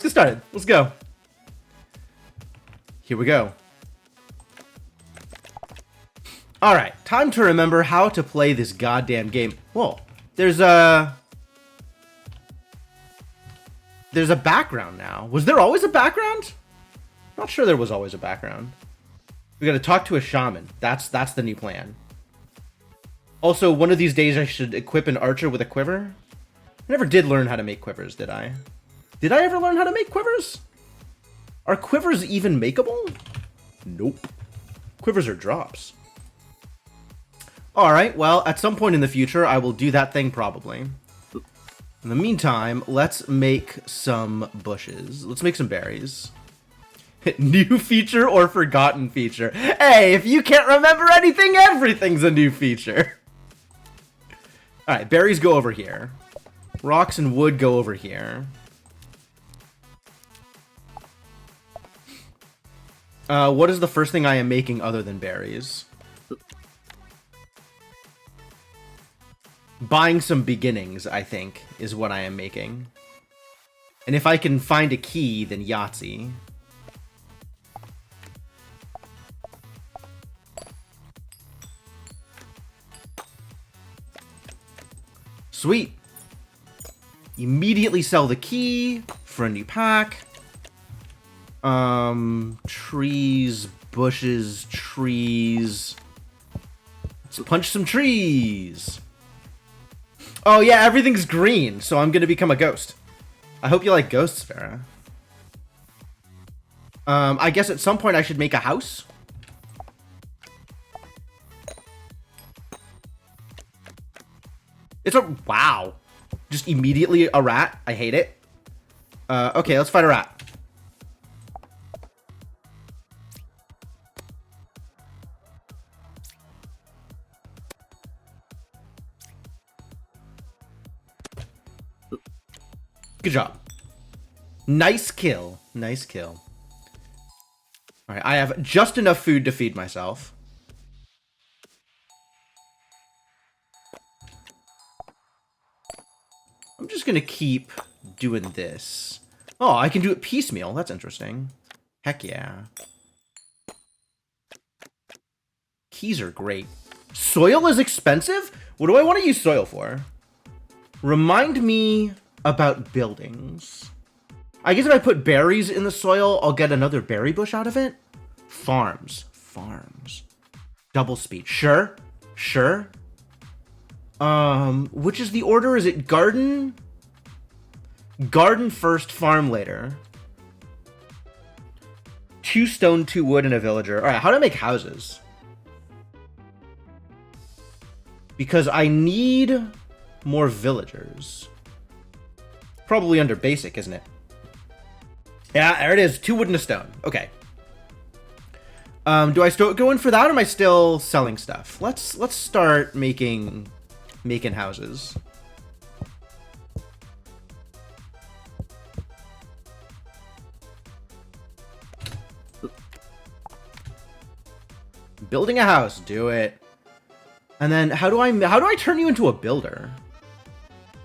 get started. Let's go. Here we go. Alright, time to remember how to play this goddamn game. Whoa, there's a background now. Was there always a background? Not sure there was always a background. We gotta talk to a shaman. That's the new plan. Also, one of these days I should equip an archer with a quiver. I never did learn how to make quivers, did I? Did I ever learn how to make quivers? Are quivers even makeable? Nope. Quivers are drops. Alright, well, at some point in the future, I will do that thing probably. In the meantime, let's make some bushes. Let's make some berries. New feature or forgotten feature? Hey, if you can't remember anything, everything's a new feature. Alright, berries go over here. Rocks and wood go over here. What is the first thing I am making other than berries? Buying some beginnings, I think, is what I am making. And if I can find a key, then Yahtzee. Sweet. Immediately sell the key for a new pack. Trees, bushes, trees. Let's punch some trees. Oh yeah, everything's green, so I'm gonna become a ghost. I hope you like ghosts, Farah. I guess at some point I should make a house. It's a... Wow. Just immediately a rat. I hate it. Okay, let's fight a rat. Good job. Nice kill. Nice kill. Alright, I have just enough food to feed myself. I'm just gonna keep doing this. Oh, I can do it piecemeal. That's interesting. Heck yeah. Keys are great. Soil is expensive? What do I want to use soil for? Remind me about buildings. I guess if I put berries in the soil, I'll get another berry bush out of it. Farms. Farms. Double speed. Sure. Sure. Which is the order? Is it garden? Garden first, farm later. 2 stone, 2 wood, and a villager. Alright, how do I make houses? Because I need more villagers. Probably under basic, isn't it? Yeah, there it is. 2 wood and a stone. Okay. Do I still go in for that, or am I still selling stuff? Let's start making houses. Building a house, do it. And then how do I turn you into a builder?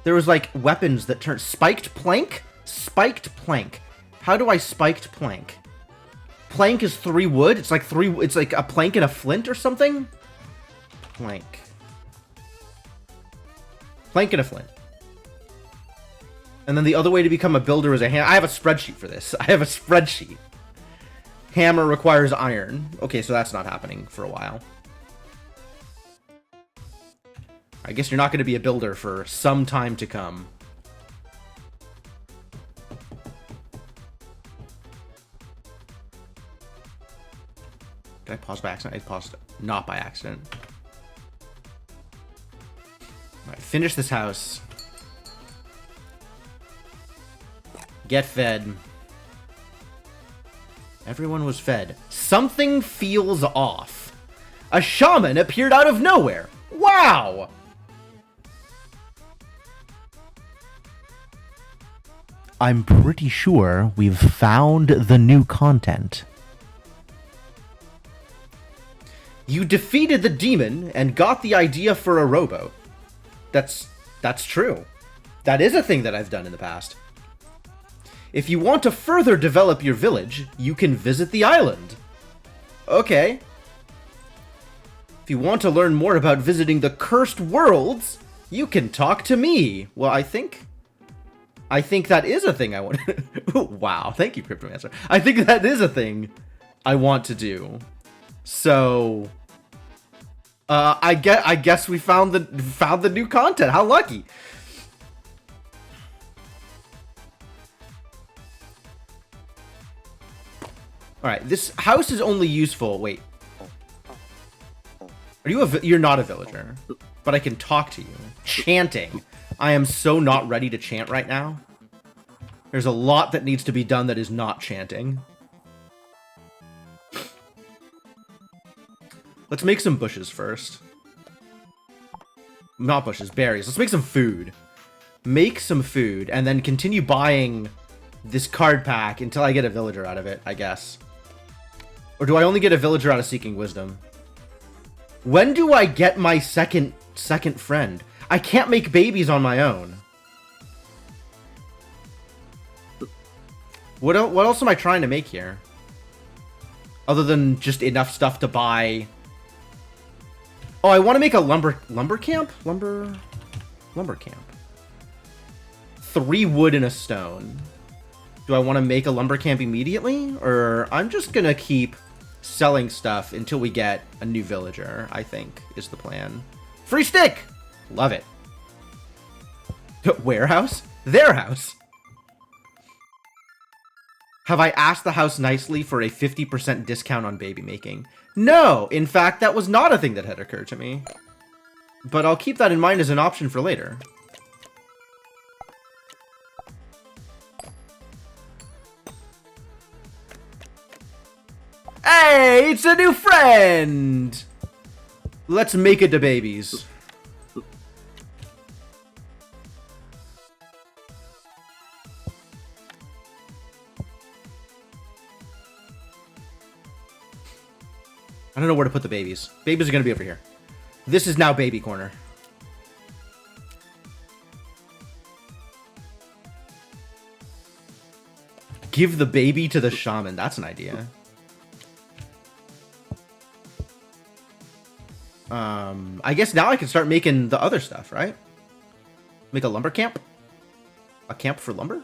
There was like weapons that turn spiked plank? Spiked plank. How do I spiked plank? Plank is 3 wood. It's like it's like a plank and a flint or something. Plank. Plank and a flint. And then the other way to become a builder is a hammer. I have a spreadsheet for this. I have a spreadsheet. Hammer requires iron. Okay, so that's not happening for a while. I guess you're not going to be a builder for some time to come. Did I pause by accident? I paused not by accident. Alright, finish this house. Get fed. Everyone was fed. Something feels off. A shaman appeared out of nowhere. Wow! I'm pretty sure we've found the new content. You defeated the demon and got the idea for a rowboat. That's true. That is a thing that I've done in the past. If you want to further develop your village, you can visit the island. Okay. If you want to learn more about visiting the Cursed Worlds, you can talk to me. Well, I think that is a thing I want. Wow, thank you, Cryptomancer. I think that is a thing I want to do. So, I guess we found the new content. How lucky! All right, this house is only useful. Wait, are you you're not a villager, but I can talk to you. Chanting. I am so not ready to chant right now. There's a lot that needs to be done that is not chanting. Let's make some bushes first. Not bushes, berries. Let's make some food. Make some food, and then continue buying this card pack until I get a villager out of it, I guess. Or do I only get a villager out of Seeking Wisdom? When do I get my second friend? I can't make babies on my own. What else am I trying to make here? Other than just enough stuff to buy. Oh, I want to make a lumber camp? Lumber camp. 3 wood and a stone. Do I want to make a lumber camp immediately? Or I'm just going to keep selling stuff until we get a new villager, I think, is the plan. Free stick! Love it. Warehouse? Their house. Have I asked the house nicely for a 50% discount on baby making? No! In fact, that was not a thing that had occurred to me. But I'll keep that in mind as an option for later. Hey, it's a new friend! Let's make it to babies. I don't know where to put the babies. Babies are going to be over here. This is now baby corner. Give the baby to the shaman. That's an idea. I guess now I can start making the other stuff, right? Make a lumber camp? A camp for lumber?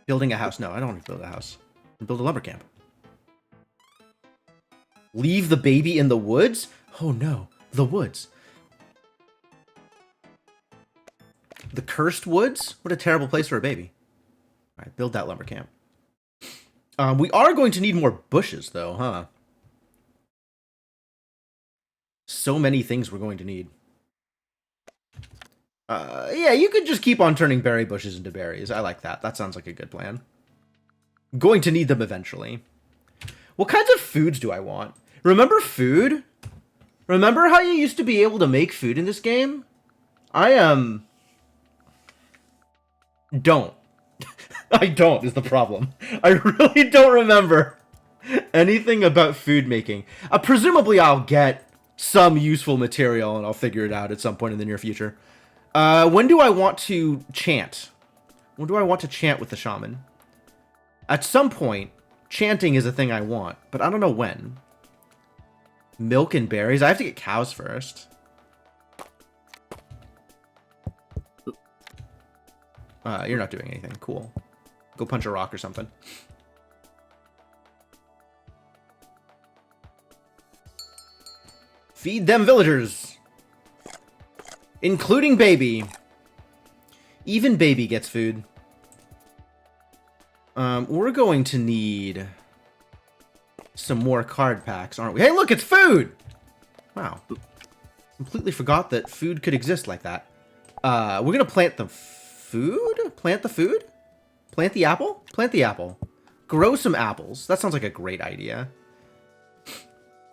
Building a house. No, I don't want to build a house. Build a lumber camp. Leave the baby in the woods? Oh no, the woods. The cursed woods? What a terrible place for a baby. All right, build that lumber camp. We are going to need more bushes, though, huh? So many things we're going to need. Yeah, you could just keep on turning berry bushes into berries. I like that. That sounds like a good plan. Going to need them eventually. What kinds of foods do I want? Remember food? Remember how you used to be able to make food in this game? Don't. I don't is the problem. I really don't remember anything about food making. Presumably I'll get some useful material and I'll figure it out at some point in the near future. When do I want to chant? When do I want to chant with the shaman? At some point, chanting is a thing I want, but I don't know when. Milk and berries? I have to get cows first. You're not doing anything. Cool. Go punch a rock or something. Feed them villagers! Including baby. Even baby gets food. We're going to need some more card packs, aren't we? Hey, look, it's food! Wow. Completely forgot that food could exist like that. We're going to plant the food? Plant the food? Plant the apple? Plant the apple. Grow some apples. That sounds like a great idea.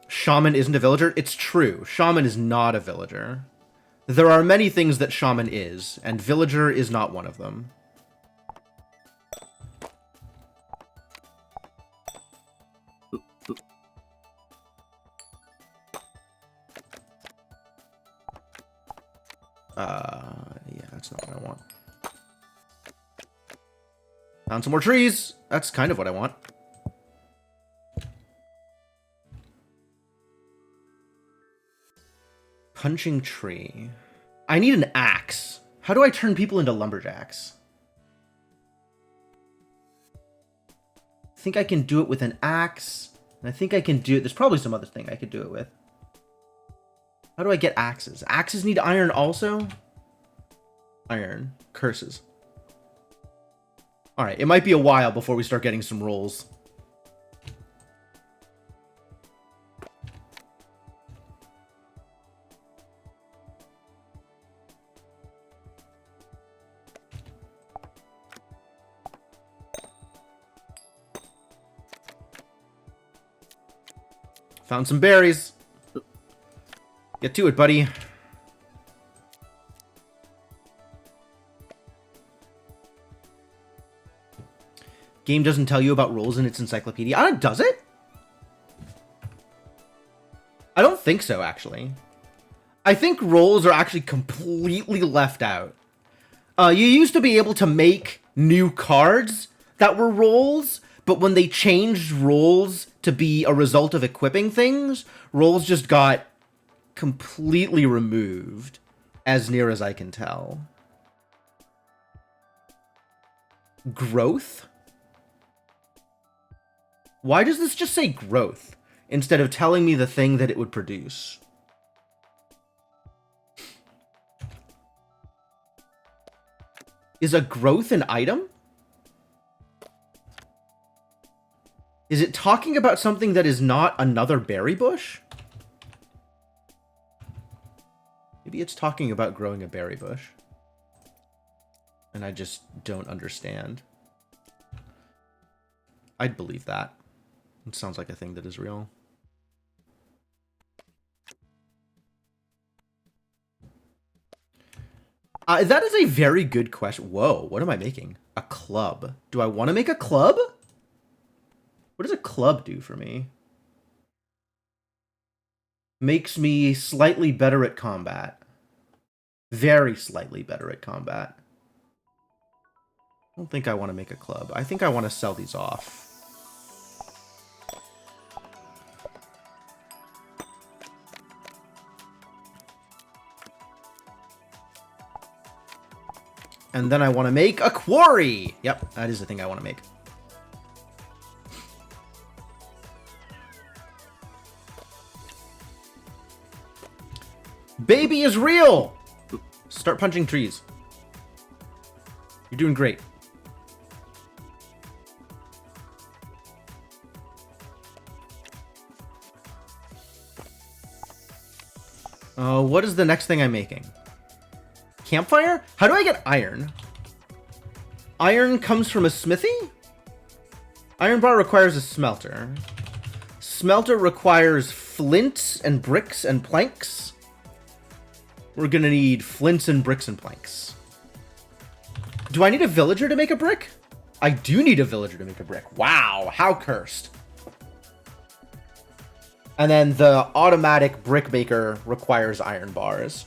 Shaman isn't a villager? It's true. Shaman is not a villager. There are many things that shaman is, and villager is not one of them. Yeah, That's not what I want. Found some more trees. That's kind of what I want. Punching tree. I need an axe. How do I turn people into lumberjacks? I think I can do it with an axe. And I think I can do it. There's probably some other thing I could do it with. How do I get axes? Axes need iron also? Iron. Curses. Alright, it might be a while before we start getting some rolls. Found some berries. Get to it, buddy. Game doesn't tell you about rolls in its encyclopedia. Does it? I don't think so, actually. I think rolls are actually completely left out. You used to be able to make new cards that were rolls, but when they changed rolls to be a result of equipping things, rolls just got completely removed, as near as I can tell. Growth? Why does this just say growth instead of telling me the thing that it would produce? Is a growth an item? Is it talking about something that is not another berry bush? Maybe it's talking about growing a berry bush. And I just don't understand. I'd believe that. It sounds like a thing that is real. That is a very good question. Whoa, what am I making? A club. Do I want to make a club? What does a club do for me? Makes me slightly better at combat. Very slightly better at combat. I don't think I want to make a club. I think I want to sell these off. And then I want to make a quarry. Yep, that is the thing I want to make. Baby is real! Start punching trees. You're doing great. What is the next thing I'm making? Campfire? How do I get iron? Iron comes from a smithy? Iron bar requires a smelter. Smelter requires flints and bricks and planks. We're gonna need flints and bricks and planks. Do I need a villager to make a brick? I do need a villager to make a brick. Wow, how cursed. And then the automatic brick maker requires iron bars.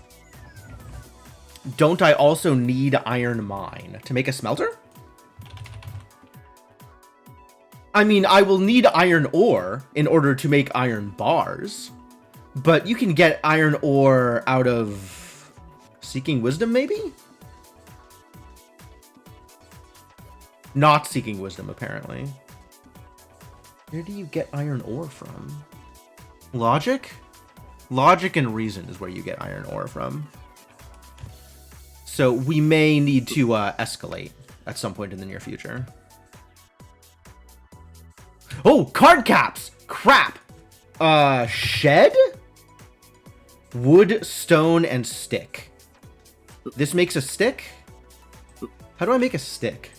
Don't I also need iron mine to make a smelter? I mean, I will need iron ore in order to make iron bars. But you can get iron ore out of Seeking Wisdom, maybe? Not Seeking Wisdom, apparently. Where do you get iron ore from? Logic? Logic and reason is where you get iron ore from. So we may need to escalate at some point in the near future. Oh, card caps! Crap! Shed? Wood, stone, and stick. This makes a stick? How do I make a stick?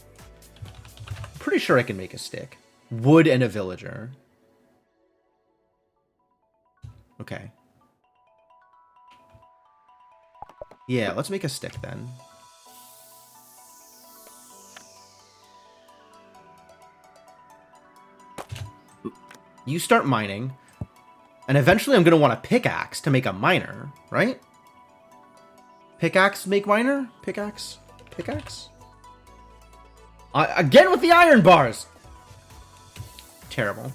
I'm pretty sure I can make a stick. Wood and a villager. Okay. Yeah, let's make a stick then. You start mining. And eventually I'm going to want a pickaxe to make a miner, right? Pickaxe make miner? Pickaxe? Pickaxe? Again with the iron bars! Terrible.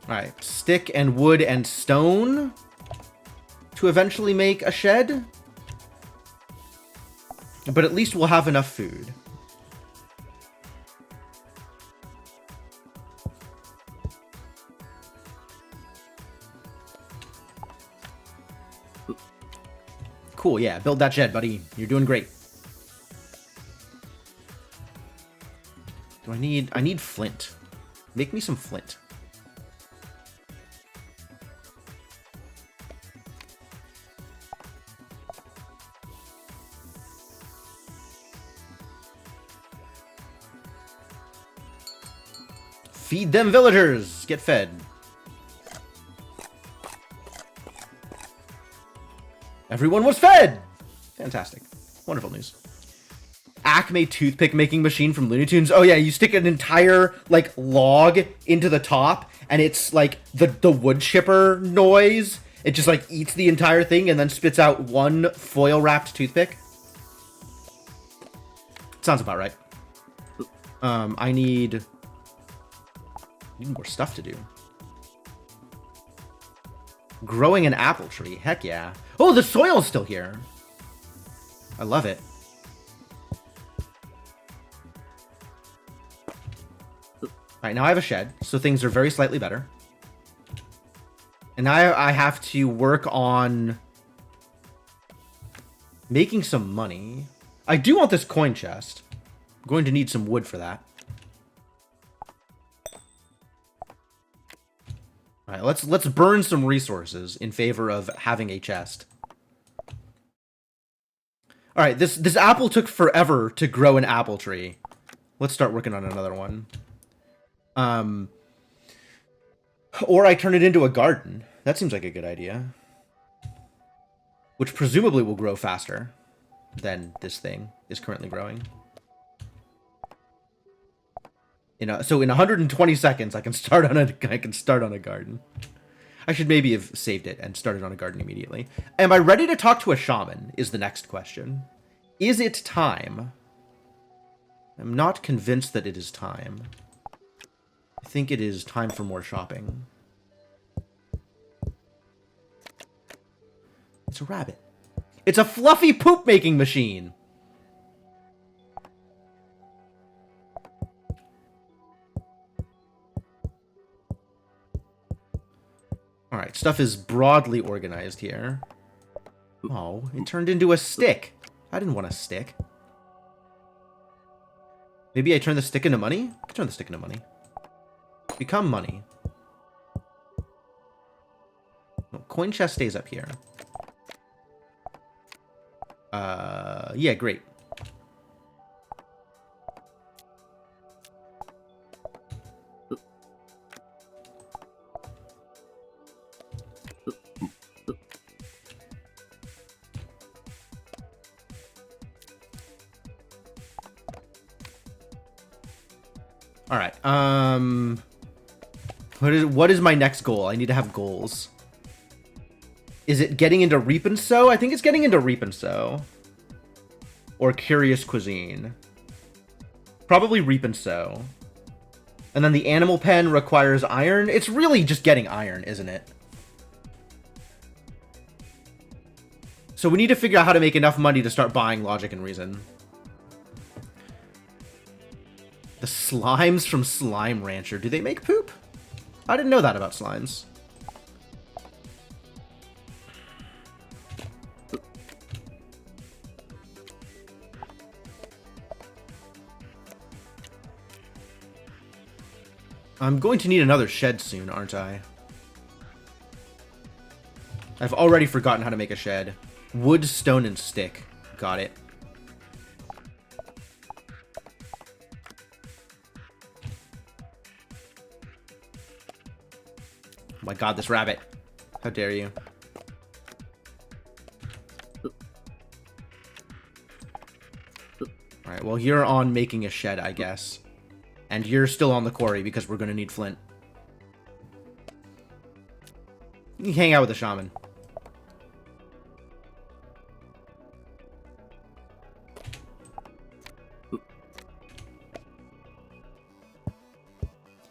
Alright, stick and wood and stone to eventually make a shed. But at least we'll have enough food. Cool, yeah, build that shed, buddy. You're doing great. Do I need flint. Make me some flint. Feed them villagers! Get fed. Everyone was fed! Fantastic. Wonderful news. Acme toothpick making machine from Looney Tunes. Oh yeah, you stick an entire, like, log into the top, and it's, like, the wood chipper noise. It just, like, eats the entire thing and then spits out one foil-wrapped toothpick. Sounds about right. I need more stuff to do. Growing an apple tree. Heck yeah. Oh, the soil's still here. I love it. Alright, now I have a shed, so things are very slightly better. And now I have to work on making some money. I do want this coin chest. I'm going to need some wood for that. Alright, let's burn some resources in favor of having a chest. Alright, this apple took forever to grow an apple tree. Let's start working on another one. Or I turn it into a garden. That seems like a good idea. Which presumably will grow faster than this thing is currently growing. So in 120 seconds, I can start on a garden. I should maybe have saved it and started on a garden immediately. Am I ready to talk to a shaman? Is the next question. Is it time? I'm not convinced that it is time. I think it is time for more shopping. It's a rabbit. It's a fluffy poop making machine. Alright, stuff is broadly organized here. Oh, it turned into a stick. I didn't want a stick. Maybe I turn the stick into money? I can turn the stick into money. Become money. No, coin chest stays up here. Yeah, great. All right. What is my next goal? I need to have goals. Is it getting into Reap and Sow? I think it's getting into Reap and Sow. Or Curious Cuisine. Probably Reap and Sow. And then the Animal Pen requires iron. It's really just getting iron, isn't it? So we need to figure out how to make enough money to start buying Logic and Reason. The slimes from Slime Rancher. Do they make poop? I didn't know that about slimes. I'm going to need another shed soon, aren't I? I've already forgotten how to make a shed. Wood, stone, and stick. Got it. Oh my god, this rabbit. How dare you. Alright, well, you're on making a shed, I guess. And you're still on the quarry because we're going to need flint. You can hang out with the shaman.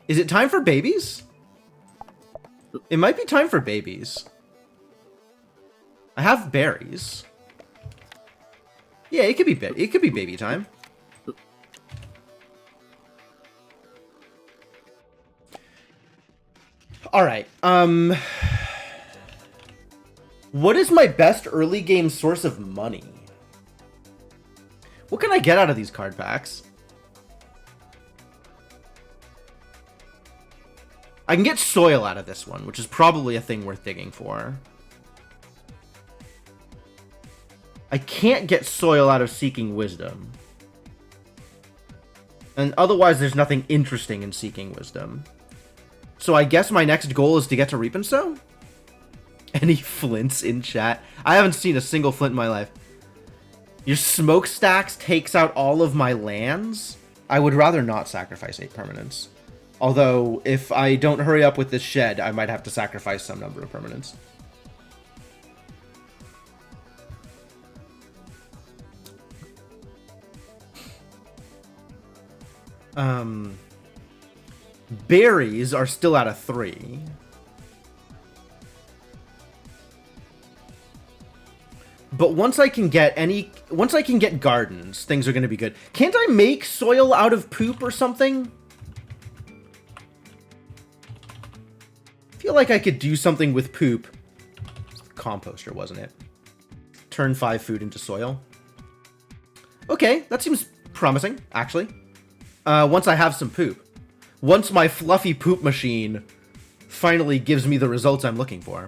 Is it time for babies? It might be time for babies. I have berries. Yeah, it could be baby time. All right. What is my best early game source of money? What can I get out of these card packs? I can get soil out of this one, which is probably a thing worth digging for. I can't get soil out of Seeking Wisdom. And otherwise, there's nothing interesting in Seeking Wisdom. So I guess my next goal is to get to Reap and Sow? Any flints in chat? I haven't seen a single flint in my life. Your smokestacks takes out all of my lands? I would rather not sacrifice 8 permanents. Although, if I don't hurry up with this shed, I might have to sacrifice some number of permanents. Berries are still out of 3. But once I can get gardens, things are going to be good. Can't I make soil out of poop or something? I feel like I could do something with poop. Composter, wasn't it? Turn 5 food into soil. Okay, that seems promising, actually. Once I have some poop. Once my fluffy poop machine finally gives me the results I'm looking for.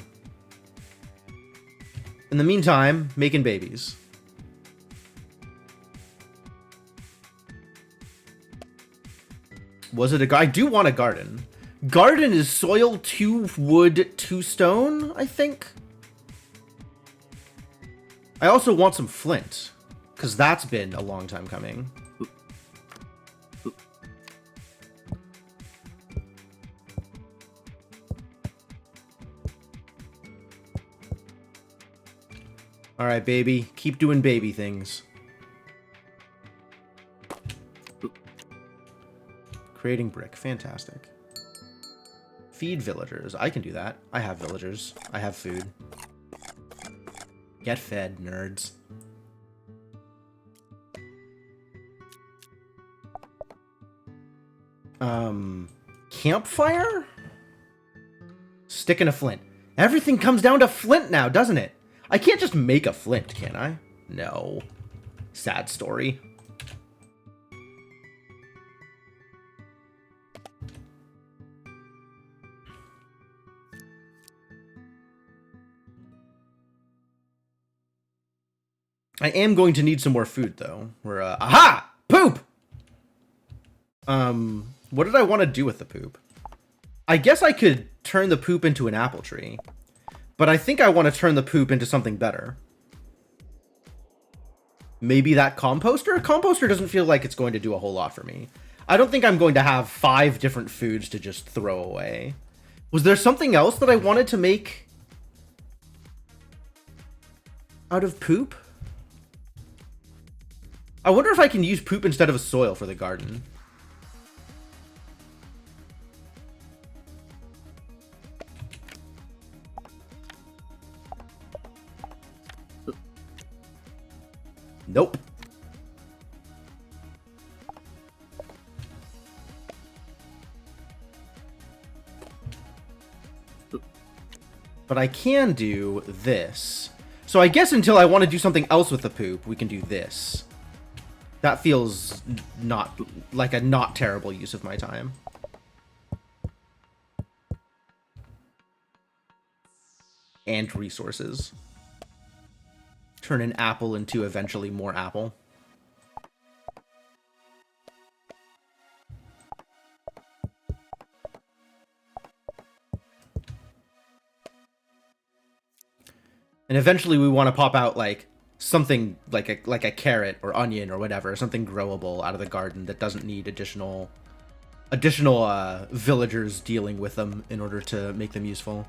In the meantime, making babies. Was it I do want a garden. Garden is soil, 2 wood, 2 stone, I think. I also want some flint, because that's been a long time coming. Alright, baby. Keep doing baby things. Creating brick. Fantastic. Feed villagers. I can do that. I have villagers. I have food. Get fed, nerds. Campfire? Stick in a flint. Everything comes down to flint now, doesn't it? I can't just make a flint, can I? No. Sad story. I am going to need some more food, though. We're, aha! Poop! What did I want to do with the poop? I guess I could turn the poop into an apple tree. But I think I want to turn the poop into something better. Maybe that composter? Composter doesn't feel like it's going to do a whole lot for me. I don't think I'm going to have 5 different foods to just throw away. Was there something else that I wanted to make out of poop? I wonder if I can use poop instead of a soil for the garden. Nope. But I can do this. So I guess until I want to do something else with the poop, we can do this. That feels not like a not terrible use of my time. And resources. Turn an apple into eventually more apple. And eventually we want to pop out like something like a carrot or onion or whatever, something growable out of the garden that doesn't need additional villagers dealing with them in order to make them useful.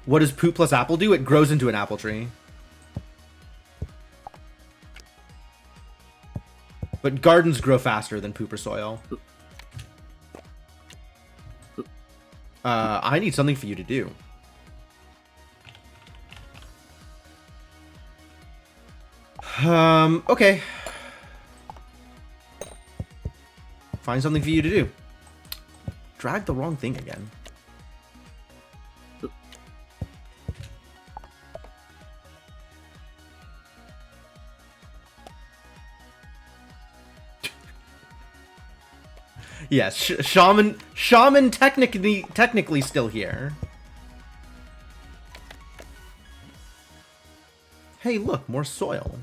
What does poop plus apple do? It grows into an apple tree. But gardens grow faster than poop or soil. I need something for you to do. Okay. Find something for you to do. Drag the wrong thing again. Yes, shaman technically still here. Hey, look, more soil.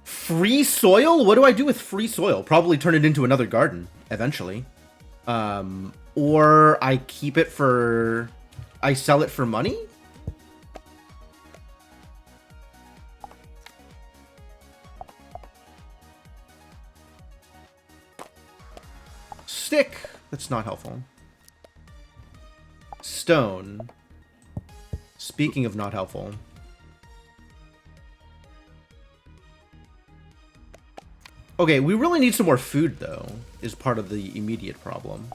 Free soil? What do I do with free soil? Probably turn it into another garden eventually. Or I keep it for... I sell it for money? Stick. That's not helpful. Stone. Speaking of not helpful. Okay, we really need some more food, though, is part of the immediate problem.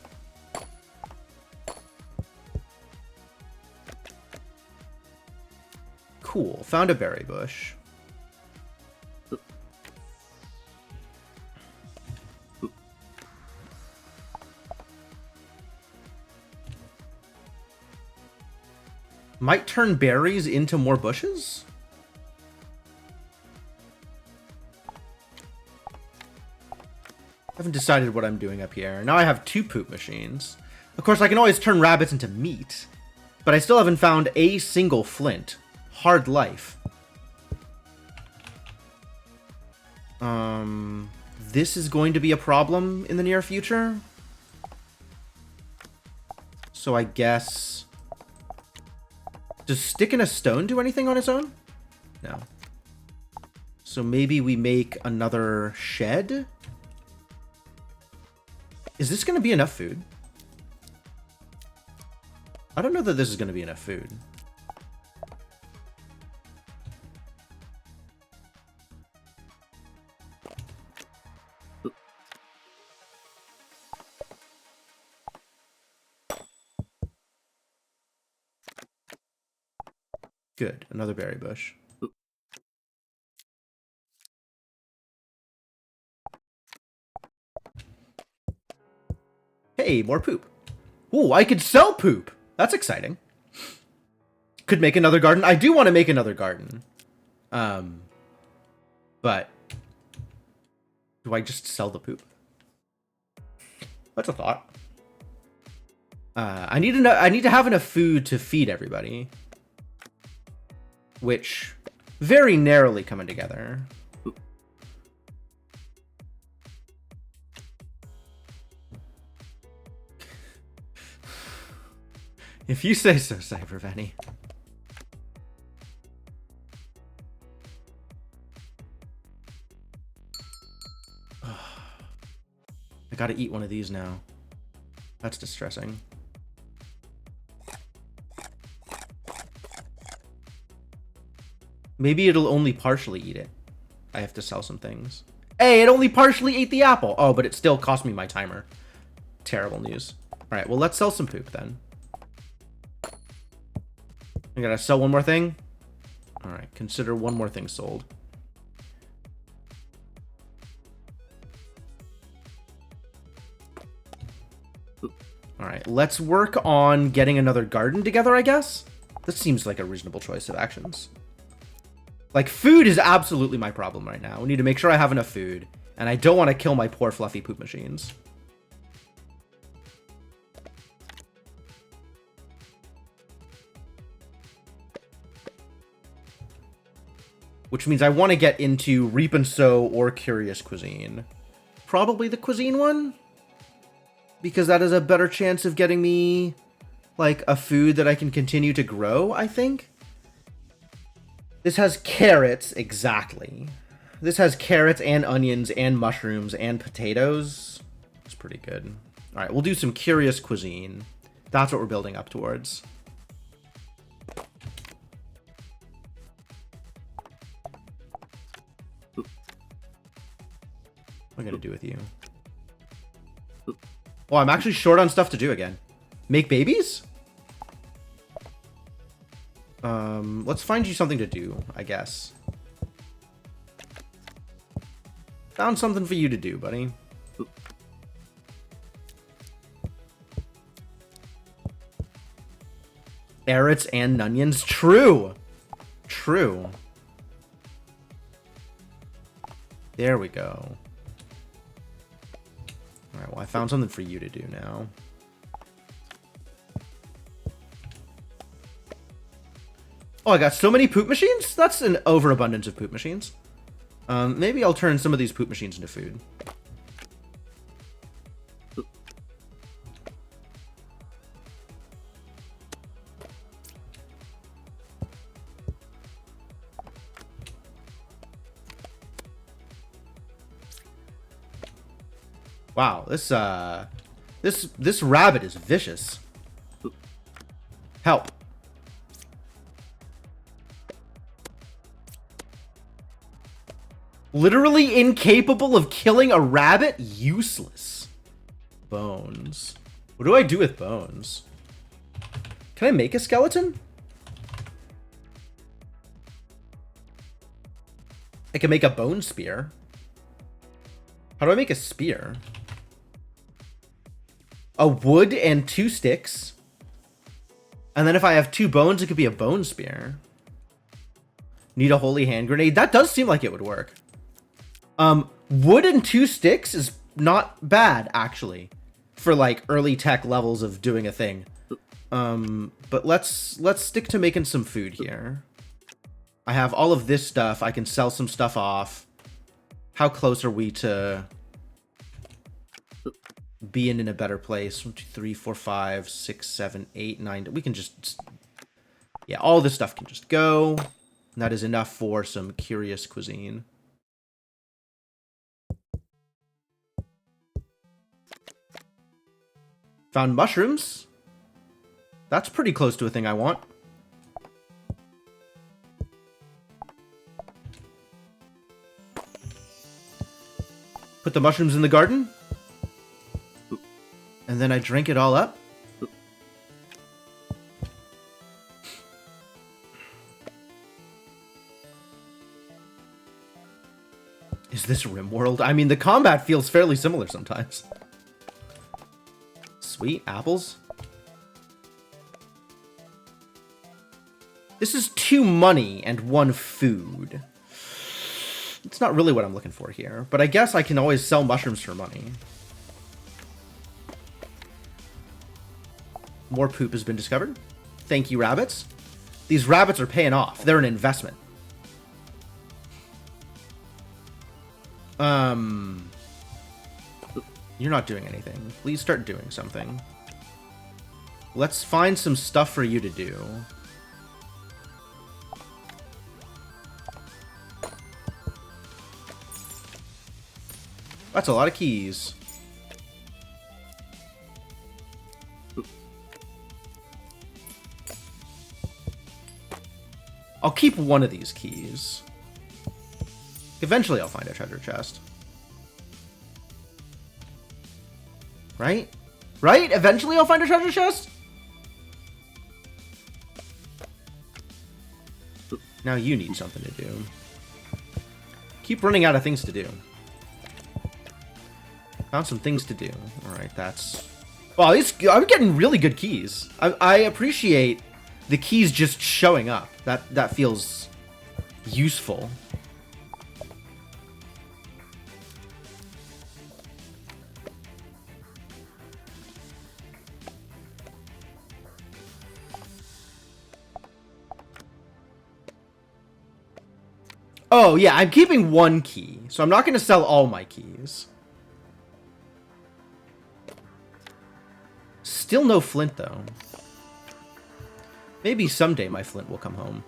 Cool. Found a berry bush. Might turn berries into more bushes? I haven't decided what I'm doing up here. Now I have 2 poop machines. Of course, I can always turn rabbits into meat. But I still haven't found a single flint. Hard life. This is going to be a problem in the near future. So I guess... Does sticking a stone do anything on its own? No. So maybe we make another shed? Is this going to be enough food? I don't know that this is going to be enough food. Good. Another berry bush. Hey, more poop. Ooh, I could sell poop. That's exciting. Could make another garden. I do want to make another garden. But do I just sell the poop? That's a thought. I need to have enough food to feed everybody. Which very narrowly coming together. If you say so, Cybervenny. I gotta eat one of these now. That's distressing. Maybe it'll only partially eat it. I have to sell some things. Hey, it only partially ate the apple. Oh, but it still cost me my timer. Terrible news. All right, well, let's sell some poop then. I gotta sell one more thing. All right, consider one more thing sold. All right, let's work on getting another garden together, I guess. This seems like a reasonable choice of actions. Like, food is absolutely my problem right now. We need to make sure I have enough food. And I don't want to kill my poor fluffy poop machines. Which means I want to get into Reap and Sow or Curious Cuisine. Probably the Cuisine one. Because that is a better chance of getting me, like, a food that I can continue to grow, I think. This has carrots, exactly. This has carrots and onions and mushrooms and potatoes. It's pretty good. All right, we'll do some curious cuisine. That's what we're building up towards. What am I gonna do with you? Oh, I'm actually short on stuff to do again. Make babies? Let's find you something to do, I guess. Found something for you to do, buddy. Carrots and onions? True! True. There we go. Alright, well, I found something for you to do now. Oh, I got so many poop machines? That's an overabundance of poop machines. Maybe I'll turn some of these poop machines into food. Wow, this rabbit is vicious. Help. Literally incapable of killing a rabbit? Useless. Bones. What do I do with bones? Can I make a skeleton? I can make a bone spear. How do I make a spear? A wood and 2 sticks. And then if I have 2 bones, it could be a bone spear. Need a holy hand grenade. That does seem like it would work. Wood and 2 sticks is not bad, actually, for like early tech levels of doing a thing. But let's stick to making some food here. I have all of this stuff. I can sell some stuff off. How close are we to being in a better place? 1, 2, 3, 4, 5, 6, 7, 8, 9. We can just, yeah, all this stuff can just go. And that is enough for some curious cuisine. Found mushrooms. That's pretty close to a thing I want. Put the mushrooms in the garden. And then I drink it all up. Is this RimWorld? I mean, the combat feels fairly similar sometimes. Sweet. Apples. This is 2 money and 1 food. It's not really what I'm looking for here, but I guess I can always sell mushrooms for money. More poop has been discovered. Thank you, rabbits. These rabbits are paying off. They're an investment. You're not doing anything. Please start doing something. Let's find some stuff for you to do. That's a lot of keys. I'll keep one of these keys. Eventually I'll find a treasure chest. Right? Right? Eventually I'll find a treasure chest? Now you need something to do. Keep running out of things to do. Found some things to do. Alright, that's... Wow, I'm getting really good keys. I appreciate the keys just showing up. That feels useful. Oh, yeah, I'm keeping 1 key, so I'm not going to sell all my keys. Still no flint, though. Maybe someday my flint will come home.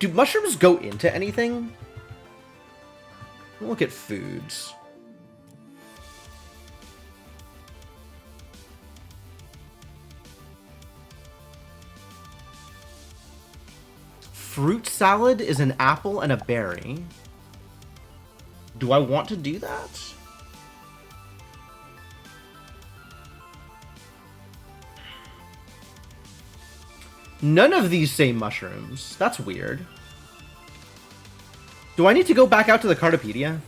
Do mushrooms go into anything? Look at foods. Fruit salad is an apple and a berry. Do I want to do that? None of these say mushrooms. That's weird. Do I need to go back out to the Cartopedia?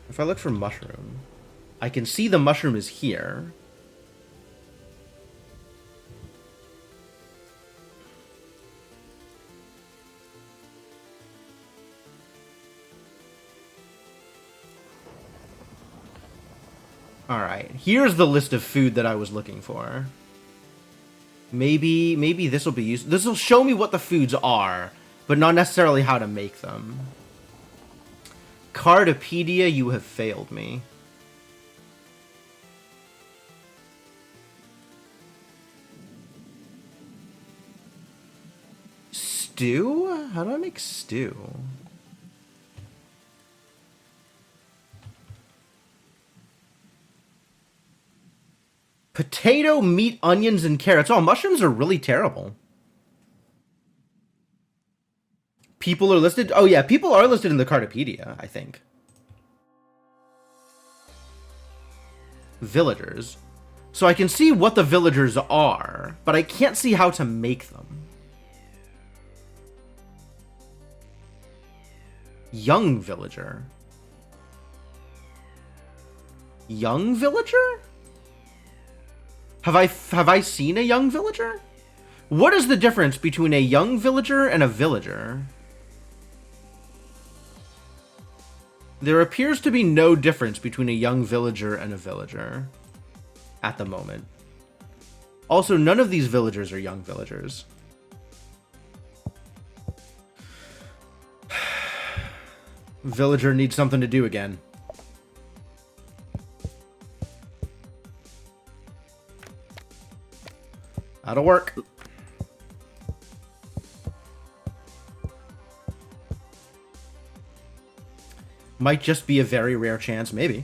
If I look for mushroom, I can see the mushroom is here. Alright, here's the list of food that I was looking for. Maybe this will be used. This will show me what the foods are, but not necessarily how to make them. Cartopedia, you have failed me. Stew? How do I make stew? Potato, meat, onions, and carrots. Oh, mushrooms are really terrible. People are listed? Oh yeah, people are listed in the Cartopedia, I think. Villagers. So I can see what the villagers are, but I can't see how to make them. Young villager. Young villager? Have I seen a young villager? What is the difference between a young villager and a villager? There appears to be no difference between a young villager and a villager at the moment. Also, none of these villagers are young villagers. Villager needs something to do again. That'll work. Might just be a very rare chance, maybe.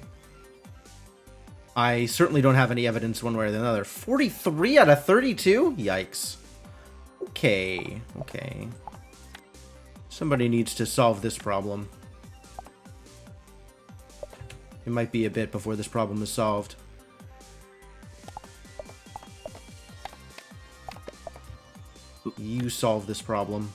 I certainly don't have any evidence one way or the other. 43 out of 32? Yikes. Okay, okay. Somebody needs to solve this problem. It might be a bit before this problem is solved. You solve this problem.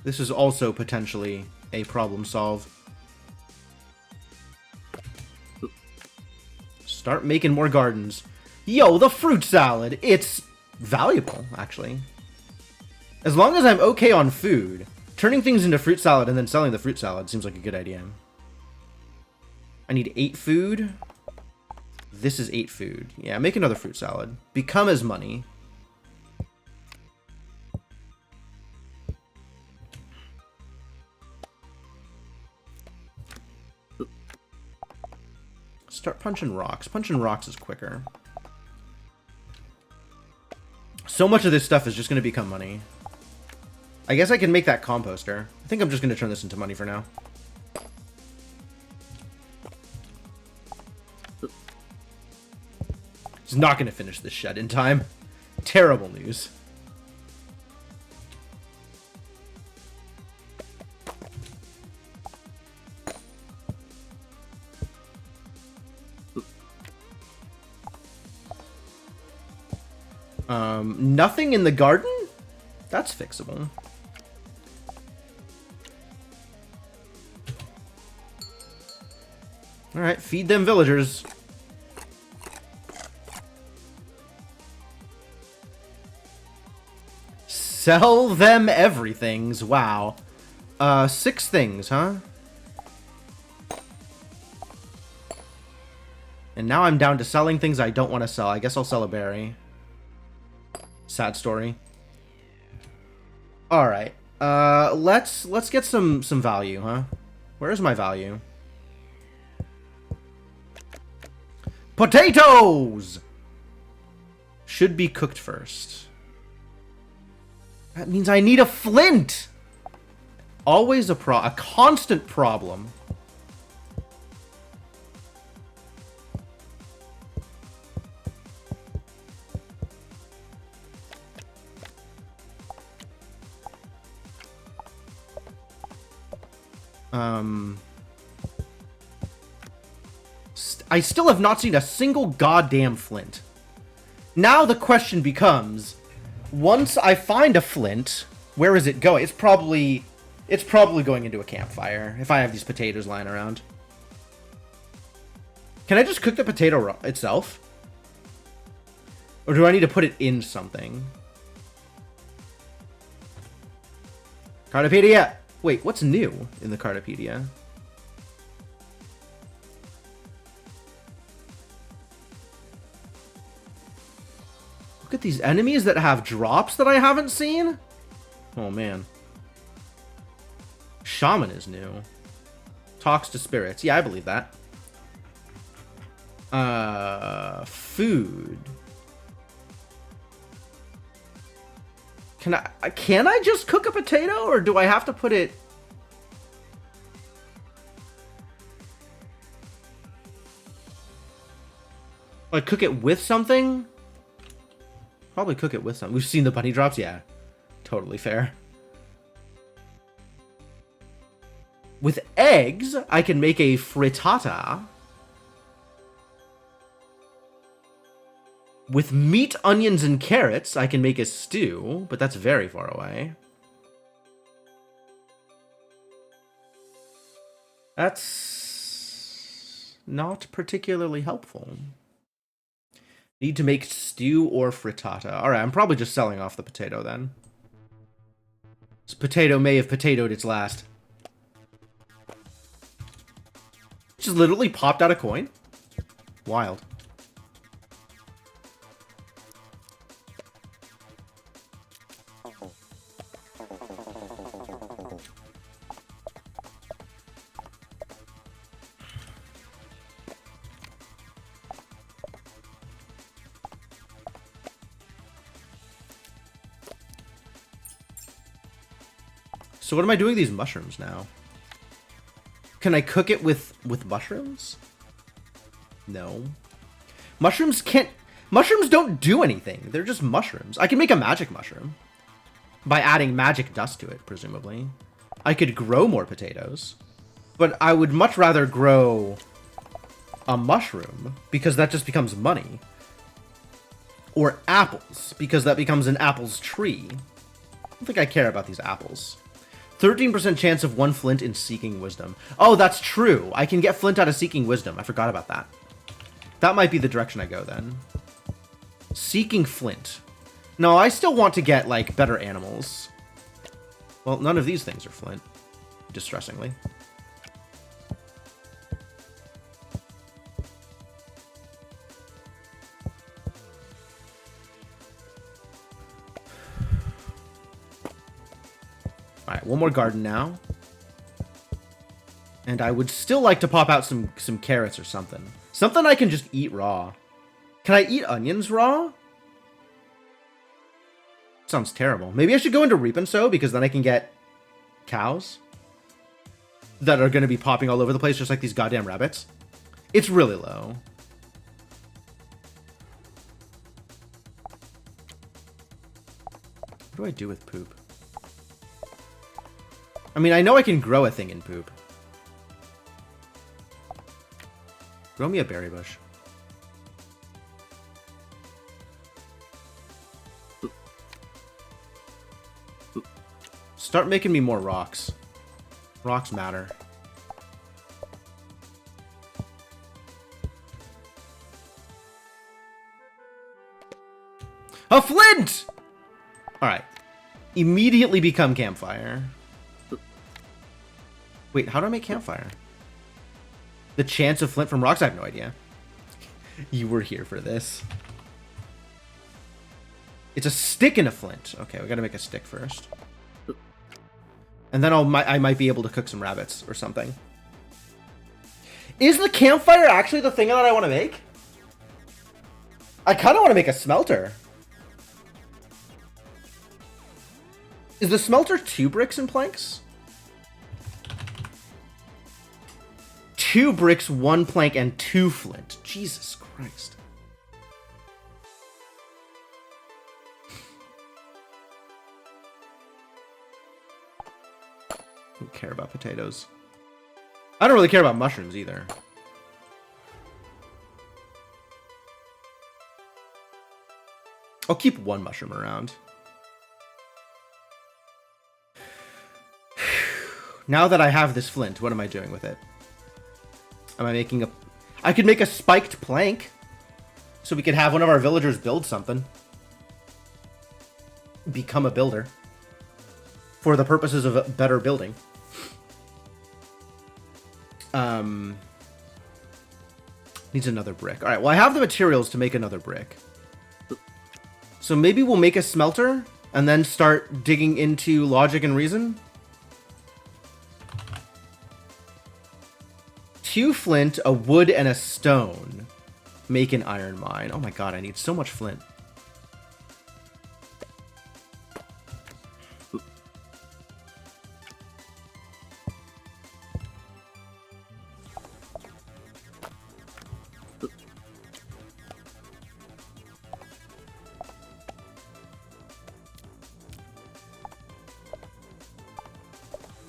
This is also potentially a problem solve. Start making more gardens. Yo, the fruit salad! It's valuable, actually. As long as I'm okay on food, turning things into fruit salad and then selling the fruit salad seems like a good idea. I need 8 food. This is 8 food. Yeah, make another fruit salad. Become as money. Start punching rocks. Punching rocks is quicker. So much of this stuff is just going to become money. I guess I can make that composter. I think I'm just going to turn this into money for now. He's not going to finish this shed in time. Terrible news. Nothing in the garden? That's fixable. Alright, feed them villagers. Sell them everythings. Wow. 6 things, huh? And now I'm down to selling things I don't want to sell. I guess I'll sell a berry. Sad story. Alright. Let's get some value, huh? Where's my value? Potatoes! Should be cooked first. That means I need a flint! Always a constant problem. I still have not seen a single goddamn flint. Now the question becomes, once I find a flint, where is it going? It's probably going into a campfire if I have these potatoes lying around. Can I just cook the potato itself? Or do I need to put it in something? Cardopedia! Wait, what's new in the Cardopedia? Look at these enemies that have drops that I haven't seen. Oh, man. Shaman is new. Talks to spirits. Yeah, I believe that. Food. Can I just cook a potato, or do I have to put it... Like, cook it with something? Probably cook it with something. We've seen the bunny drops? Yeah. Totally fair. With eggs, I can make a frittata. With meat, onions, and carrots, I can make a stew, but that's very far away. That's not particularly helpful. Need to make stew or frittata. Alright, I'm probably just selling off the potato then. This potato may have potatoed its last. Just literally popped out a coin? Wild. So what am I doing with these mushrooms now? Can I cook it with mushrooms? No. Mushrooms don't do anything. They're just mushrooms. I can make a magic mushroom by adding magic dust to it, presumably. I could grow more potatoes, but I would much rather grow a mushroom because that just becomes money. Or apples, because that becomes an apples tree. I don't think I care about these apples. 13% chance of 1 flint in Seeking Wisdom. Oh, that's true. I can get flint out of Seeking Wisdom. I forgot about that. That might be the direction I go then. Seeking flint. No, I still want to get, like, better animals. Well, none of these things are flint. Distressingly. Alright, one more garden now. And I would still like to pop out some carrots or something. Something I can just eat raw. Can I eat onions raw? Sounds terrible. Maybe I should go into Reap and Sow, because then I can get cows that are going to be popping all over the place, just like these goddamn rabbits. It's really low. What do I do with poop? I mean, I know I can grow a thing in poop. Grow me a berry bush. Start making me more rocks. Rocks matter. A flint! Alright. Immediately become campfire. Wait, how do I make campfire? The chance of flint from rocks? I have no idea. You were here for this. It's a stick and a flint. Okay, we gotta make a stick first. And then I might be able to cook some rabbits or something. Is the campfire actually the thing that I want to make? I kind of want to make a smelter. Is the smelter 2 bricks and planks? 2 bricks, 1 plank, and 2 flint. Jesus Christ. I don't care about potatoes. I don't really care about mushrooms either. I'll keep 1 mushroom around. Now that I have this flint, what am I doing with it? Am I making a... I could make a spiked plank. So we could have one of our villagers build something. Become a builder. For the purposes of better building. Needs another brick. Alright, well I have the materials to make another brick. So maybe we'll make a smelter and then start digging into logic and reason. 2 flint, a wood, and a stone. Make an iron mine. Oh my god, I need so much flint.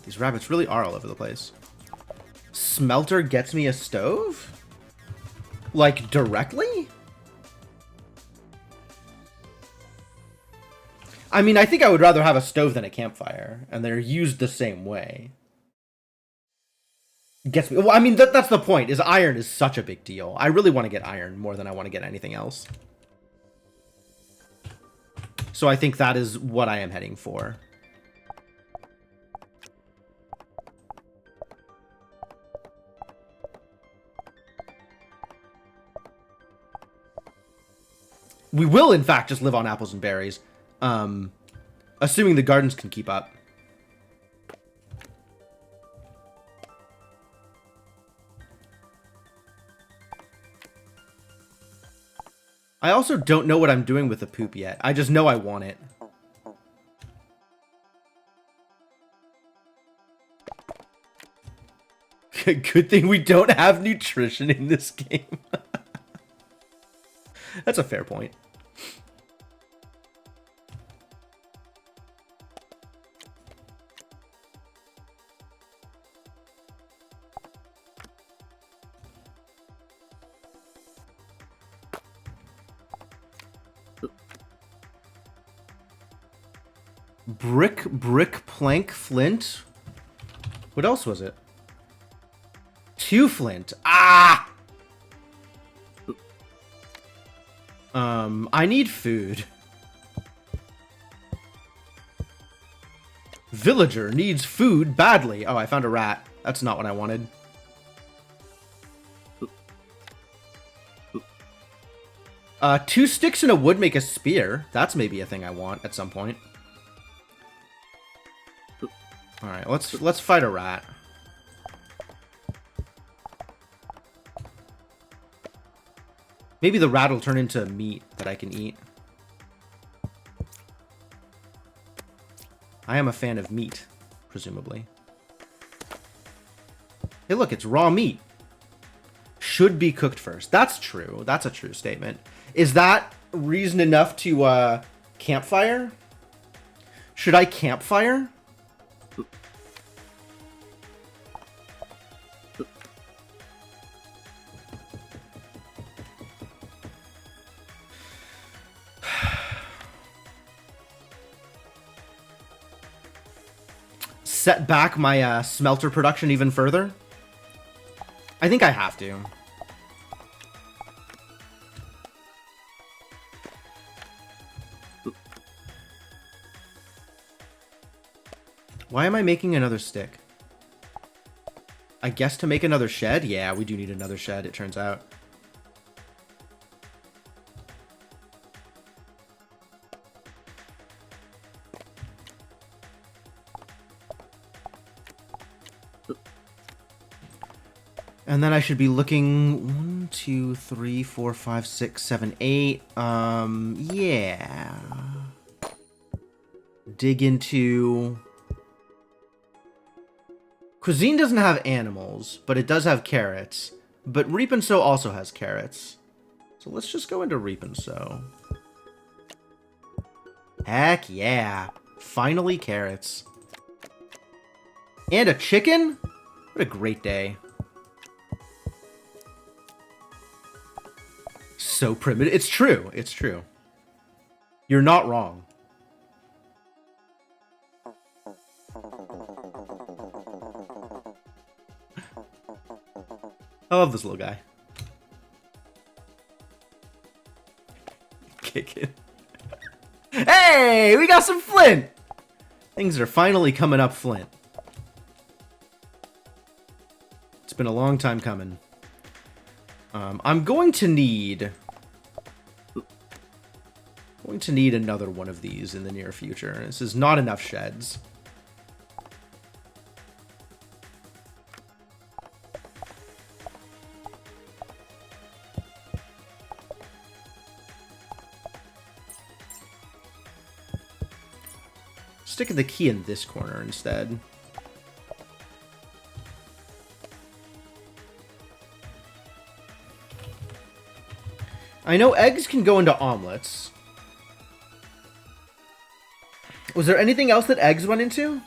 These rabbits really are all over the place. Smelter gets me a stove? Like, directly? I mean, I think I would rather have a stove than a campfire, and they're used the same way. Gets me. Well, I mean, that's the point, is iron is such a big deal. I really want to get iron more than I want to get anything else. So I think that is what I am heading for. We will, in fact, just live on apples and berries. Assuming the gardens can keep up. I also don't know what I'm doing with the poop yet. I just know I want it. Good thing we don't have nutrition in this game. That's a fair point. Brick, plank, flint. What else was it? 2 flint. Ah! I need food. Villager needs food badly. Oh, I found a rat. That's not what I wanted. Two sticks and a wood make a spear. That's maybe a thing I want at some point. All right, let's fight a rat. Maybe the rat will turn into meat that I can eat. I am a fan of meat, presumably. Hey, look, it's raw meat. Should be cooked first. That's true. That's a true statement. Is that reason enough to campfire? Should I campfire? Set back my smelter production even further? I think I have to. Why am I making another stick? I guess to make another shed? Yeah, we do need another shed, it turns out. And then I should be looking 1, 2, 3, 4, 5, 6, 7, 8. Yeah. Dig into... Cuisine doesn't have animals, but it does have carrots. But Reap and Sow also has carrots. So let's just go into Reap and Sow. Heck yeah. Finally carrots. And a chicken? What a great day. So primitive. It's true. It's true. You're not wrong. I love this little guy. Kick it. Hey, we got some flint. Things are finally coming up flint. It's been a long time coming. I'm going to need another one of these in the near future. This is not enough sheds. Sticking the key in this corner instead. I know eggs can go into omelets. Was there anything else that eggs went into?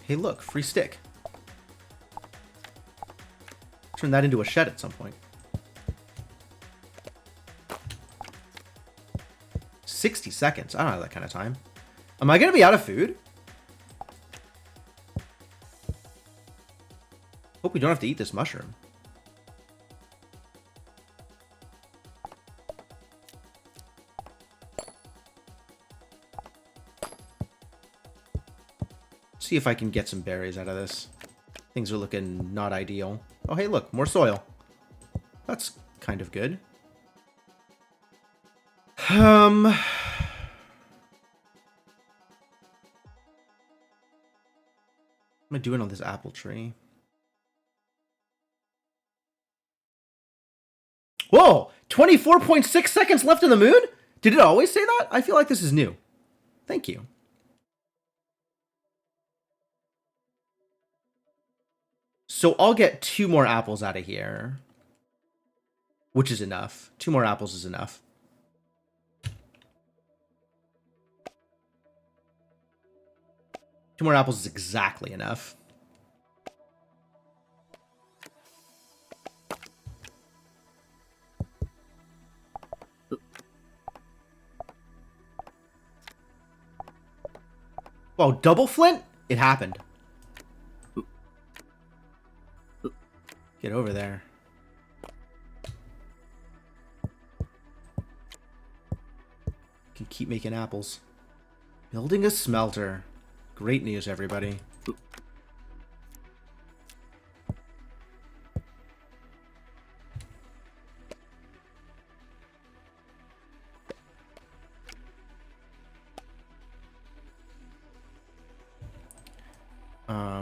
Hey, look, free stick. Turn that into a shed at some point. 60 seconds. I don't have that kind of time. Am I going to be out of food? Hope we don't have to eat this mushroom. See if I can get some berries out of this. Things are looking not ideal. Oh, hey, look, more soil. That's kind of good. What am I doing on this apple tree? Whoa! 24.6 seconds left in the moon? Did it always say that? I feel like this is new. Thank you. So I'll get 2 more apples out of here. Which is enough. 2 more apples is enough. Two more apples is exactly enough. Whoa, double flint? It happened. Get over there. Can keep making apples. Building a smelter. Great news, everybody.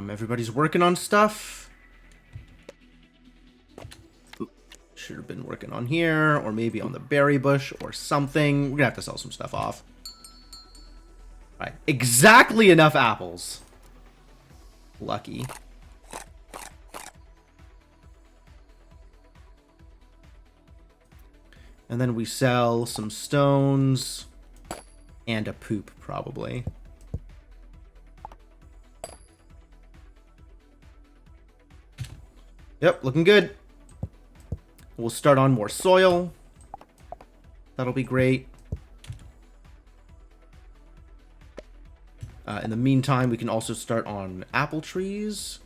Everybody's working on stuff. Should have been working on here, or maybe on the berry bush, or something. We're gonna have to sell some stuff off. All right, exactly enough apples. Lucky. And then we sell some stones and a poop, probably. Yep, looking good. We'll start on more soil. That'll be great. In the meantime, we can also start on apple trees.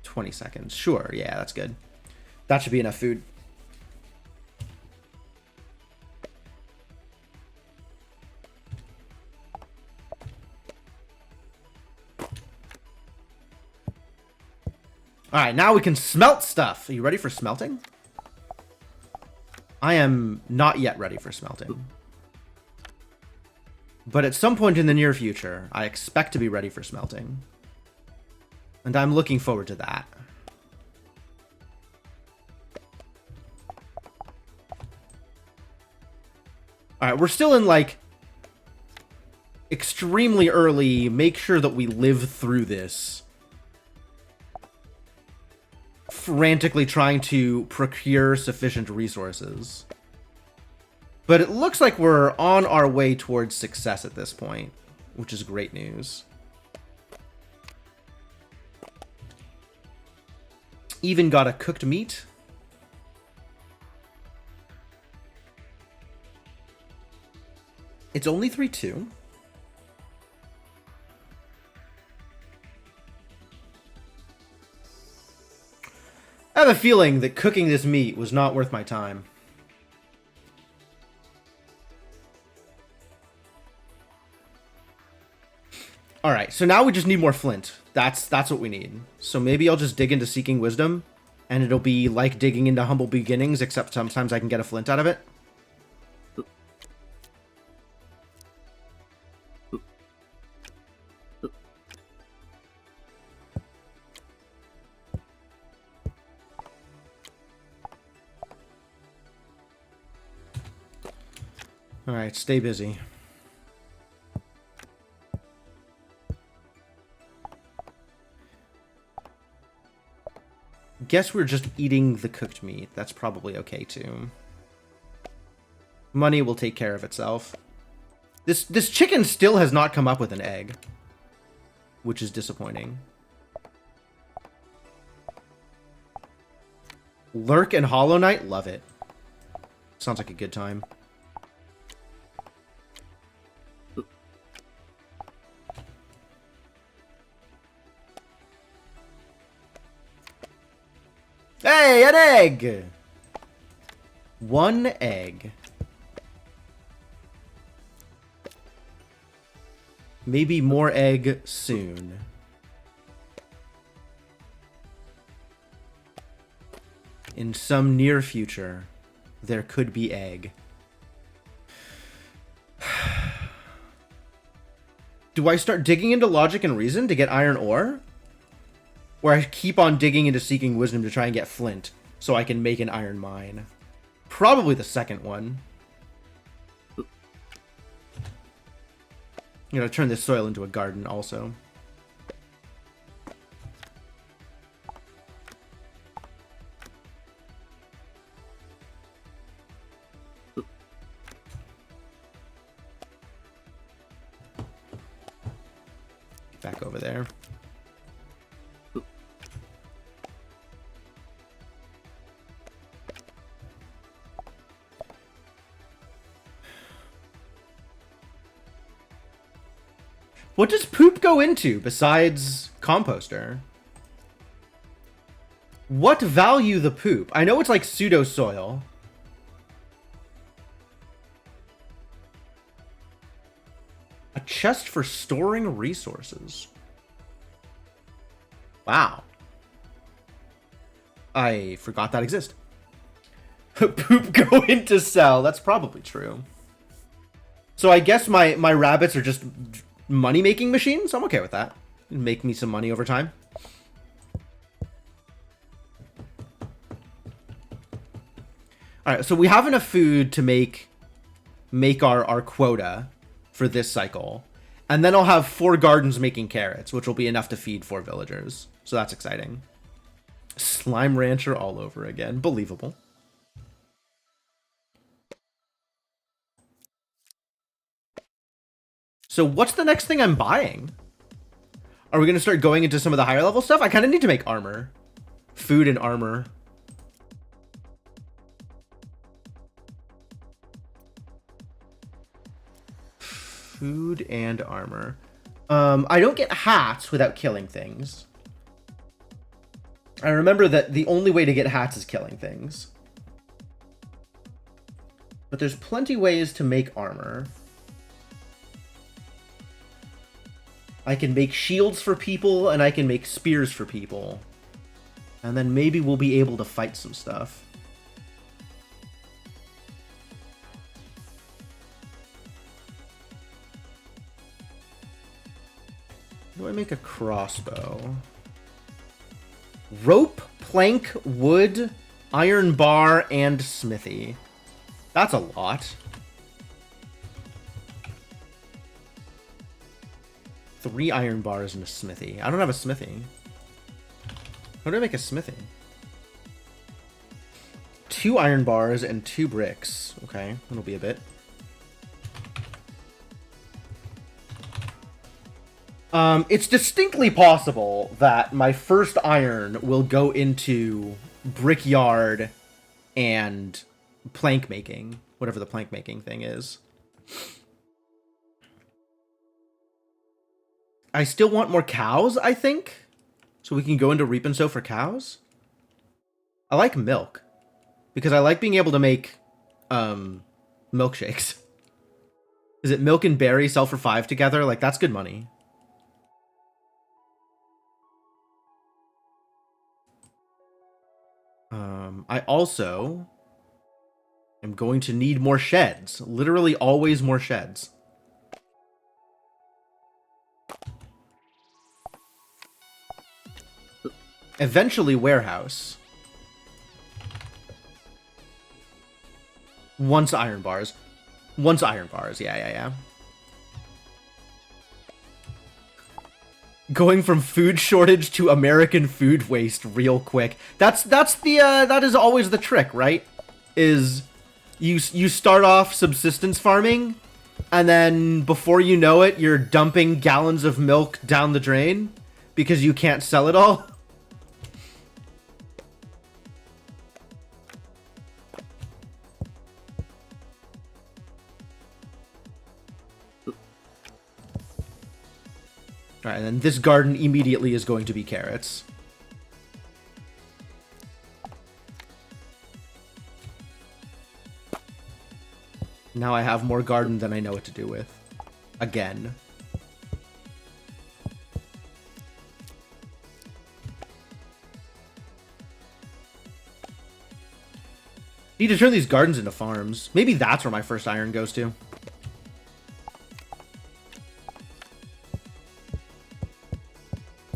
$20 seconds. Sure, yeah, that's good. That should be enough food. Alright, now we can smelt stuff. Are you ready for smelting? I am not yet ready for smelting. But at some point in the near future, I expect to be ready for smelting. And I'm looking forward to that. Alright, we're still in, like, extremely early, make sure that we live through this. Frantically trying to procure sufficient resources. But it looks like we're on our way towards success at this point, which is great news. Even got a cooked meat. It's only 3-2. I have a feeling that cooking this meat was not worth my time. Alright, so now we just need more flint. That's what we need. So maybe I'll just dig into Seeking Wisdom, and it'll be like digging into Humble Beginnings, except sometimes I can get a flint out of it. Alright, stay busy. Guess we're just eating the cooked meat. That's probably okay too. Money will take care of itself. This chicken still has not come up with an egg, which is disappointing. Lurk and Hollow Knight, love it. Sounds like a good time. Hey, an egg! One egg. Maybe more egg soon. In some near future, there could be egg. Do I start digging into logic and reason to get iron ore? Or I keep on digging into Seeking Wisdom to try and get flint, so I can make an iron mine? Probably the second one. I'm gonna turn this soil into a garden also. Back over there. What does poop go into besides composter? What value the poop? I know it's like pseudo soil. A chest for storing resources. Wow. I forgot that exists. Poop go into cell. That's probably true. So I guess my rabbits are just money-making machines? I'm okay with that. Make me some money over time. Alright, so we have enough food to make our quota for this cycle. And then I'll have 4 gardens making carrots, which will be enough to feed 4 villagers. So that's exciting. Slime Rancher all over again. Believable. So what's the next thing I'm buying? Are we going to start going into some of the higher level stuff? I kind of need to make armor. Food and armor. Food and armor. I don't get hats without killing things. I remember that the only way to get hats is killing things. But there's plenty ways to make armor. I can make shields for people, and I can make spears for people. And then maybe we'll be able to fight some stuff. How do I make a crossbow? Rope, plank, wood, iron bar, and smithy. That's a lot. 3 iron bars and a smithy. I don't have a smithy. How do I make a smithy? 2 iron bars and 2 bricks. Okay, that'll be a bit. It's distinctly possible that my first iron will go into brickyard and plank making, whatever the plank making thing is. I still want more cows, I think. So we can go into Reap and Sow for cows. I like milk. Because I like being able to make milkshakes. Is it milk and berry sell for 5 together? Like, that's good money. I also am going to need more sheds. Literally always more sheds. Eventually warehouse. Once iron bars. Once iron bars, yeah. Going from food shortage to American food waste real quick. That is always the trick, right? Is you start off subsistence farming, and then before you know it, you're dumping gallons of milk down the drain because you can't sell it all. Alright, and then this garden immediately is going to be carrots. Now I have more garden than I know what to do with. Again. Need to turn these gardens into farms. Maybe that's where my first iron goes to.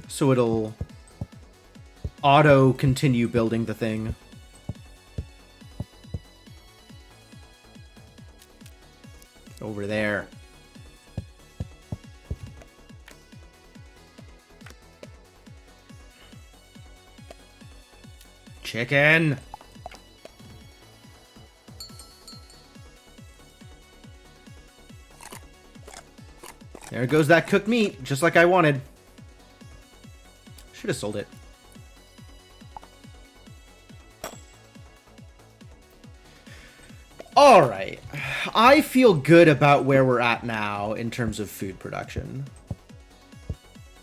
So it'll auto continue building the thing. Over there. Chicken. There goes that cooked meat, just like I wanted. Should have sold it. Alright. I feel good about where we're at now in terms of food production.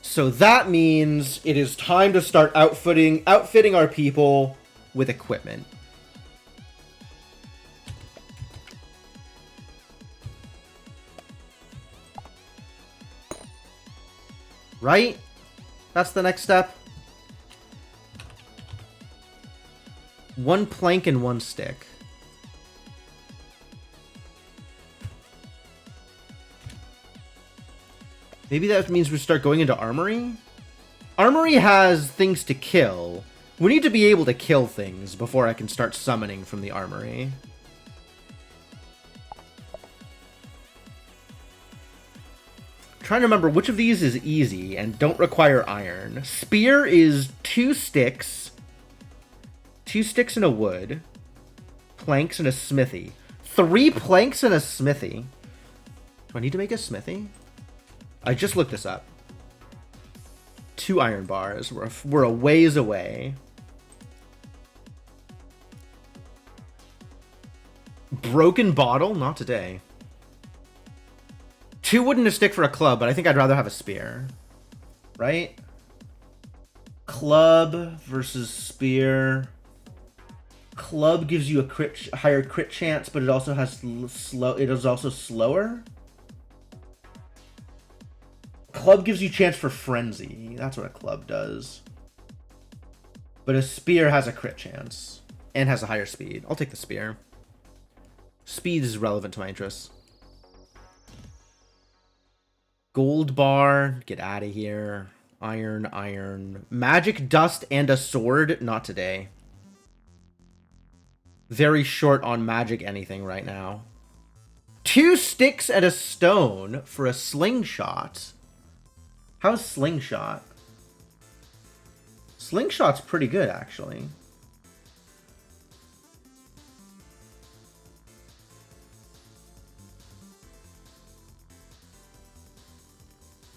So that means it is time to start outfitting our people with equipment. Right? That's the next step. 1 plank and 1 stick. Maybe that means we start going into armory? Armory has things to kill. We need to be able to kill things before I can start summoning from the armory. Trying to remember which of these is easy and don't require iron. Spear is 2 sticks. 2 sticks and a wood. Planks and a smithy. 3 planks and a smithy. Do I need to make a smithy? I just looked this up. 2 iron bars. We're a ways away. Broken bottle? Not today. 2 wood and a stick for a club, but I think I'd rather have a spear. Right? Club versus spear. Club gives you a higher crit chance, but it also has it is also slower. Club gives you chance for frenzy. That's what a club does. But a spear has a crit chance. And has a higher speed. I'll take the spear. Speed is relevant to my interests. Gold bar. Get out of here. Iron, iron. Magic dust and a sword. Not today. Very short on magic anything right now. 2 sticks and a stone for a slingshot. How's slingshot? Slingshot's pretty good, actually.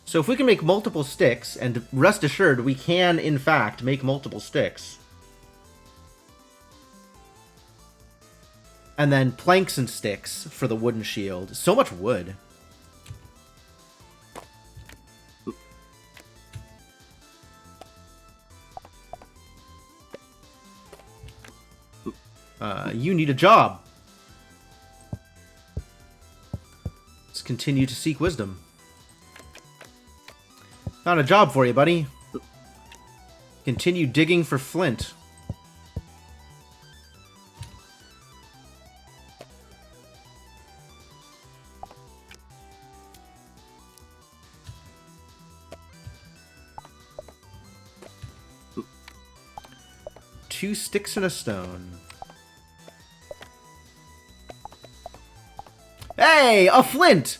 So if we can make multiple sticks, and rest assured, we can, in fact, make multiple sticks. And then planks and sticks for the wooden shield. So much wood. You need a job. Let's continue to seek wisdom. Found a job for you, buddy. Continue digging for flint. Two sticks and a stone. Hey, a flint!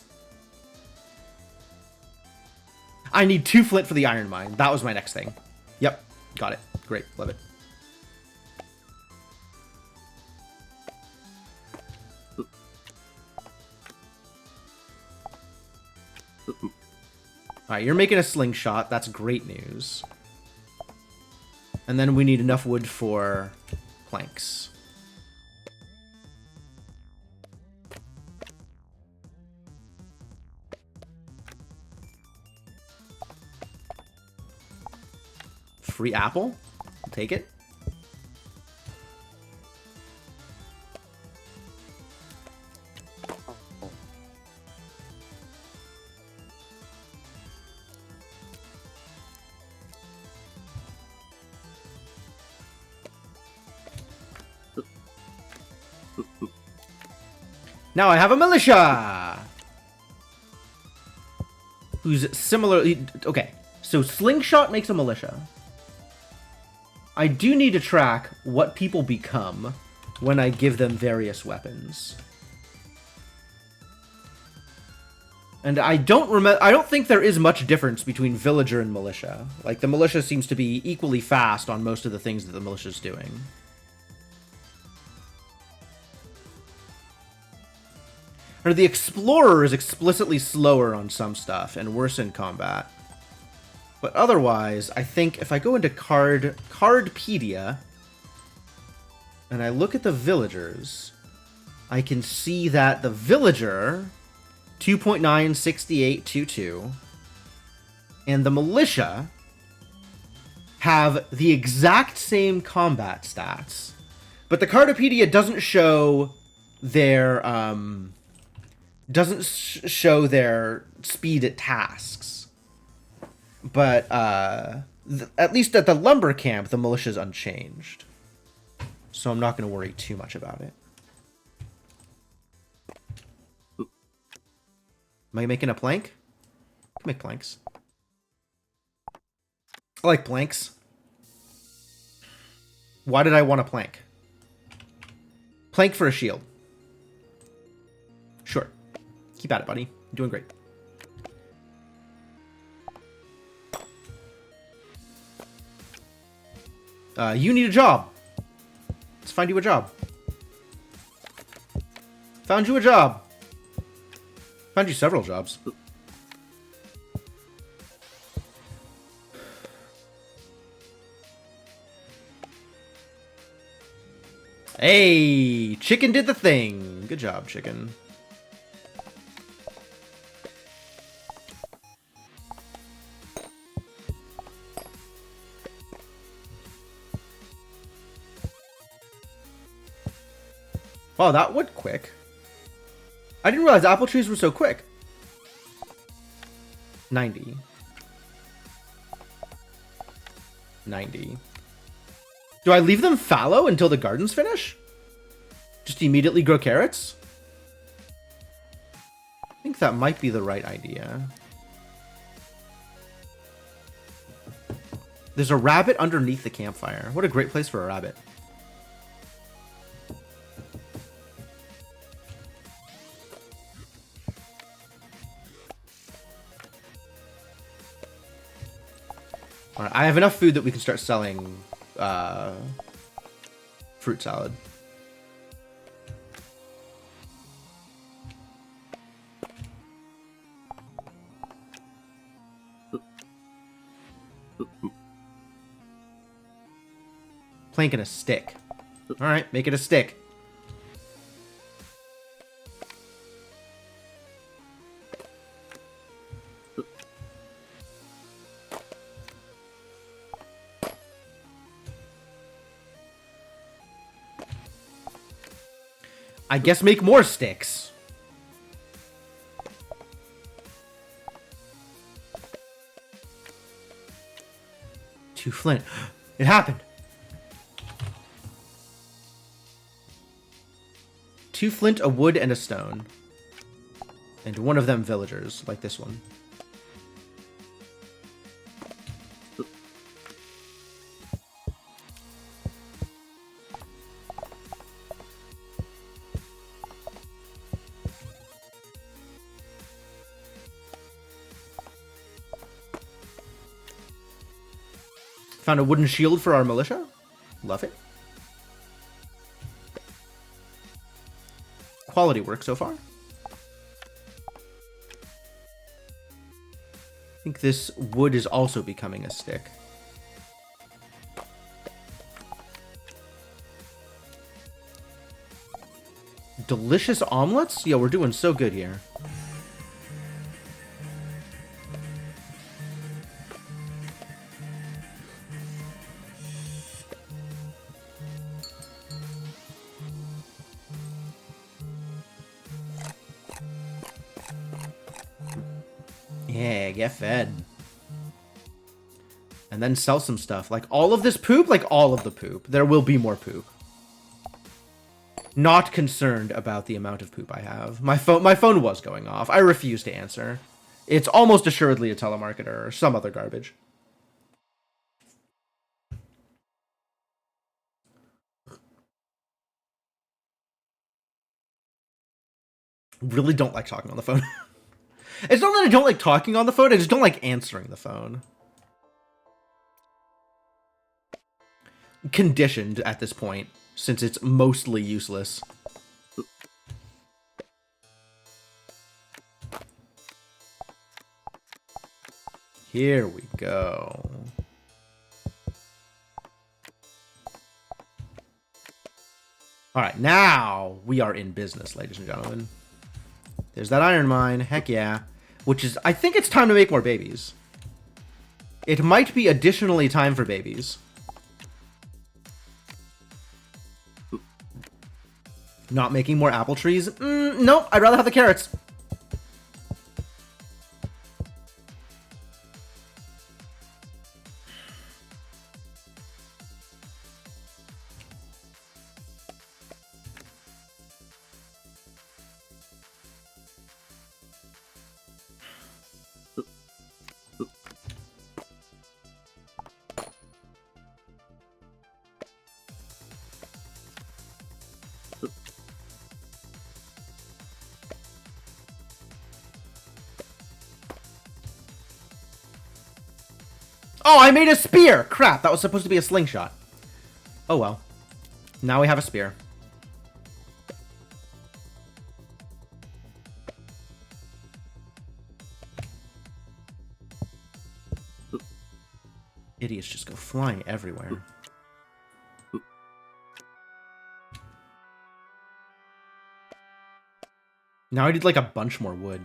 I need 2 flint for the iron mine. That was my next thing. Yep, got it. Great, love it. Alright, you're making a slingshot. That's great news. And then we need enough wood for planks. Free apple? I'll take it. Now I have a militia! Who's similarly... Okay, so slingshot makes a militia. I do need to track what people become when I give them various weapons. And I don't think there is much difference between villager and militia. Like, the militia seems to be equally fast on most of the things that the militia's doing. Or the explorer is explicitly slower on some stuff and worse in combat. But otherwise, I think if I go into Cardpedia and I look at the villagers, I can see that the villager 2.96822 and the militia have the exact same combat stats. But the Cardpedia doesn't show their show their speed at tasks. But at least at the lumber camp, the militia's unchanged. So I'm not going to worry too much about it. Am I making a plank? I can make planks. I like planks. Why did I want a plank? Plank for a shield. Sure. Keep at it, buddy. You're doing great. You need a job. Let's find you a job. Found you a job. Found you several jobs. Hey, chicken did the thing. Good job, chicken. Wow, that went quick. I didn't realize apple trees were so quick. 90. 90. Do I leave them fallow until the gardens finish? Just immediately grow carrots? I think that might be the right idea. There's a rabbit underneath the campfire. What a great place for a rabbit. Alright, I have enough food that we can start selling fruit salad. Plank and a stick. Alright, make it a stick. I guess make more sticks. Two flint. It happened. Two flint, a wood, and a stone. And one of them villagers, like this one. Found a wooden shield for our militia. Love it. Quality work so far. I think this wood is also becoming a stick. Delicious omelets? Yeah, we're doing so good here. Yeah, get fed. And then sell some stuff. Like all of this poop? Like all of the poop. There will be more poop. Not concerned about the amount of poop I have. My phone was going off. I refuse to answer. It's almost assuredly a telemarketer or some other garbage. Really don't like talking on the phone. It's not that I don't like talking on the phone, I just don't like answering the phone. Conditioned at this point, since it's mostly useless. Here we go. Alright, now we are in business, ladies and gentlemen. There's that iron mine, heck yeah. Which is, I think it's time to make more babies. It might be additionally time for babies. Not making more apple trees? Nope, I'd rather have the carrots. Oh, I made a spear! Crap, that was supposed to be a slingshot. Oh well. Now we have a spear. Idiots just go flying everywhere. Now I need like a bunch more wood.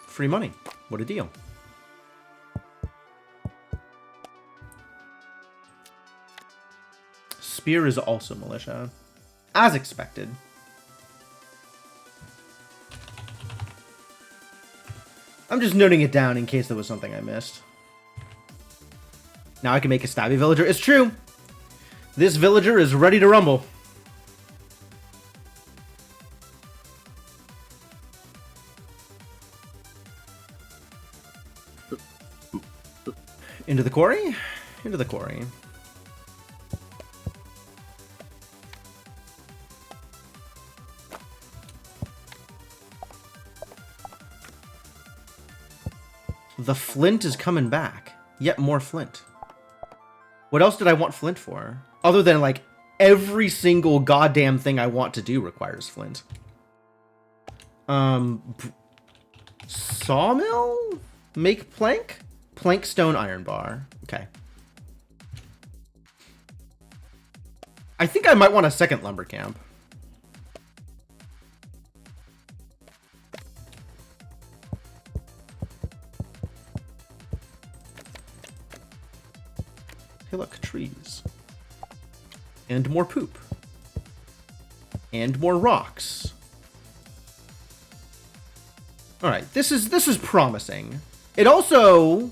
Free money. What a deal. Spear is also militia. As expected. I'm just noting it down in case there was something I missed. Now I can make a stabby villager. It's true. This villager is ready to rumble. Into the quarry? Into the quarry. The flint is coming back. Yet more flint. What else did I want flint for? Other than, like, every single goddamn thing I want to do requires flint. Sawmill? Make plank? Plank, stone, iron bar. Okay. I think I might want a second lumber camp. Hey, look, trees. And more poop. And more rocks. Alright, this is promising. It also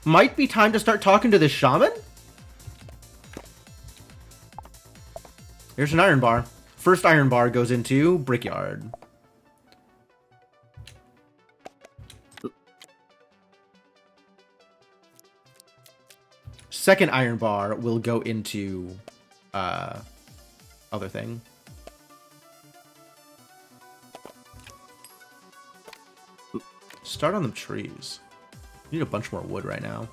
might be time to start talking to this shaman. Here's an iron bar. First iron bar goes into brickyard. Second iron bar will go into other thing. Start on the trees. Need a bunch more wood right now.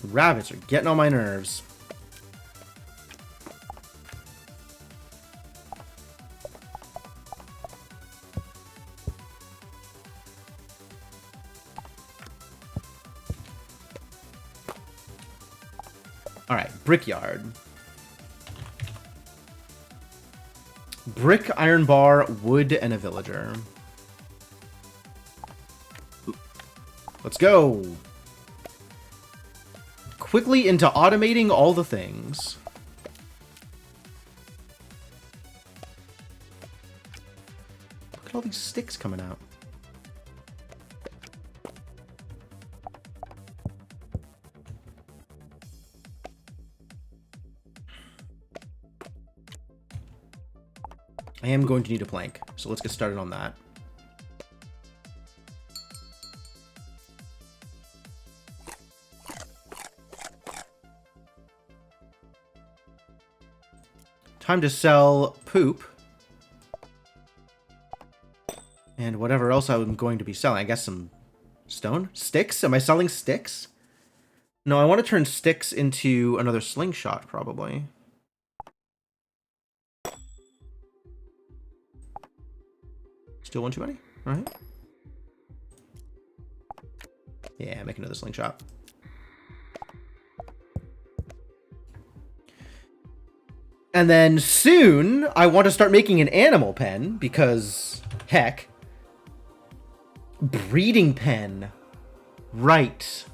Rabbits are getting on my nerves. Alright, brickyard. Brick, iron bar, wood, and a villager. Let's go. Quickly into automating all the things. Look at all these sticks coming out. I am going to need a plank, so let's get started on that. Time to sell poop. And whatever else I'm going to be selling. I guess some stone? Sticks? Am I selling sticks? No, I want to turn sticks into another slingshot, probably. Still one too many? Alright. Yeah, make another slingshot. And then soon, I want to start making an animal pen, because, heck. Breeding pen. Right.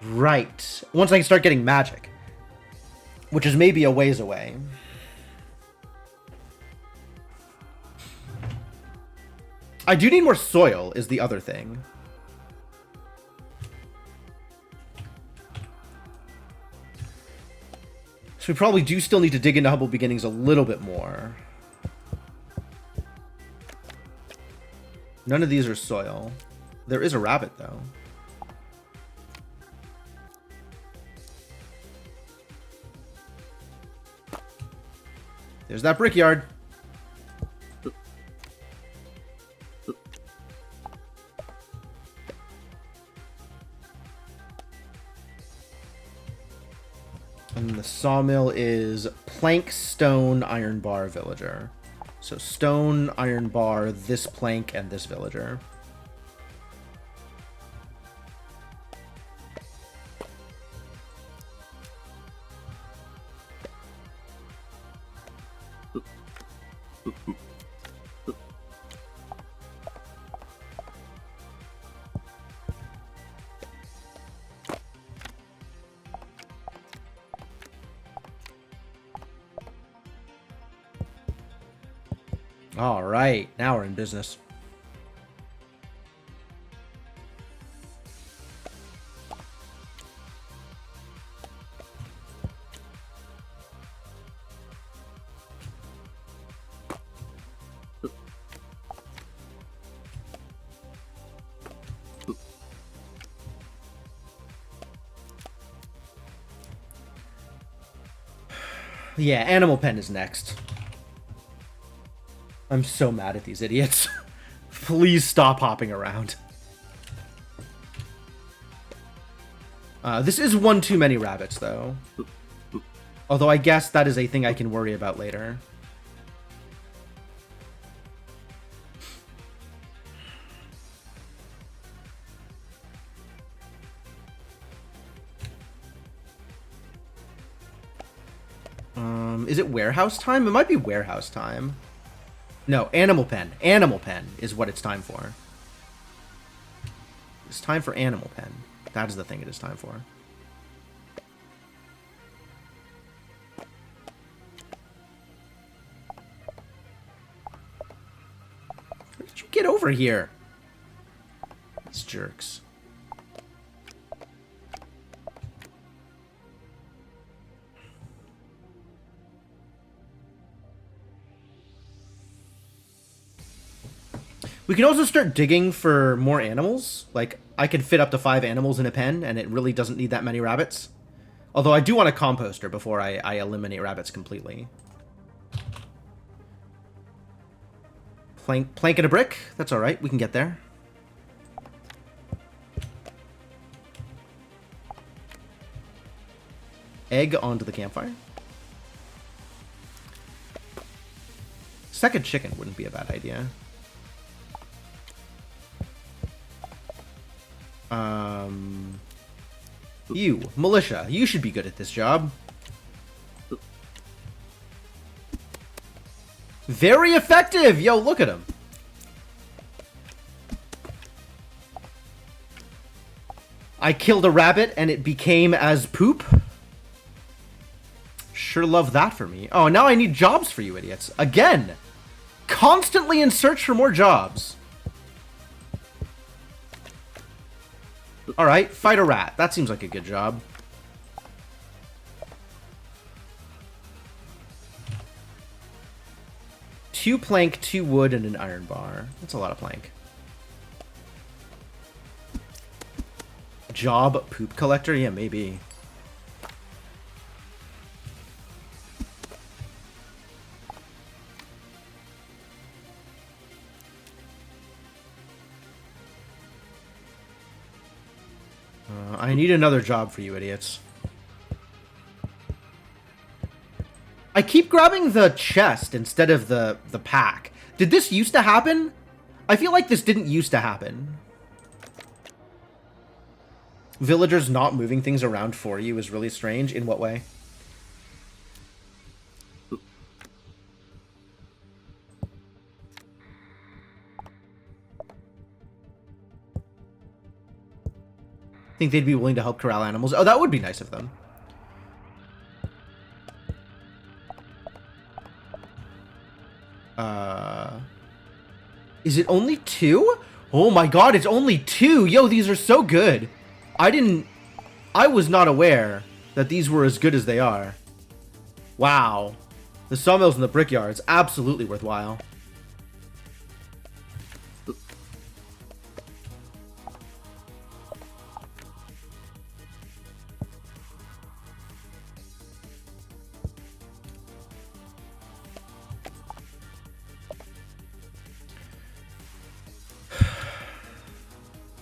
Right. Once I can start getting magic. Which is maybe a ways away. I do need more soil, is the other thing. So we probably do still need to dig into Humble Beginnings a little bit more. None of these are soil. There is a rabbit, though. There's that brickyard. And the sawmill is plank, stone, iron bar, villager. So stone, iron bar, this plank, and this villager. All right, now we're in business. Yeah, Animal Pen is next. I'm so mad at these idiots. Please stop hopping around. This is one too many rabbits, though. Although I guess that is a thing I can worry about later. Is it warehouse time? It might be warehouse time. No, Animal Pen. Animal Pen is what it's time for. It's time for Animal Pen. That is the thing it is time for. Where did you get over here? These jerks. We can also start digging for more animals. Like, I can fit up to 5 animals in a pen, and it really doesn't need that many rabbits. Although I do want a composter before I eliminate rabbits completely. Plank and a brick? That's alright, we can get there. Egg onto the campfire. Second chicken wouldn't be a bad idea. You, militia, you should be good at this job. Very effective! Yo, look at him. I killed a rabbit and it became as poop. Sure love that for me. Oh, now I need jobs for you idiots. Again! Constantly in search for more jobs. Alright, fight a rat. That seems like a good job. Two plank, 2 wood, and an iron bar. That's a lot of plank. Job poop collector? Yeah, maybe. I need another job for you idiots. I keep grabbing the chest instead of the pack. Did this used to happen? I feel like this didn't used to happen. Villagers not moving things around for you is really strange. In what way? Think they'd be willing to help corral animals? Oh, that would be nice of them. Is it only 2? Oh my god, it's only 2! Yo, these are so good! I was not aware that these were as good as they are. Wow. The sawmills and the brickyards, absolutely worthwhile.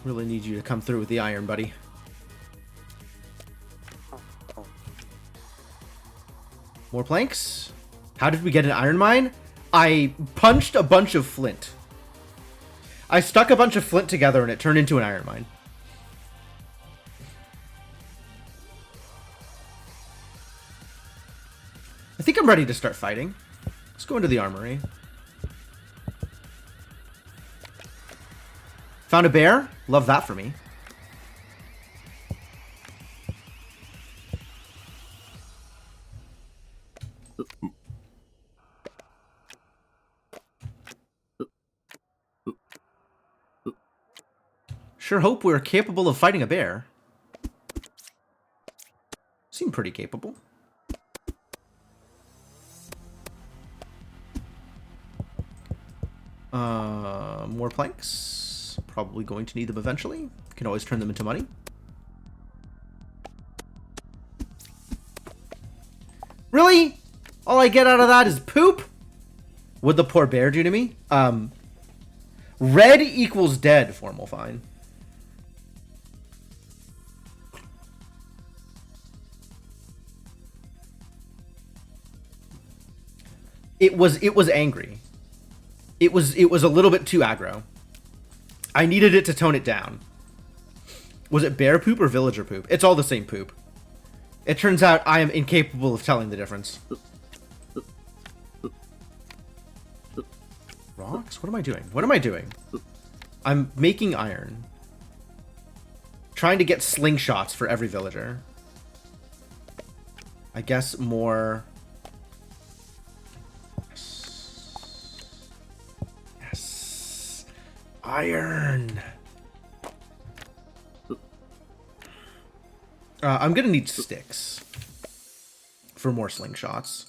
Really need you to come through with the iron, buddy. More planks? How did we get an iron mine? I punched a bunch of flint. I stuck a bunch of flint together and it turned into an iron mine. I think I'm ready to start fighting. Let's go into the armory. Found a bear? Love that for me. Sure hope we're capable of fighting a bear. Seem pretty capable. More planks. Probably going to need them eventually. Can always turn them into money. Really? All I get out of that is poop? What'd the poor bear do to me? Red equals dead, formal fine. It was angry. It was a little bit too aggro. I needed it to tone it down. Was it bear poop or villager poop? It's all the same poop. It turns out I am incapable of telling the difference. Rocks? What am I doing? What am I doing? I'm making iron. Trying to get slingshots for every villager. I guess more... Yes. Iron! I'm gonna need sticks for more slingshots.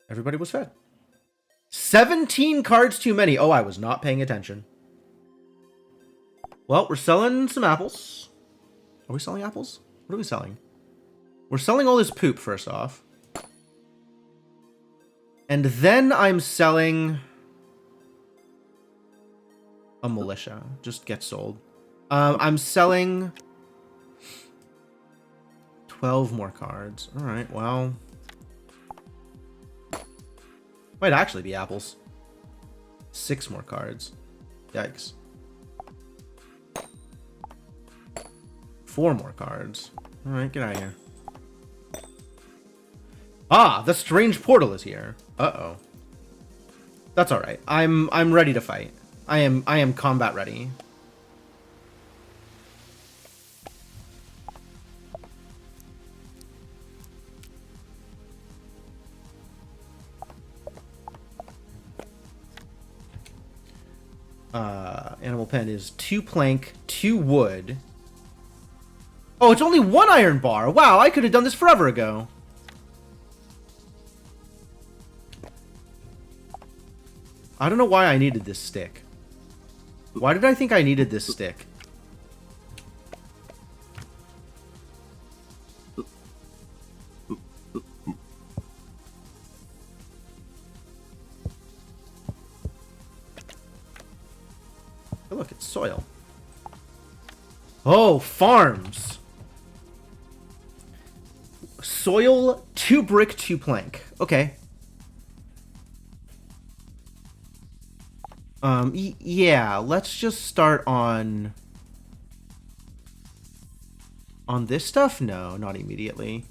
Everybody was fed. 17 cards too many. Oh, I was not paying attention. Well, we're selling some apples. Are we selling apples? What are we selling? We're selling all this poop, first off. And then I'm selling... a militia. Just get sold. I'm selling 12 more cards. All right, well, might actually be apples. 6 more cards. Yikes. 4 more cards. All right, get out of here. Ah, the strange portal is here. Uh-oh. That's all right. I'm ready to fight. I am combat ready. Animal pen is 2 plank, 2 wood. Oh, it's only 1 iron bar. Wow, I could have done this forever ago. I don't know why I needed this stick. Why did I think I needed this stick? Oh, look, it's soil. Oh, farms. Soil, 2 brick, 2 plank. Okay. Yeah, let's just start on this stuff? No, not immediately.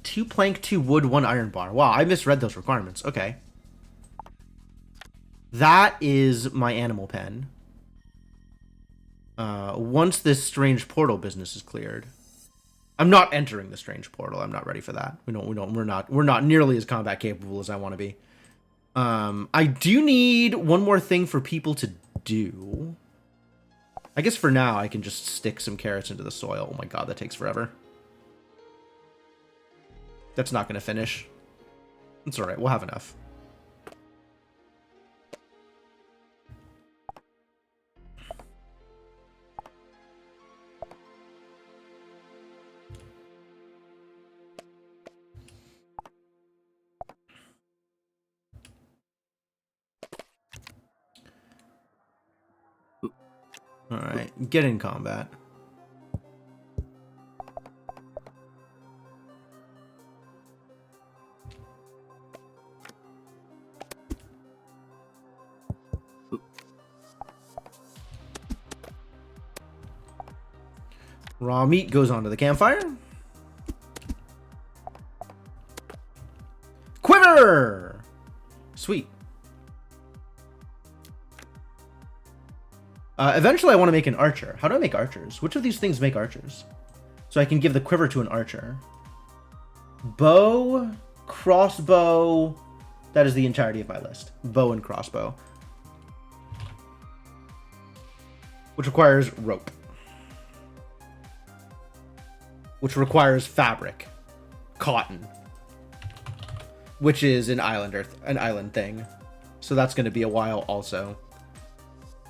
Two plank, 2 wood, 1 iron bar. Wow, I misread those requirements. Okay. That is my animal pen. Once this strange portal business is cleared. I'm not entering the strange portal. I'm not ready for that. We're not nearly as combat capable as I want to be. I do need one more thing for people to do. I guess for now I can just stick some carrots into the soil. Oh my god, that takes forever. That's not going to finish. It's all right. We'll have enough. All right, get in combat. Raw meat goes onto the campfire. Quiver! Sweet. Eventually, I want to make an archer. How do I make archers? Which of these things make archers? So I can give the quiver to an archer. Bow, crossbow. That is the entirety of my list. Bow and crossbow. Which requires rope. Which requires fabric. Cotton. Which is an island thing. So that's going to be a while also.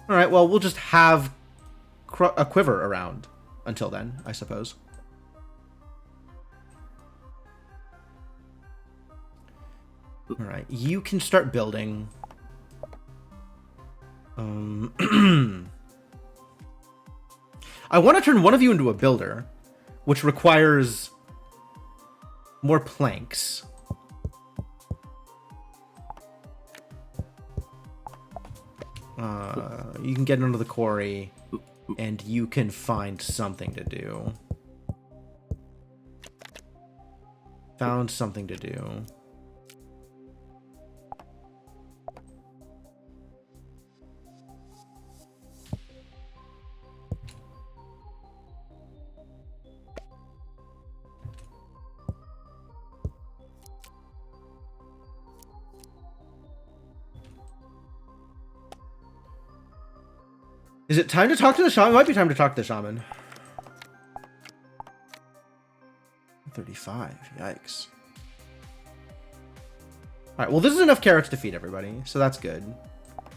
Alright, well, we'll just have a quiver around until then, I suppose. Alright, you can start building. I want to turn one of you into a builder, which requires more planks. You can get into the quarry, and you can find something to do. Found something to do. Is it time to talk to the shaman? It might be time to talk to the shaman. 35. Yikes. Alright, well, this is enough carrots to feed everybody, so that's good.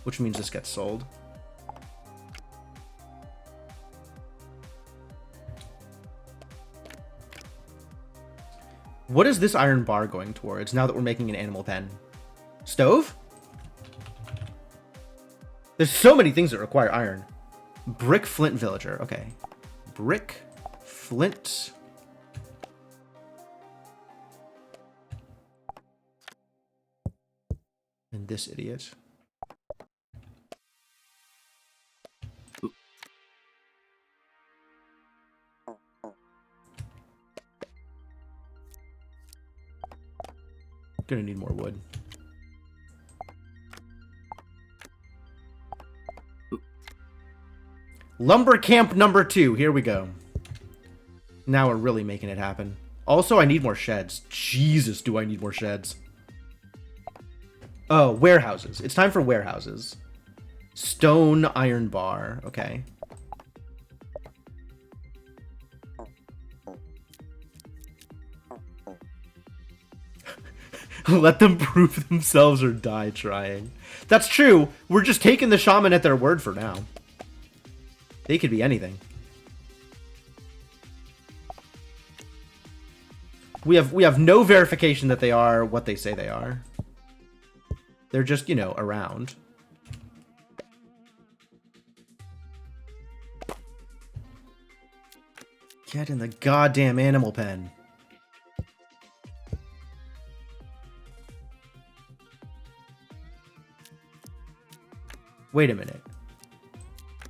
Which means this gets sold. What is this iron bar going towards now that we're making an animal pen? Stove? There's so many things that require iron. Brick flint villager. Okay. Brick flint. And this idiot. Gonna need more wood. Lumber camp number 2. Here we go. Now we're really making it happen. Also, I need more sheds. Jesus, do I need more sheds. Oh, warehouses. It's time for warehouses. Stone iron bar. Okay. Let them prove themselves or die trying. That's true. We're just taking the shaman at their word for now. They could be anything. We have no verification that they are what they say they are. They're just, you know, around. Get in the goddamn animal pen. Wait a minute.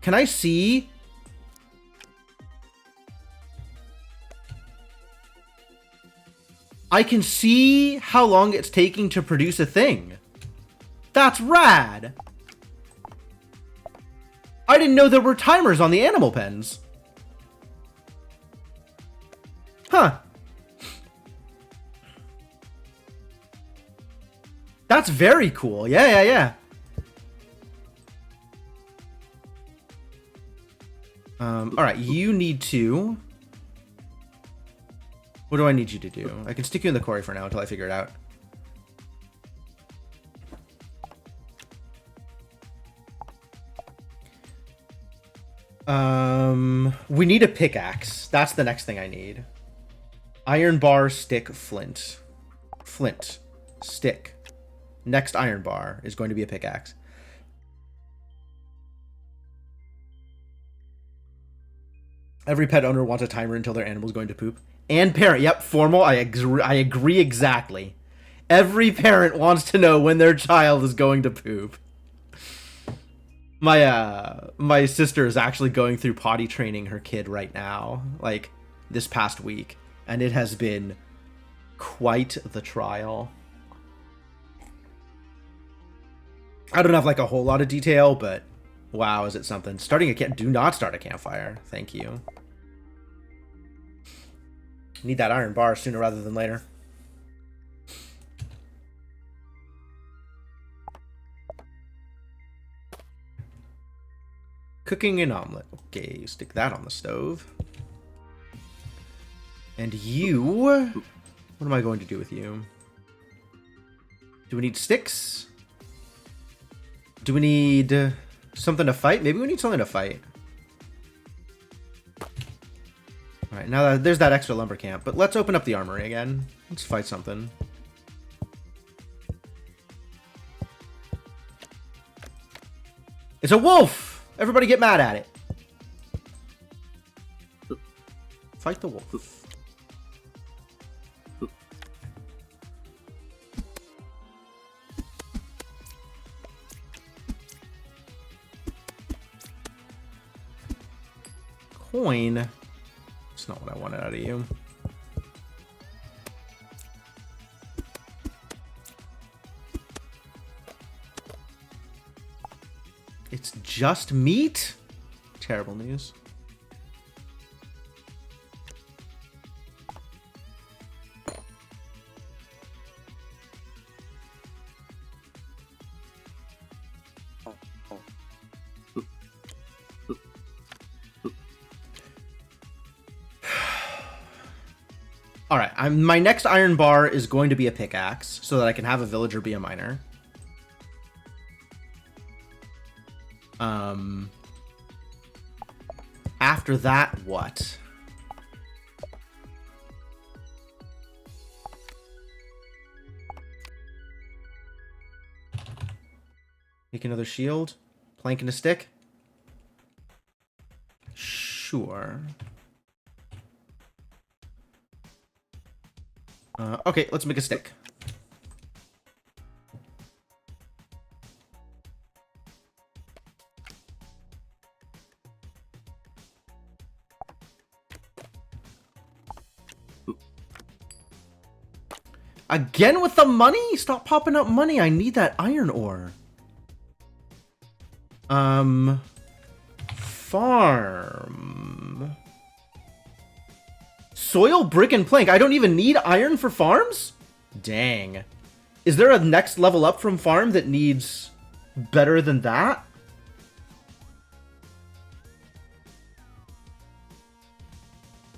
Can I see? I can see how long it's taking to produce a thing. That's rad. I didn't know there were timers on the animal pens. Huh. That's very cool. Yeah. Alright, you need to... What do I need you to do? I can stick you in the quarry for now until I figure it out. We need a pickaxe. That's the next thing I need. Iron bar, stick, flint. Flint. Stick. Next iron bar is going to be a pickaxe. Every pet owner wants a timer until their animal's going to poop. And parent. Yep, formal. I agree exactly. Every parent wants to know when their child is going to poop. My sister is actually going through potty training her kid right now, like this past week, and it has been quite the trial. I don't have like a whole lot of detail, but Wow, is it something? Starting a camp. Do not start a campfire. Thank you. Need that iron bar sooner rather than later. Cooking an omelet. Okay, stick that on the stove. And you... What am I going to do with you? Do we need sticks? Do we need something to fight? Maybe we need something to fight. Alright, now that there's that extra lumber camp. But let's open up the armory again. Let's fight something. It's a wolf! Everybody get mad at it. Fight the wolf. Coin. It's not what I wanted out of you. It's just meat? Terrible news. Alright, my next iron bar is going to be a pickaxe, so that I can have a villager be a miner. After that, what? Make another shield? Plank and a stick? Sure. Okay, let's make a stick. Again with the money? Stop popping up money. I need that iron ore. Farm. Soil, brick, and plank. I don't even need iron for farms? Dang. Is there a next level up from farm that needs better than that?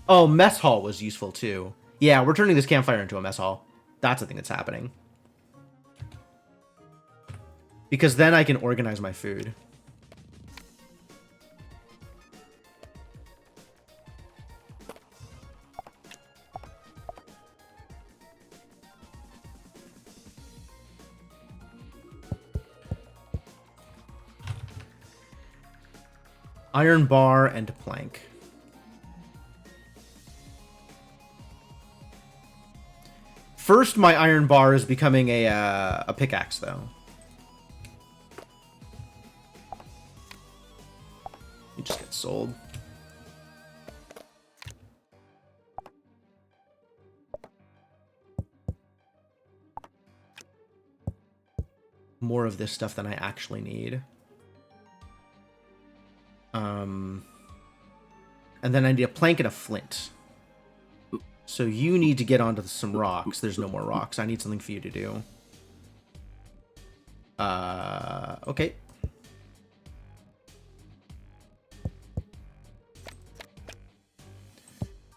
Oh, mess hall was useful too. Yeah, we're turning this campfire into a mess hall. That's the thing that's happening. Because then I can organize my food. Iron bar and plank. First, my iron bar is becoming a pickaxe, though. You just get sold. More of this stuff than I actually need. And then I need a plank and a flint. So you need to get onto some rocks. There's no more rocks. I need something for you to do. Okay.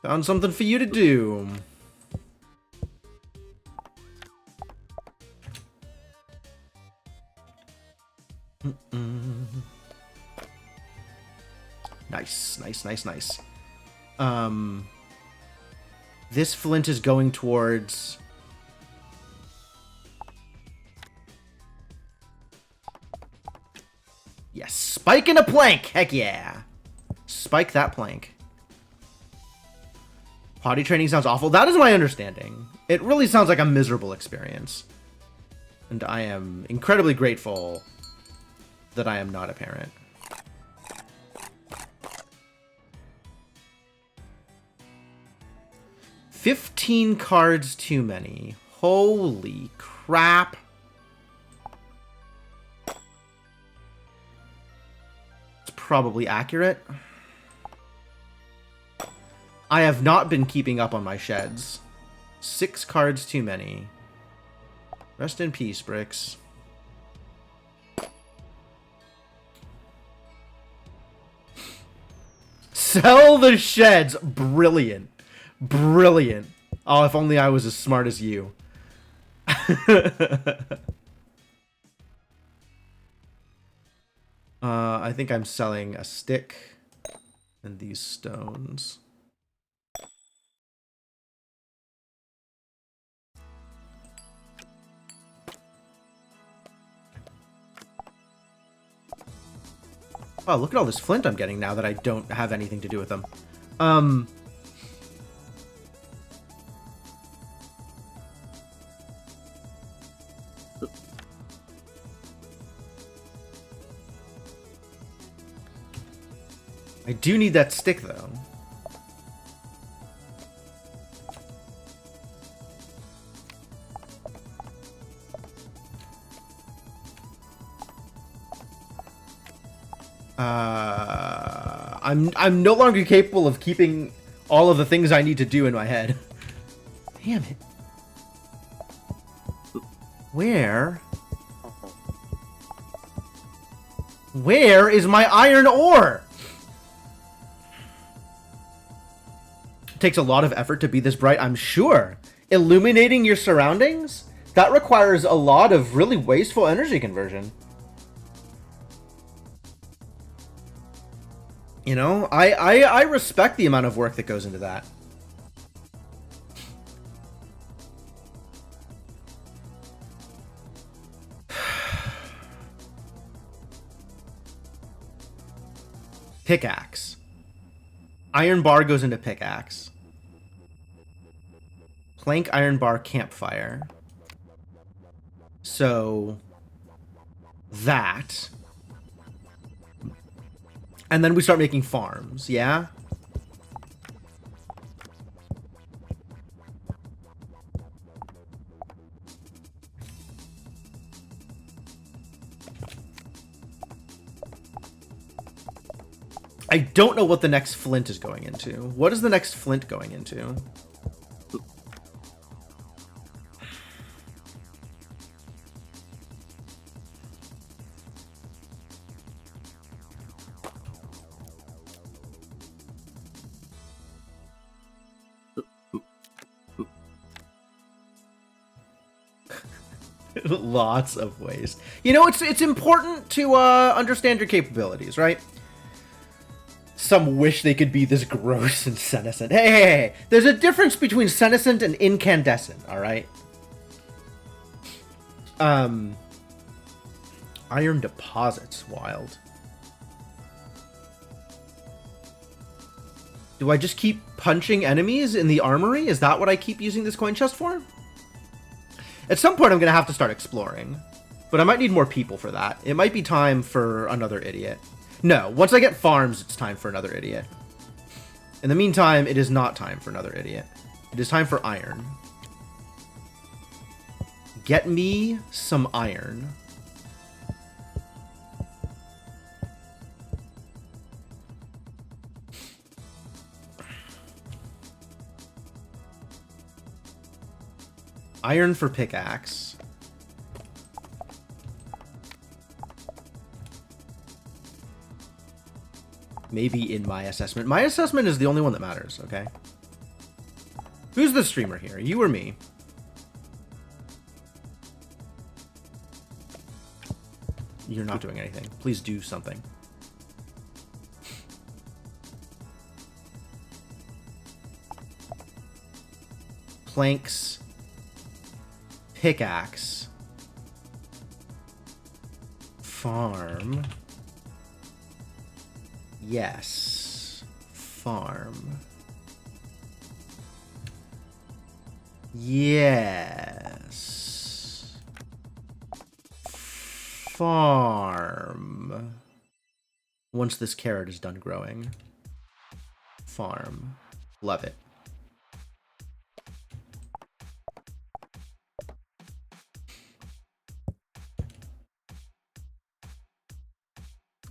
Found something for you to do. Nice, nice, nice, nice. This flint is going towards... Yes, spike and a plank! Heck yeah! Spike that plank. Potty training sounds awful. That is my understanding. It really sounds like a miserable experience. And I am incredibly grateful that I am not a parent. $15 cards too many. Holy crap. probably accurate. I have not been keeping up on my sheds. 6 cards too many. Rest in peace, Bricks. Sell the sheds. Brilliant. Brilliant. Oh, if only I was as smart as you. I think I'm selling a stick and these stones. Wow, look at all this flint I'm getting now that I don't have anything to do with them. I do need that stick, though. I'm no longer capable of keeping all of the things I need to do in my head. Damn it. Where is my iron ore? It takes a lot of effort to be this bright, I'm sure. Illuminating your surroundings? That requires a lot of really wasteful energy conversion. You know, I respect the amount of work that goes into that. Pickaxe. Iron bar goes into pickaxe. Plank, iron bar, campfire. So that. And then we start making farms, yeah? I don't know what the next flint is going into. What is the next flint going into? Lots of waste. You know, it's important to understand your capabilities, right? Some wish they could be this gross and senescent. Hey, there's a difference between senescent and incandescent, all right? Iron deposits, wild. Do I just keep punching enemies in the armory? Is that what I keep using this coin chest for? At some point, I'm going to have to start exploring. But I might need more people for that. It might be time for another idiot. No, once I get farms, it's time for another idiot. In the meantime, it is not time for another idiot. It is time for iron. Get me some iron. Iron for pickaxe. Maybe in my assessment. My assessment is the only one that matters, okay? Who's the streamer here? You or me? You're not doing anything. Please do something. Planks. Pickaxe. Farm. Yes. Farm. Yes. Farm. Once this carrot is done growing. Farm. Love it.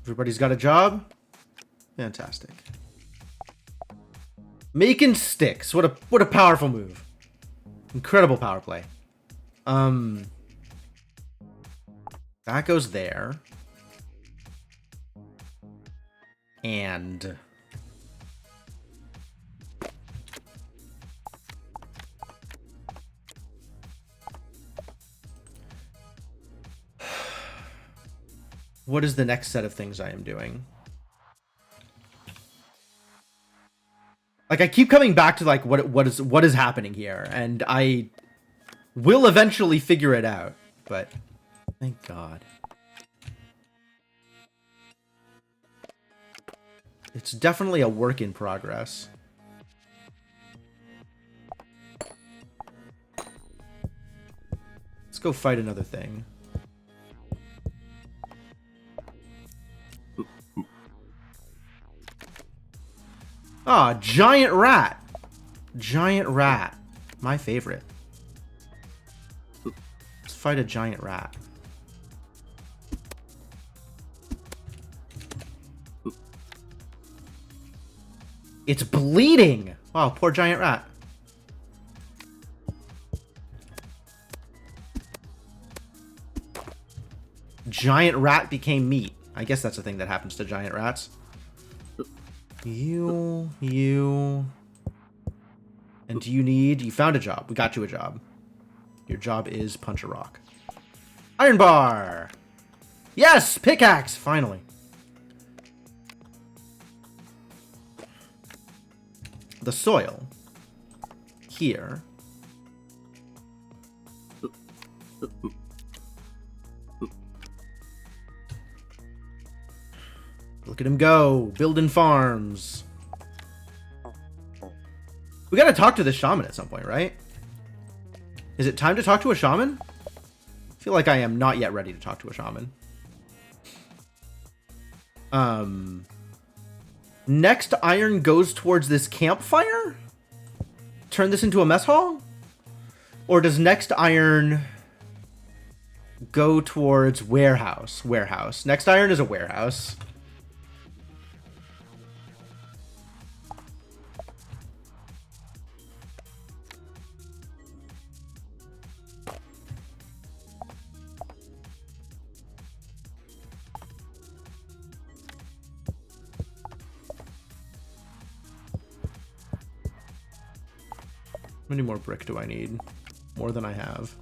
Everybody's got a job? Fantastic. Making sticks. What a powerful move. Incredible power play. That goes there. And what is the next set of things I am doing? Like, I keep coming back to like what is happening here, and I will eventually figure it out, but thank God. It's definitely a work in progress. Let's go fight another thing. Ah, giant rat. Giant rat. My favorite. Let's fight a giant rat. It's bleeding. Wow, poor giant rat. Giant rat became meat. I guess that's a thing that happens to giant rats. You. And do you need... You found a job. We got you a job. Your job is punch a rock. Iron bar! Yes! Pickaxe! Finally. The soil. Here. Look at him go, building farms. We gotta talk to the shaman at some point, right? Is it time to talk to a shaman? I feel like I am not yet ready to talk to a shaman. Next iron goes towards this campfire? Turn this into a mess hall? Or does next iron go towards warehouse? Warehouse. Next iron is a warehouse. How many more brick do I need? More than I have.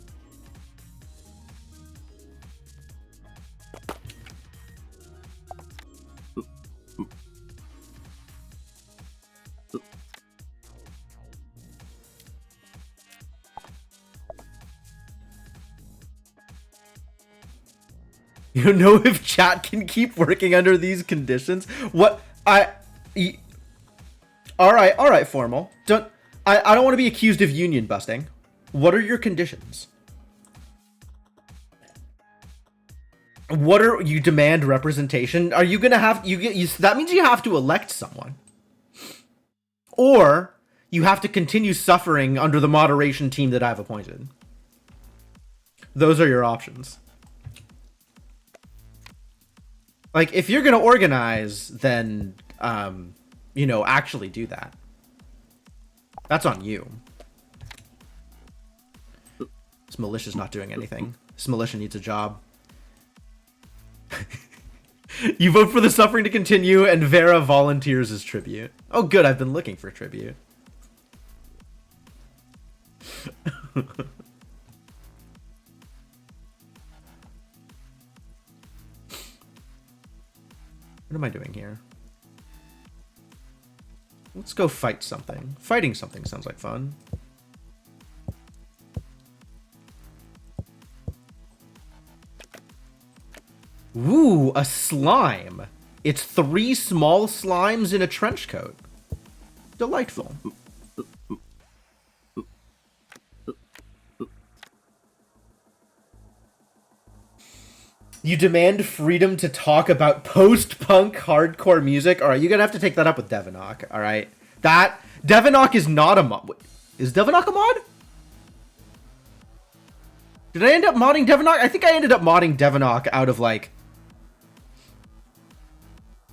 You don't know if chat can keep working under these conditions? What? Alright, formal. I don't want to be accused of union busting. What are your conditions? What are you demand representation? Are you gonna have that means you have to elect someone, or you have to continue suffering under the moderation team that I've appointed. Those are your options. Like, if you're gonna organize, then you know, actually do that. That's on you. This militia's not doing anything. This militia needs a job. You vote for the suffering to continue, and Vera volunteers as tribute. Oh, good. I've been looking for tribute. What am I doing here? Let's go fight something. Fighting something sounds like fun. Ooh, a slime. It's 3 small slimes in a trench coat. Delightful. You demand freedom to talk about post-punk hardcore music? Alright, you're gonna have to take that up with Devinok, alright? Devinok is not a mod. Is Devinok a mod? Did I end up modding Devinok? I think I ended up modding Devinok out of, like...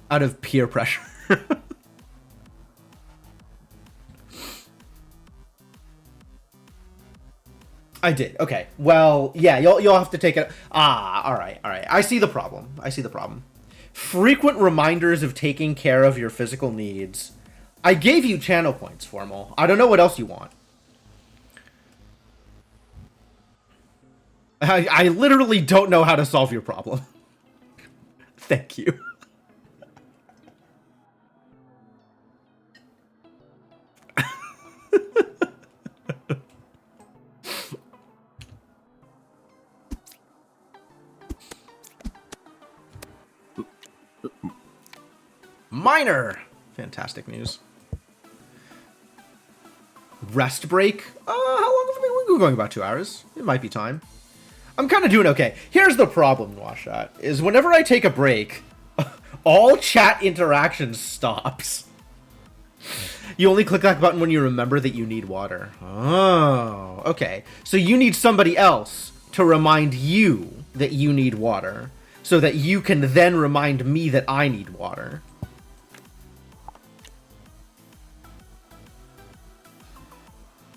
out of peer pressure. I did. Okay. Well, yeah, you'll have to take it. Ah, all right, all right. I see the problem. I see the problem. Frequent reminders of taking care of your physical needs. I gave you channel points, Formal. I don't know what else you want. I literally don't know how to solve your problem. Thank you. Minor! Fantastic news. Rest break? How long have we been going? About 2 hours. It might be time. I'm kind of doing okay. Here's the problem, Washot, is whenever I take a break, all chat interaction stops. You only click that button when you remember that you need water. Oh, okay. So you need somebody else to remind you that you need water, so that you can then remind me that I need water.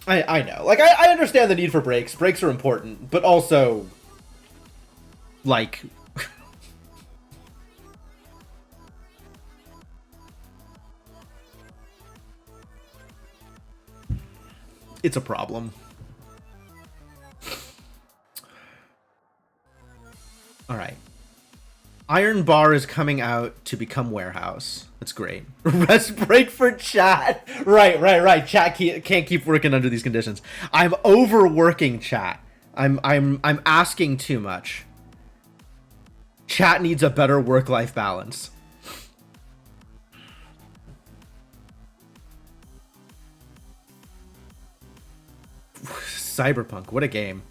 I know. Like, I understand the need for breaks. Breaks are important, but also, like... it's a problem. Alright. Iron Bar is coming out to become Warehouse. That's great. Rest break for chat. Right. Chat can't keep working under these conditions. I'm overworking chat. I'm asking too much. Chat needs a better work-life balance. Cyberpunk, what a game.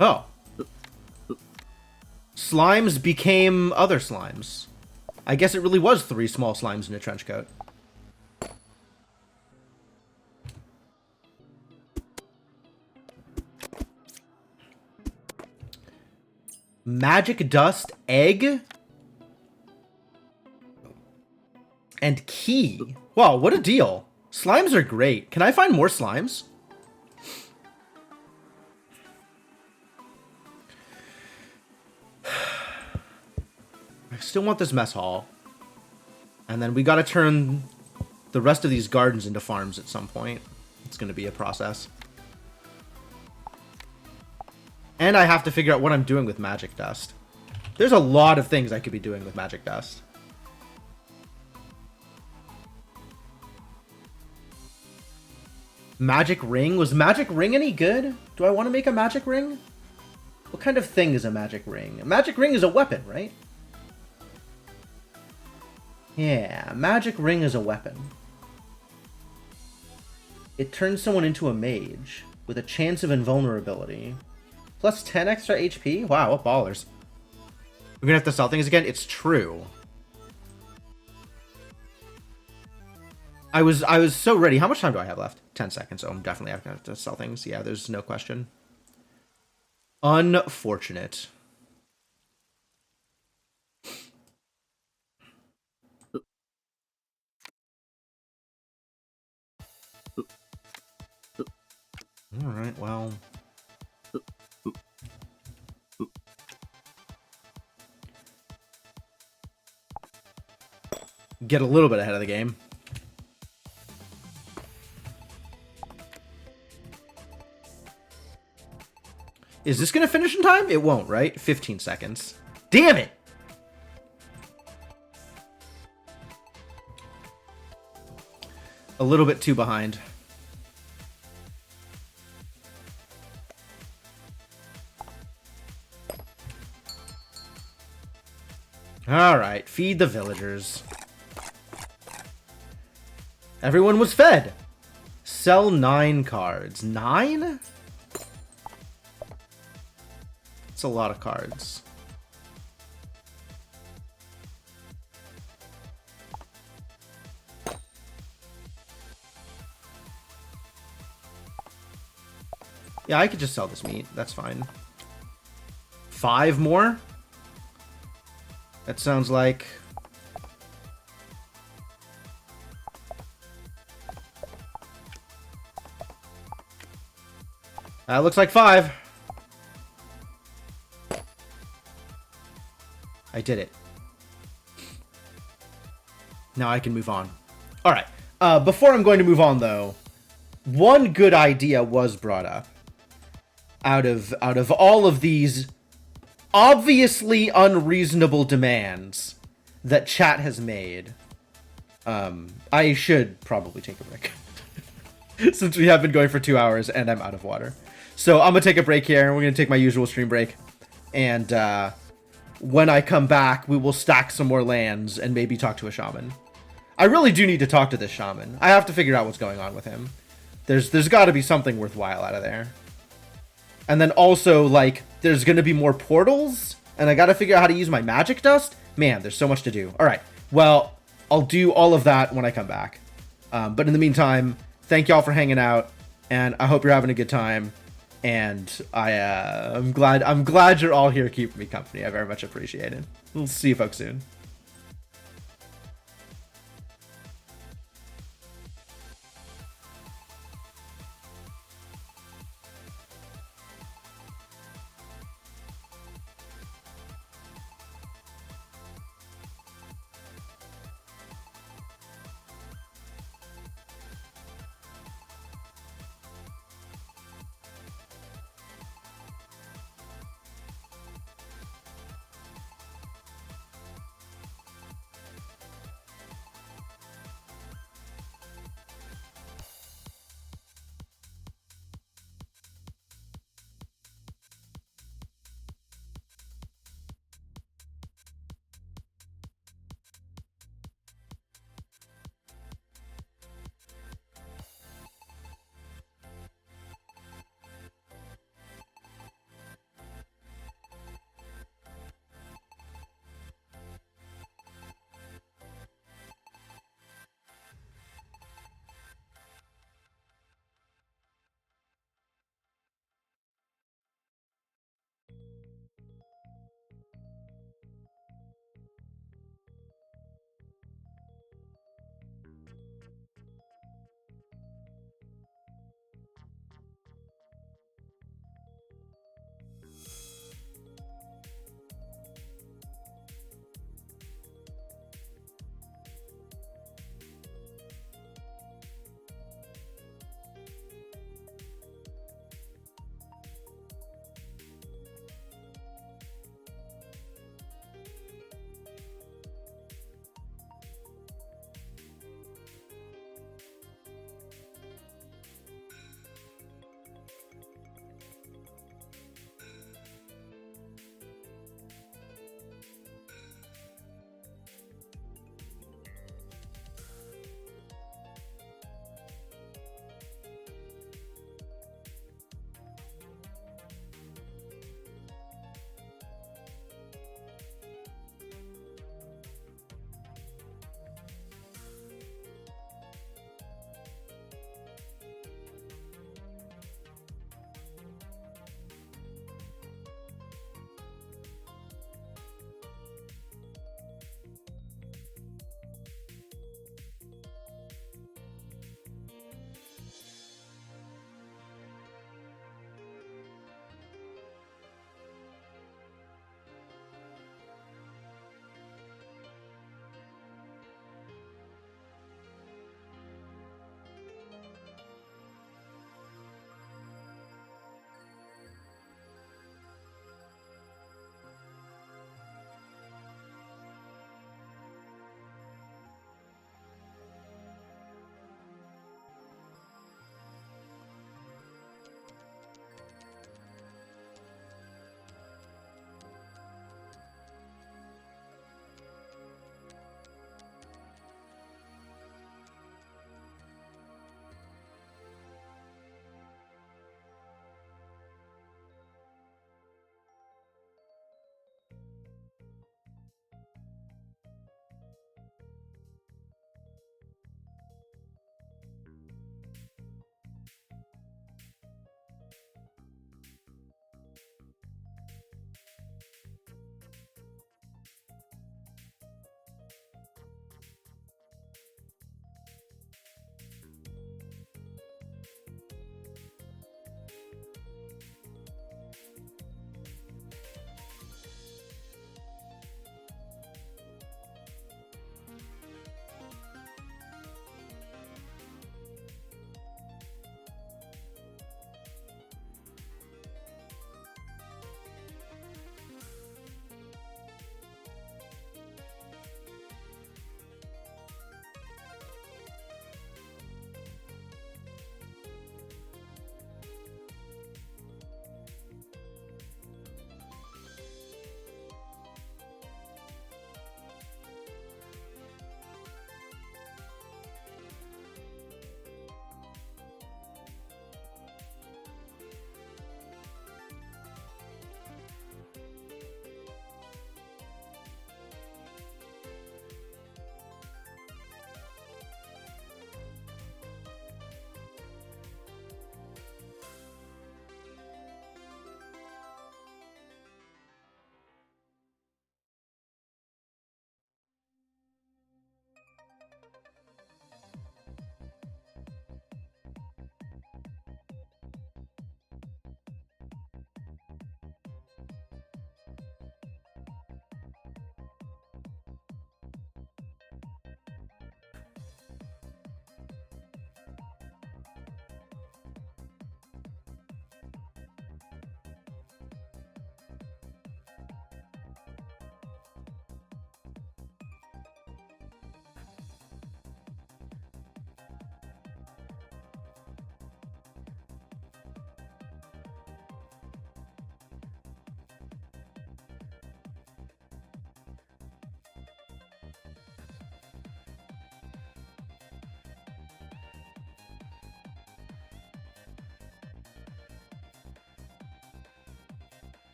Oh. Slimes became other slimes. I guess it really was 3 small slimes in a trench coat. Magic dust, egg, and key. Wow, what a deal. Slimes are great. Can I find more slimes? I still want this mess hall. And then we gotta turn the rest of these gardens into farms at some point. It's gonna be a process. And I have to figure out what I'm doing with magic dust. There's a lot of things I could be doing with magic dust. Magic ring? Was magic ring any good? Do I want to make a magic ring? What kind of thing is a magic ring? A magic ring is a weapon, right? Yeah, magic ring is a weapon. It turns someone into a mage with a chance of invulnerability. Plus 10 extra HP? Wow, what ballers. We're gonna have to sell things again? It's true. I was so ready. How much time do I have left? 10 seconds. Oh, I'm definitely gonna have to sell things. Yeah, there's no question. Unfortunate. Alright, well... get a little bit ahead of the game. Is this gonna finish in time? It won't, right? 15 seconds. Damn it! A little bit too behind. Alright, feed the villagers. Everyone was fed. Sell 9 cards. 9? That's a lot of cards. Yeah, I could just sell this meat. That's fine. 5 more? That sounds like... That looks like 5. I did it. Now I can move on. Alright. Before I'm going to move on, though, one good idea was brought up. Out of all of these obviously unreasonable demands that chat has made, I should probably take a break. Since we have been going for 2 hours and I'm out of water. So I'm going to take a break here, and we're going to take my usual stream break. And when I come back, we will stack some more lands and maybe talk to a shaman. I really do need to talk to this shaman. I have to figure out what's going on with him. There's got to be something worthwhile out of there. And then also, like, there's going to be more portals, and I got to figure out how to use my magic dust. Man, there's so much to do. All right, well, I'll do all of that when I come back. But in the meantime, thank y'all for hanging out, and I hope you're having a good time. And I'm glad you're all here keeping me company. I very much appreciate it. We'll see you folks soon.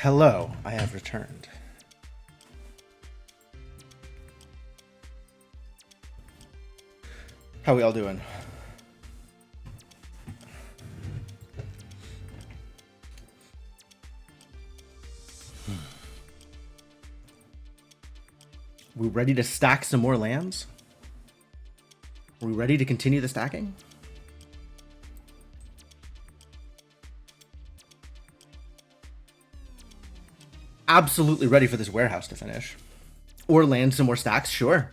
Hello, I have returned. How we all doing? We ready to stack some more lands? Are we ready to continue the stacking? Absolutely ready for this warehouse to finish. Or land some more stacks, sure.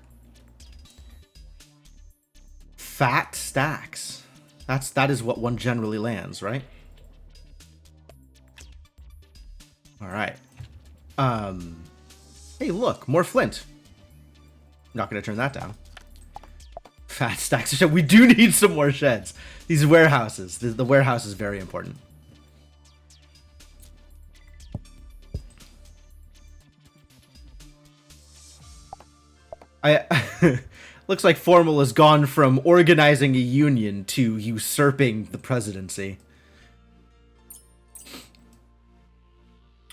Fat stacks. That is what one generally lands, right? Alright. Hey, look, more flint. Not gonna turn that down. Fat stacks of shed. We do need some more sheds. These warehouses. The warehouse is very important. Looks like Formal has gone from organizing a union to usurping the presidency.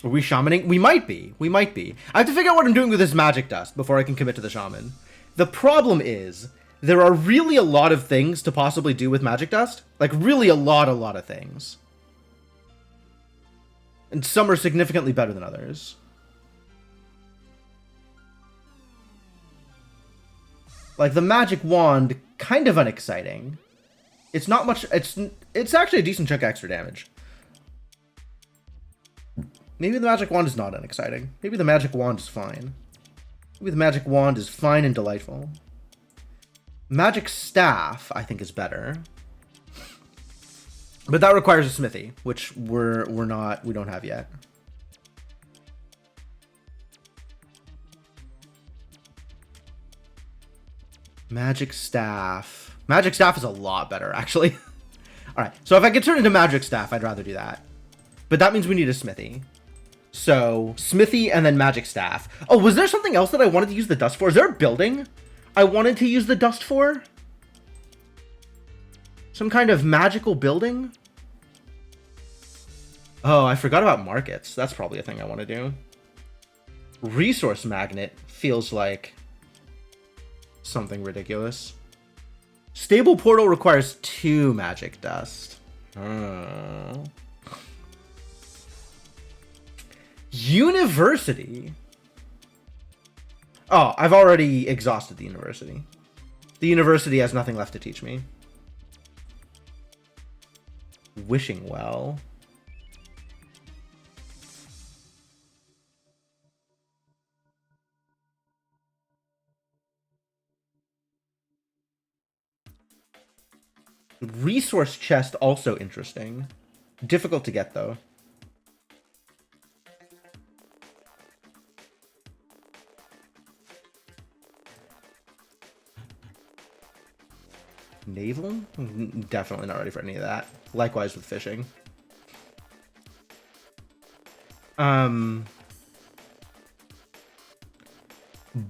Are we shamaning? We might be. We might be. I have to figure out what I'm doing with this magic dust before I can commit to the shaman. The problem is, there are really a lot of things to possibly do with magic dust. Like, really a lot of things. And some are significantly better than others. Like, the magic wand, kind of unexciting. It's not much... It's actually a decent chunk of extra damage. Maybe the magic wand is not unexciting. Maybe the magic wand is fine. Maybe the magic wand is fine and delightful. Magic staff, I think, is better. But that requires a smithy, which we don't have yet. Magic staff. Magic staff is a lot better, actually. Alright, so if I could turn into magic staff, I'd rather do that. But that means we need a smithy. So, smithy and then magic staff. Oh, was there something else that I wanted to use the dust for? Is there a building I wanted to use the dust for? Some kind of magical building? Oh, I forgot about markets. That's probably a thing I want to do. Resource magnet feels like something ridiculous. Stable portal requires 2 magic dust. Oh. University? Oh, I've already exhausted the university. The university has nothing left to teach me. Wishing well. Resource chest also interesting. Difficult to get though. Naval? Definitely not ready for any of that. Likewise with fishing.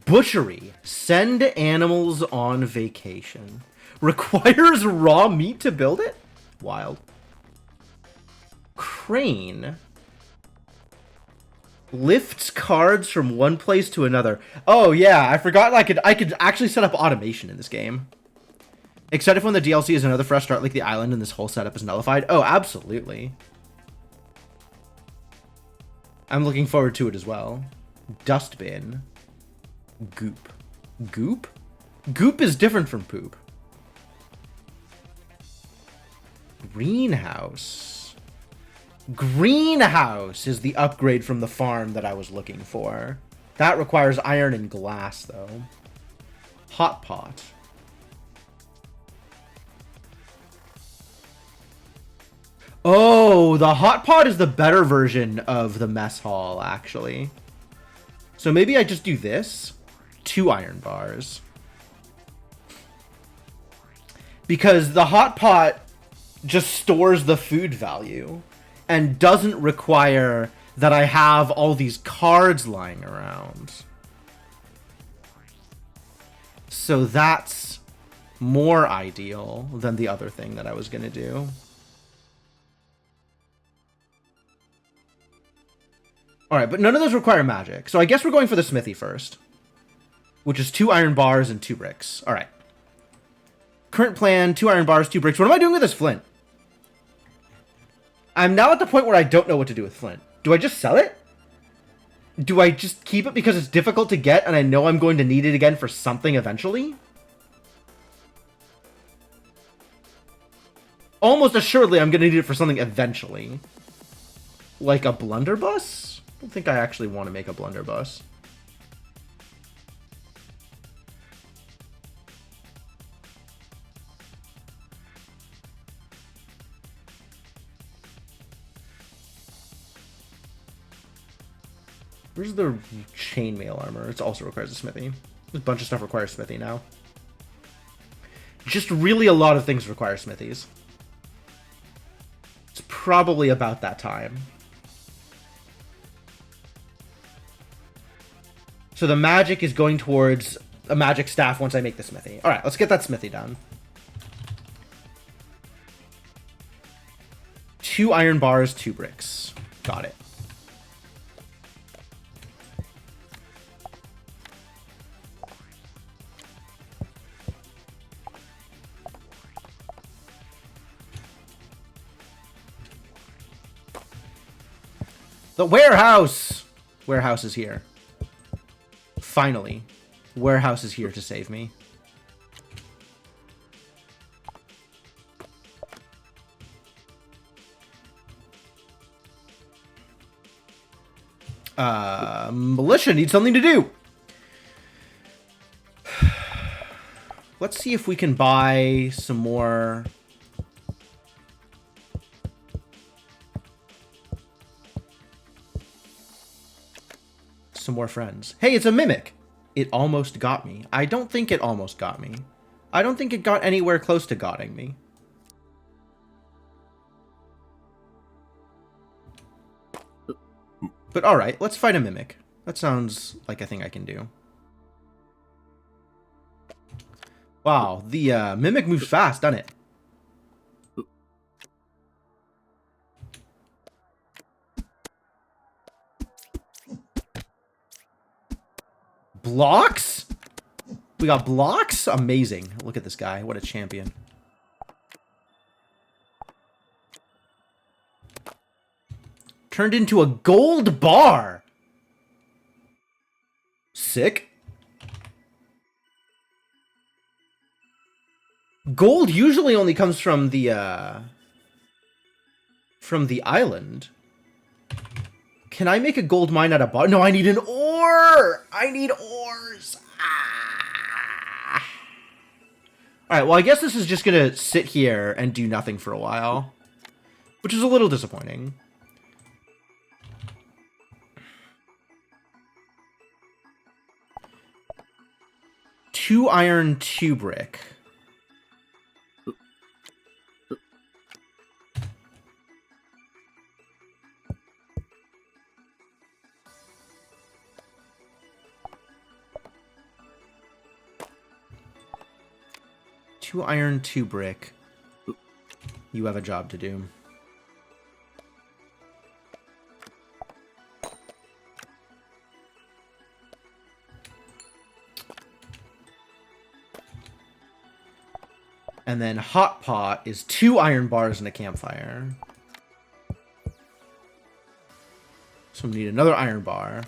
Butchery. Send animals on vacation. Requires raw meat to build it? Wild. Crane. Lifts cards from one place to another. Oh yeah, I forgot I could actually set up automation in this game. Except when the DLC is another fresh start like the island and this whole setup is nullified. Oh, absolutely. I'm looking forward to it as well. Dustbin. Goop. Goop? Goop is different from poop. Greenhouse. Greenhouse is the upgrade from the farm that I was looking for. That requires iron and glass, though. Hot pot. Oh, the hot pot is the better version of the mess hall, actually. So maybe I just do this. 2 iron bars. Because the hot pot just stores the food value and doesn't require that I have all these cards lying around. So that's more ideal than the other thing that I was going to do. Alright, but none of those require magic. So I guess we're going for the smithy first. Which is 2 iron bars and 2 bricks. Alright. Current plan, 2 iron bars, 2 bricks. What am I doing with this flint? I'm now at the point where I don't know what to do with flint. Do I just sell it? Do I just keep it because it's difficult to get and I know I'm going to need it again for something eventually? Almost assuredly I'm going to need it for something eventually. Like a blunderbuss? I don't think I actually want to make a blunderbuss. Where's the chainmail armor? It also requires a smithy. A bunch of stuff requires smithy now. Just really a lot of things require smithies. It's probably about that time. So the magic is going towards a magic staff once I make the smithy. Alright, let's get that smithy done. 2 iron bars, 2 bricks. Got it. The warehouse! Warehouse is here. Finally. Warehouse is here to save me. Militia needs something to do. Let's see if we can buy some more... some more friends. Hey, it's a mimic. It almost got me. I don't think it almost got me. I don't think it got anywhere close to gotting me. But alright, let's fight a mimic. That sounds like a thing I can do. Wow, the mimic moves fast, doesn't it? Blocks? We got blocks? Amazing. Look at this guy. What a champion. Turned into a gold bar. Sick. Gold usually only comes from the island. Can I make a gold mine out of bar? No, I need an ore! I need ores! Ah. Alright, well, I guess this is just gonna sit here and do nothing for a while. Which is a little disappointing. Two iron, 2 brick. Two iron, 2 brick. You have a job to do. And then hot pot is 2 iron bars and a campfire. So we need another iron bar.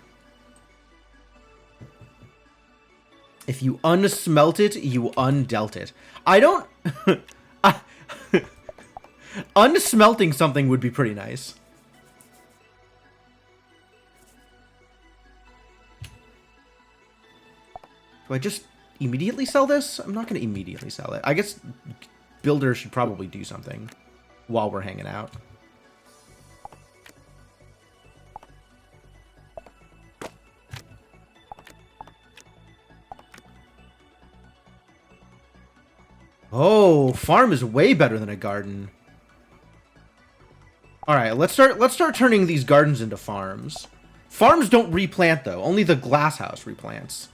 If you unsmelt it, you undealt it. I don't... Unsmelting something would be pretty nice. Do I just immediately sell this? I'm not going to immediately sell it. I guess builders should probably do something while we're hanging out. Oh, farm is way better than a garden. All right, let's start turning these gardens into farms. Farms don't replant though. Only the glass house replants.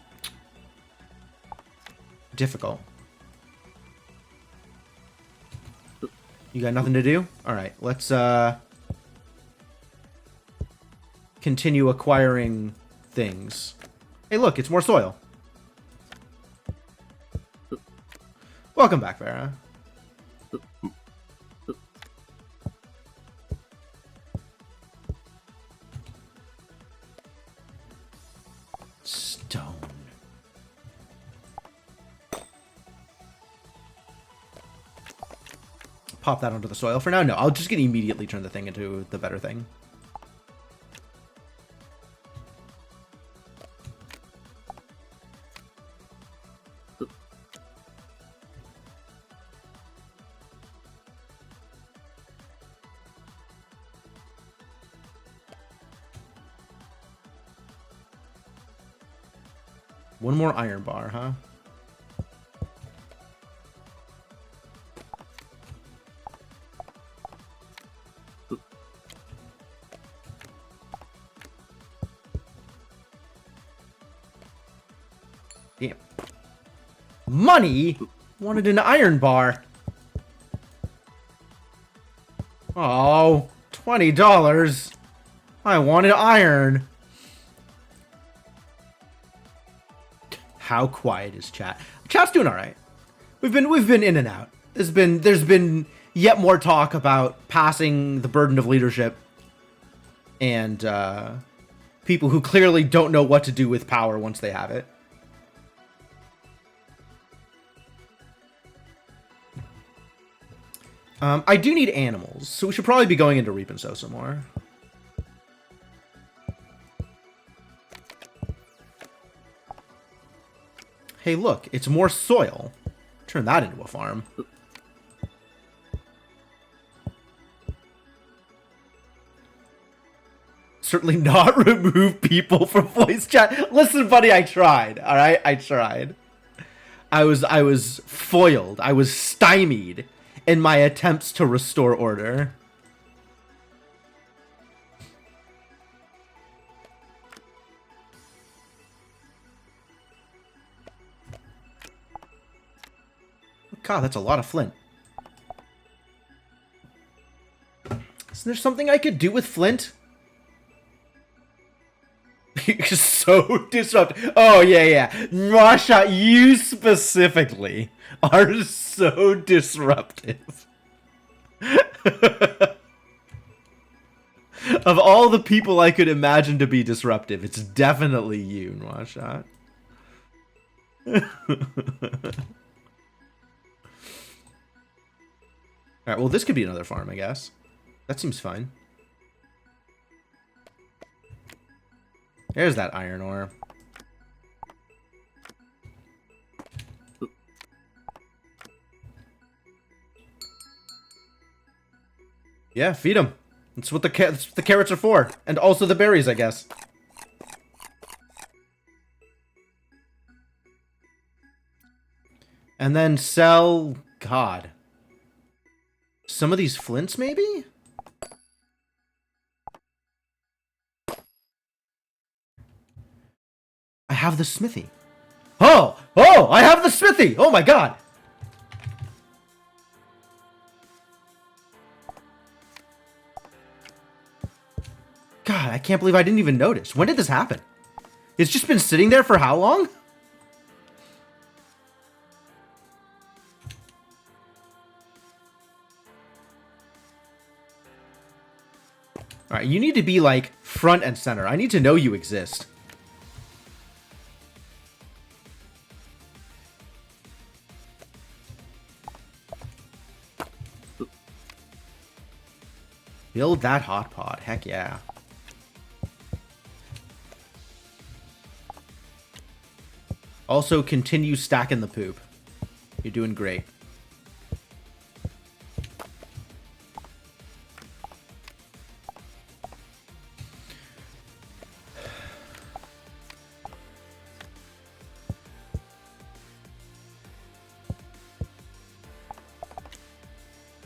Difficult. You got nothing to do? All right, let's continue acquiring things. Hey, look, it's more soil. Welcome back, Vera. Stone. Pop that onto the soil for now. No, I'll just immediately turn the thing into the better thing. One more iron bar, huh? Damn. Money? Wanted an iron bar. Oh, $20. I wanted iron. How quiet is chat? Chat's doing all right. We've been in and out. There's been yet more talk about passing the burden of leadership and people who clearly don't know what to do with power once they have it. I do need animals, so we should probably be going into Reap and Sow some more. Hey, look, it's more soil. Turn that into a farm. Certainly not remove people from voice chat. Listen, buddy, I tried. All right, I tried. I was foiled. I was stymied in my attempts to restore order. God, that's a lot of flint. Isn't there something I could do with flint? You're so disruptive. Oh, yeah. Masha, you specifically are so disruptive. Of all the people I could imagine to be disruptive, it's definitely you, Masha. Alright, well, this could be another farm, I guess. That seems fine. There's that iron ore. Yeah, feed them. That's what the carrots are for. And also the berries, I guess. And then sell... God. Some of these flints, maybe? I have the smithy. Oh, I have the smithy. Oh my God. God, I can't believe I didn't even notice. When did this happen? It's just been sitting there for how long? All right, you need to be like front and center. I need to know you exist. Build that hot pot. Heck yeah. Also, continue stacking the poop. You're doing great.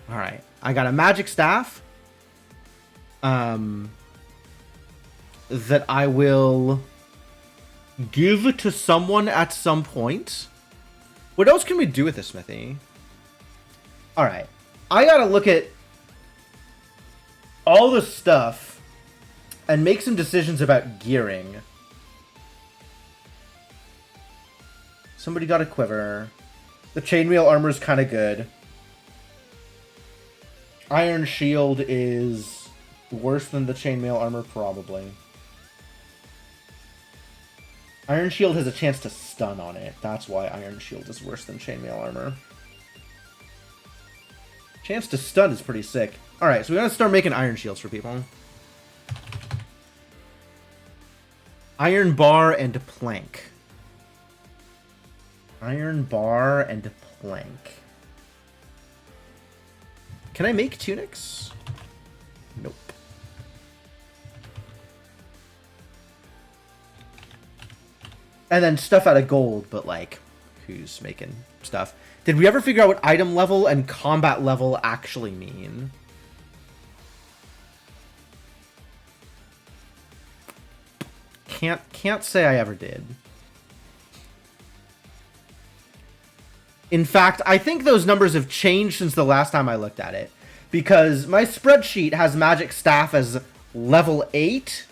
All right. I got a magic staff. That I will give to someone at some point. What else can we do with this smithy? Alright. I gotta look at all the stuff and make some decisions about gearing. Somebody got a quiver. The chainmail armor is kind of good. Iron shield is worse than the chainmail armor, probably. Iron shield has a chance to stun on it. That's why iron shield is worse than chainmail armor. Chance to stun is pretty sick. Alright, so we gotta start making iron shields for people. Iron bar and plank. Iron bar and plank. Can I make tunics? Nope. And then stuff out of gold, but like, who's making stuff? Did we ever figure out what item level and combat level actually mean? Can't say I ever did. In fact, I think those numbers have changed since the last time I looked at it. Because my spreadsheet has magic staff as level 8.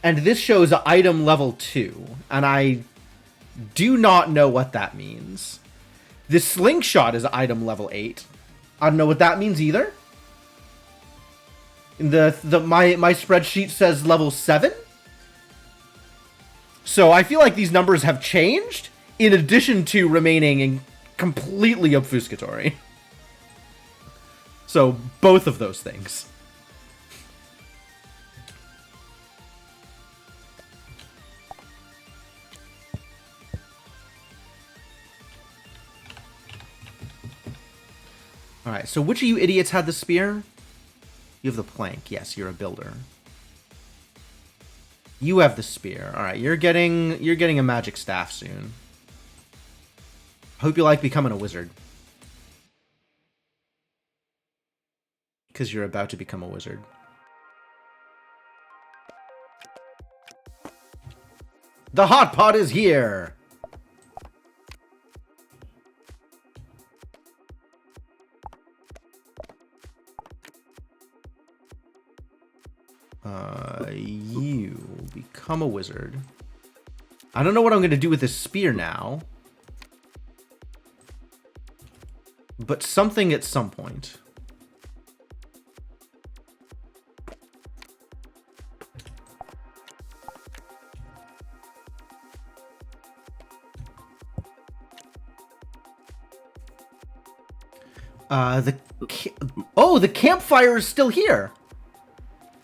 And this shows item level 2. And I do not know what that means. This slingshot is item level 8. I don't know what that means either. My spreadsheet says level 7. So I feel like these numbers have changed, in addition to remaining completely obfuscatory. So both of those things. Alright, so which of you idiots had the spear? You have the plank. Yes, you're a builder. You have the spear. Alright, you're getting a magic staff soon. Hope you like becoming a wizard. Because you're about to become a wizard. The hot pot is here! You become a wizard. I don't know what I'm going to do with this spear now. But something at some point. The campfire is still here.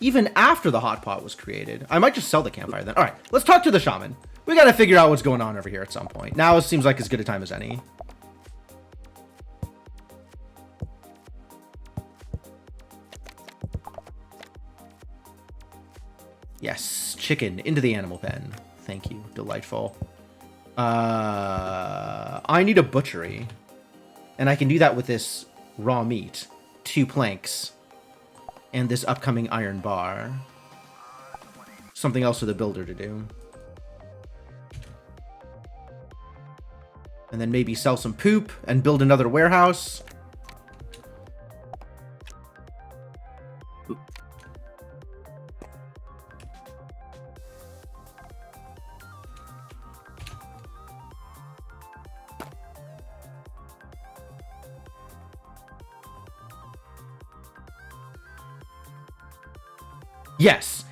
Even after the hot pot was created. I might just sell the campfire then. Alright, let's talk to the shaman. We gotta figure out what's going on over here at some point. Now it seems like as good a time as any. Yes, chicken into the animal pen. Thank you, delightful. I need a butchery. And I can do that with this raw meat. 2 planks. And this upcoming iron bar. Something else for the builder to do. And then maybe sell some poop and build another warehouse.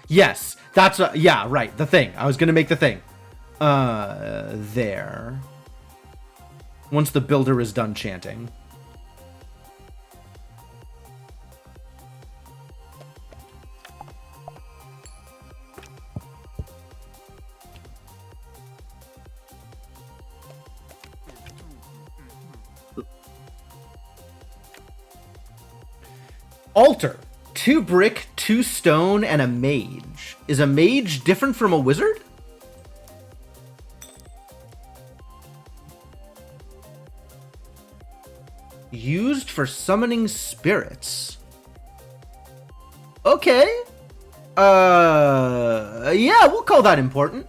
Yes, that's yeah, right, the thing. I was gonna make the thing. There. Once the builder is done chanting. Altar. 2 brick, 2 stone, and a mage. Is a mage different from a wizard? Used for summoning spirits. Okay. Yeah, we'll call that important.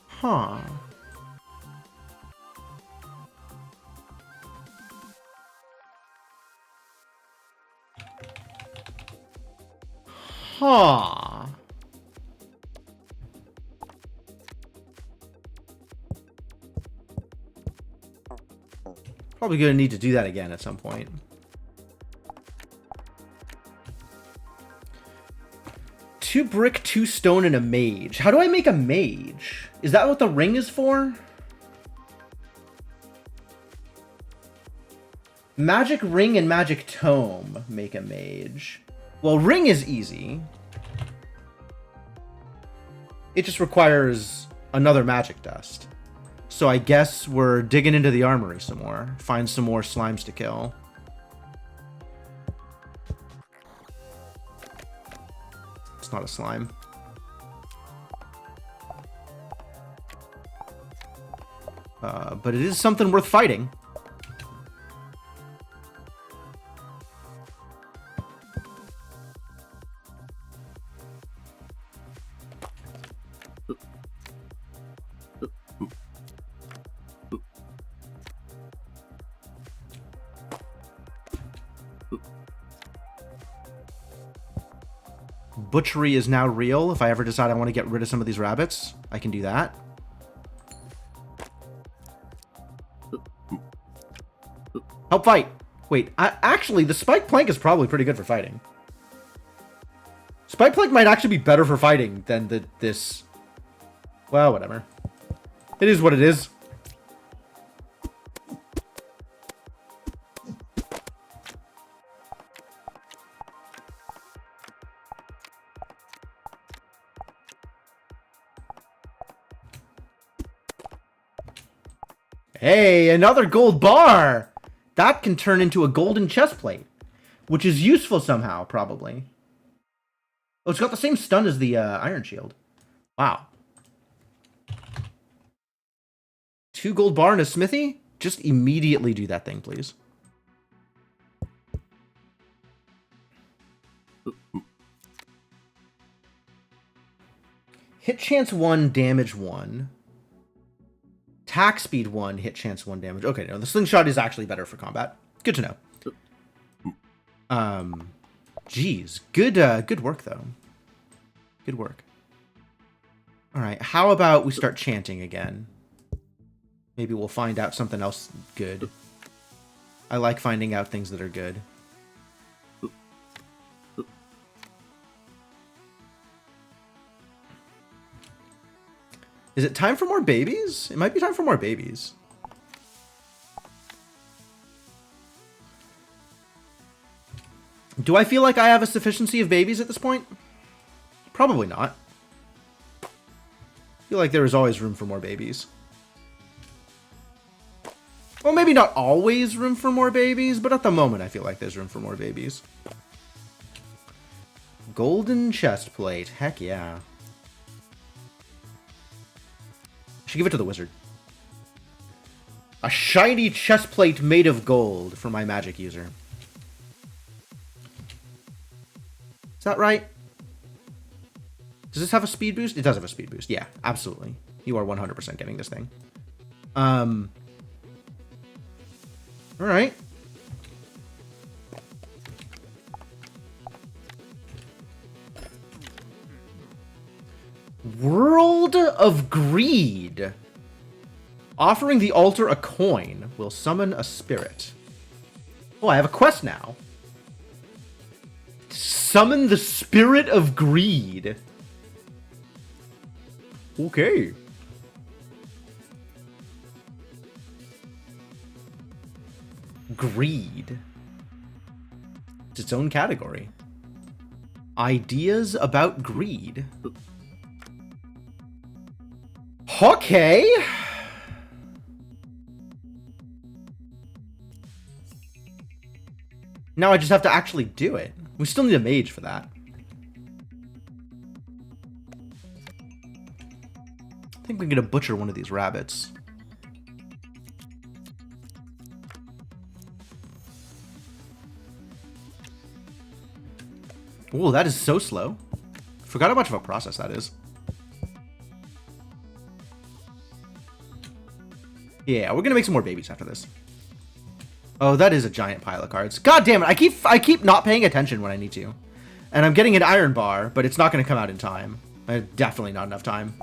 Huh. Huh. Probably gonna need to do that again at some point. Two brick, two stone, and a mage. How do I make a mage? Is that what the ring is for? Magic ring and magic tome make a mage. Well, ring is easy. It just requires another magic dust. So I guess we're digging into the armory some more. Find some more slimes to kill. It's not a slime. But it is something worth fighting. Butchery is now real. If I ever decide I want to get rid of some of these rabbits, I can do that. Help fight. Wait, actually, the spike plank is probably pretty good for fighting. Spike plank might actually be better for fighting than this. Well, whatever. It is what it is. Hey, another gold bar! That can turn into a golden chest plate, which is useful somehow, probably. Oh, it's got the same stun as the iron shield. Wow. 2 gold bar and a smithy? Just immediately do that thing, please. Hit chance 1, damage 1. Attack speed 1, hit chance 1 damage. Okay, no, the slingshot is actually better for combat. Good to know. Geez, good work though. Good work. All right, how about we start chanting again? Maybe we'll find out something else good. I like finding out things that are good. Is it time for more babies? It might be time for more babies. Do I feel like I have a sufficiency of babies at this point? Probably not. I feel like there is always room for more babies. Well, maybe not always room for more babies, but at the moment I feel like there's room for more babies. Golden chest plate. Heck yeah. Should give it to the wizard. A shiny chest plate made of gold for my magic user. Is that right? Does this have a speed boost? It does have a speed boost. Yeah, absolutely. You are 100% getting this thing. All right. World of Greed. Offering the altar a coin will summon a spirit. Oh, I have a quest now. Summon the Spirit of Greed. Okay. Greed. It's its own category. Ideas about greed. Okay. Now I just have to actually do it. We still need a mage for that. I think we're gonna butcher one of these rabbits. Whoa, that is so slow. Forgot how much of a process that is. Yeah, we're gonna make some more babies after this. Oh, that is a giant pile of cards. God damn it! I keep not paying attention when I need to. And I'm getting an iron bar, but it's not going to come out in time. Definitely not enough time.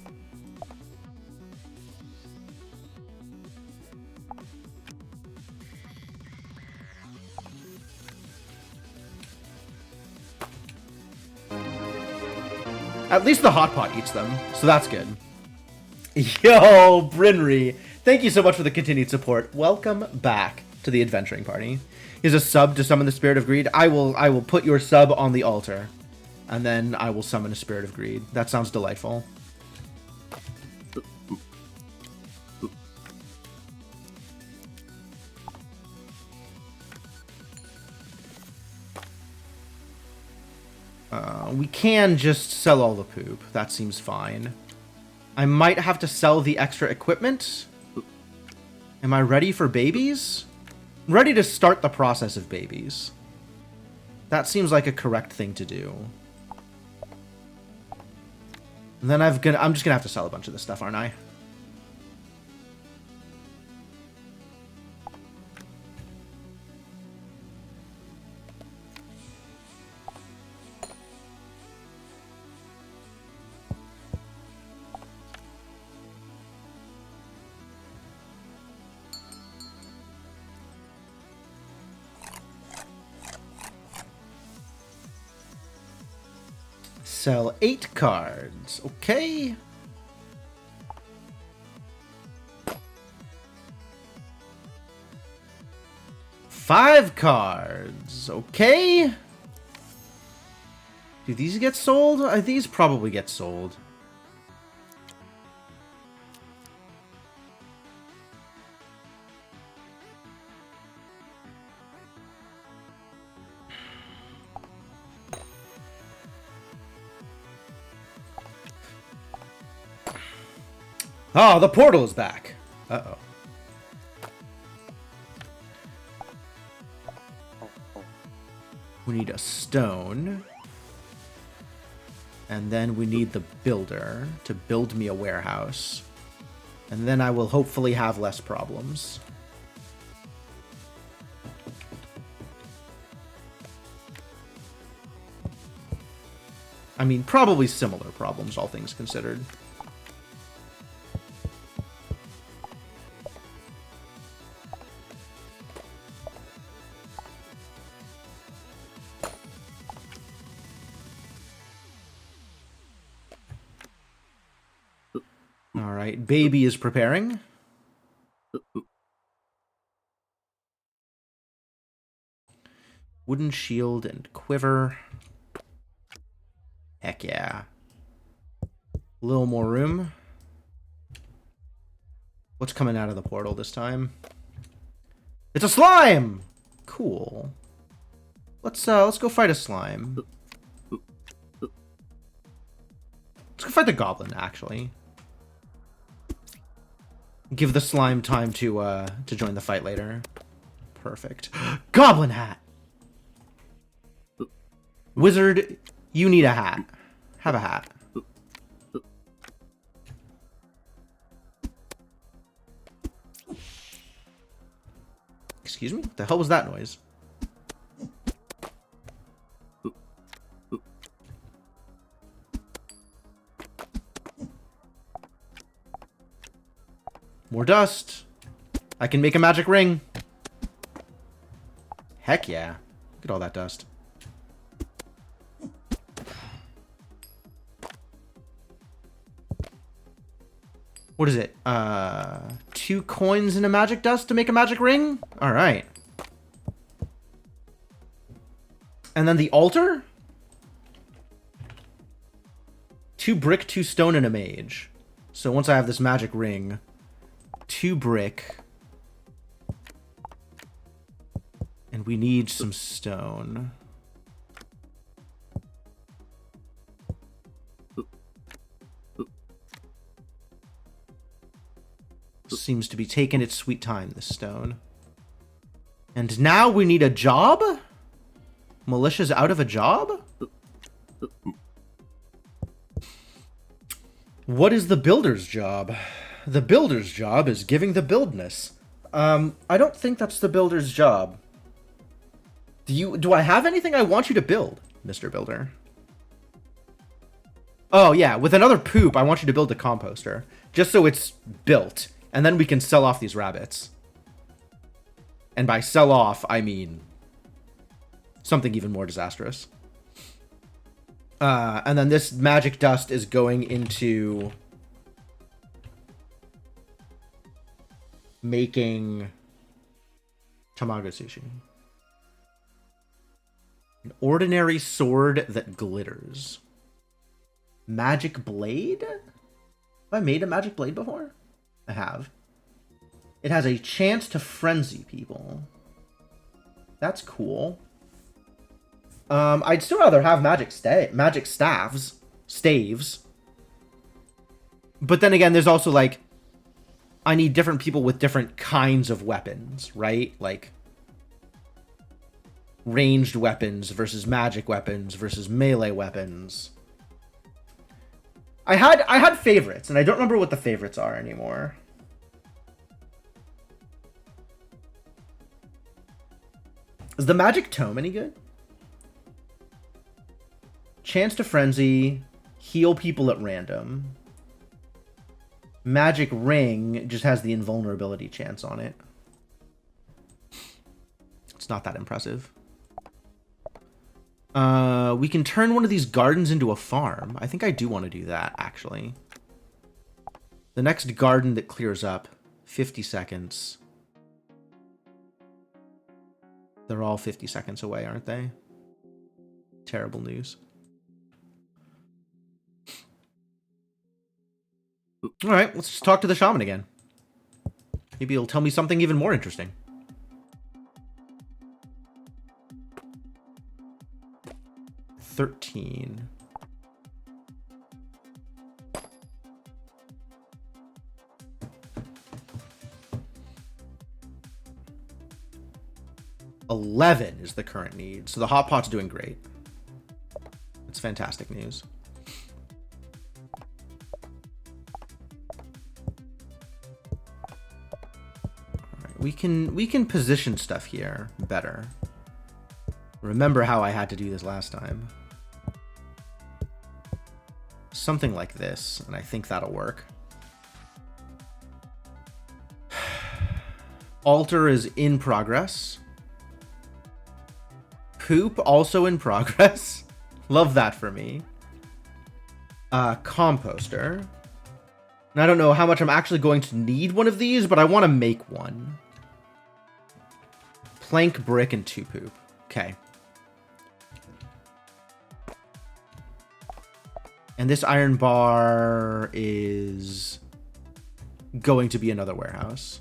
At least the hot pot eats them, so that's good. Yo, Brynry, thank you so much for the continued support. Welcome back to the adventuring party. Here's a sub to summon the Spirit of Greed. I will put your sub on the altar, and then I will summon a Spirit of Greed. That sounds delightful. We can just sell all the poop. That seems fine. I might have to sell the extra equipment. Am I ready for babies? I'm ready to start the process of babies. That seems like a correct thing to do. And then I'm just gonna have to sell a bunch of this stuff, aren't I? Sell 8 cards. Okay. Five cards. Okay. Do these get sold? These probably get sold. Oh, the portal is back. Uh-oh. We need a stone. And then we need the builder to build me a warehouse. And then I will hopefully have less problems. I mean, probably similar problems, all things considered. Alright, baby is preparing. Wooden shield and quiver. Heck yeah. A little more room. What's coming out of the portal this time? It's a slime! Cool. Let's go fight a slime. Let's go fight the goblin, actually. Give the slime time to join the fight later. Perfect. Goblin hat! Wizard, you need a hat. Have a hat. Excuse me? What the hell was that noise? More dust. I can make a magic ring. Heck yeah. Look at all that dust. What is it? 2 coins and a magic dust to make a magic ring? Alright. And then the altar? 2 brick, 2 stone, and a mage. So once I have this magic ring, 2 brick. And we need some stone. Seems to be taking its sweet time, this stone. And now we need a job? Militia's out of a job? What is the builder's job? The builder's job is giving the buildness. I don't think that's the builder's job. Do I have anything I want you to build? Mr. Builder. Oh, yeah. With another poop, I want you to build a composter. Just so it's built. And then we can sell off these rabbits. And by sell off, I mean something even more disastrous. And then this magic dust is going into making tamago sushi. An ordinary sword that glitters. Magic blade? Have I made a magic blade before? I have. It has a chance to frenzy people. That's cool. I'd still rather have magic staves. But then again, there's also like, I need different people with different kinds of weapons, right? Like ranged weapons versus magic weapons versus melee weapons. I had favorites, and I don't remember what the favorites are anymore. Is the magic tome any good? Chance to frenzy, heal people at random. Magic ring just has the invulnerability chance on it. It's not that impressive. We can turn one of these gardens into a farm. I think I do want to do that, actually. The next garden that clears up, 50 seconds. They're all 50 seconds away, aren't they? Terrible news. All right, let's just talk to the shaman again. Maybe he'll tell me something even more interesting. $13. $11 is the current need, so the hot pot's doing great. It's fantastic news. We can position stuff here better. Remember how I had to do this last time. Something like this, and I think that'll work. Altar is in progress. Poop also in progress. Love that for me. Composter. And I don't know how much I'm actually going to need one of these, but I want to make one. Plank, brick, and 2 poop. Okay. And this iron bar is going to be another warehouse.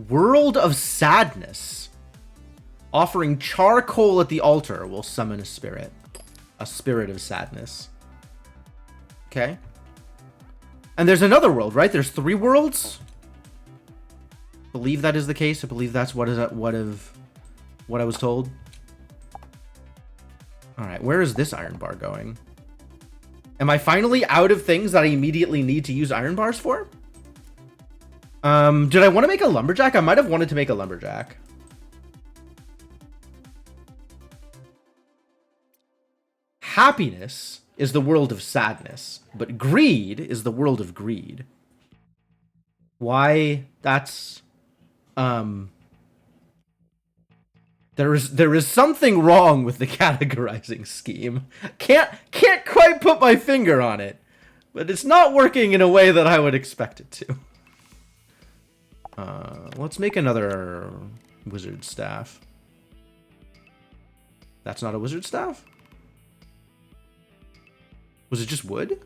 World of Sadness. Offering charcoal at the altar will summon a spirit. A spirit of sadness. Okay. And there's another world, right? There's 3 worlds? I believe that is the case. I believe that's what I was told. Alright, where is this iron bar going? Am I finally out of things that I immediately need to use iron bars for? Did I want to make a lumberjack? I might have wanted to make a lumberjack. Happiness is the world of sadness, but greed is the world of greed. Why? That's there is something wrong with the categorizing scheme. Can't quite put my finger on it, but it's not working in a way that I would expect it to. Let's make another wizard staff. That's not a wizard staff? Was it just wood?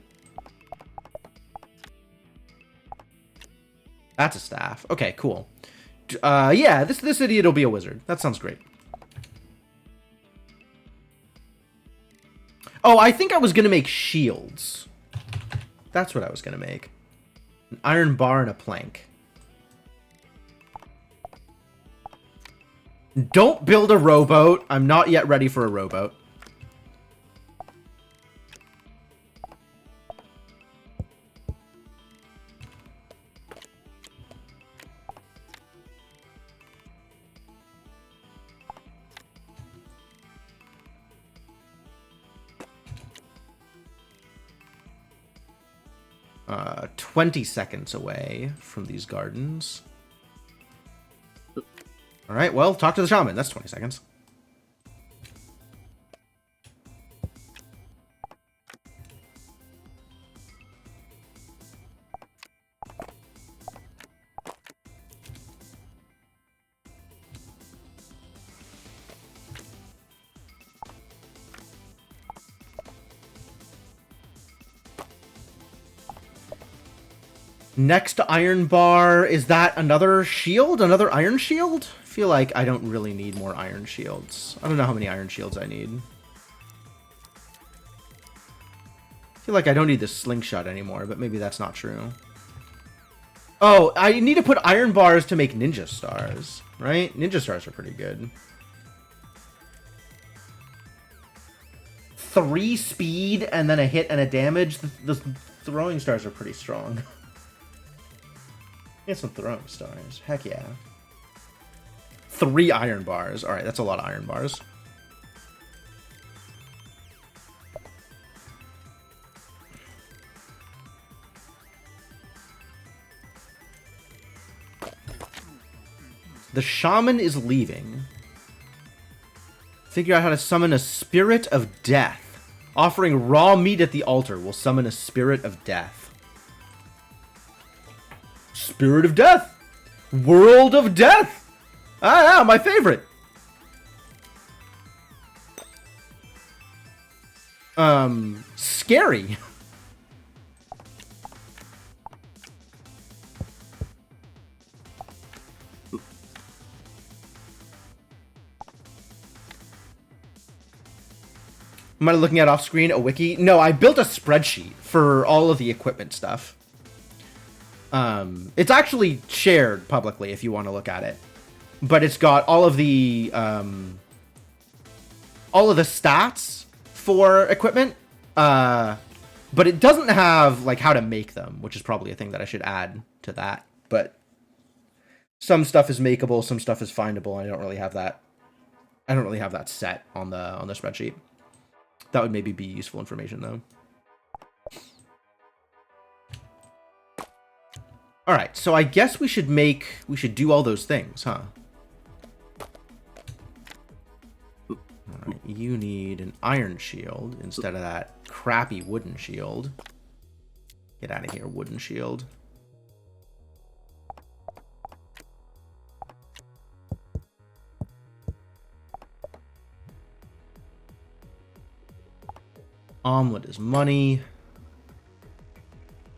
That's a staff. Okay, cool. Yeah, this idiot will be a wizard. That sounds great. Oh, I think I was going to make shields. That's what I was going to make. An iron bar and a plank. Don't build a rowboat. I'm not yet ready for a rowboat. Uh, 20 seconds away from these gardens. All right, well, talk to the shaman. That's 20 seconds. Next iron bar, is that another shield? Another iron shield? I feel like I don't really need more iron shields. I don't know how many iron shields I need. I feel like I don't need the slingshot anymore, but maybe that's not true. Oh, I need to put iron bars to make ninja stars, right? Ninja stars are pretty good. 3 speed and then a hit and a damage. The throwing stars are pretty strong. Get some throwing stars. Heck yeah. 3 iron bars. Alright, that's a lot of iron bars. The shaman is leaving. Figure out how to summon a spirit of death. Offering raw meat at the altar will summon a spirit of death. Spirit of Death! World of Death! Ah, yeah, my favorite! Scary. Am I looking at off-screen a wiki? No, I built a spreadsheet for all of the equipment stuff. It's actually shared publicly if you want to look at it, but it's got all of the stats for equipment, but it doesn't have like how to make them, which is probably a thing that I should add to that. But some stuff is makeable, some stuff is findable. I don't really have that. I don't really have that set on the spreadsheet. That would maybe be useful information though. All right, so I guess we should do all those things, huh? All right, you need an iron shield instead of that crappy wooden shield. Get out of here, wooden shield. Omelet is money.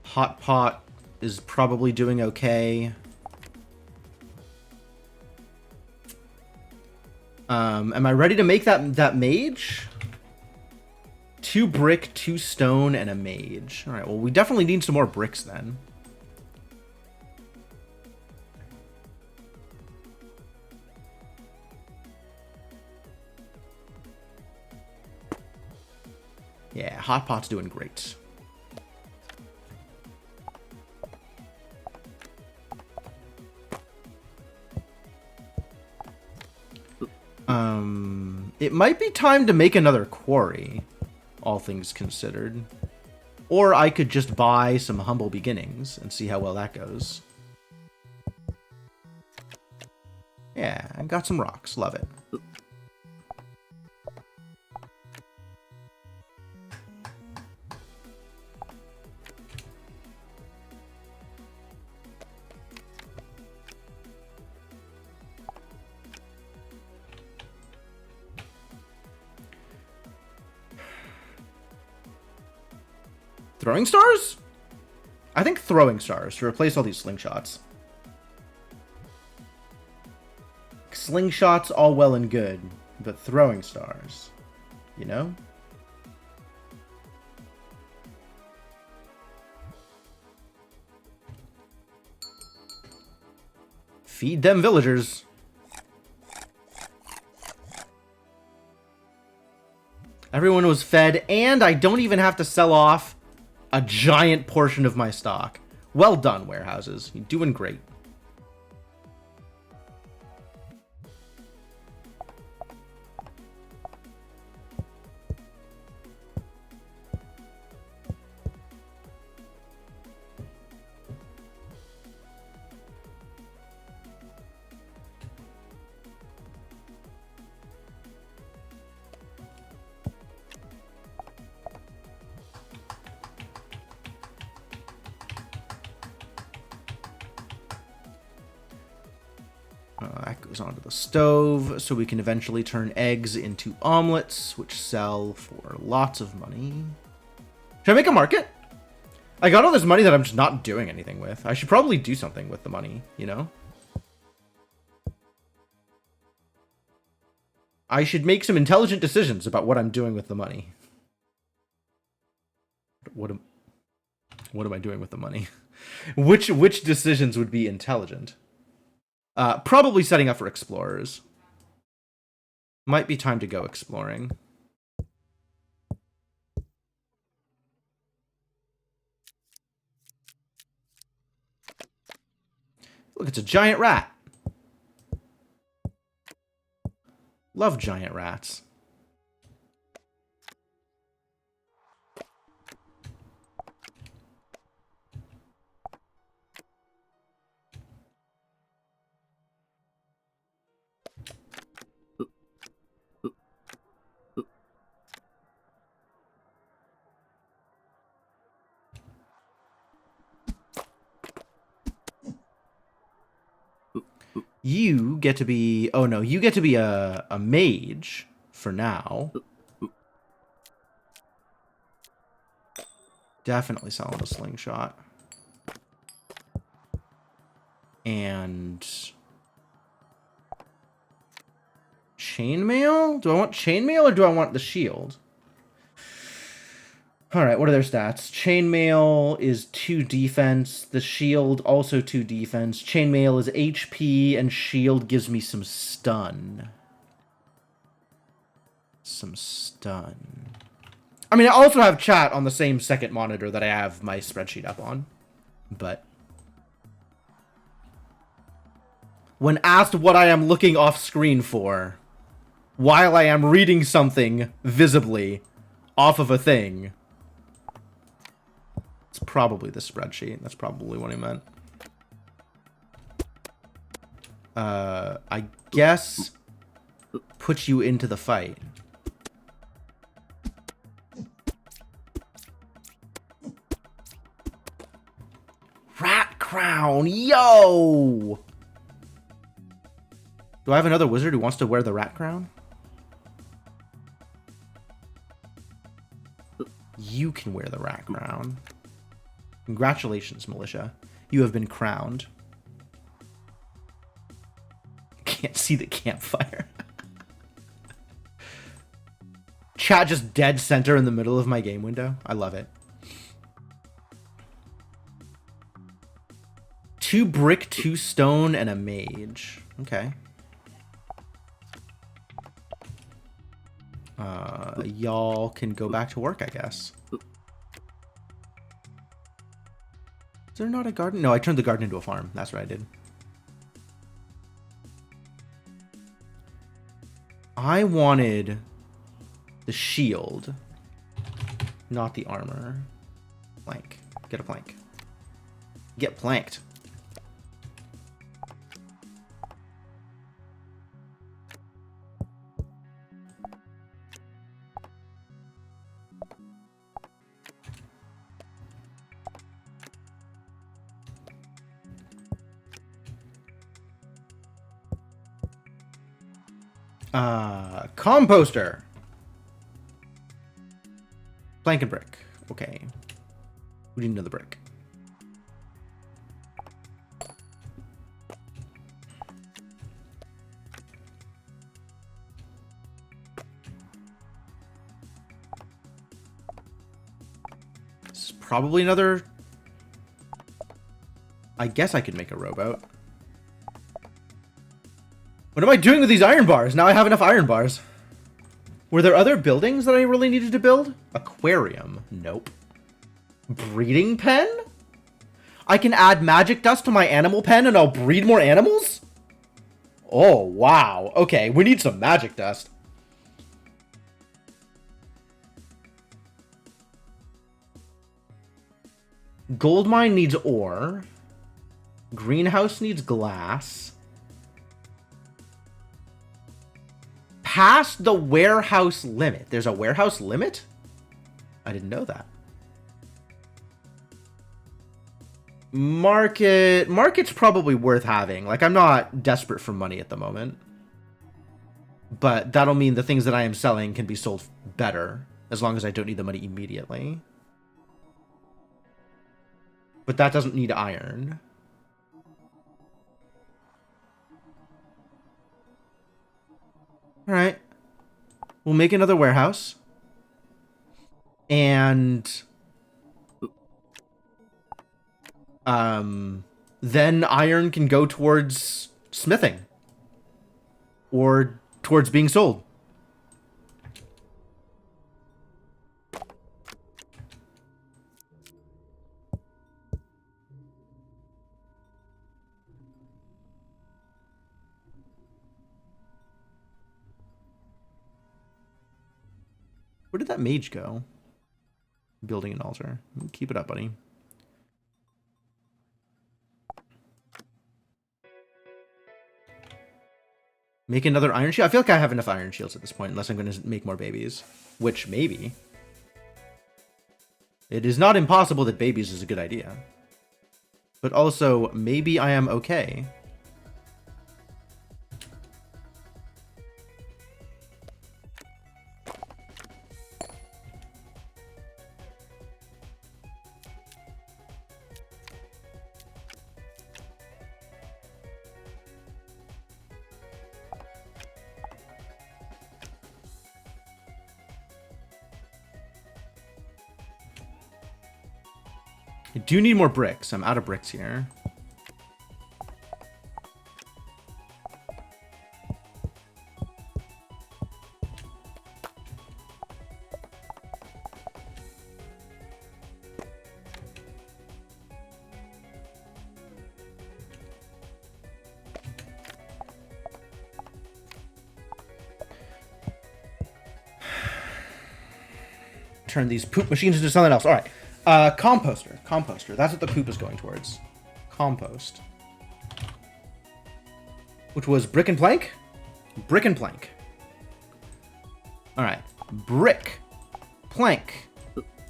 Hot pot is probably doing okay. Am I ready to make that mage? 2 brick, 2 stone, and a mage. All right, well, we definitely need some more bricks then. Yeah, hot pot's doing great. It might be time to make another quarry, all things considered. Or I could just buy some humble beginnings and see how well that goes. Yeah, I got some rocks. Love it. Throwing stars? I think throwing stars to replace all these slingshots. Slingshots all well and good, but throwing stars, you know? Feed them villagers. Everyone was fed, and I don't even have to sell off a giant portion of my stock. Well done, warehouses. You're doing great. That goes onto the stove, so we can eventually turn eggs into omelets, which sell for lots of money. Should I make a market? I got all this money that I'm just not doing anything with. I should probably do something with the money, you know? I should make some intelligent decisions about what I'm doing with the money. What am I doing with the money? Which decisions would be intelligent? Probably setting up for explorers. Might be time to go exploring. Look, it's a giant rat. Love giant rats. You get to be... Oh, no. You get to be a mage for now. Definitely selling a slingshot. And... chainmail? Do I want chainmail or do I want the shield? Alright, what are their stats? Chainmail is 2 defense. The shield also 2 defense. Chainmail is HP, and shield gives me some stun. Some stun. I mean, I also have chat on the same second monitor that I have my spreadsheet up on. But... when asked what I am looking off screen for, while I am reading something visibly off of a thing... it's probably the spreadsheet. That's probably what he meant. I guess put you into the fight. Rat crown, yo! Do I have another wizard who wants to wear the rat crown? You can wear the rat crown. Congratulations, militia. You have been crowned. Can't see the campfire. Chat just dead center in the middle of my game window. I love it. 2 brick, 2 stone, and a mage. Okay. Y'all can go back to work, I guess. Is there not a garden? No, I turned the garden into a farm. That's what I did. I wanted the shield, not the armor. Plank. Get a plank. Get planked. Composter. Plank and brick. Okay. We need another brick. This is probably another... I guess I could make a rowboat. What am I doing with these iron bars? Now I have enough iron bars. Were there other buildings that I really needed to build? Aquarium. Nope. Breeding pen? I can add magic dust to my animal pen and I'll breed more animals? Oh, wow. Okay, we need some magic dust. Gold mine needs ore. Greenhouse needs glass. Past the warehouse limit. There's a warehouse limit? I didn't know that. Market's probably worth having. Like, I'm not desperate for money at the moment. But that'll mean the things that I am selling can be sold better, as long as I don't need the money immediately. But that doesn't need iron. Alright. We'll make another warehouse. And then iron can go towards smithing. Or towards being sold. Where did that mage go? Building an altar. Keep it up, buddy. Make another iron shield? I feel like I have enough iron shields at this point, unless I'm going to make more babies. Which, maybe. It is not impossible that babies is a good idea. But also, maybe I am okay. I do need more bricks. I'm out of bricks here. Turn these poop machines into something else. All right. Composter. Composter. That's what the poop is going towards. Compost. Which was brick and plank? Brick and plank. Alright. Brick. Plank.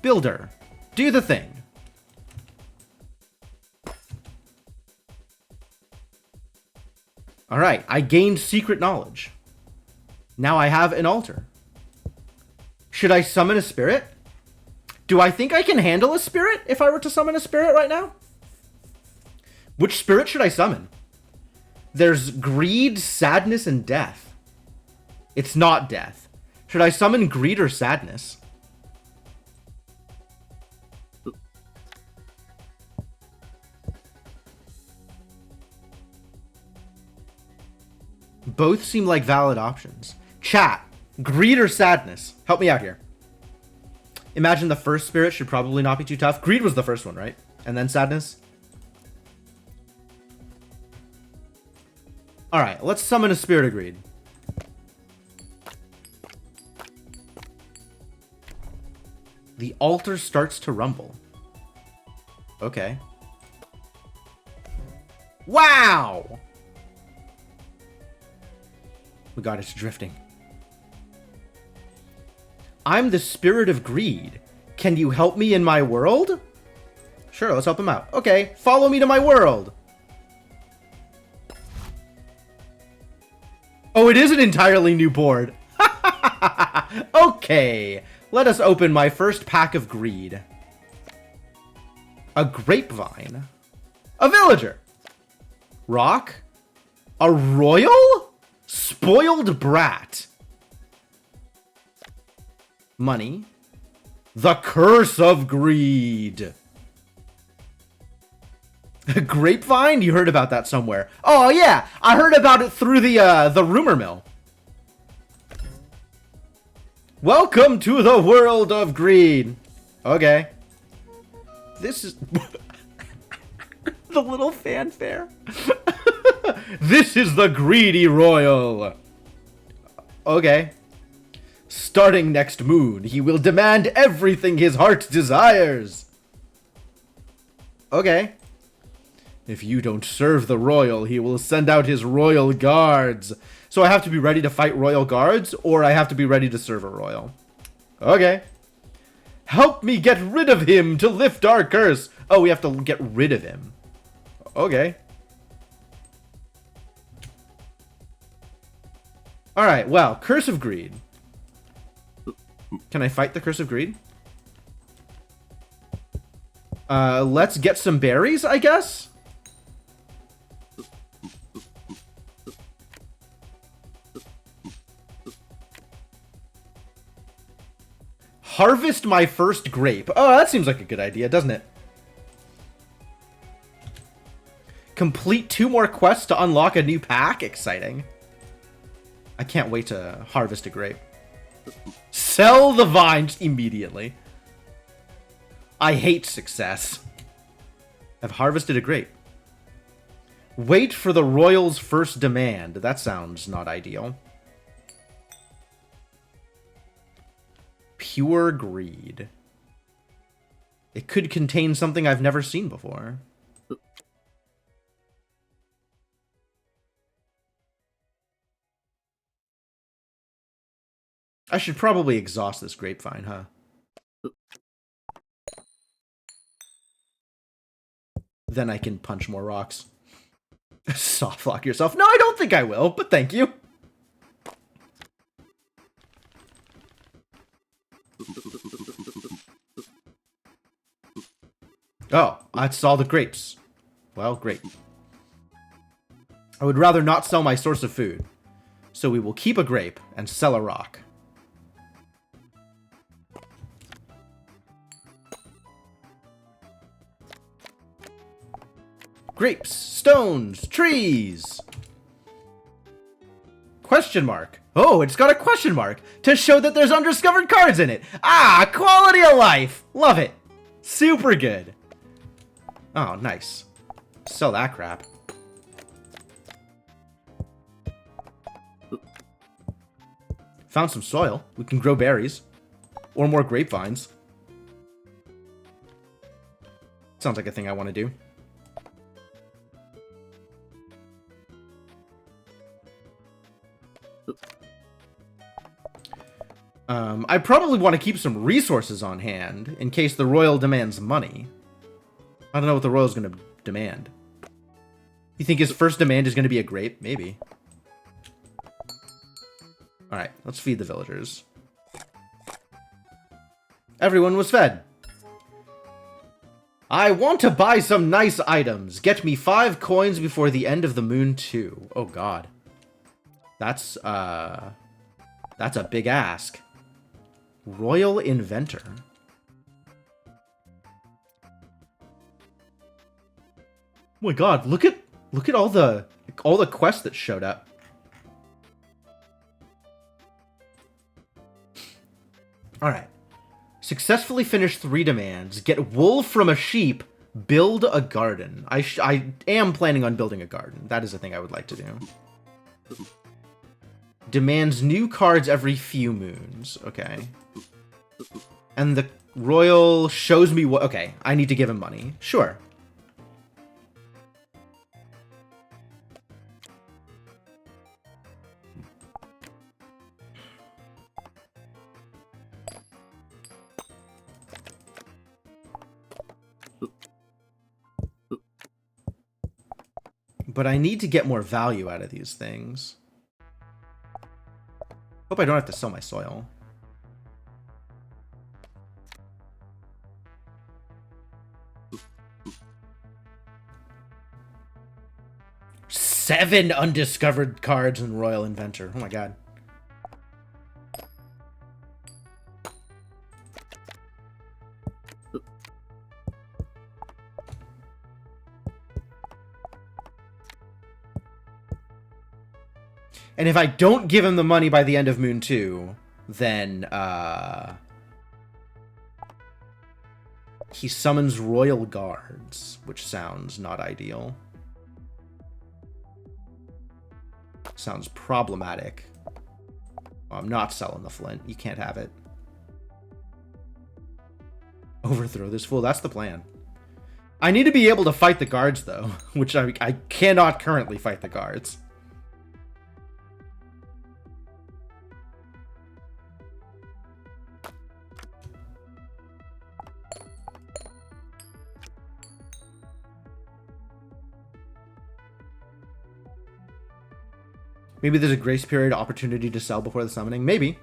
Builder. Do the thing. Alright. I gained secret knowledge. Now I have an altar. Should I summon a spirit? Do I think I can handle a spirit if I were to summon a spirit right now? Which spirit should I summon? There's greed, sadness, and death. It's not death. Should I summon greed or sadness? Both seem like valid options. Chat, greed or sadness? Help me out here. Imagine the first spirit should probably not be too tough. Greed was the first one, right? And then sadness. Alright, let's summon a spirit of greed. The altar starts to rumble. Okay. Wow! Oh god, it's drifting. I'm the spirit of greed. Can you help me in my world? Sure, let's help him out. Okay, follow me to my world. Oh, it is an entirely new board. Okay, let us open my first pack of greed. A grapevine. A villager. Rock. A royal? Spoiled brat. Money. The curse of greed. Grapevine? You heard about that somewhere. Oh yeah, I heard about it through the rumor mill. Welcome to the world of greed. Okay. This is... the little fanfare. This is the greedy royal. Okay. Starting next moon, he will demand everything his heart desires. Okay. If you don't serve the royal, he will send out his royal guards. So I have to be ready to fight royal guards, or I have to be ready to serve a royal. Okay. Help me get rid of him to lift our curse. Oh, we have to get rid of him. Okay. Alright, well, Curse of Greed. Can I fight the Curse of Greed? Let's get some berries, I guess? Harvest my first grape. Oh, that seems like a good idea, doesn't it? Complete 2 more quests to unlock a new pack. Exciting. I can't wait to harvest a grape. Sell the vines immediately. I hate success. I've harvested a grape. Wait for the royal's first demand. That sounds not ideal. Pure greed. It could contain something I've never seen before. I should probably exhaust this grapevine, huh? Then I can punch more rocks. Soft lock yourself. No, I don't think I will, but thank you. Oh, that's all the grapes. Well, great. I would rather not sell my source of food. So we will keep a grape and sell a rock. Grapes, stones, trees. Question mark. Oh, it's got a question mark to show that there's undiscovered cards in it. Ah, quality of life. Love it. Super good. Oh, nice. Sell that crap. Found some soil. We can grow berries. Or more grapevines. Sounds like a thing I want to do. I probably want to keep some resources on hand in case the royal demands money. I don't know what the royal's going to demand. You think his first demand is going to be a grape? Maybe. Alright, let's feed the villagers. Everyone was fed. I want to buy some nice items. Get me 5 coins before the end of the moon too. Oh god. That's a big ask. Royal Inventor. Oh my god, look at all the quests that showed up. Alright. Successfully finish 3 demands. Get wool from a sheep. Build a garden. I am planning on building a garden. That is a thing I would like to do. Demands new cards every few moons. Okay. And the royal shows me what... Okay, I need to give him money. Sure. But I need to get more value out of these things. Hope I don't have to sell my soil. Seven undiscovered cards in Royal Inventor. Oh my god. And if I don't give him the money by the end of Moon 2, then he summons royal guards, which sounds not ideal. Sounds problematic. Oh, I'm not selling the flint. You can't have it. Overthrow this fool. That's the plan. I need to be able to fight the guards, though, which I cannot currently fight the guards. Maybe there's a grace period opportunity to sell before the summoning. Maybe.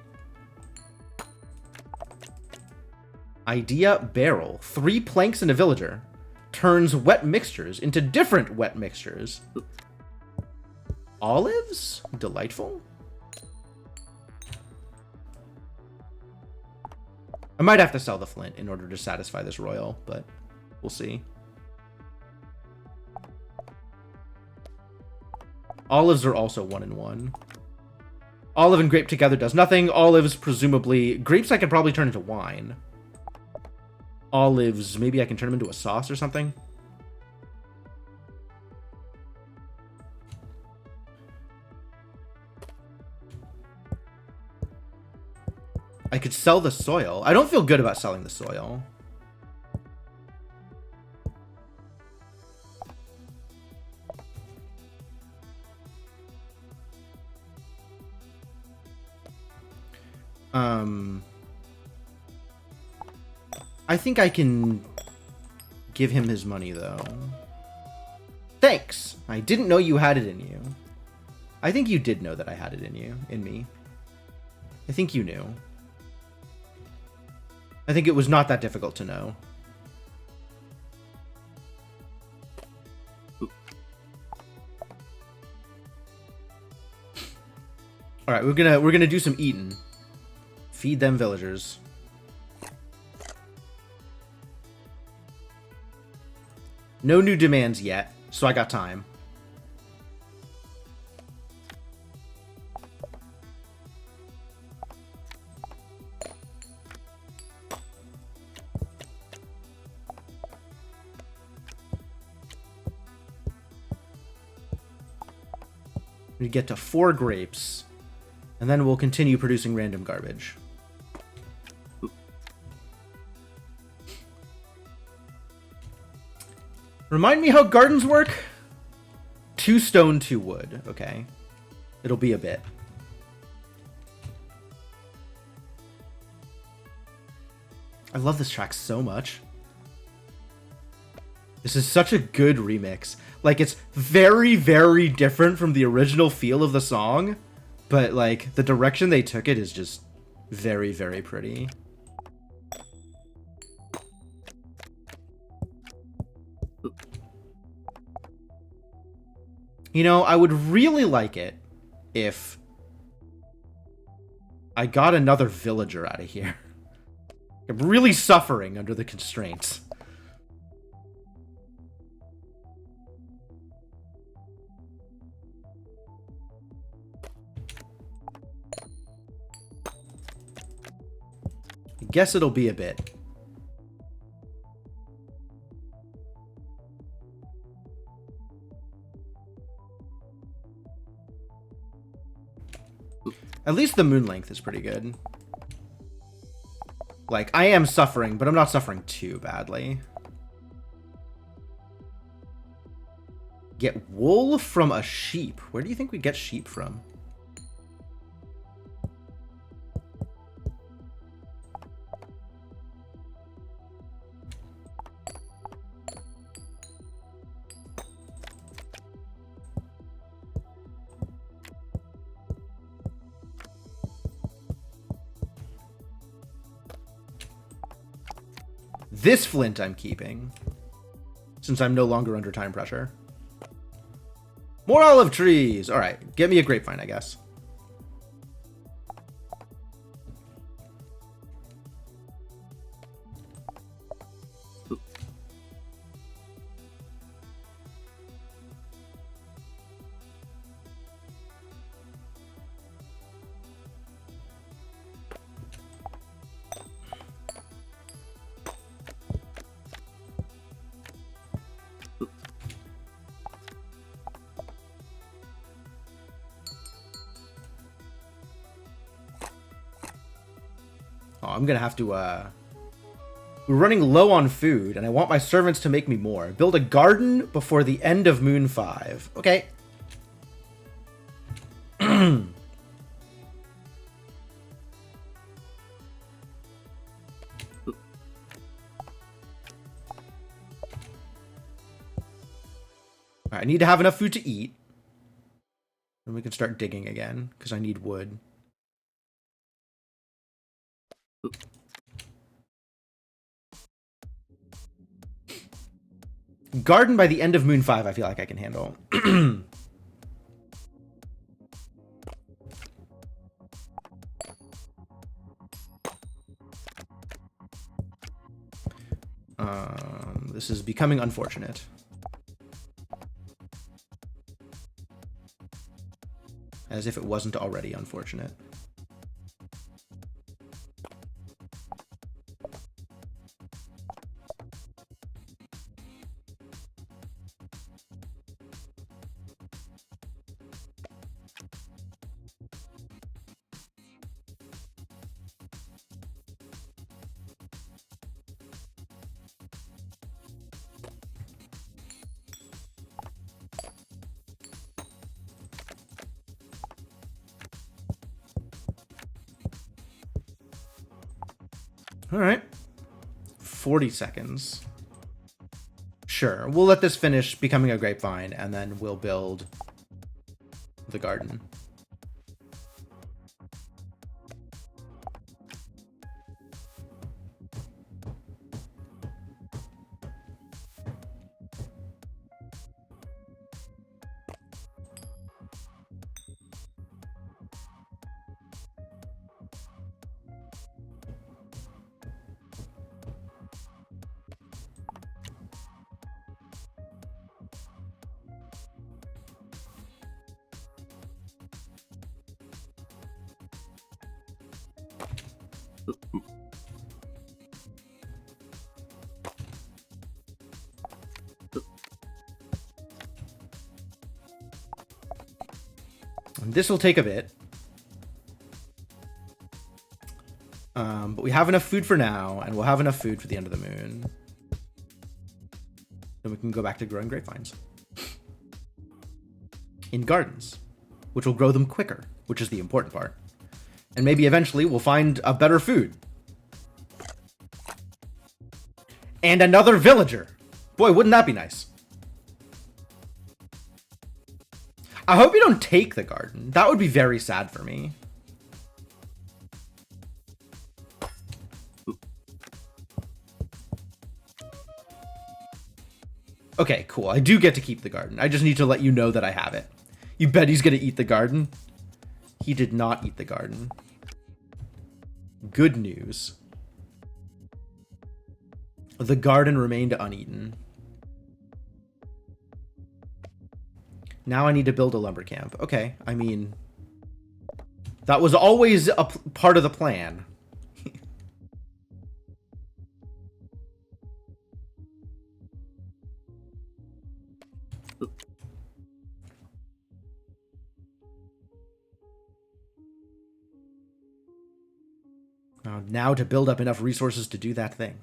Idea barrel. 3 planks and a villager. Turns wet mixtures into different wet mixtures. Olives? Delightful. I might have to sell the flint in order to satisfy this royal, but we'll see. Olives are also 1 in 1. Olive and grape together does nothing. Olives, presumably... Grapes I can probably turn into wine. Olives, maybe I can turn them into a sauce or something. I could sell the soil. I don't feel good about selling the soil. I think I can give him his money, though. Thanks! I didn't know you had it in you. I think you did know that I had it in me. I think you knew. I think it was not that difficult to know. All right, we're gonna do some eating. Feed them villagers. No new demands yet, so I got time. We get to 4 grapes, and then we'll continue producing random garbage. Remind me how gardens work? 2 stone, 2 wood. Okay. It'll be a bit. I love this track so much. This is such a good remix. Like, it's very, very different from the original feel of the song, but, like, the direction they took it is just very, very pretty. You know, I would really like it if I got another villager out of here. I'm really suffering under the constraints. I guess it'll be a bit. At least the moon length is pretty good. Like, I am suffering, but I'm not suffering too badly. Get wool from a sheep. Where do you think we get sheep from? This flint I'm keeping, since I'm no longer under time pressure. More olive trees! Alright, get me a grapevine, I guess. Oh, I'm gonna have to, we're running low on food, and I want my servants to make me more. Build a garden before the end of Moon 5. Okay. I need to have enough food to eat. Then we can start digging again, because I need wood. Garden by the end of Moon 5, I feel like I can handle. This is becoming unfortunate. As if it wasn't already unfortunate. All right. 40 seconds. Sure. We'll let this finish becoming a grapevine, and then we'll build the garden. This will take a bit. But we have enough food for now, and we'll have enough food for the end of the moon. Then we can go back to growing grapevines. In gardens, which will grow them quicker, which is the important part. And maybe eventually we'll find a better food. And another villager. Boy, wouldn't that be nice? I hope you don't take the garden. That would be very sad for me. Okay, cool. I do get to keep the garden. I just need to let you know that I have it. You bet he's gonna eat the garden? He did not eat the garden. Good news. The garden remained uneaten. Now I need to build a lumber camp. Okay, I mean, that was always a part of the plan. Now to build up enough resources to do that thing.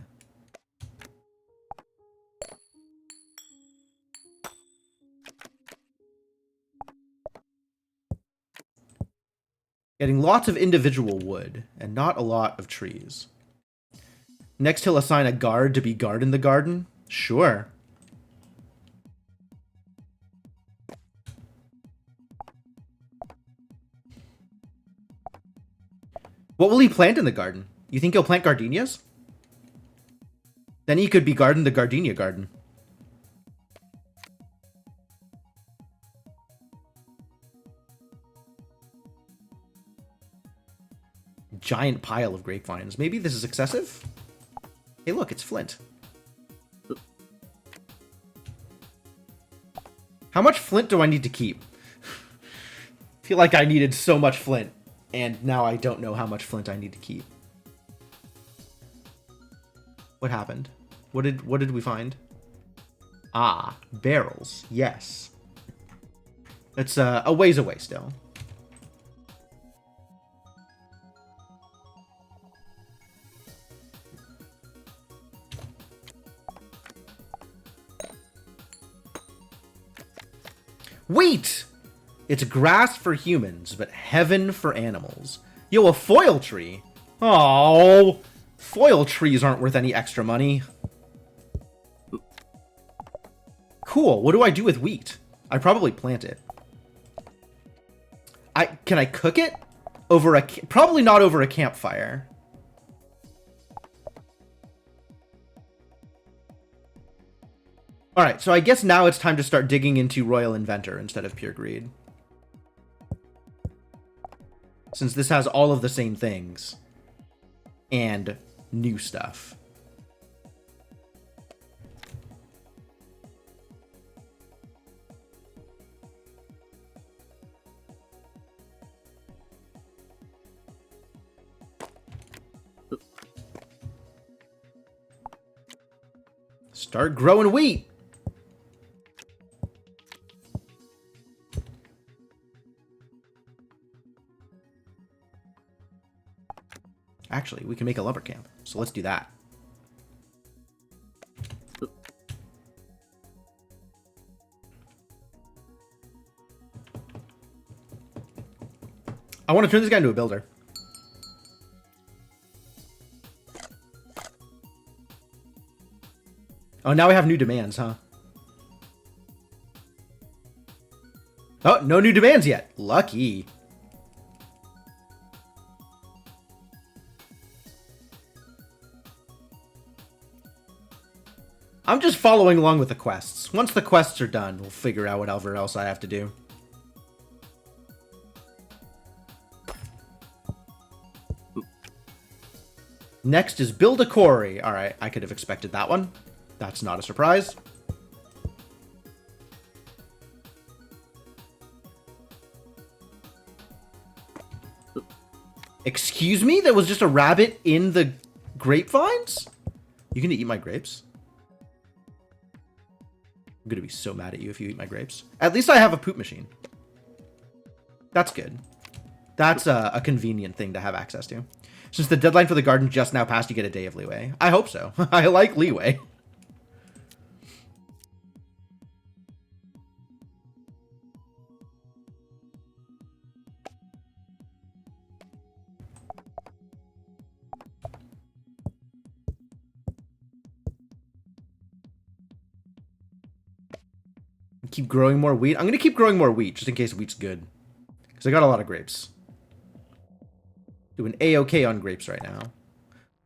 Getting lots of individual wood, and not a lot of trees. Next he'll assign a guard to be guard in the garden? Sure. What will he plant in the garden? You think he'll plant gardenias? Then he could be garden the gardenia garden. Giant pile of grapevines. Maybe this is excessive? Hey, look, it's flint. How much flint do I need to keep? I feel like I needed so much flint, and now I don't know how much flint I need to keep. What happened? What did we find? Ah, barrels. Yes. It's a ways away still. Wheat! It's grass for humans, but heaven for animals. Yo, a foil tree. Oh, foil trees aren't worth any extra money. Cool. What do I do with wheat? I probably plant it. Can I cook it? Probably not over a campfire. Alright, so I guess now it's time to start digging into Royal Inventor instead of Pure Greed. Since this has all of the same things. And new stuff. Start growing wheat. Actually, we can make a lumber camp. So let's do that. I want to turn this guy into a builder. Oh, now we have new demands, huh? Oh, no new demands yet. Lucky. I'm just following along with the quests. Once the quests are done, we'll figure out whatever else I have to do. Next is build a quarry. Alright, I could have expected that one. That's not a surprise. Excuse me? There was just a rabbit in the grapevines? You gonna eat my grapes? I'm gonna be so mad at you if you eat my grapes. At least I have a poop machine. That's good. That's a convenient thing to have access to. Since the deadline for the garden just now passed, you get a day of leeway. I hope so. I like leeway. Keep growing more wheat. I'm going to keep growing more wheat, just in case wheat's good. Because I got a lot of grapes. Doing A-okay on grapes right now.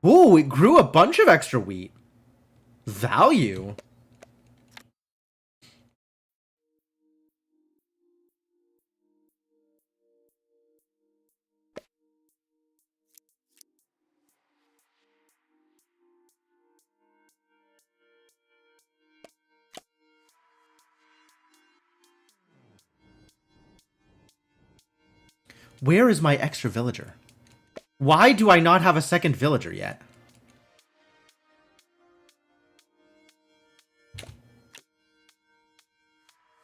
Ooh, it grew a bunch of extra wheat. Value. Where is my extra villager? Why do I not have a second villager yet?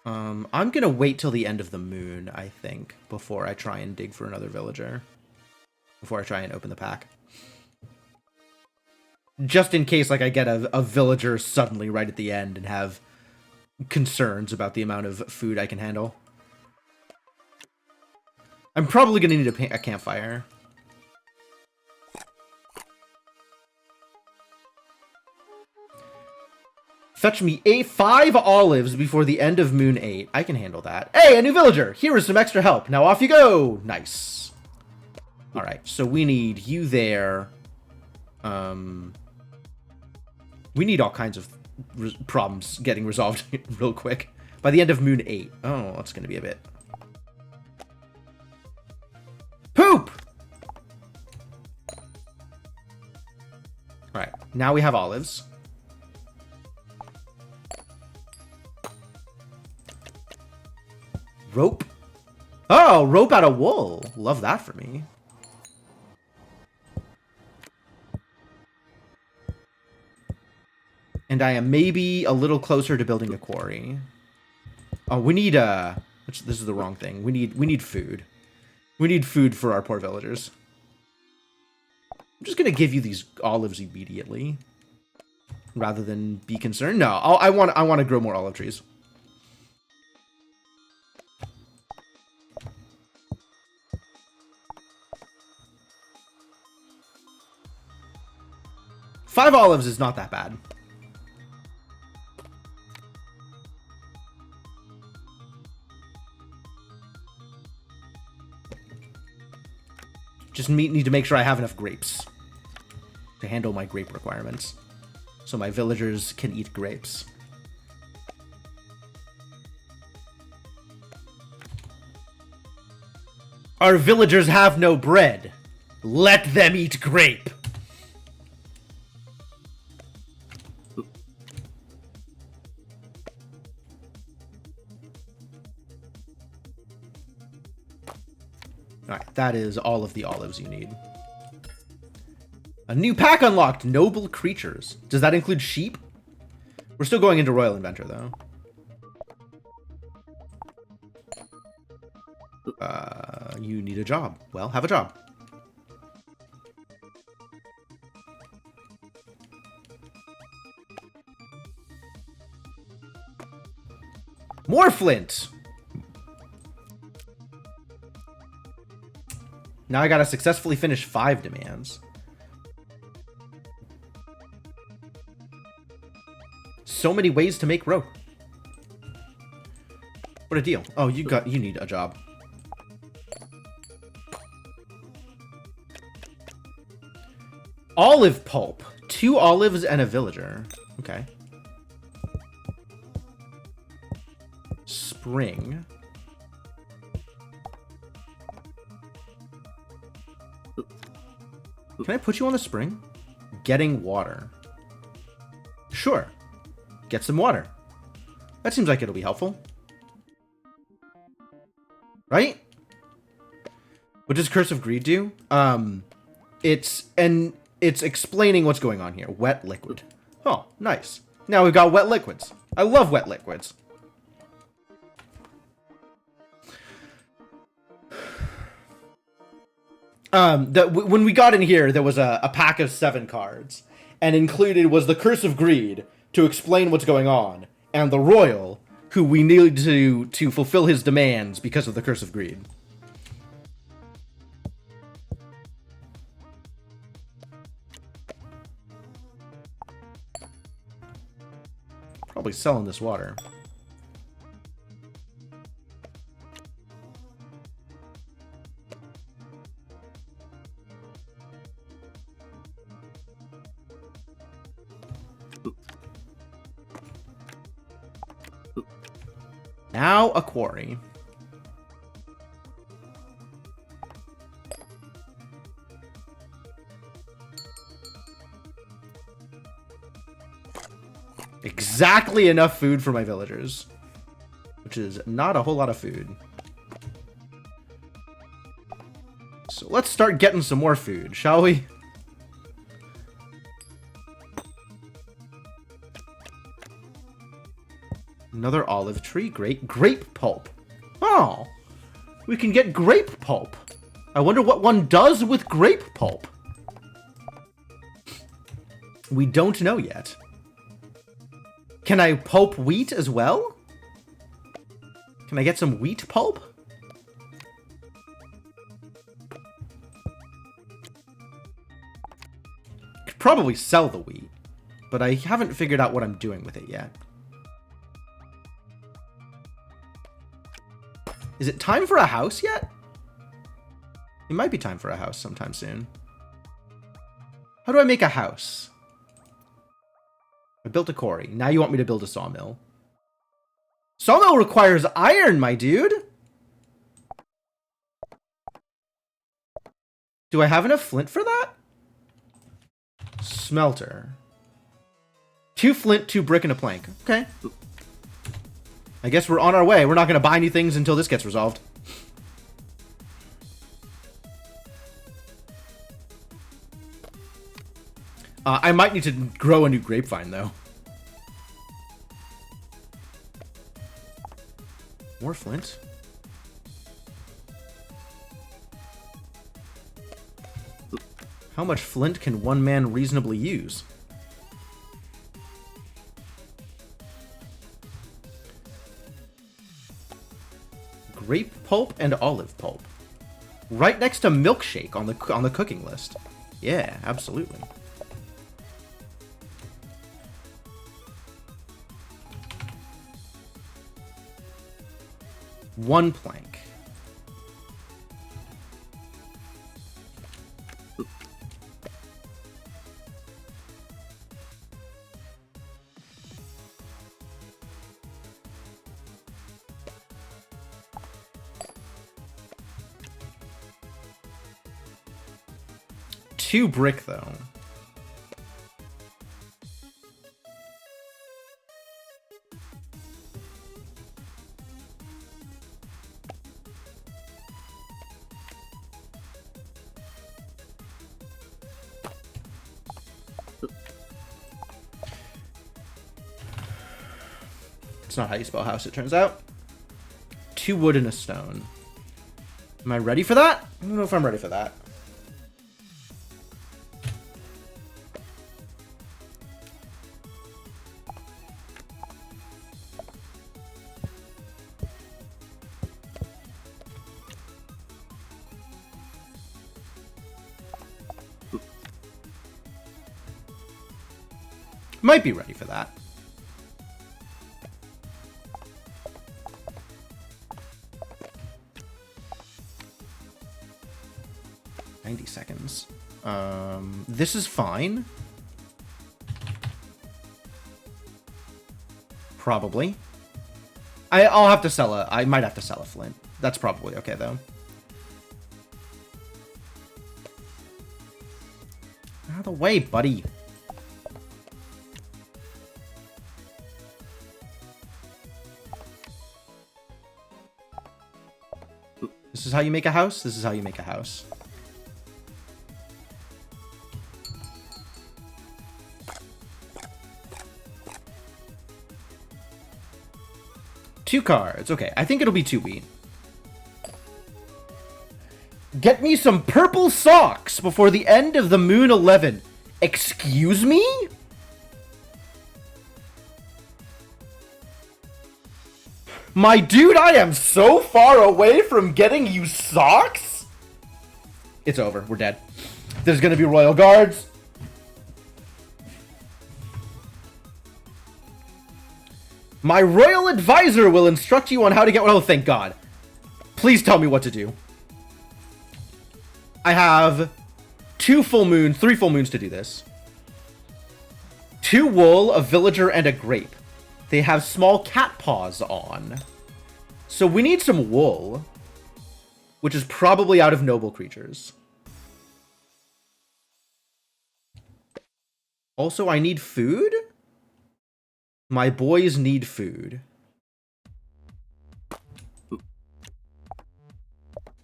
I'm gonna wait till the end of the moon, I think, before I try and dig for another villager. Before I try and open the pack. Just in case, like, I get a villager suddenly right at the end and have concerns about the amount of food I can handle. I'm probably gonna need a campfire. Fetch me 5 olives before the end of Moon 8. I can handle that. Hey, a new villager! Here is some extra help. Now off you go! Nice. Alright, so we need you there. We need all kinds of problems getting resolved real quick. By the end of Moon 8. Oh, that's gonna be a bit. Poop! Alright, now we have olives. Rope. Oh, rope out of wool. Love that for me. And I am maybe a little closer to building a quarry. Oh, we need this is the wrong thing. We need food. We need food for our poor villagers. I'm just gonna give you these olives immediately, rather than be concerned. No, I want to grow more olive trees. 5 olives is not that bad. Just need to make sure I have enough grapes to handle my grape requirements, so my villagers can eat grapes. Our villagers have no bread. Let them eat grape. Alright, that is all of the olives you need. A new pack unlocked, Noble Creatures. Does that include sheep? We're still going into Royal Inventor, though. You need a job. Well, have a job. More flint! Now I gotta successfully finish 5 demands. So many ways to make rope. What a deal. Oh, you need a job. Olive pulp. 2 olives and a villager. Okay. Spring. Can I put you on the spring? Getting water. Sure. Get some water. That seems like it'll be helpful. Right? What does Curse of Greed do? It's explaining what's going on here. Wet liquid. Oh, nice. Now we've got wet liquids. I love wet liquids. When we got in here, there was a pack of 7 cards, and included was the Curse of Greed to explain what's going on, and the Royal, who we need to fulfill his demands because of the Curse of Greed. Probably selling this water. Now a quarry. Exactly enough food for my villagers, which is not a whole lot of food. So let's start getting some more food, shall we? Another olive tree. Great. Grape pulp. Oh, we can get grape pulp. I wonder what one does with grape pulp. We don't know yet. Can I pulp wheat as well? Can I get some wheat pulp? Could probably sell the wheat, but I haven't figured out what I'm doing with it yet. Is it time for a house yet? It might be time for a house sometime soon. How do I make a house? I built a quarry. Now you want me to build a sawmill. Sawmill requires iron, my dude! Do I have enough flint for that? Smelter. 2 flint, 2 brick, and a plank. Okay. I guess we're on our way. We're not going to buy any things until this gets resolved. I might need to grow a new grapevine, though. More flint. How much flint can one man reasonably use? Grape pulp and olive pulp. Right next to milkshake on the cooking list. Yeah, absolutely. 1 plank. Two brick, though. It's not how you spell house, it turns out. 2 wood and a stone. Am I ready for that? I don't know if I'm ready for that. Might be ready for that. Seconds. This is fine. Probably. I'll have to sell I might have to sell a flint. That's probably okay, though. Out of the way, buddy. This is how you make a house? This is how you make a house. Two cards. Okay, I think it'll be 2 wheat. Get me some purple socks before the end of the Moon 11. Excuse me? My dude, I am so far away from getting you socks? It's over. We're dead. There's gonna be royal guards. My royal advisor will instruct you on how to get one. Oh, thank God. Please tell me what to do. I have 3 full moons to do this. 2 wool, a villager, and a grape. They have small cat paws on. So we need some wool, which is probably out of noble creatures. Also, I need food? My boys need food.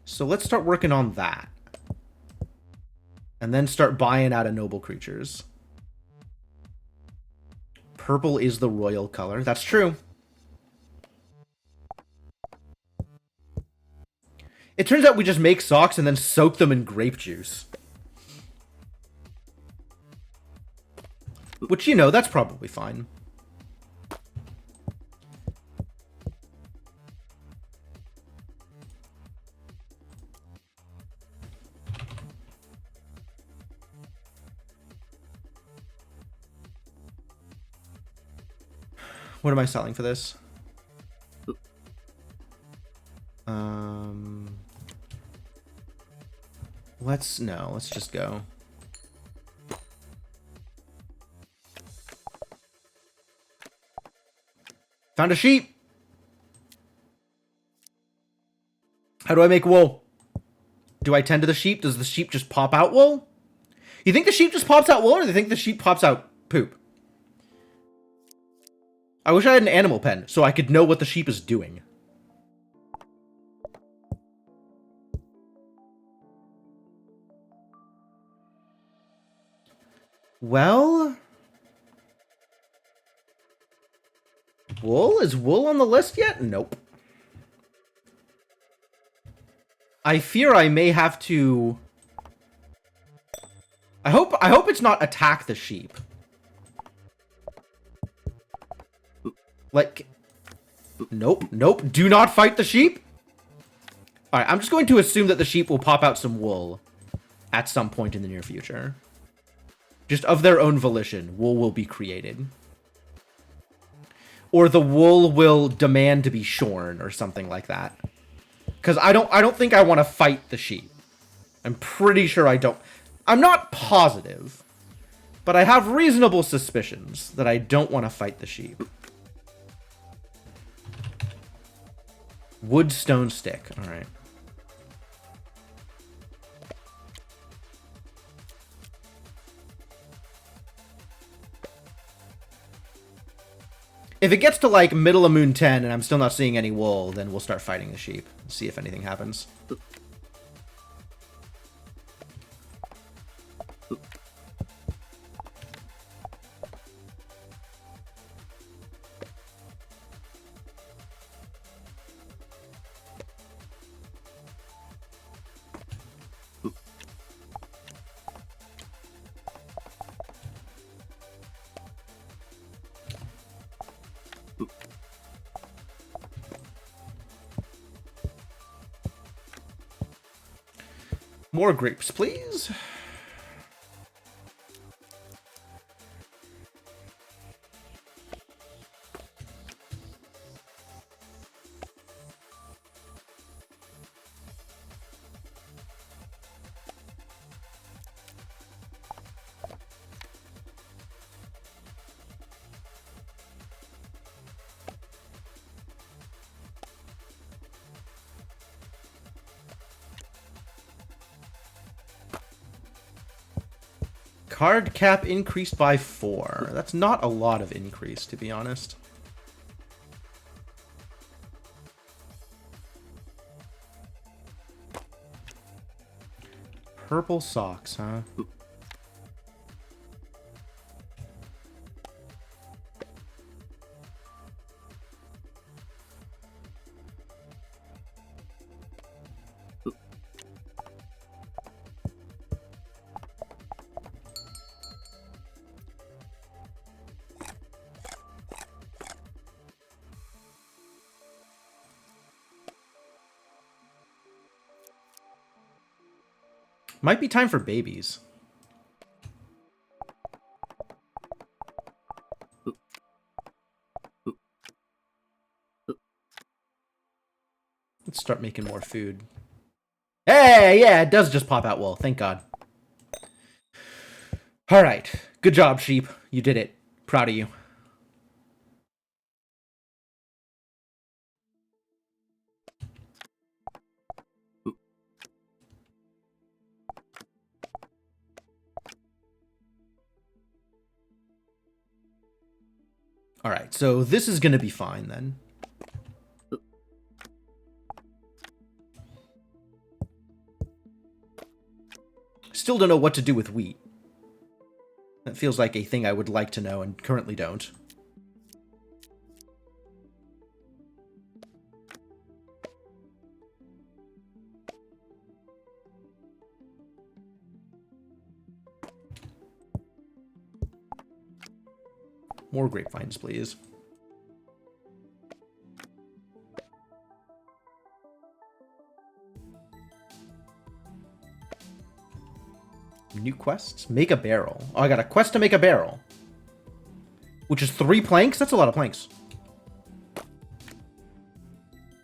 So let's start working on that. And then start buying out of noble creatures. Purple is the royal color. That's true. It turns out we just make socks and then soak them in grape juice. Which, you know, that's probably fine. What am I selling for this? Let's just go. Found a sheep. How do I make wool? Do I tend to the sheep? Does the sheep just pop out wool? You think the sheep just pops out wool, or do you think the sheep pops out poop? I wish I had an animal pen, so I could know what the sheep is doing. Well... wool? Is wool on the list yet? Nope. I fear I may have to... I hope it's not attack the sheep. Like... Nope, nope. Do not fight the sheep! Alright, I'm just going to assume that the sheep will pop out some wool at some point in the near future. Just of their own volition, wool will be created. or the wool will demand to be shorn or something like that. Because I don't think I want to fight the sheep. I'm pretty sure I don't. I'm not positive, but I have reasonable suspicions that I don't want to fight the sheep. Wood, stone, stick. All right. If it gets to, like, middle of Moon 10 and I'm still not seeing any wool, then we'll start fighting the sheep. See if anything happens. More grapes, please. Card cap increased by 4. That's not a lot of increase, to be honest. Purple socks, huh? Might be time for babies. Let's start making more food. Hey, yeah, it does just pop out wool. Thank God. All right. Good job, sheep. You did it. Proud of you. All right, so this is going to be fine then. Still don't know what to do with wheat. That feels like a thing I would like to know and currently don't. More grapevines, please. New quests? Make a barrel. Oh, I got a quest to make a barrel. Which is 3 planks? That's a lot of planks.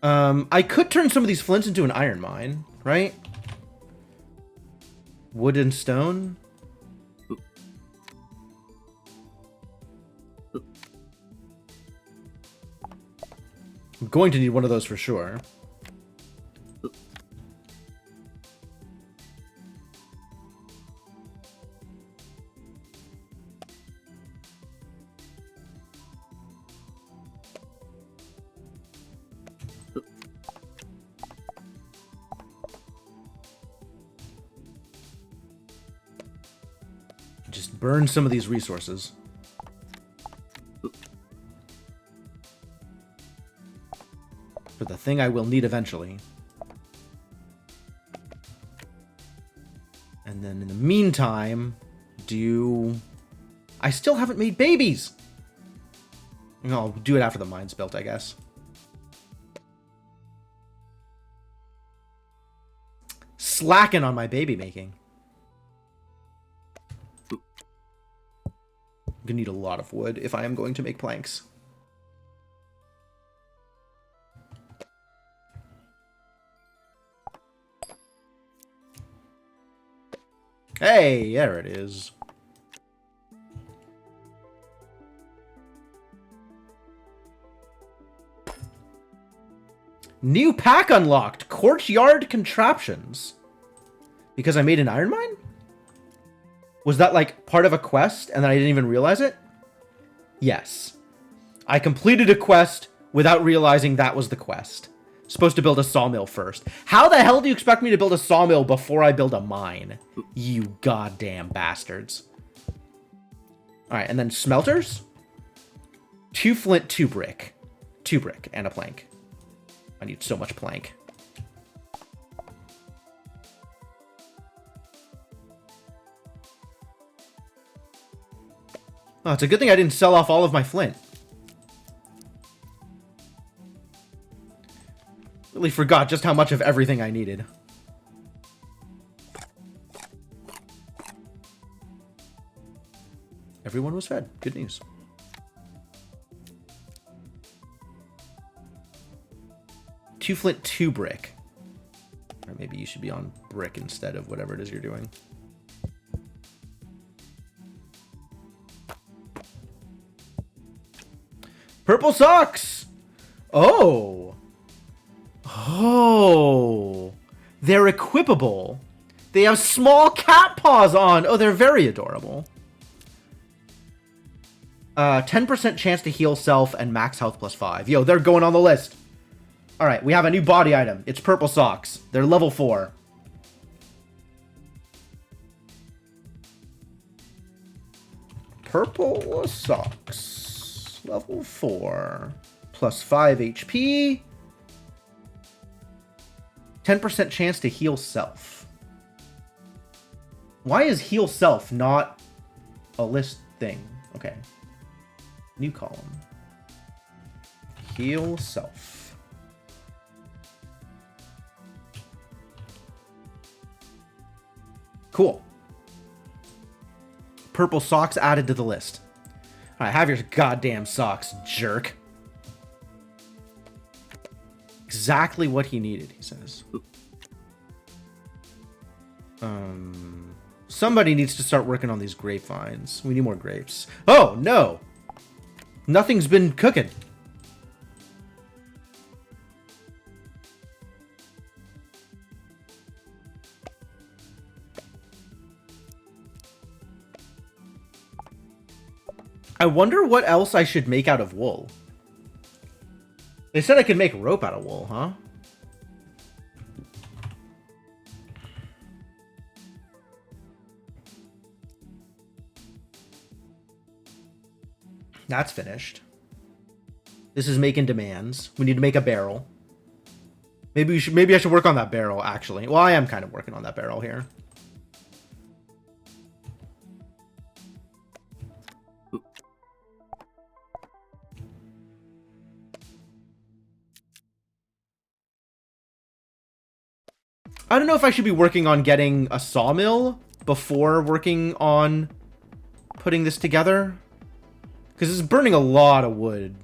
I could turn some of these flints into an iron mine, right? Wood and stone? I'm going to need one of those for sure. Just burn some of these resources. For the thing I will need eventually. And then in the meantime, I still haven't made babies! I'll do it after the mine's built, I guess. Slacking on my baby making. I'm gonna need a lot of wood if I am going to make planks. Hey, there it is. New pack unlocked. Courtyard Contraptions. Because I made an iron mine? Was that like part of a quest and then I didn't even realize it? Yes. I completed a quest without realizing that was the quest. Supposed to build a sawmill first. How the hell do you expect me to build a sawmill before I build a mine? You goddamn bastards. Alright, and then smelters? 2 flint, 2 brick. 2 brick, and a plank. I need so much plank. Oh, it's a good thing I didn't sell off all of my flint. Really forgot just how much of everything I needed. Everyone was fed. Good news. Two flint, 2 brick. Or maybe you should be on brick instead of whatever it is you're doing. Purple socks! Oh! Oh! They're equipable. They have small cat paws on. Oh, they're very adorable. 10% chance to heal self and max health plus 5. Yo, they're going on the list. Alright, we have a new body item. It's purple socks. They're level 4. Purple socks. Level 4. Plus 5 HP. 10% chance to heal self. Why is heal self not a list thing? Okay. New column. Heal self. Cool. Purple socks added to the list. Alright, have your goddamn socks, jerk. Exactly what he needed, he says. Somebody needs to start working on these grapevines. We need more grapes. Oh, no! Nothing's been cooking. I wonder what else I should make out of wool. They said I could make rope out of wool, huh? That's finished. This is making demands. We need to make a barrel. Maybe I should work on that barrel, actually. Well, I am kind of working on that barrel here. I don't know if I should be working on getting a sawmill before working on putting this together. Because it's burning a lot of wood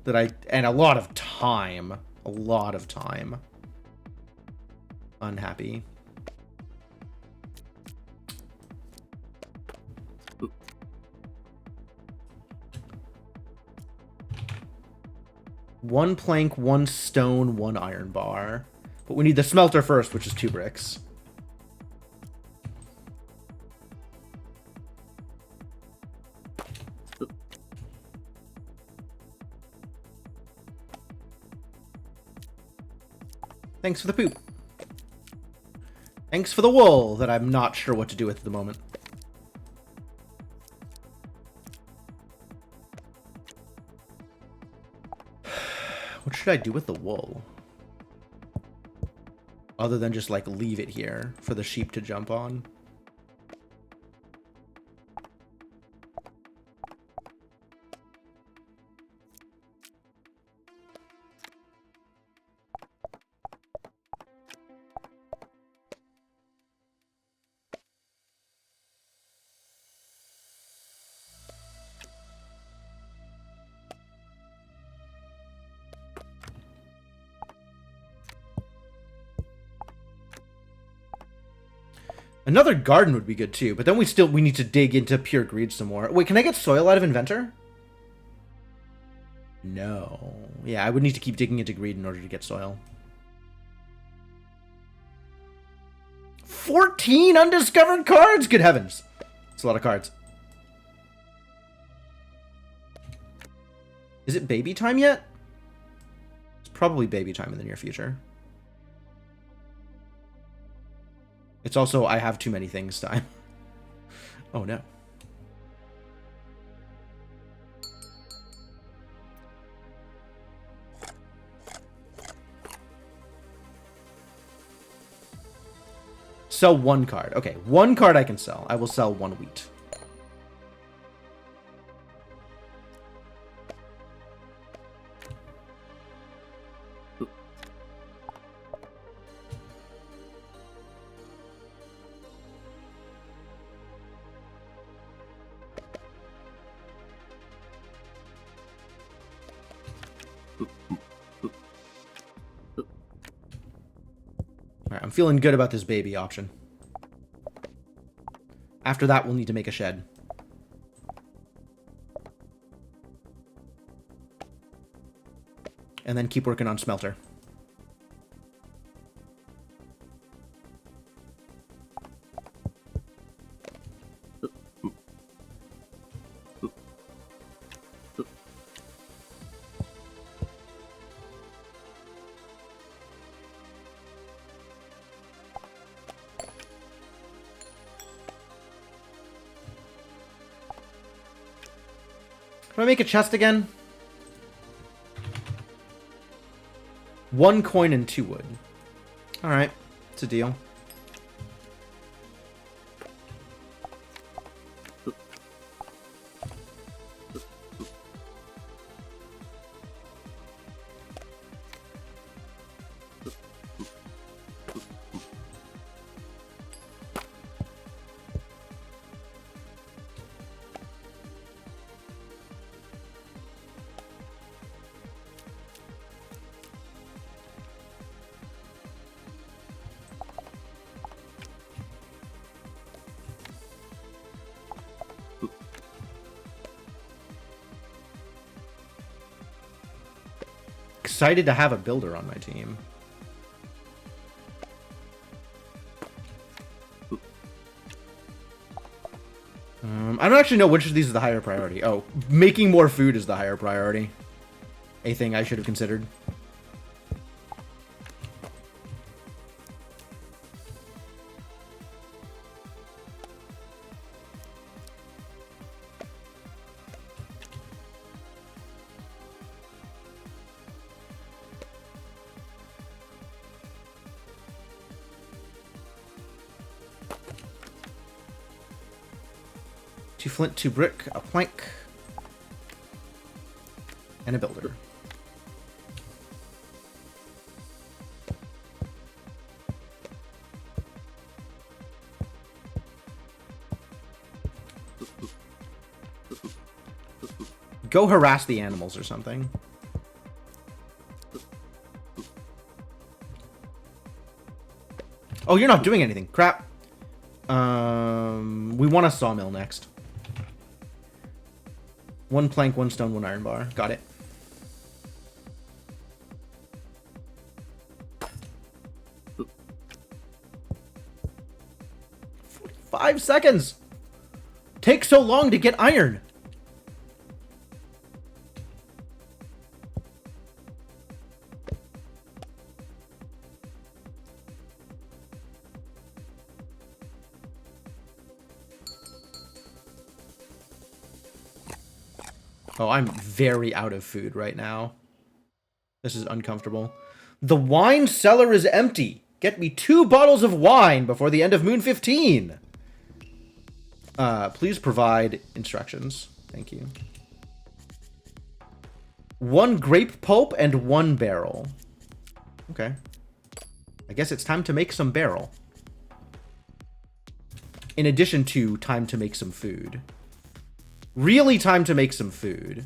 and a lot of time. A lot of time. Unhappy. One plank, 1 stone, 1 iron bar. But we need the smelter first, which is 2 bricks. Thanks for the poop. Thanks for the wool that I'm not sure what to do with at the moment. What should I do with the wool? Other than just, like, leave it here for the sheep to jump on. Another garden would be good too, but then we need to dig into pure greed some more. Wait, can I get soil out of inventor? No. Yeah, I would need to keep digging into greed in order to get soil. 14 undiscovered cards! Good heavens. It's a lot of cards. Is it baby time yet? It's probably baby time in the near future. It's also, I have too many things time. Oh no. Sell one card. Okay, one card I can sell. I will sell one wheat. Alright, I'm feeling good about this baby option. After that, we'll need to make a shed. And then keep working on smelter. Can I make a chest again? 1 coin and 2 wood. Alright, it's a deal. Excited to have a builder on my team. I don't actually know which of these is the higher priority. Oh, making more food is the higher priority. A thing I should have considered. Flint, 2 brick, a plank, and a builder. Go harass the animals or something. Oh, you're not doing anything. Crap. We want a sawmill next. 1 plank, 1 stone, 1 iron bar. Got it. 5 seconds! Takes so long to get iron! Oh, I'm very out of food right now. This is uncomfortable. The wine cellar is empty. Get me 2 bottles of wine before the end of Moon 15. Please provide instructions. Thank you. 1 grape pulp and 1 barrel. Okay. I guess it's time to make some barrel. In addition to time to make some food. Really time to make some food.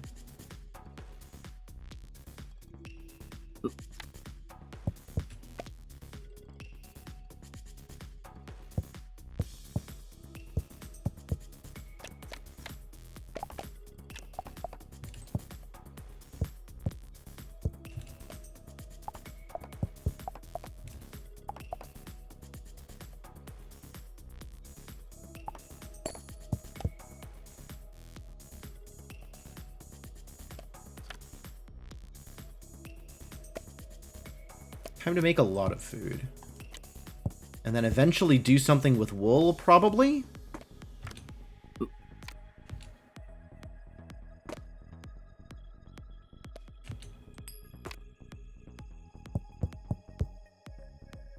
Time to make a lot of food. And then eventually do something with wool, probably?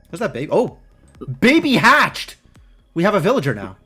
What's that baby? Oh! Baby hatched! We have a villager now.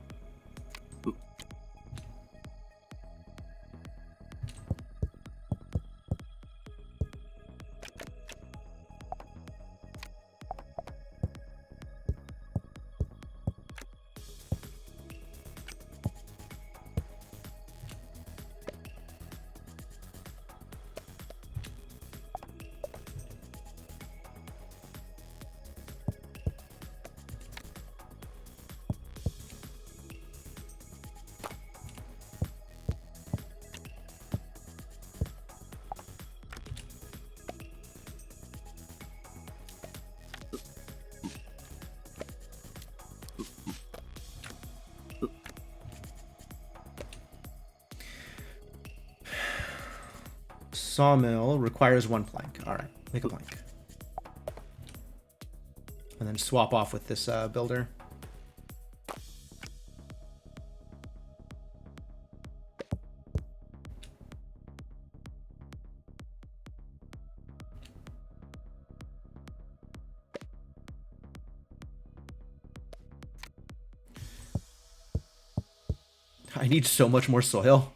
Sawmill requires 1 plank. Alright, make a plank. And then swap off with this builder. I need so much more soil.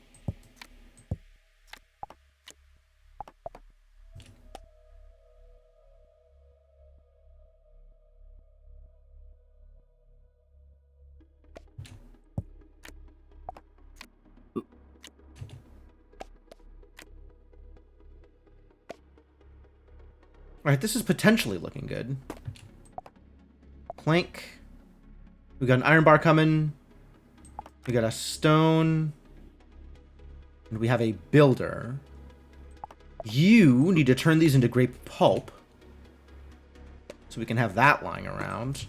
Alright, this is potentially looking good. Plank. We got an iron bar coming. We got a stone. And we have a builder. You need to turn these into grape pulp. So we can have that lying around.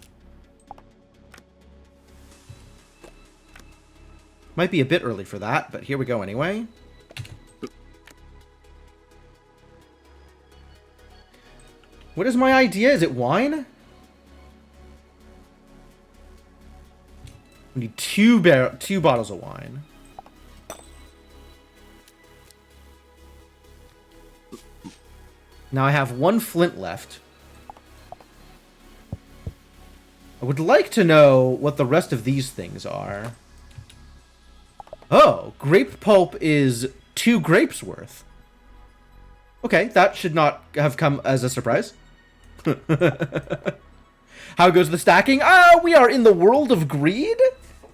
Might be a bit early for that, but here we go anyway. What is my idea? Is it wine? We need two bottles of wine. Now I have 1 flint left. I would like to know what the rest of these things are. Oh, grape pulp is 2 grapes worth. Okay, that should not have come as a surprise. How goes the stacking? We are in the world of greed,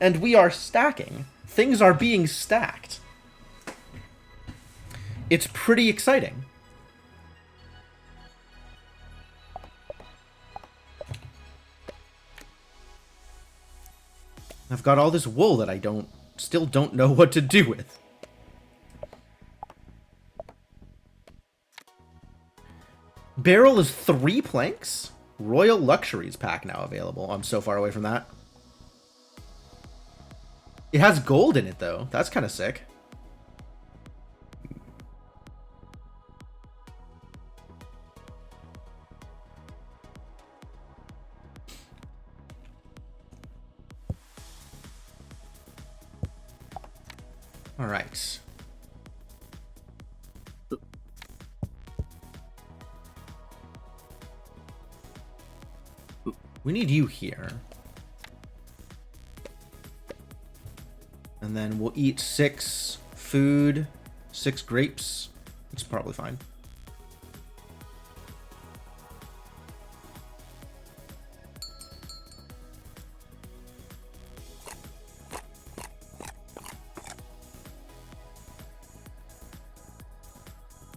and we are stacking. Things are being stacked. It's pretty exciting. I've got all this wool that I still don't know what to do with. Barrel is 3 planks? Royal Luxuries pack now available. I'm so far away from that. It has gold in it, though. That's kind of sick. All right. We need you here. And then we'll eat 6 food, 6 grapes. It's probably fine.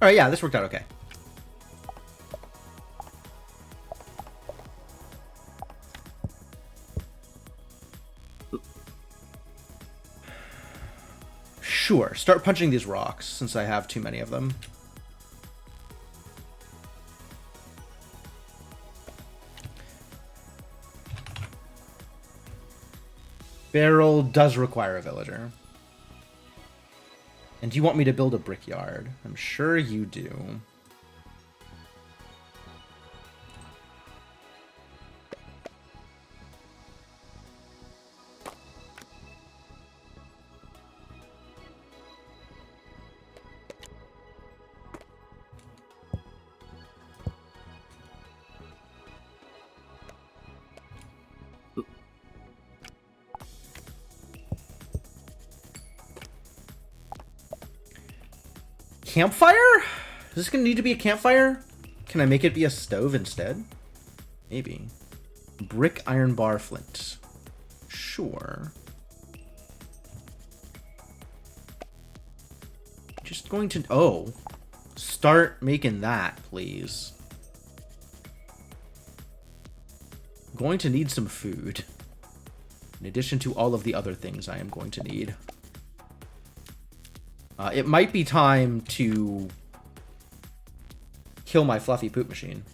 All right, yeah, this worked out okay. Sure, start punching these rocks, since I have too many of them. Barrel does require a villager. And you want me to build a brickyard? I'm sure you do. Campfire? Is this gonna need to be a campfire? Can I make it be a stove instead? Maybe. Brick, iron bar, flint. Sure. Just going to... Oh. Start making that, please. I'm going to need some food. In addition to all of the other things I am going to need. It might be time to kill my fluffy poop machine.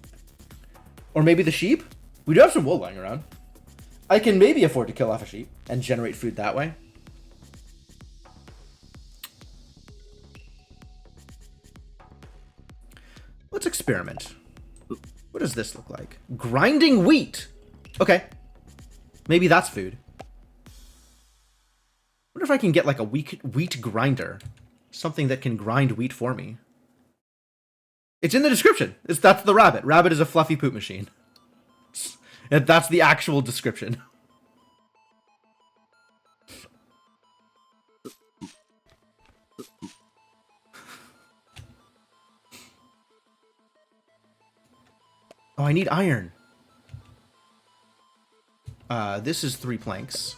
Or maybe the sheep? We do have some wool lying around. I can maybe afford to kill off a sheep and generate food that way. Let's experiment. What does this look like? Grinding wheat! Okay. Maybe that's food. Wonder if I can get like a wheat grinder. Something that can grind wheat for me. It's in the description. That's the rabbit. Rabbit is a fluffy poop machine. That's the actual description. Oh, I need iron. This is 3 planks.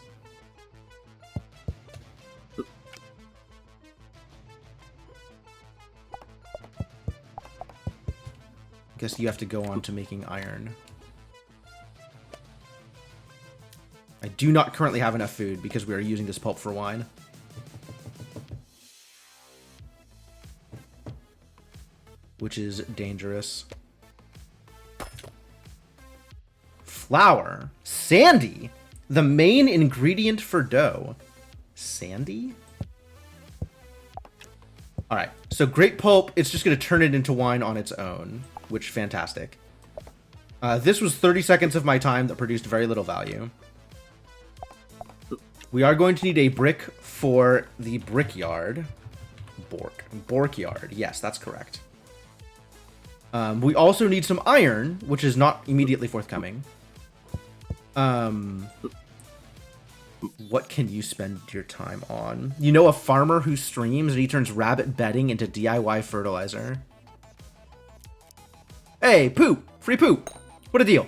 Guess you have to go on to making iron. I do not currently have enough food because we are using this pulp for wine. Which is dangerous. Flour. Sandy. The main ingredient for dough. Sandy? Alright, so grape pulp, it's just going to turn it into wine on its own. Which, fantastic. This was 30 seconds of my time that produced very little value. We are going to need a brick for the brickyard. Borkyard. Yes, that's correct. We also need some iron, which is not immediately forthcoming. What can you spend your time on? You know a farmer who streams and he turns rabbit bedding into DIY fertilizer. Hey, poop! Free poop! What a deal!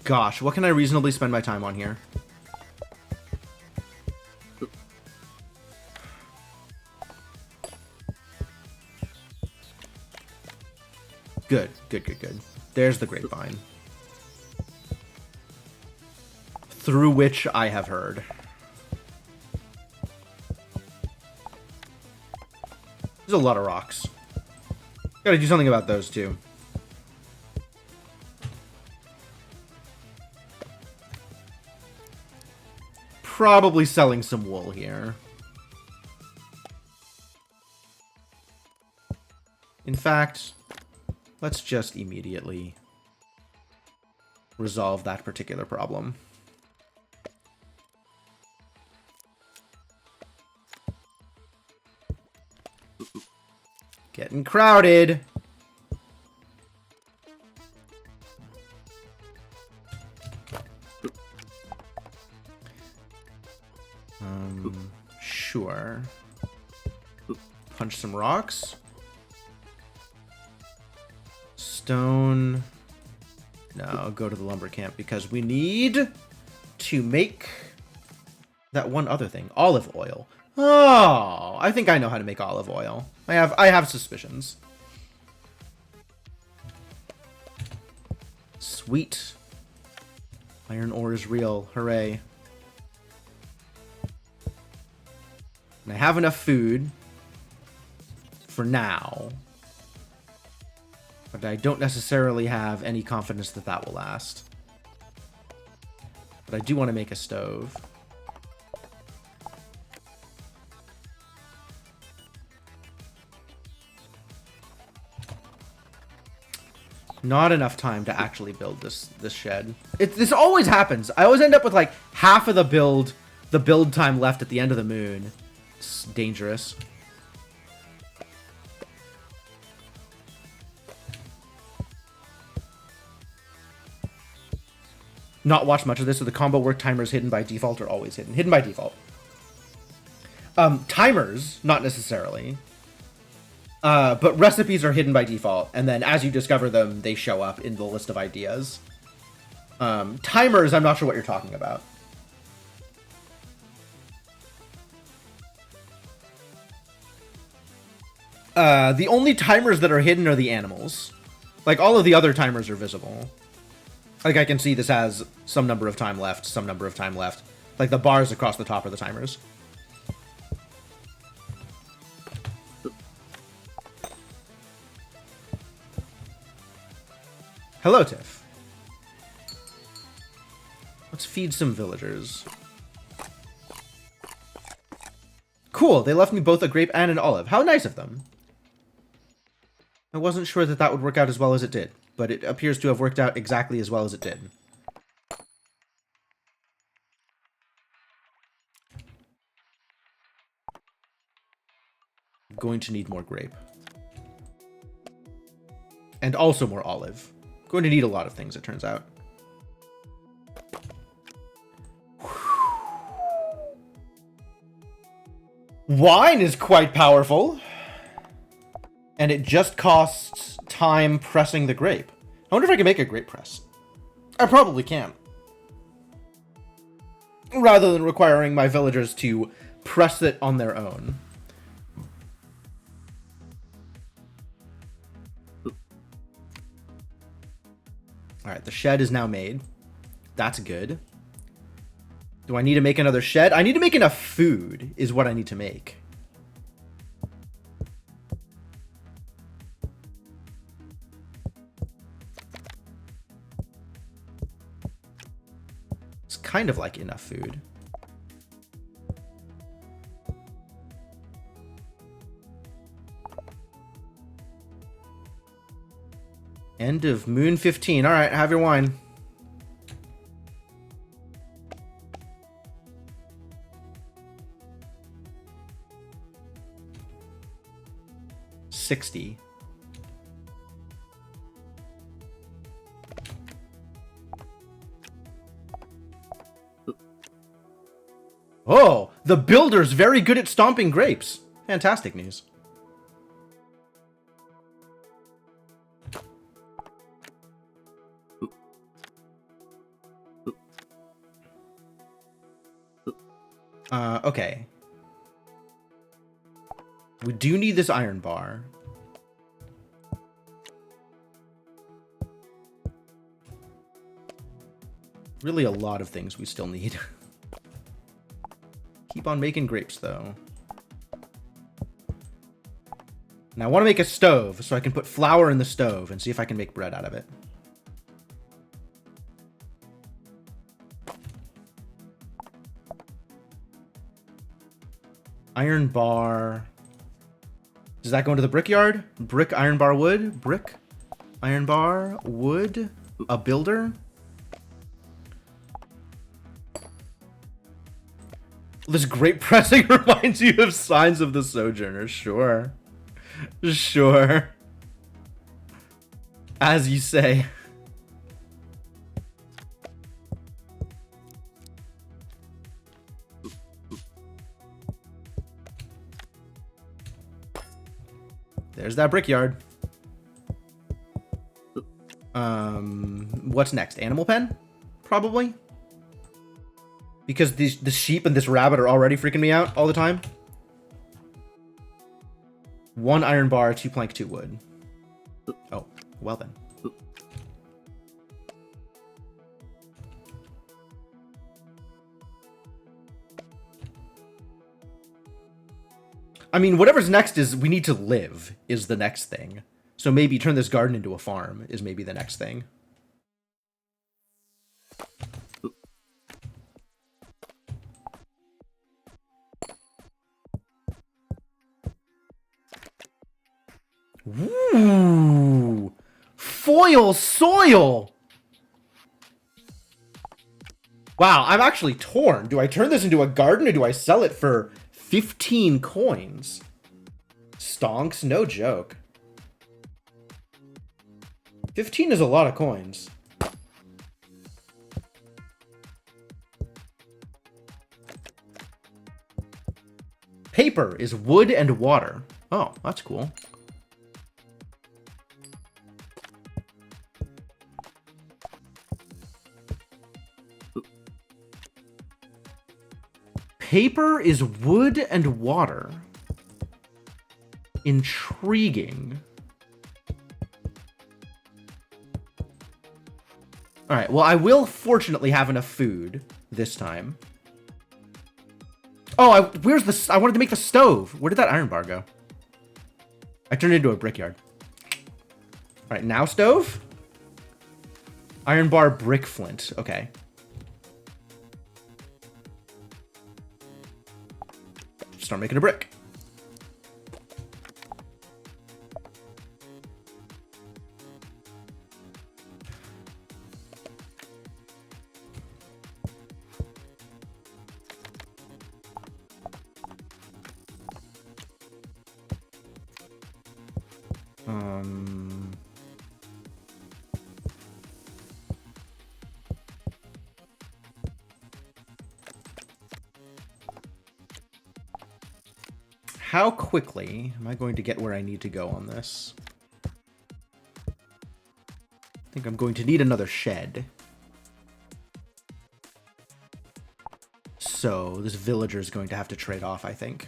Gosh, what can I reasonably spend my time on here? Good. There's the grapevine. Through which I have heard. There's a lot of rocks. Gotta do something about those too. Probably selling some wool here. In fact, let's just immediately resolve that particular problem. Getting crowded. Sure. Punch some rocks. Stone. No, go to the lumber camp because we need to make that one other thing. Olive oil. Oh, I think I know how to make olive oil. I have suspicions. Sweet. Iron ore is real. Hooray. And I have enough food for now. But I don't necessarily have any confidence that that will last. But I do want to make a stove. Not enough time to actually build this shed. This always happens. I always end up with like half of the build time left at the end of the moon. It's dangerous. not watched much of this, so the combo work timers hidden by default are always hidden. Hidden by default. Timers, not necessarily. But recipes are hidden by default, and then as you discover them, they show up in the list of ideas. Timers, I'm not sure what you're talking about. The only timers that are hidden are the animals. Like, all of the other timers are visible. Like, I can see this has some number of time left, some number of time left. Like, the bars across the top are the timers. Hello, Tiff. Let's feed some villagers. Cool, they left me both a grape and an olive. How nice of them. I wasn't sure that that would work out as well as it did, but it appears to have worked out exactly as well as it did. I'm going to need more grape. And also more olive. I'm going to need a lot of things, it turns out. Wine is quite powerful. And it just costs time pressing the grape. I wonder if I can make a grape press. I probably can. Rather than requiring my villagers to press it on their own. Alright, the shed is now made. That's good. Do I need to make another shed? I need to make enough food, is what I need to make. It's kind of like enough food. End of Moon 15. Alright, have your wine. $60. Oh, the builder's very good at stomping grapes. Fantastic news. Okay. We do need this iron bar. Really a lot of things we still need. Keep on making grapes, though. And I want to make a stove, so I can put flour in the stove and see if I can make bread out of it. Iron bar. Does that go into the brickyard? Brick, iron bar, wood. Brick, iron bar, wood. A builder. This grape pressing reminds you of Signs of the Sojourner. Sure. Sure. As you say. There's that brickyard. What's next? Animal pen? Probably. Because the sheep and this rabbit are already freaking me out all the time. 1 iron bar, 2 plank, 2 wood. Oh, well then. I mean, whatever's next is we need to live is the next thing. So maybe turn this garden into a farm is maybe the next thing. Ooh, foil soil. Wow, I'm actually torn. Do I turn this into a garden or do I sell it for 15 coins? Stonks, no joke. 15 is a lot of coins. Paper is wood and water. Oh, that's cool. Paper is wood and water. Intriguing. Alright, well, I will fortunately have enough food this time. Oh, where's the... I wanted to make the stove. Where did that iron bar go? I turned it into a brickyard. Alright, now stove? Iron bar, brick, flint. Okay. Start making a brick. How quickly am I going to get where I need to go on this? I think I'm going to need another shed. So this villager is going to have to trade off, I think,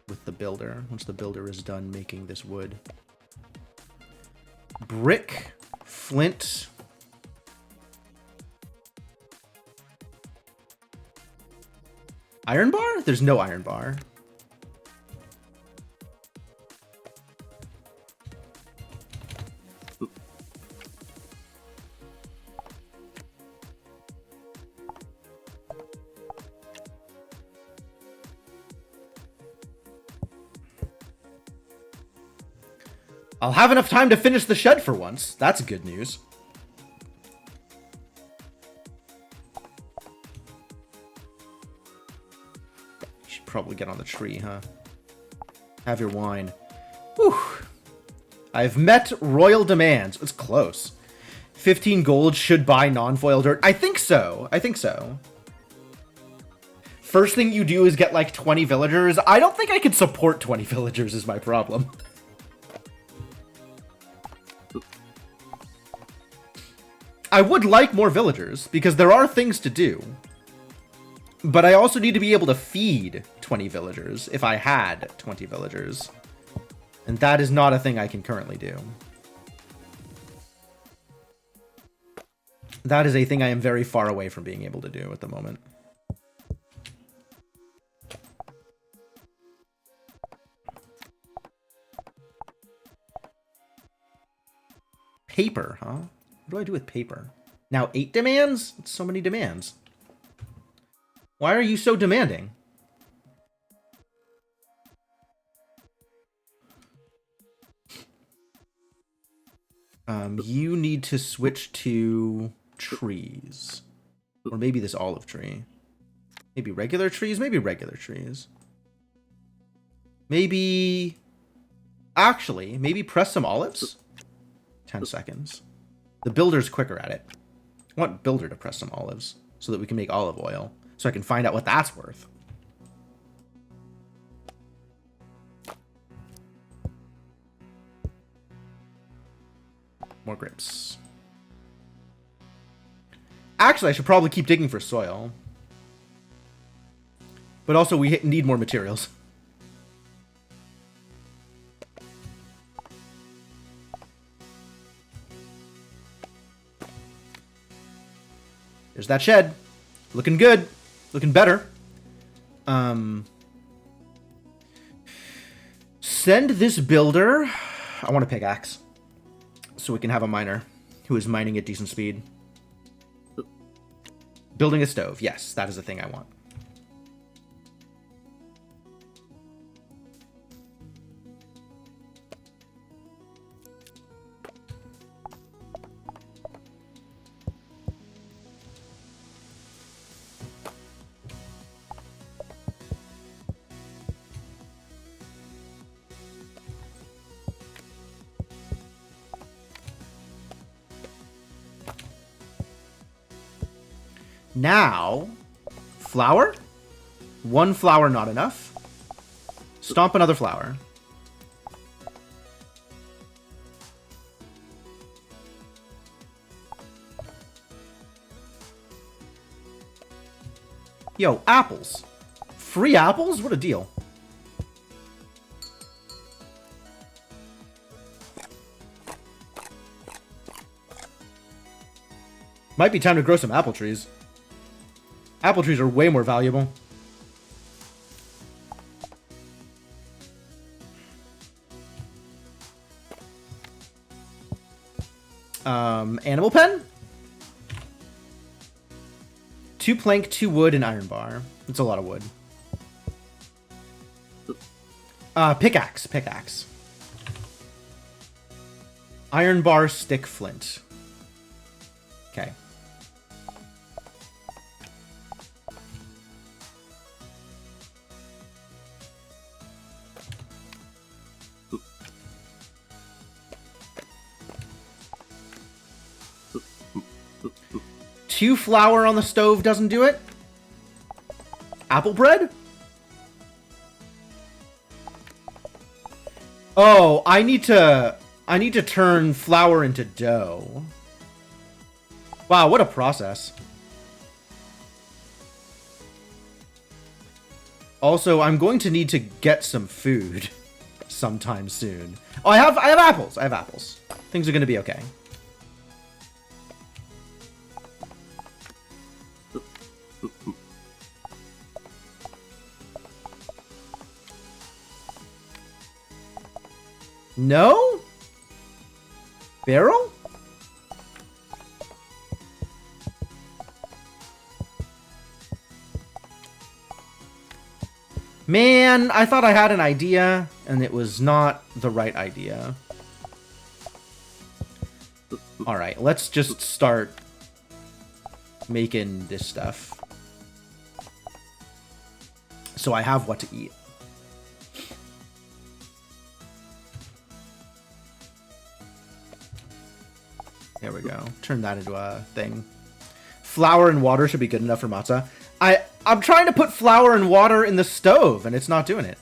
with the builder, once the builder is done making this wood. Brick, flint. Iron bar? There's no iron bar. I'll have enough time to finish the shed for once. That's good news. You should probably get on the tree, huh? Have your wine. Whew. I've met royal demands. It's close. 15 gold should buy non-foil dirt. I think so. I think so. First thing you do is get like 20 villagers. I don't think I could support 20 villagers is my problem. I would like more villagers, because there are things to do. But I also need to be able to feed 20 villagers if I had 20 villagers. And that is not a thing I can currently do. That is a thing I am very far away from being able to do at the moment. Paper, huh? What do I do with paper? Now 8 demands? That's so many demands. Why are you so demanding? You need to switch to trees. Or maybe this olive tree. Maybe regular trees? Maybe regular trees. Maybe... Actually, maybe press some olives? 10 seconds. The builder's quicker at it. I want builder to press some olives so that we can make olive oil. So I can find out what that's worth. More grapes. Actually, I should probably keep digging for soil. But also, we need more materials. There's that shed. Looking good. Looking better. Send this builder... I want a pickaxe. So we can have a miner who is mining at decent speed. Building a stove. Yes, that is the thing I want. Now, flour? 1 flour, not enough. Stomp another flower. Yo, apples. Free apples? What a deal. Might be time to grow some apple trees. Apple trees are way more valuable. Animal pen? 2 plank, 2 wood, and iron bar. That's a lot of wood. Pickaxe. Iron bar, stick, flint. Okay. Two flour on the stove doesn't do it? Apple bread? Oh, I need to turn flour into dough. Wow, what a process. Also, I'm going to need to get some food sometime soon. Oh, I have apples. I have apples. Things are going to be okay. No? Barrel? Man, I thought I had an idea, and it was not the right idea. Alright, let's just start making this stuff. So I have what to eat. There we go. Turn that into a thing. Flour and water should be good enough for matzah. I'm trying to put flour and water in the stove, and it's not doing it.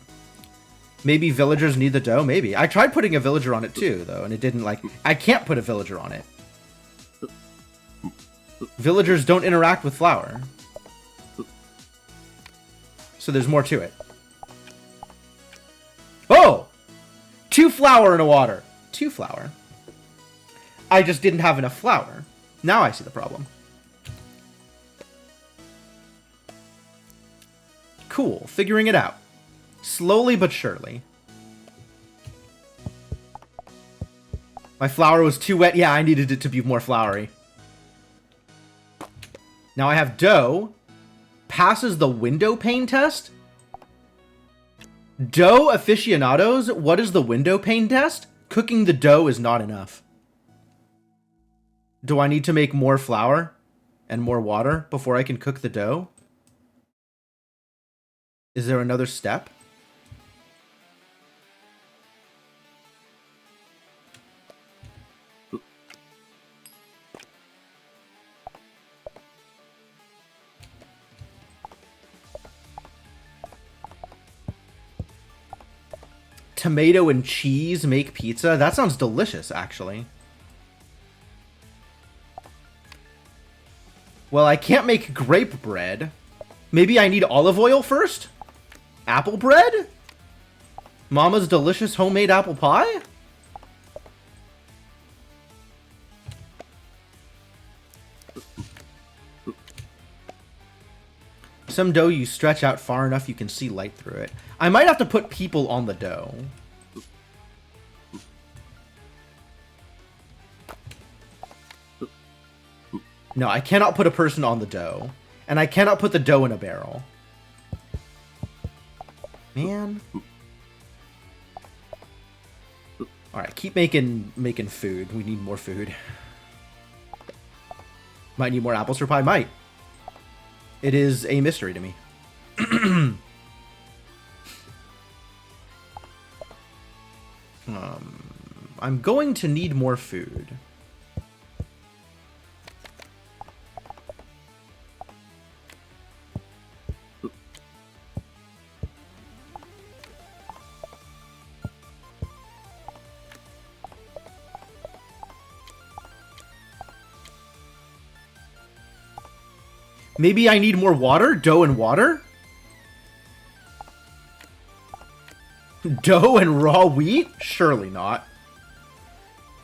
Maybe villagers need the dough? Maybe. I tried putting a villager on it too, though, and it didn't like... I can't put a villager on it. Villagers don't interact with flour. So there's more to it. Oh! 2 flour and a water. 2 flour. I just didn't have enough flour. Now I see the problem. Cool. Figuring it out. Slowly but surely. My flour was too wet. Yeah, I needed it to be more floury. Now I have dough. Passes the window pane test? Dough aficionados? What is the window pane test? Cooking the dough is not enough. Do I need to make more flour and more water before I can cook the dough? Is there another step? Tomato and cheese make pizza? That sounds delicious, actually. Well, I can't make grape bread. Maybe I need olive oil first? Apple bread? Mama's delicious homemade apple pie? Some dough you stretch out far enough you can see light through it. I might have to put people on the dough. No, I cannot put a person on the dough. And I cannot put the dough in a barrel. Man. Alright, keep making food. We need more food. Might need more apples for pie. Might. It is a mystery to me. I'm going to need more food. Maybe I need more water? Dough and water? Dough and raw wheat? Surely not.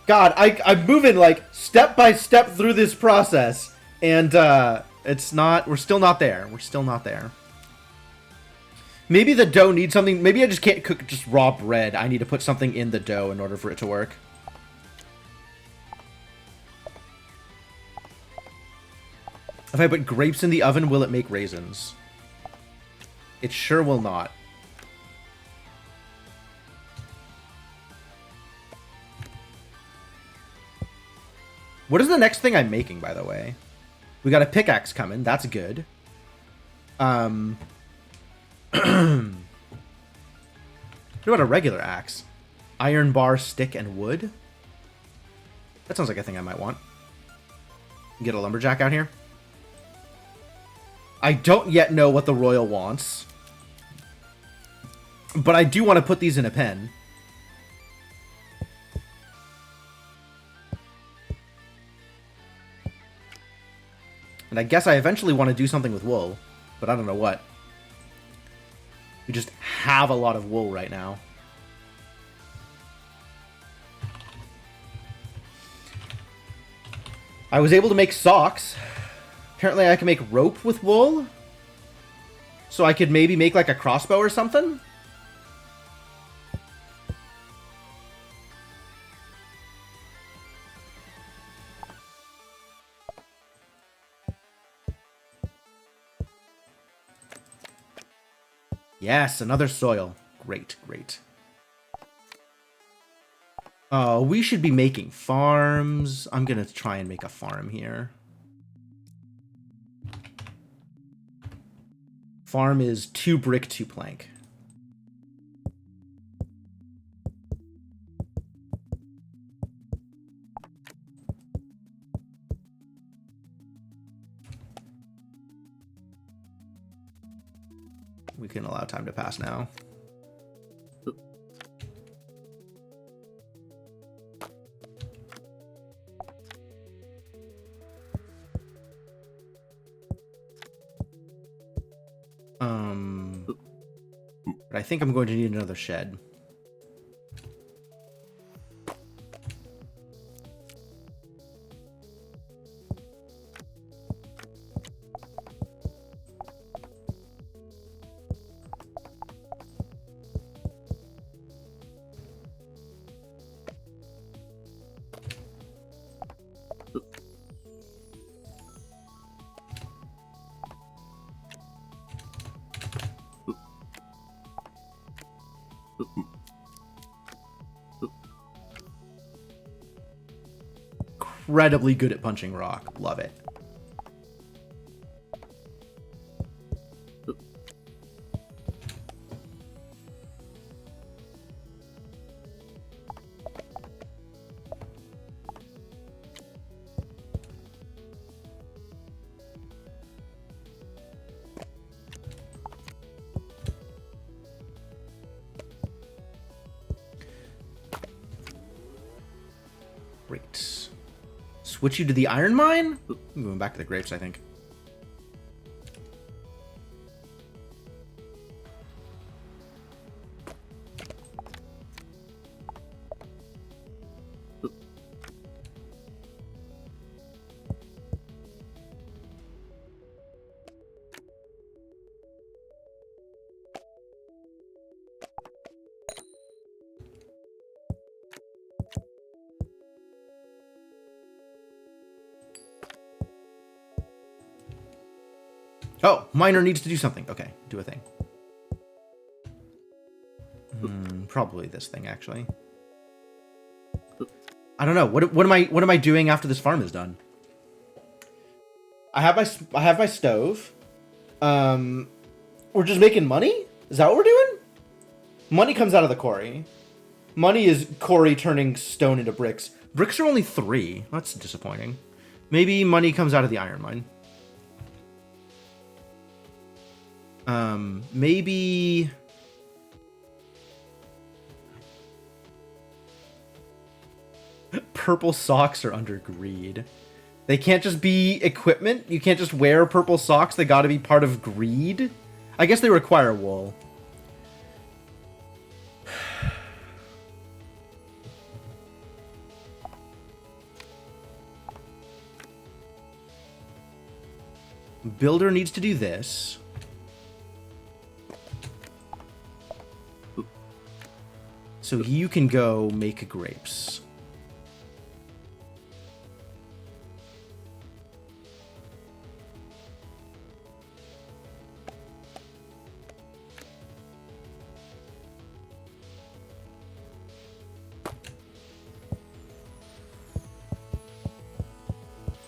God, I'm moving like step by step through this process, and it's not. We're still not there. We're still not there. Maybe the dough needs something. Maybe I just can't cook just raw bread. I need to put something in the dough in order for it to work. If I put grapes in the oven, will it make raisins? It sure will not. What is the next thing I'm making, by the way? We got a pickaxe coming. That's good. What about a regular axe? Iron bar, stick, and wood? That sounds like a thing I might want. Get a lumberjack out here. I don't yet know what the royal wants. But I do want to put these in a pen. And I guess I eventually want to do something with wool, but I don't know what. We just have a lot of wool right now. I was able to make socks. Apparently I can make rope with wool. So I could maybe make like a crossbow or something. Yes, another soil. Great, great. We should be making farms. I'm gonna try and make a farm here. Farm is 2 brick, 2 plank. We can allow time to pass now. But I think I'm going to need another shed. Incredibly good at punching rock. Love it. Great. Switch you to the iron mine? I'm going back to the grapes, I think. Oh, miner needs to do something. Okay, do a thing. Probably this thing, actually. I don't know. What am I doing after this farm is done? I have my stove. We're just making money? Is that what we're doing? Money comes out of the quarry. Money is quarry turning stone into bricks. Bricks are only 3. That's disappointing. Maybe money comes out of the iron mine. Maybe... Purple socks are under greed. They can't just be equipment. You can't just wear purple socks. They gotta be part of greed. I guess they require wool. Builder needs to do this. So you can go make grapes.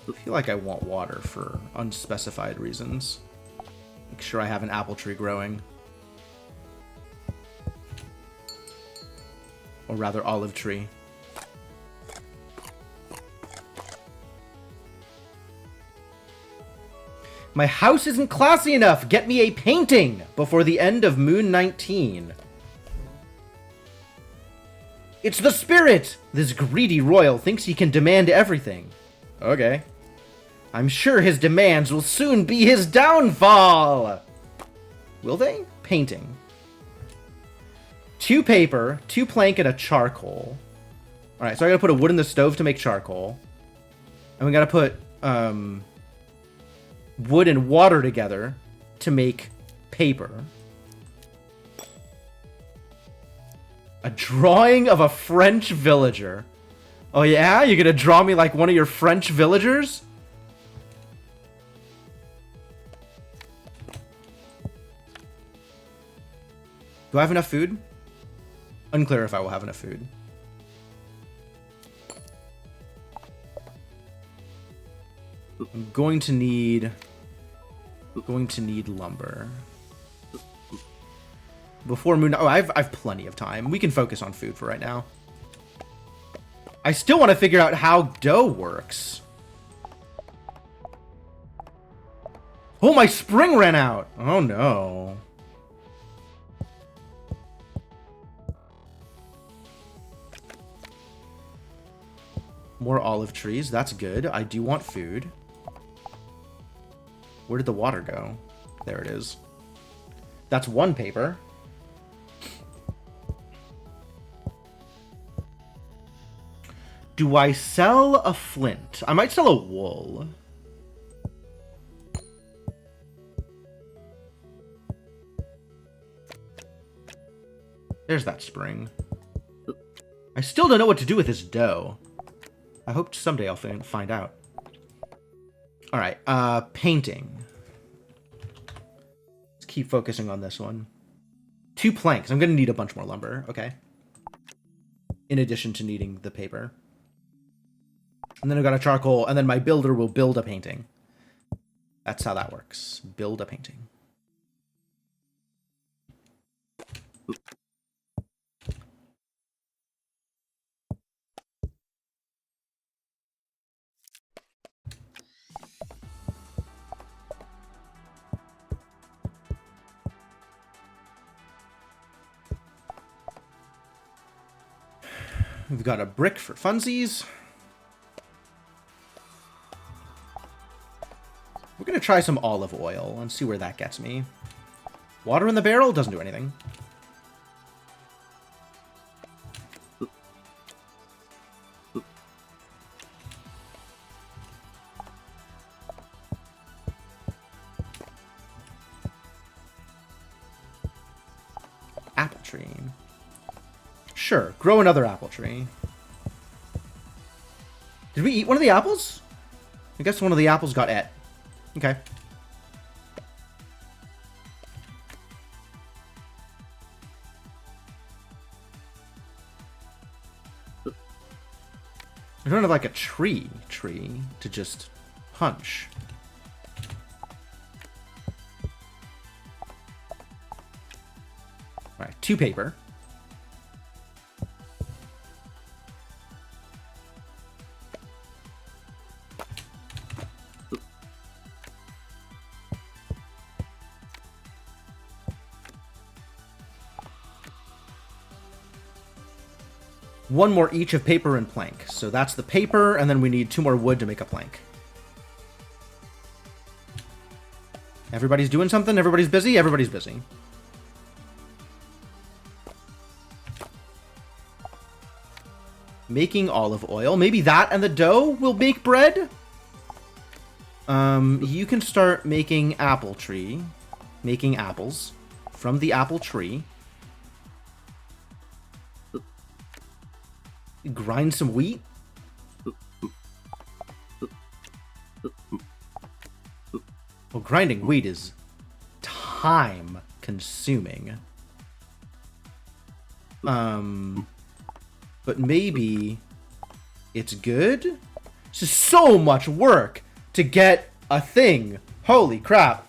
I feel like I want water for unspecified reasons. Make sure I have an apple tree growing. Or rather, olive tree. My house isn't classy enough! Get me a painting before the end of Moon 19. It's the spirit! This greedy royal thinks he can demand everything. Okay. I'm sure his demands will soon be his downfall! Will they? Painting. 2 paper, 2 plank, and a charcoal. Alright, so I gotta put a wood in the stove to make charcoal. And we gotta put, wood and water together to make paper. A drawing of a French villager. Oh yeah? You're gonna draw me like one of your French villagers? Do I have enough food? Unclear if I will have enough food. I'm going to need lumber. Before Moon... Oh, I've plenty of time. We can focus on food for right now. I still want to figure out how dough works. Oh, my spring ran out! Oh, no. More olive trees. That's good. I do want food. Where did the water go? There it is. That's 1 paper. Do I sell a flint? I might sell a wool. There's that spring. I still don't know what to do with this dough. I hope someday I'll find out. Alright, painting. Let's keep focusing on this one. 2 planks. I'm going to need a bunch more lumber. Okay. In addition to needing the paper. And then I've got a charcoal, and then my builder will build a painting. That's how that works. Build a painting. We've got a brick for funsies. We're going to try some olive oil and see where that gets me. Water in the barrel doesn't do anything. Apple tree. Sure, grow another apple tree. Did we eat one of the apples? I guess one of the apples got et. Okay. I don't have like a tree to just punch. All right, 2 paper. One more each of paper and plank. So that's the paper, and then we need 2 more wood to make a plank. Everybody's doing something. Everybody's busy. Everybody's busy. Making olive oil. Maybe that and the dough will make bread? You can start making apple tree. Making apples from the apple tree. Grind some wheat. Well, grinding wheat is time consuming. But maybe it's good? It's just so much work to get a thing. Holy crap.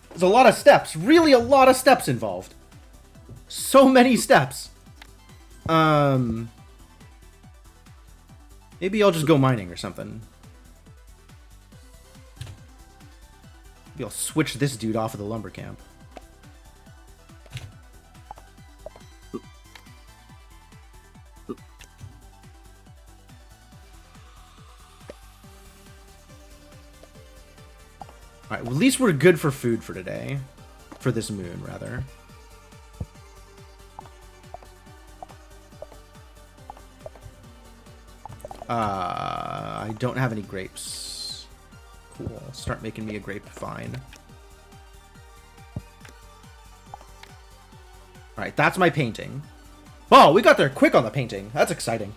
There's a lot of steps. Really a lot of steps involved. So many steps. Maybe I'll just go mining or something. Maybe I'll switch this dude off of the lumber camp. Alright, well, at least we're good for food for today. For this moon, rather. I don't have any grapes. Cool. Start making me a grape vine. Alright, that's my painting. Oh, we got there quick on the painting. That's exciting.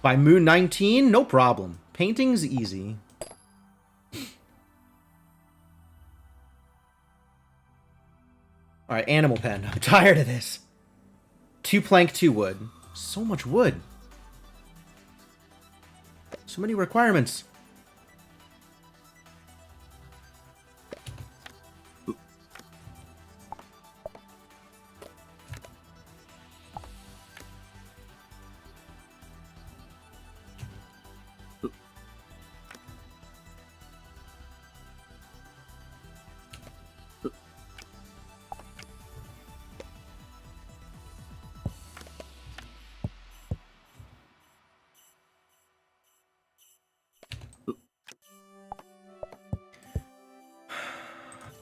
By moon 19, no problem. Painting's easy. Alright, animal pen. I'm tired of this. 2 plank, 2 wood. So much wood. So many requirements.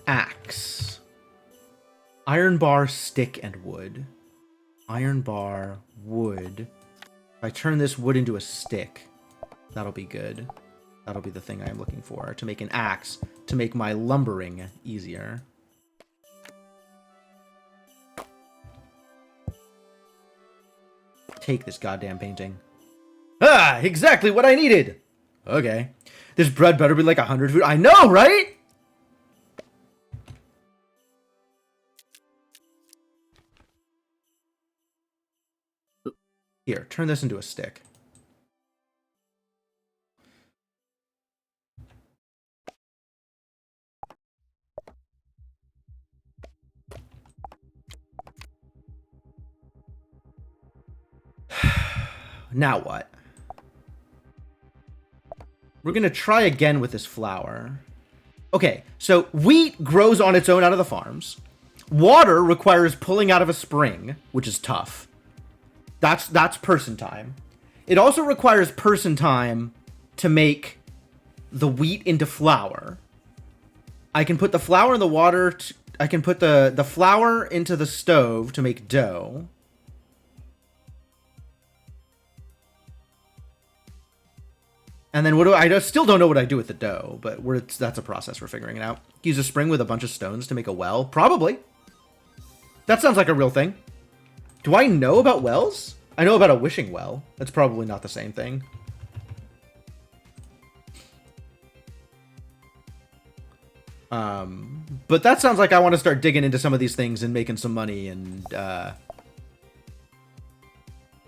Axe. Iron bar, stick, and wood. Iron bar, wood. If I turn this wood into a stick, that'll be good. That'll be the thing I am looking for. To make an axe. To make my lumbering easier. Take this goddamn painting. Ah! Exactly what I needed! Okay. This bread better be like 100 food. I know, right? Here, turn this into a stick. Now what? We're gonna try again with this flour. Okay, so wheat grows on its own out of the farms. Water requires pulling out of a spring, which is tough. That's person time. It also requires person time to make the wheat into flour. I can put the flour in the water. I can put the flour into the stove to make dough. And then what do I still don't know what I do with the dough, but that's a process we're figuring it out. Use a spring with a bunch of stones to make a well? Probably. That sounds like a real thing. Do I know about wells? I know about a wishing well. That's probably not the same thing. But that sounds like I want to start digging into some of these things and making some money and,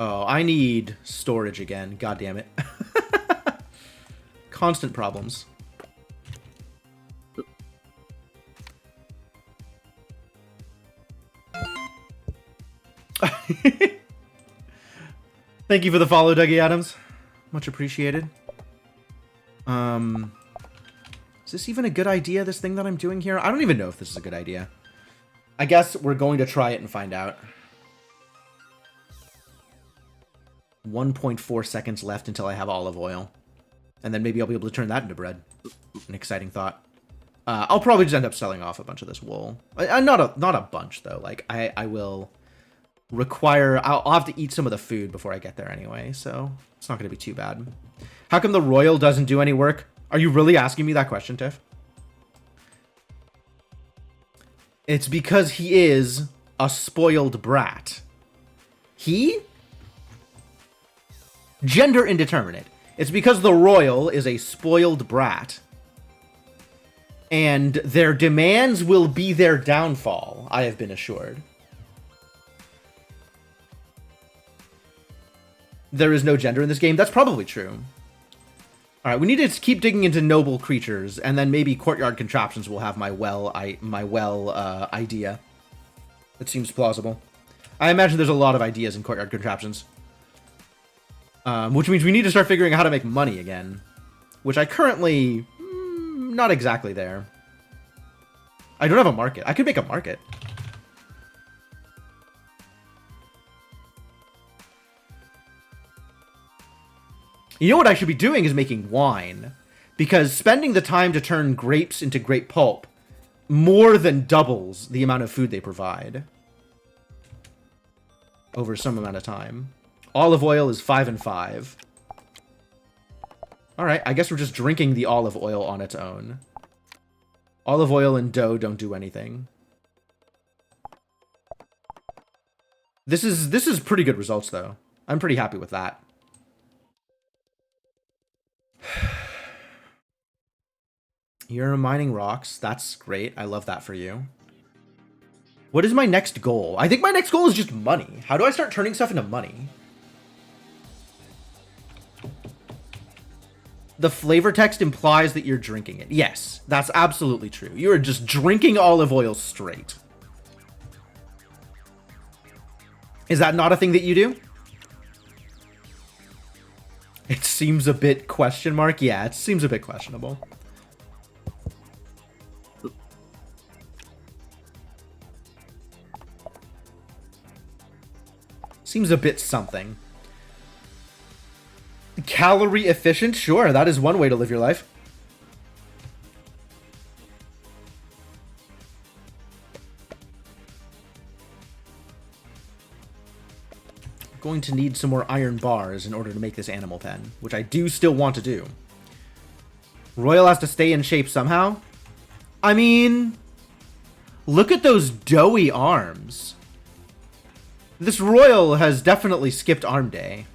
Oh, I need storage again. God damn it. Constant problems. Thank you for the follow, Dougie Adams. Much appreciated. Is this even a good idea, this thing that I'm doing here? I don't even know if this is a good idea. I guess we're going to try it and find out. 1.4 seconds left until I have olive oil. And then maybe I'll be able to turn that into bread. An exciting thought. I'll probably just end up selling off a bunch of this wool. Not a bunch though. Like I will require. I'll have to eat some of the food before I get there anyway, so it's not going to be too bad. How come the royal doesn't do any work? Are you really asking me that question, Tiff? It's because he is a spoiled brat. He? Gender indeterminate. It's because the royal is a spoiled brat. And their demands will be their downfall, I have been assured. There is no gender in this game. That's probably true. All right, we need to keep digging into noble creatures, and then maybe courtyard contraptions will have my idea. That seems plausible. I imagine there's a lot of ideas in courtyard contraptions. Which means we need to start figuring out how to make money again. Which I currently... not exactly there. I don't have a market. I could make a market. You know what I should be doing is making wine. Because spending the time to turn grapes into grape pulp more than doubles the amount of food they provide. Over some amount of time. Olive oil is 5 and 5. Alright, I guess we're just drinking the olive oil on its own. Olive oil and dough don't do anything. This is pretty good results, though. I'm pretty happy with that. You're mining rocks. That's great. I love that for you. What is my next goal? I think my next goal is just money. How do I start turning stuff into money? The flavor text implies that you're drinking it. Yes, that's absolutely true. You are just drinking olive oil straight. Is that not a thing that you do? It seems a bit question mark. Yeah, it seems a bit questionable. Seems a bit something. Calorie efficient? Sure, that is one way to live your life. Going to need some more iron bars in order to make this animal pen, which I do still want to do. Royal has to stay in shape somehow? I mean, look at those doughy arms. This Royal has definitely skipped arm day.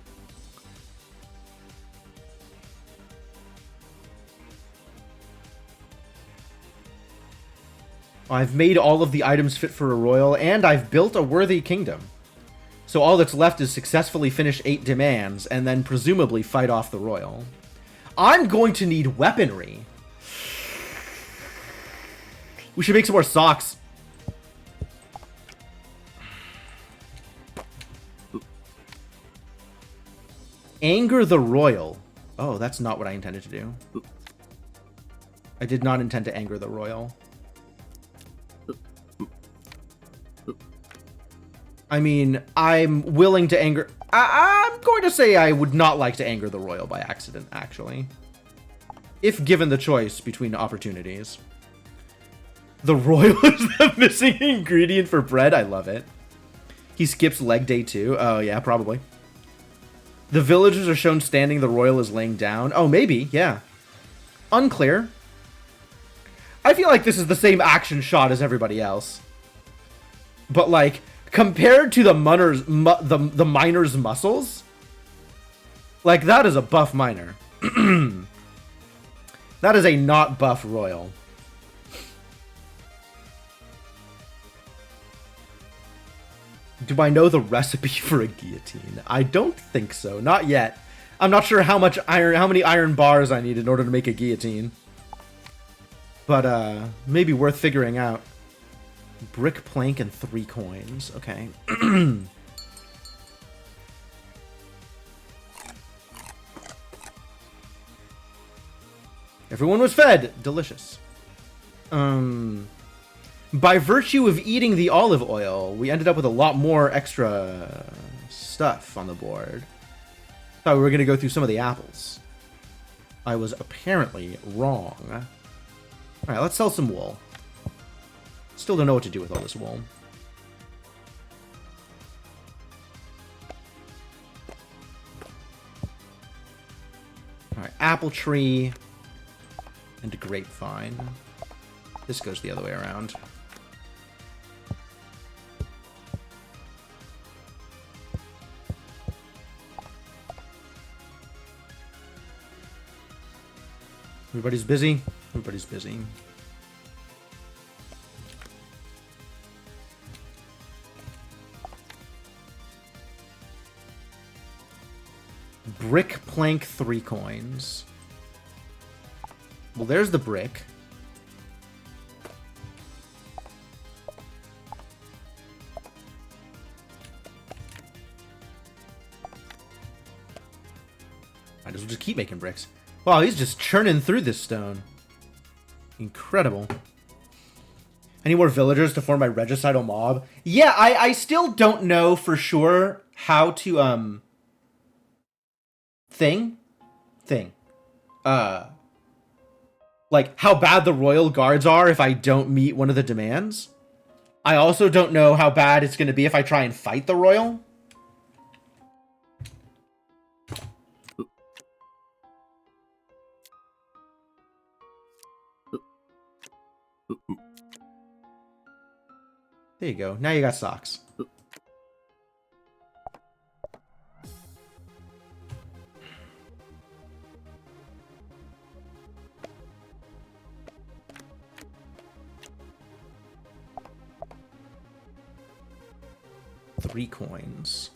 I've made all of the items fit for a Royal, and I've built a worthy kingdom. So all that's left is successfully finish 8 demands, and then presumably fight off the Royal. I'm going to need weaponry. We should make some more socks. Anger the Royal. Oh, that's not what I intended to do. I did not intend to anger the Royal. I mean, I'm willing to anger... I'm going to say I would not like to anger the Royal by accident, actually. If given the choice between opportunities. The Royal is the missing ingredient for bread? I love it. He skips leg day too? Oh, yeah, probably. The villagers are shown standing, the Royal is laying down. Oh, maybe, yeah. Unclear. I feel like this is the same action shot as everybody else. But, like... compared to the miner's muscles, like, that is a buff miner. That is a not buff Royal. Do I know the recipe for a guillotine? I don't think so. Not yet. I'm not sure how many iron bars I need in order to make a guillotine. But, maybe worth figuring out. Brick, plank, and 3 coins. Okay. Everyone was fed. Delicious. By virtue of eating the olive oil, we ended up with a lot more extra stuff on the board. Thought we were going to go through some of the apples. I was apparently wrong. Alright, let's sell some wool. Still don't know what to do with all this wool. Alright, apple tree and a grapevine. This goes the other way around. Everybody's busy. Everybody's busy. Brick plank 3 coins. Well, there's the brick. Might as well just keep making bricks. Wow, he's just churning through this stone. Incredible. Any more villagers to form my regicidal mob? Yeah, I still don't know for sure how to, like, how bad the royal guards are if I don't meet one of the demands. I also don't know how bad it's going to be if I try and fight the royal. There you go. Now you got socks. Three coins.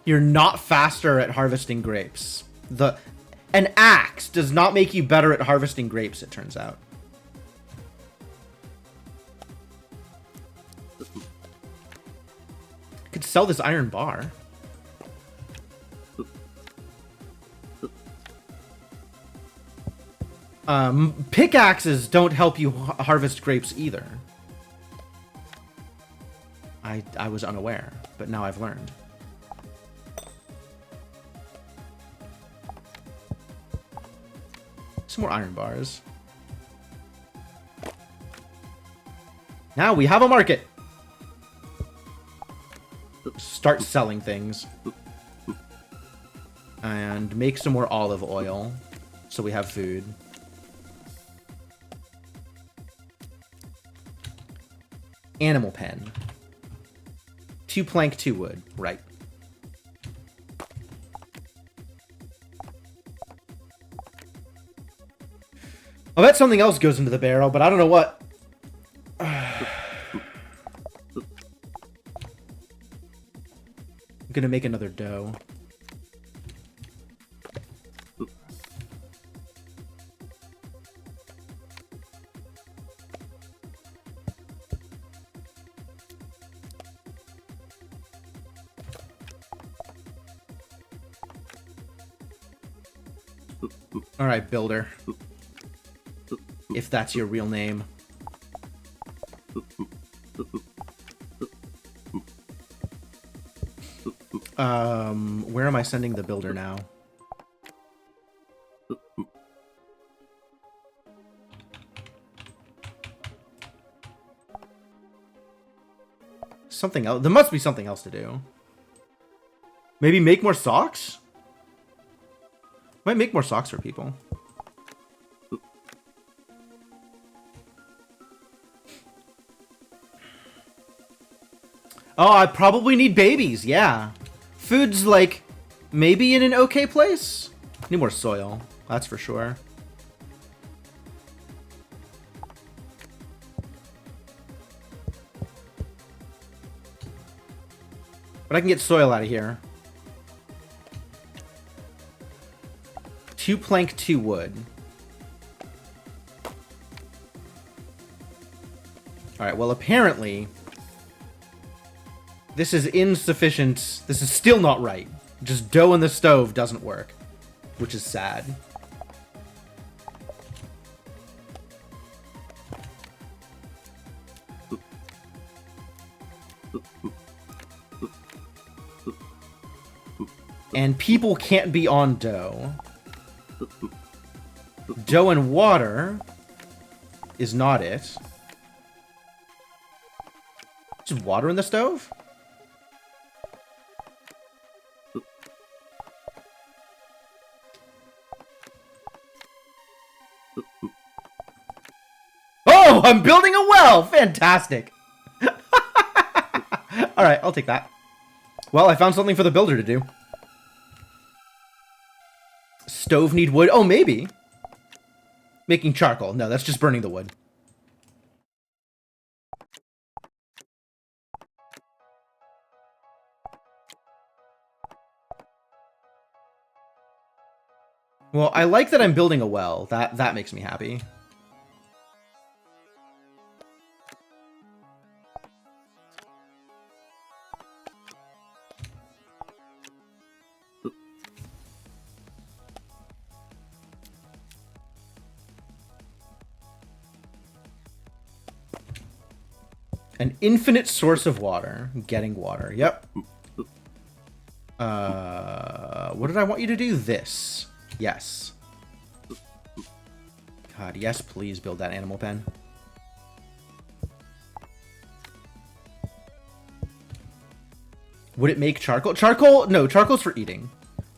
You're not faster at harvesting grapes. An axe does not make you better at harvesting grapes, it turns out. I could sell this iron bar. Pickaxes don't help you harvest grapes either. I was unaware, but now I've learned. Some more iron bars. Now we have a market. Start selling things. And make some more olive oil so we have food. Animal pen. 2 plank, 2 wood. Right. I bet something else goes into the barrel, but I don't know what. I'm gonna make another dough. All right, builder. If that's your real name. Where am I sending the builder now? Something else. There must be something else to do. Maybe make more socks? Might make more socks for people. Oh, I probably need babies, yeah. Food's, like, maybe in an okay place? Need more soil, that's for sure. But I can get soil out of here. 2 plank, 2 wood. Alright, well, apparently this is insufficient. This is still not right. Just dough in the stove doesn't work. which is sad. And people can't be on dough. Dough and water is not it. Just water in the stove? Oh, I'm building a well! Fantastic! Alright, I'll take that. Well, I found something for the builder to do. Stove need wood? Oh, maybe. Making charcoal. No, that's just burning the wood. Well, I like that I'm building a well. That makes me happy. An infinite source of water. Getting water. Yep. What did I want you to do? This. Yes. God, yes, please build that animal pen. Would it make charcoal? Charcoal? No, charcoal's for eating.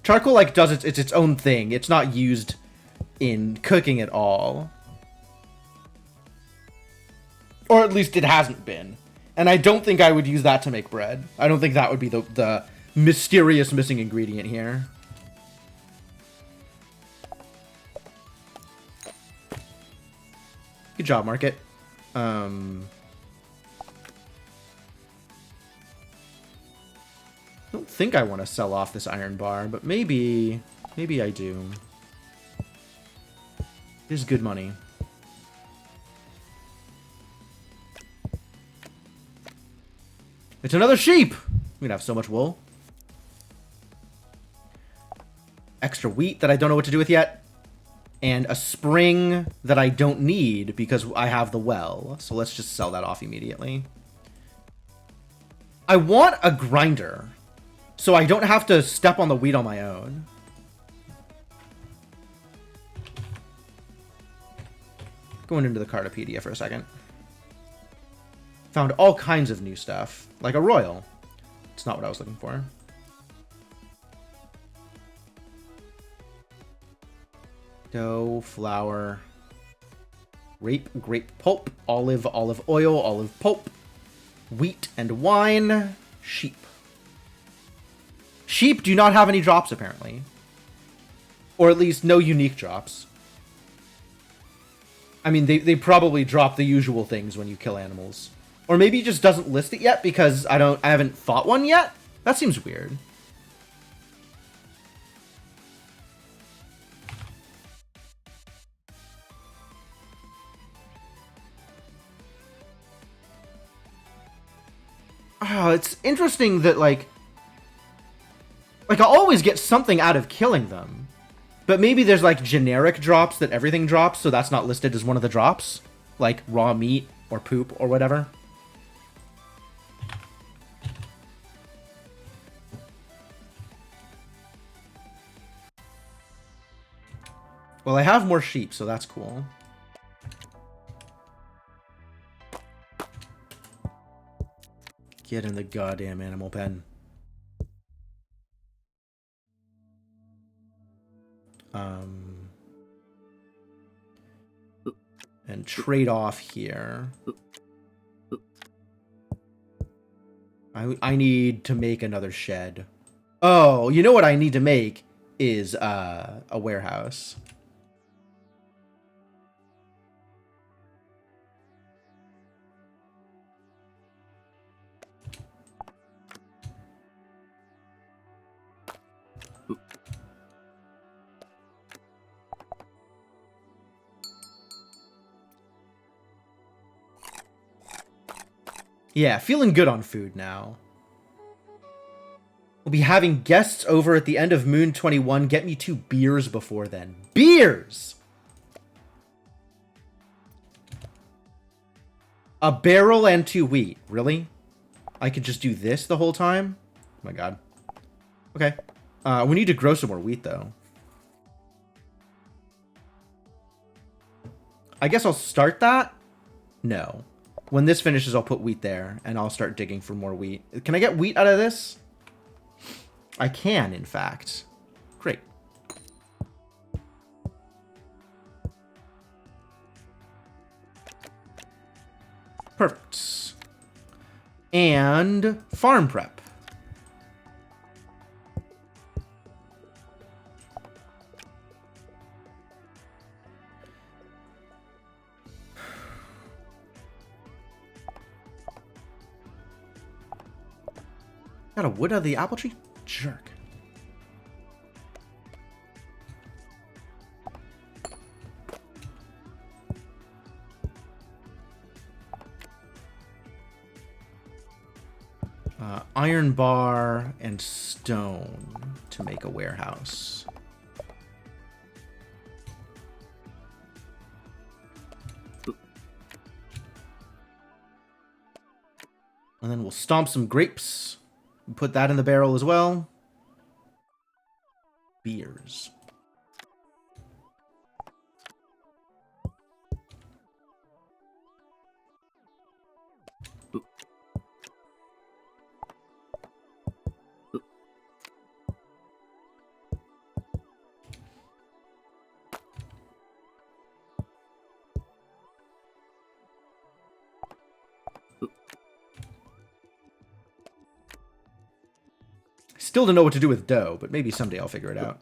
Charcoal, like, does it's its own thing. It's not used in cooking at all. Or at least it hasn't been. And I don't think I would use that to make bread. I don't think that would be the mysterious missing ingredient here. Good job, Market. I don't think I want to sell off this iron bar, but maybe I do. Here's good money. It's another sheep! We're gonna have so much wool. Extra wheat that I don't know what to do with yet. And a spring that I don't need because I have the well. So let's just sell that off immediately. I want a grinder, so I don't have to step on the wheat on my own. Going into the Cartopedia for a second. Found all kinds of new stuff, like a royal. It's not what I was looking for. Dough, flour, grape pulp, olive oil, olive pulp, wheat and wine, sheep. Sheep do not have any drops, apparently. Or at least no unique drops. I mean, they probably drop the usual things when you kill animals. Or maybe it just doesn't list it yet because I haven't fought one yet? That seems weird. Oh, it's interesting that, like I always get something out of killing them. But maybe there's, like, generic drops that everything drops, so that's not listed as one of the drops. Like raw meat or poop or whatever. Well, I have more sheep, so that's cool. Get in the goddamn animal pen. And trade off here. I need to make another shed. Oh, you know what I need to make is a warehouse. Yeah, feeling good on food now. We'll be having guests over at the end of Moon 21. Get me 2 beers before then. Beers! A barrel and 2 wheat. Really? I could just do this the whole time? Oh my god. Okay. We need to grow some more wheat, though. I guess I'll start that? No. When this finishes, I'll put wheat there, and I'll start digging for more wheat. Can I get wheat out of this? I can, in fact. Great. Perfect. And farm prep. Got a wood out of the apple tree? Jerk. Iron bar and stone to make a warehouse. And then we'll stomp some grapes. Put that in the barrel as well. Beers. Still don't know what to do with dough, but maybe someday I'll figure it out.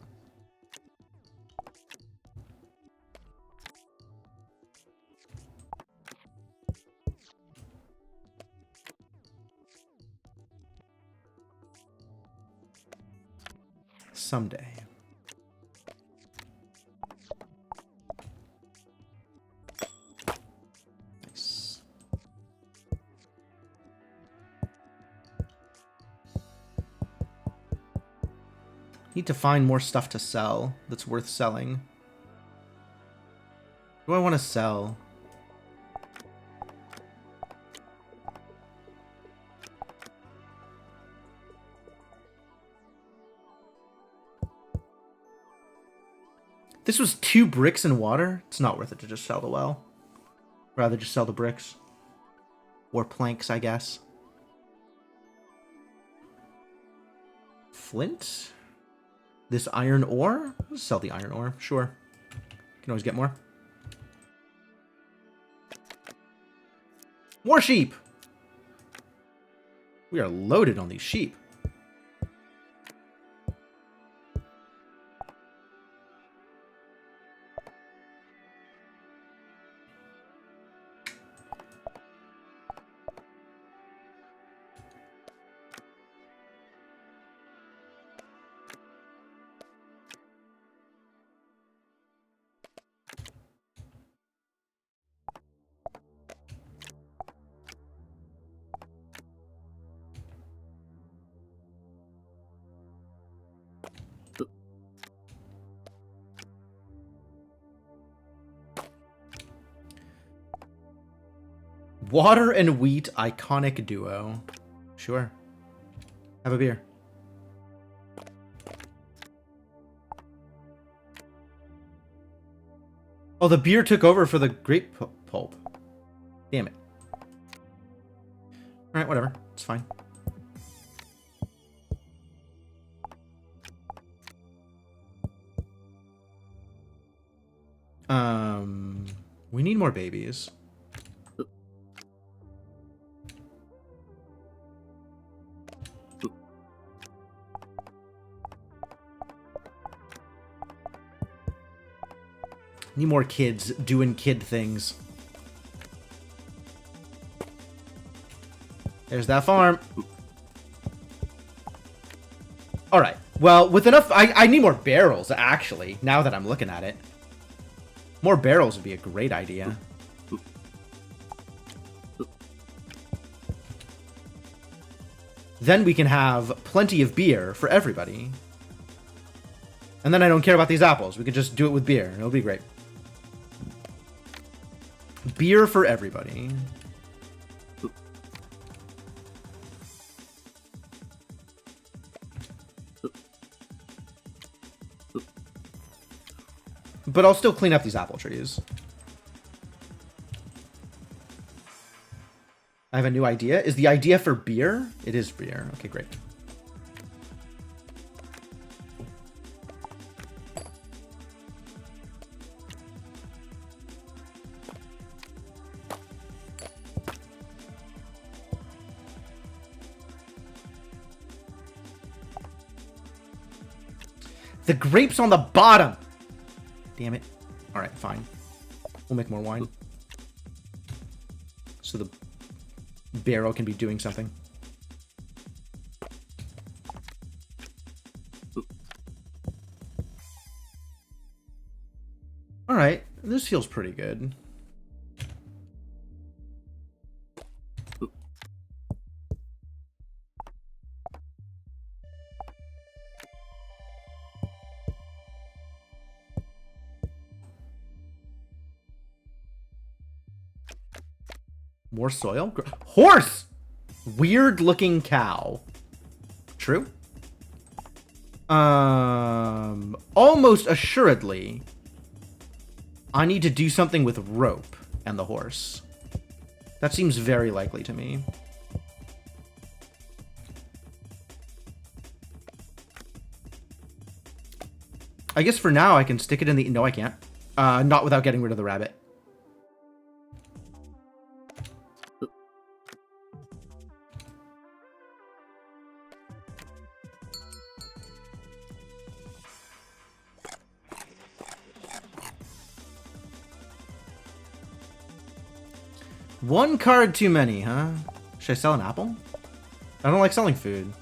Someday. Nice. Need to find more stuff to sell that's worth selling. What do I want to sell? This was 2 bricks and water. It's not worth it to just sell the well. Rather just sell the bricks. Or planks, I guess. Flint? This iron ore? Let's sell the iron ore, sure. Can always get more. More sheep! We are loaded on these sheep. Water and wheat iconic duo. Sure. Have a beer. Oh, the beer took over for the grape pulp. Damn it. Alright, whatever. It's fine. We need more babies. Need more kids doing kid things. There's that farm. Alright. Well, with enough... I need more barrels, actually, now that I'm looking at it. More barrels would be a great idea. Then we can have plenty of beer for everybody. And then I don't care about these apples. We could just do it with beer. It'll be great. Beer for everybody. But I'll still clean up these apple trees. I have a new idea. Is the idea for beer? It is beer. Okay, great. The grape's on the bottom. Damn it. All right, fine. We'll make more wine. So the barrel can be doing something. All right, this feels pretty good. More soil? Horse! Weird looking cow. True? Almost assuredly, I need to do something with rope and the horse. That seems very likely to me. I guess for now I can stick it in the... No, I can't. Not without getting rid of the rabbit. One card too many, huh? Should I sell an apple? I don't like selling food.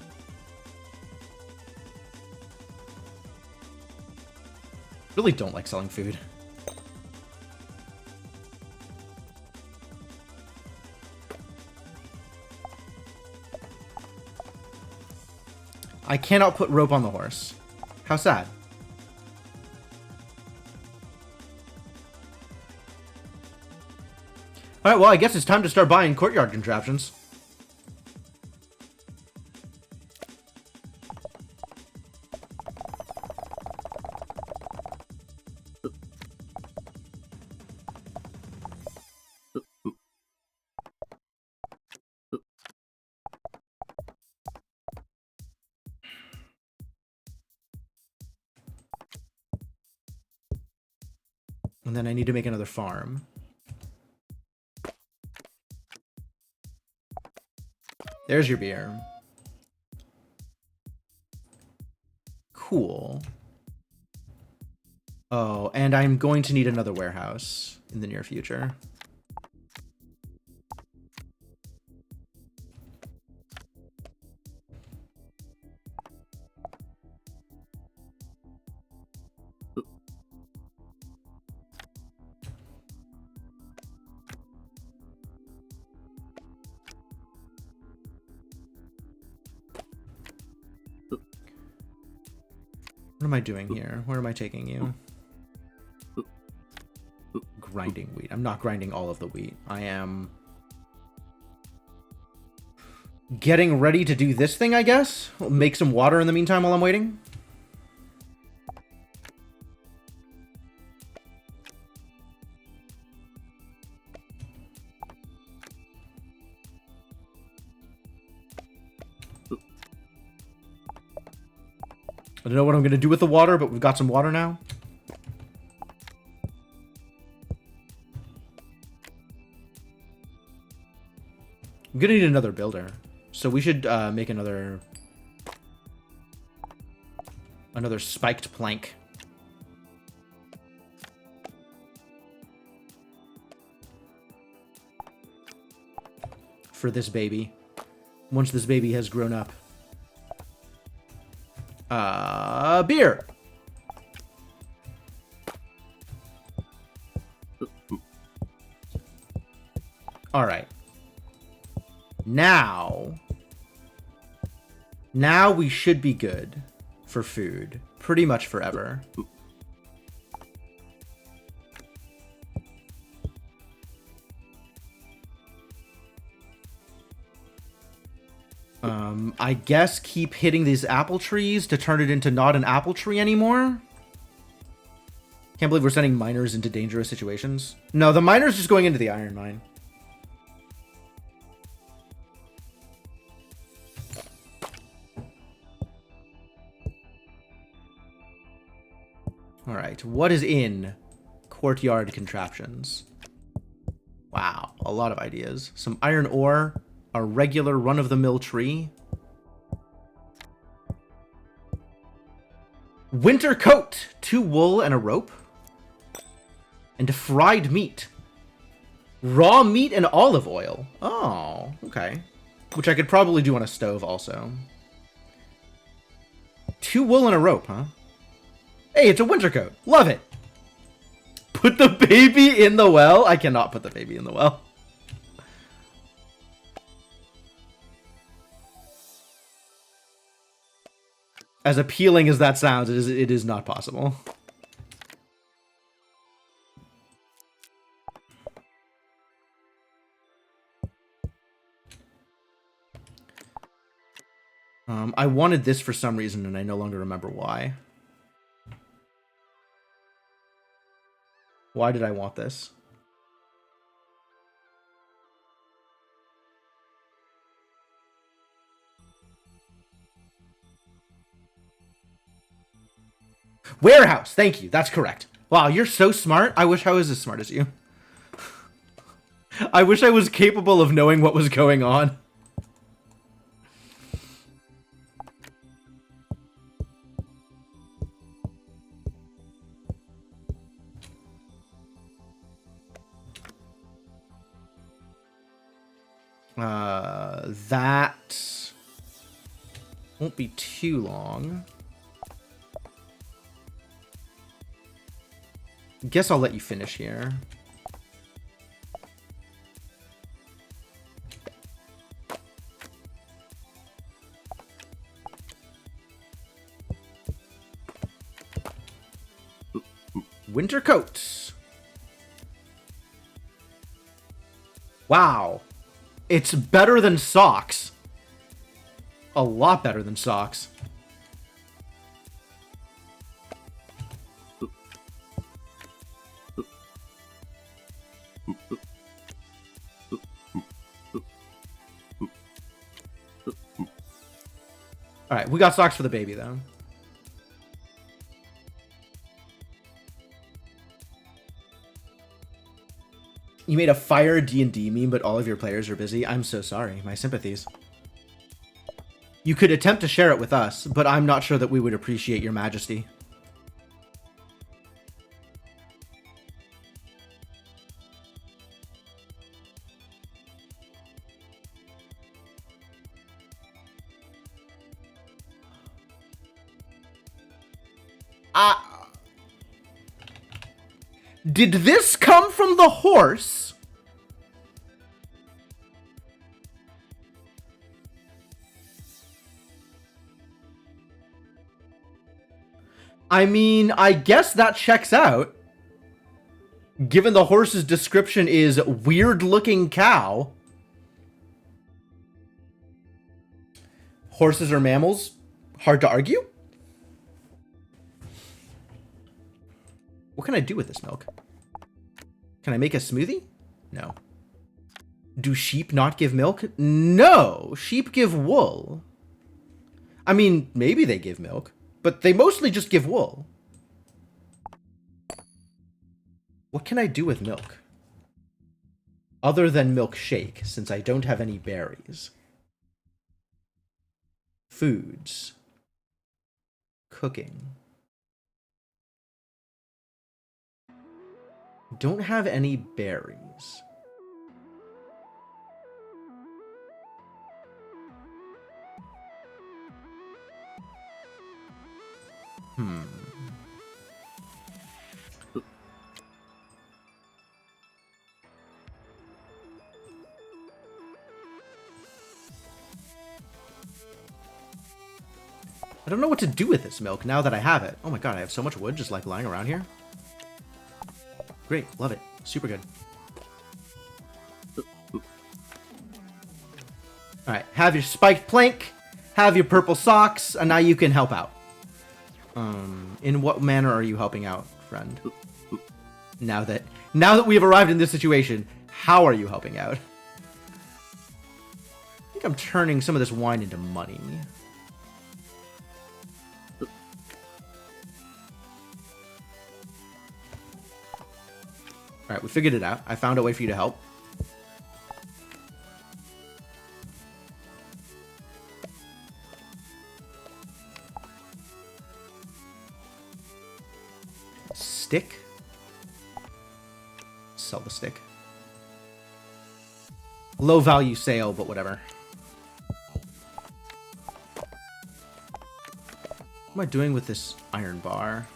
Really don't like selling food. I cannot put rope on the horse. How sad. Alright, well, I guess it's time to start buying courtyard contraptions. And then I need to make another farm. There's your beer. Cool. Oh, and I'm going to need another warehouse in the near future. What am I doing here? Where am I taking you? Grinding wheat. I'm not grinding all of the wheat. I am getting ready to do this thing, I guess. We'll make some water in the meantime while I'm waiting. I don't know what I'm going to do with the water, but we've got some water now. I'm going to need another builder. So we should make another spiked plank. For this baby. Once this baby has grown up. Beer. All right. Now, Now we should be good for food. Pretty much forever. I guess keep hitting these apple trees to turn it into not an apple tree anymore. Can't believe we're sending miners into dangerous situations. No, the miner's just going into the iron mine. Alright, what is in courtyard contraptions? Wow, a lot of ideas. Some iron ore, a regular run-of-the-mill tree. Winter coat, 2 wool and a rope. And fried meat. Raw meat and olive oil. Oh, okay. Which I could probably do on a stove also. 2 wool and a rope, huh? Hey, it's a winter coat. Love it. Put the baby in the well? I cannot put the baby in the well. As appealing as that sounds, it is not possible. I wanted this for some reason, and I no longer remember why. Why did I want this? Warehouse! Thank you, that's correct. Wow, you're so smart. I wish I was as smart as you. I wish I was capable of knowing what was going on. That won't be too long. Guess I'll let you finish here. Winter coats. Wow. It's better than socks. A lot better than socks. Alright, we got socks for the baby, though. You made a fire D&D meme, but all of your players are busy. I'm so sorry. My sympathies. You could attempt to share it with us, but I'm not sure that we would appreciate your majesty. Did this come from the horse? I mean, I guess that checks out. Given the horse's description is weird-looking cow. Horses are mammals? Hard to argue? What can I do with this milk? Can I make a smoothie? No. Do sheep not give milk? No, sheep give wool. I mean, maybe they give milk, but they mostly just give wool. What can I do with milk? Other than milkshake, since I don't have any berries. Foods. Cooking. Don't have any berries. I don't know what to do with this milk now that I have it. Oh my god, I have so much wood just like lying around here. Great, love it. Super good. Alright, have your spiked plank, have your purple socks, and now you can help out. In what manner are you helping out, friend? Now that we have arrived in this situation, how are you helping out? I think I'm turning some of this wine into money. Alright, we figured it out. I found a way for you to help. Stick? Sell the stick. Low value sale, but whatever. What am I doing with this iron bar?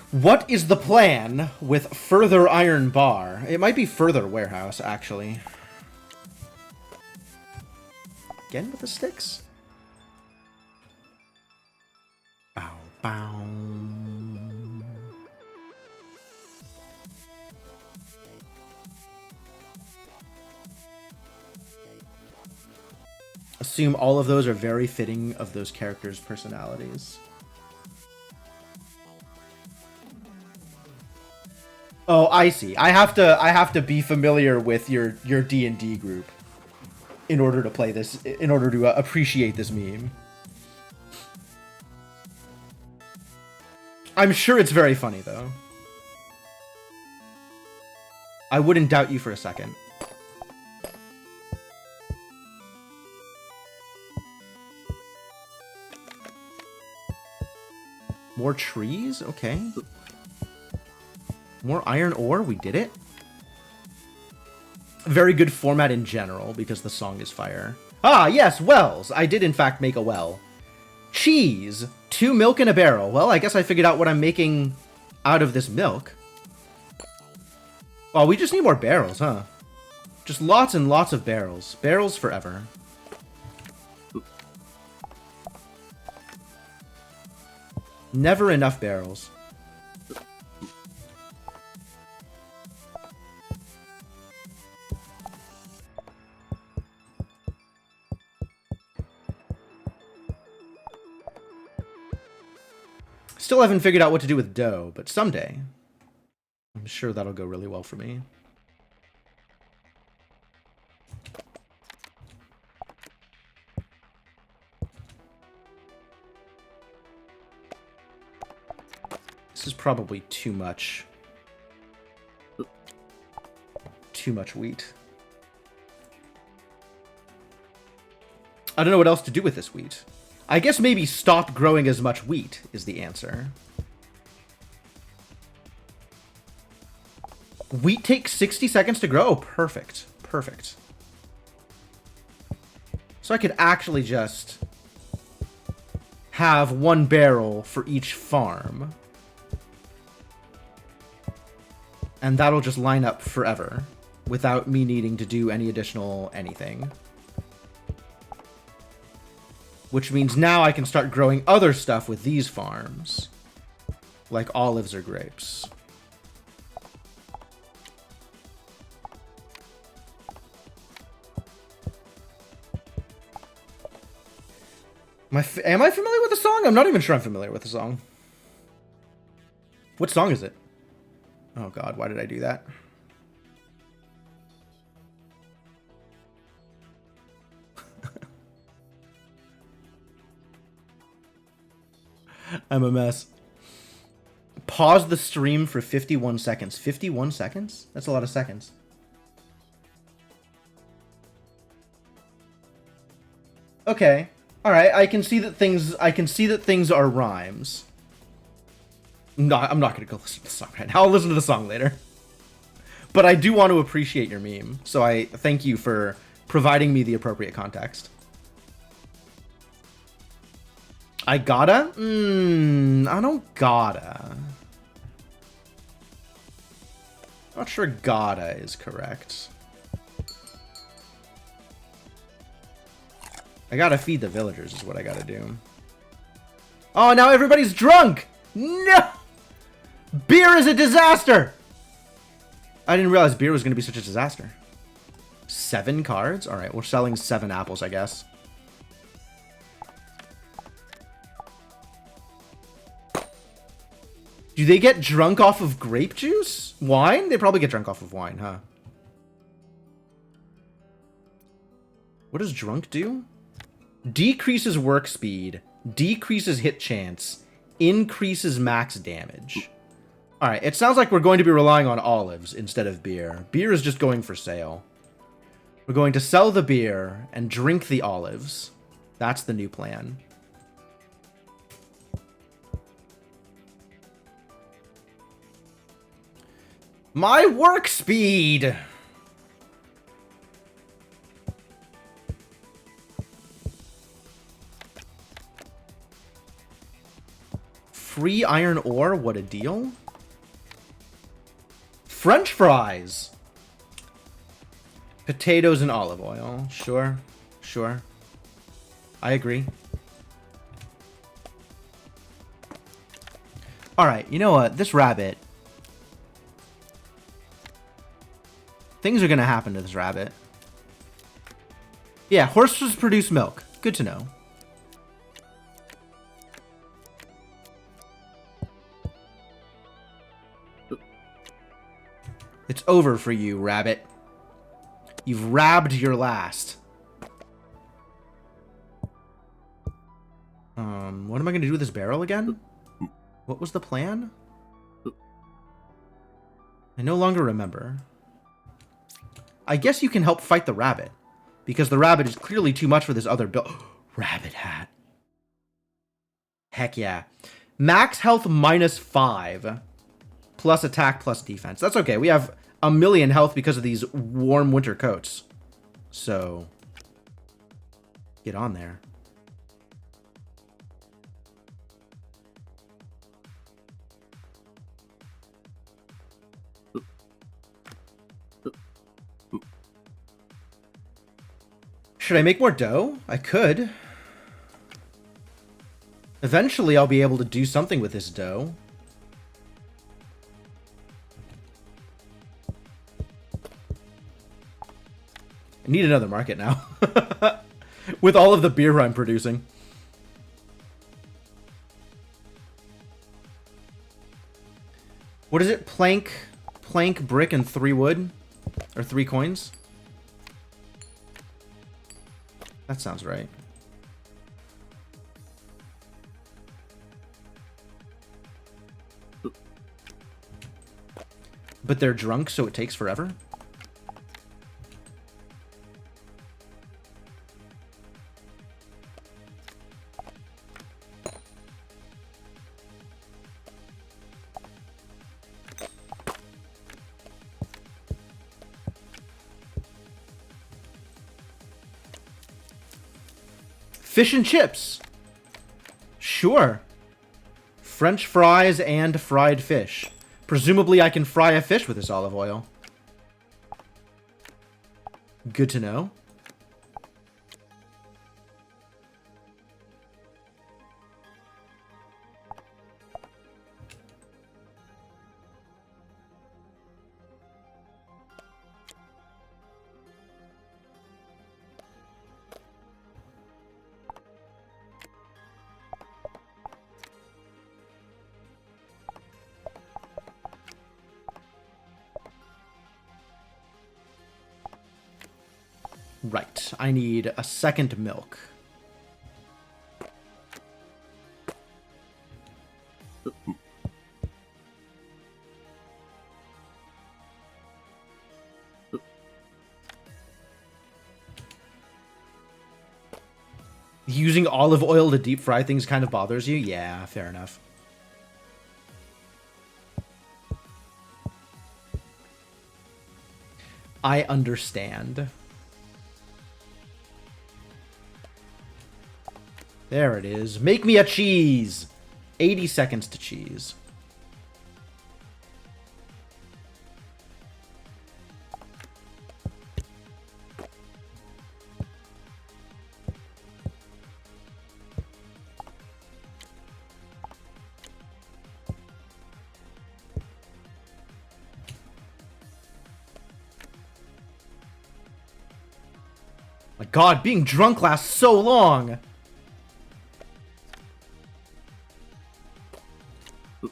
What is the plan with further iron bar? It might be further warehouse, actually. Again with the sticks? Bow, bow. Assume all of those are very fitting of those characters' personalities. Oh, I see. I have to be familiar with your D&D group in order to play this, in order to appreciate this meme. I'm sure it's very funny, though. I wouldn't doubt you for a second. More trees? Okay. More iron ore? We did it? Very good format in general, because the song is fire. Ah, yes, wells! I did in fact make a well. Cheese! 2 milk in a barrel. Well, I guess I figured out what I'm making out of this milk. Oh, we just need more barrels, huh? Just lots and lots of barrels. Barrels forever. Never enough barrels. Still haven't figured out what to do with dough, but someday I'm sure that'll go really well for me. This is probably too much. Too much wheat. I don't know what else to do with this wheat. I guess maybe stop growing as much wheat is the answer. Wheat takes 60 seconds to grow? Oh, perfect. Perfect. So I could actually just have 1 barrel for each farm. And that'll just line up forever without me needing to do any additional anything. Which means now I can start growing other stuff with these farms. Like olives or grapes. Am I familiar with the song? I'm not even sure I'm familiar with the song. What song is it? Oh god, why did I do that? I'm a mess. Pause the stream for 51 seconds. 51 seconds? That's a lot of seconds. Okay. All right, I can see that things are rhymes. No, I'm not going to go listen to the song right now. I'll listen to the song later. But I do want to appreciate your meme, so I thank you for providing me the appropriate context. I gotta? I don't gotta. Not sure gotta is correct. I gotta feed the villagers is what I gotta do. Oh, now everybody's drunk! No! Beer is a disaster! I didn't realize beer was gonna be such a disaster. 7 cards? Alright, we're selling 7 apples, I guess. Do they get drunk off of grape juice? Wine? They probably get drunk off of wine, huh? What does drunk do? Decreases work speed, decreases hit chance, increases max damage. Alright, it sounds like we're going to be relying on olives instead of beer. Beer is just going for sale. We're going to sell the beer and drink the olives. That's the new plan. My work speed! Free iron ore? What a deal. French fries! Potatoes and olive oil. Sure. Sure. I agree. Alright, you know what? This rabbit... Things are gonna happen to this rabbit. Yeah, horses produce milk. Good to know. It's over for you, rabbit. You've rabbed your last. What am I gonna do with this barrel again? What was the plan? I no longer remember. I guess you can help fight the rabbit, because the rabbit is clearly too much for this other build. Rabbit hat. Heck yeah. Max health -5, plus attack plus defense. That's okay. We have 1,000,000 health because of these warm winter coats. So, get on there. Should I make more dough? I could. Eventually, I'll be able to do something with this dough. I need another market now. With all of the beer I'm producing. What is it? Plank, brick, and 3 wood? Or 3 coins? That sounds right. But they're drunk, so it takes forever? Fish and chips. Sure. French fries and fried fish. Presumably I can fry a fish with this olive oil. Good to know. Right, I need a second milk. Using olive oil to deep fry things kind of bothers you? Yeah, fair enough. I understand. There it is. Make me a cheese! 80 seconds to cheese. My god, being drunk lasts so long. Look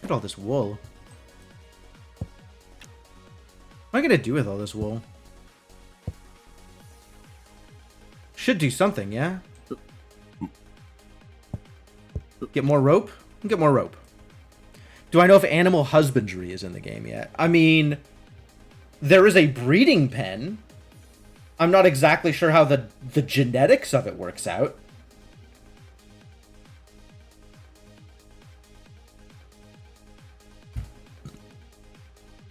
at all this wool. What am I gonna do with all this wool? Should do something, yeah? Get more rope? Get more rope. Do I know if animal husbandry is in the game yet? I mean, there is a breeding pen. I'm not exactly sure how the genetics of it works out.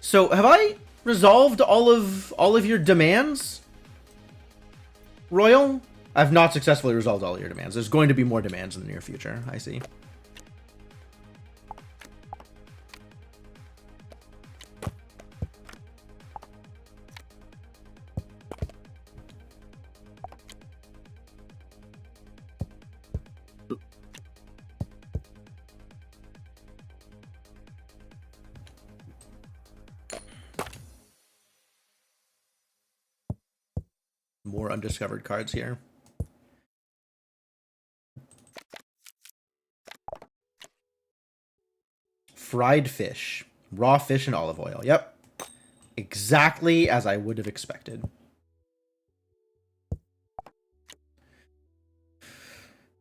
So, have I resolved all of your demands? Royal? I've not successfully resolved all of your demands. There's going to be more demands in the near future, I see. More undiscovered cards here. Fried fish. Raw fish and olive oil. Yep. Exactly as I would have expected.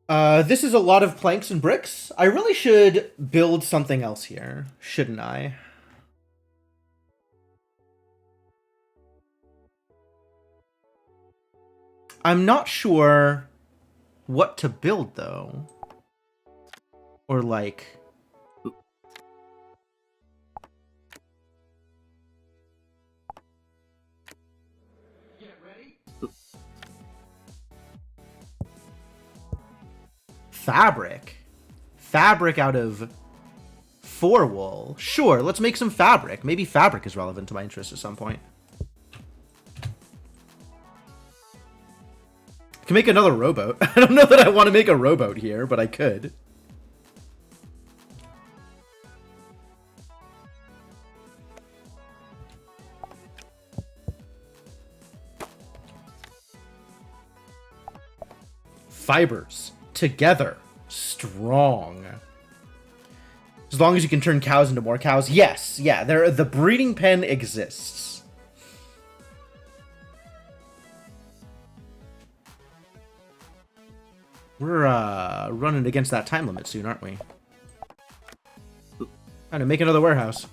This is a lot of planks and bricks. I really should build something else here, shouldn't I? I'm not sure what to build, though. Or, like... Get ready. Fabric. Fabric out of 4 wool. Sure, let's make some fabric. Maybe fabric is relevant to my interest at some point. I can make another rowboat. I don't know that I want to make a rowboat here, but I could. Fibers. Together. Strong. As long as you can turn cows into more cows. Yes, yeah, the breeding pen exists. We're running against that time limit soon, aren't we? Time to make another warehouse.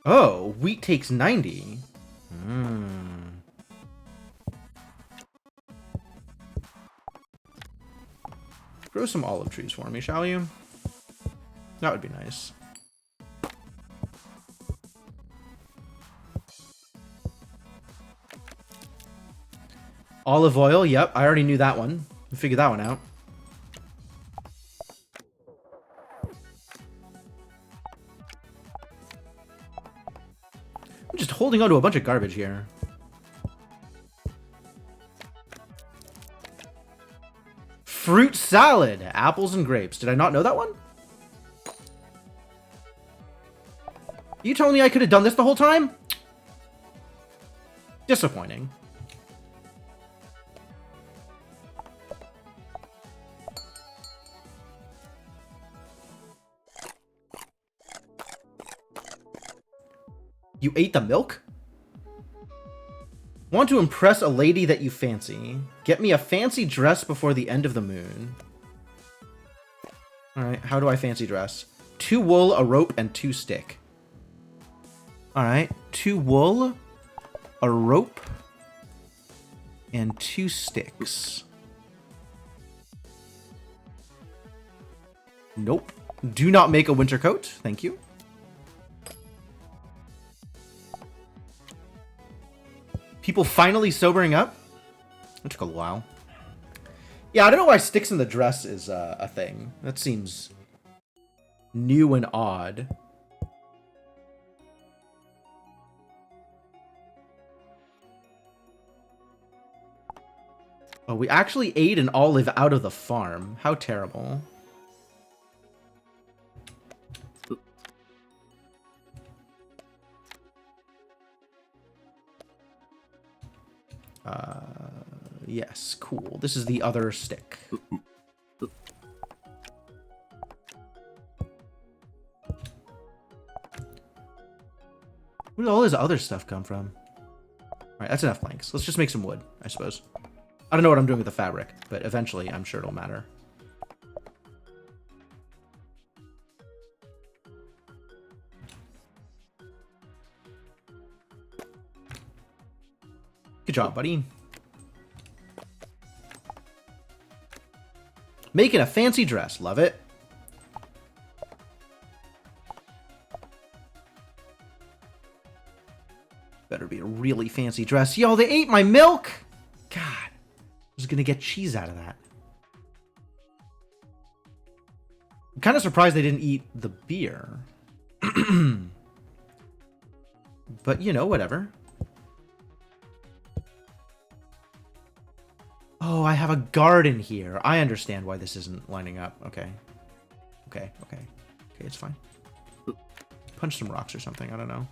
Oh, wheat takes 90. Grow some olive trees for me, shall you? That would be nice. Olive oil, yep, I already knew that one. I figured that one out. I'm just holding on to a bunch of garbage here. Fruit salad, apples and grapes. Did I not know that one? You telling me I could have done this the whole time? Disappointing. You ate the milk? Want to impress a lady that you fancy. Get me a fancy dress before the end of the moon. Alright, how do I fancy dress? 2 wool, a rope, and 2 stick. Alright, 2 wool, a rope, and 2 sticks. Nope. Do not make a winter coat. Thank you. People finally sobering up? It took a while. Yeah, I don't know why sticks in the dress is a thing. That seems new and odd. Oh, we actually ate an olive out of the farm. How terrible. Yes, cool. This is the other stick. Where did all this other stuff come from? Alright, that's enough planks. Let's just make some wood, I suppose. I don't know what I'm doing with the fabric, but eventually I'm sure it'll matter. Good job, buddy. Making a fancy dress. Love it. Better be a really fancy dress. Yo, they ate my milk! God. I was gonna get cheese out of that. I'm kind of surprised they didn't eat the beer. But, you know, whatever. Oh, I have a garden here. I understand why this isn't lining up. Okay. Okay, okay. Okay, it's fine. Punch some rocks or something. I don't know.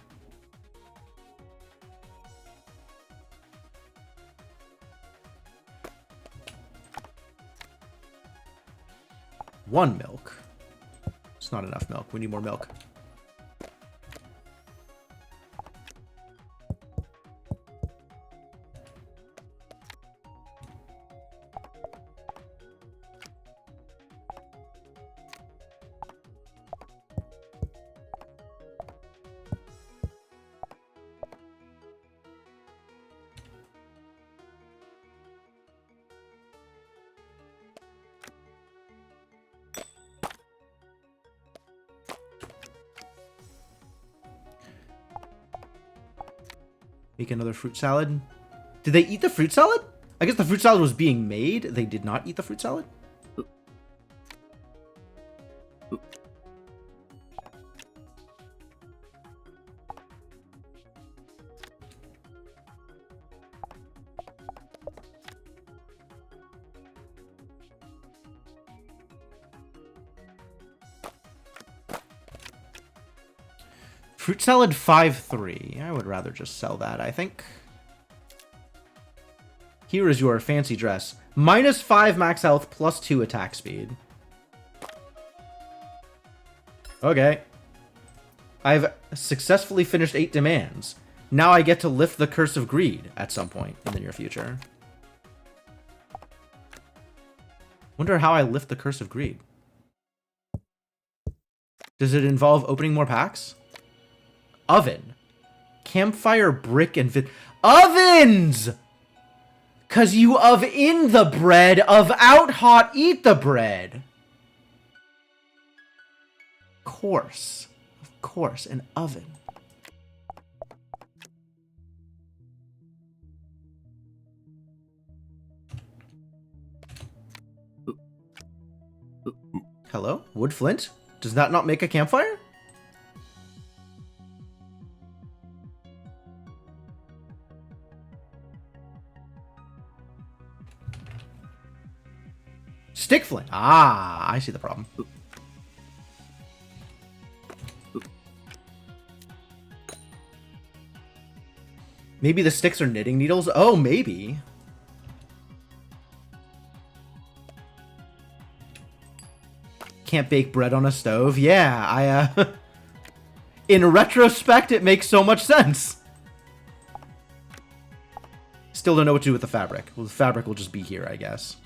One milk. It's not enough milk. We need more milk. Make another fruit salad. Did they eat the fruit salad? I guess the fruit salad was being made. They did not eat the fruit salad? Fruit salad 5-3. I would rather just sell that, I think. Here is your fancy dress. -5 max health, +2 attack speed. Okay. I've successfully finished 8 demands. Now I get to lift the Curse of Greed at some point in the near future. Wonder how I lift the Curse of Greed. Does it involve opening more packs? Oven. Campfire, brick, and ovens! 'Cause you of in the bread, of out hot eat the bread. Of course, an oven. Hello? Wood flint? Does that not make a campfire? Stick flint. Ah, I see the problem. Maybe the sticks are knitting needles? Oh, maybe. Can't bake bread on a stove? Yeah, in retrospect, it makes so much sense. Still don't know what to do with the fabric. Well, the fabric will just be here, I guess.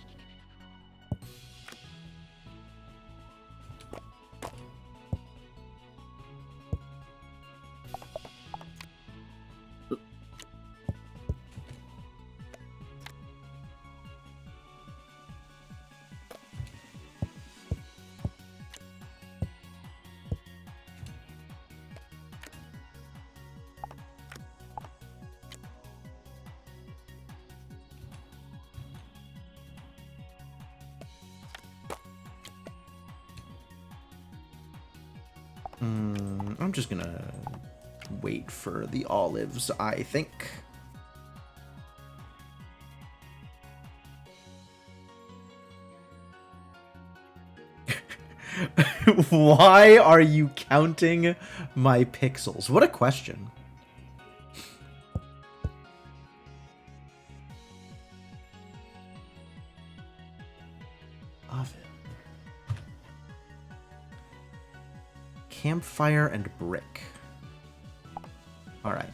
I'm just gonna wait for the olives, I think. Why are you counting my pixels? What a question. Oven. Campfire and brick. All right.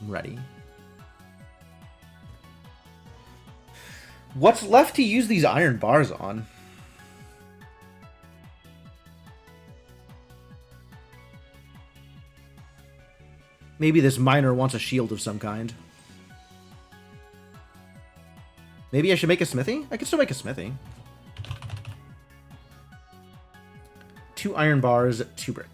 I'm ready. What's left to use these iron bars on? Maybe this miner wants a shield of some kind. Maybe I should make a smithy? I can still make a smithy. 2 iron bars, 2 brick.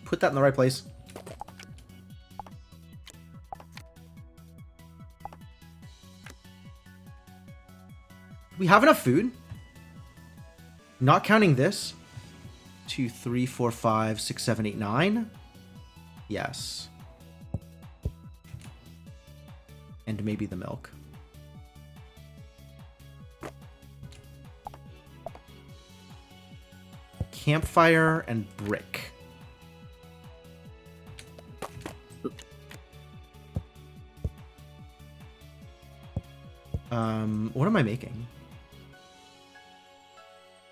Put that in the right place. We have enough food? Not counting this. 2, 3, 4, 5, 6, 7, 8, 9. Yes. And maybe the milk. Campfire and brick. What am I making?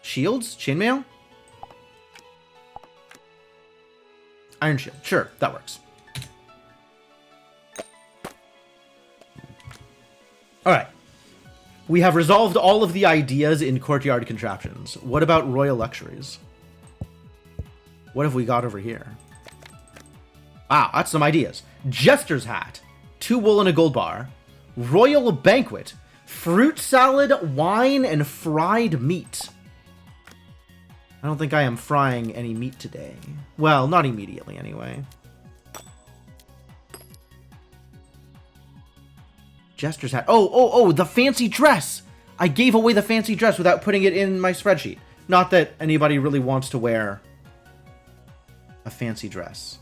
Shields? Chainmail? Iron shield. Sure, that works. Alright. We have resolved all of the ideas in courtyard contraptions. What about royal luxuries? What have we got over here? Wow, that's some ideas. Jester's hat. 2 wool and a gold bar. Royal banquet. Fruit salad, wine, and fried meat. I don't think I am frying any meat today. Well, not immediately, anyway. Jester's hat. Oh, the fancy dress! I gave away the fancy dress without putting it in my spreadsheet. Not that anybody really wants to wear a fancy dress.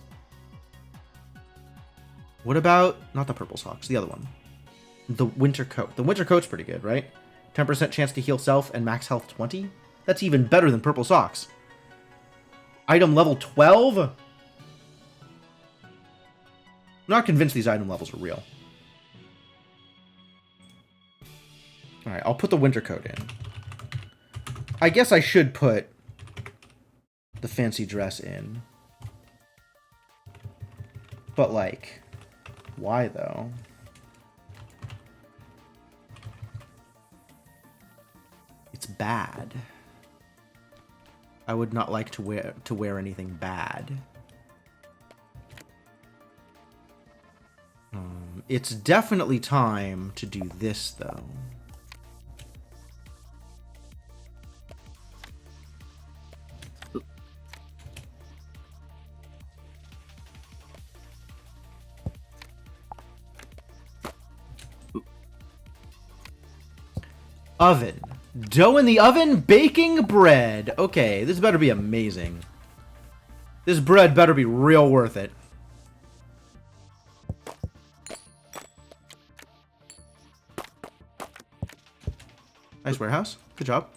What about... not the purple socks, the other one. The winter coat. The winter coat's pretty good, right? 10% chance to heal self and max health 20? That's even better than purple socks. Item level 12? I'm not convinced these item levels are real. Alright, I'll put the winter coat in. I guess I should put the fancy dress in. But, like, why, though? It's bad. I would not like to wear anything bad. It's definitely time to do this, though. Oven. Dough in the oven, baking bread. Okay, this better be amazing. This bread better be real worth it. Nice warehouse. Good job.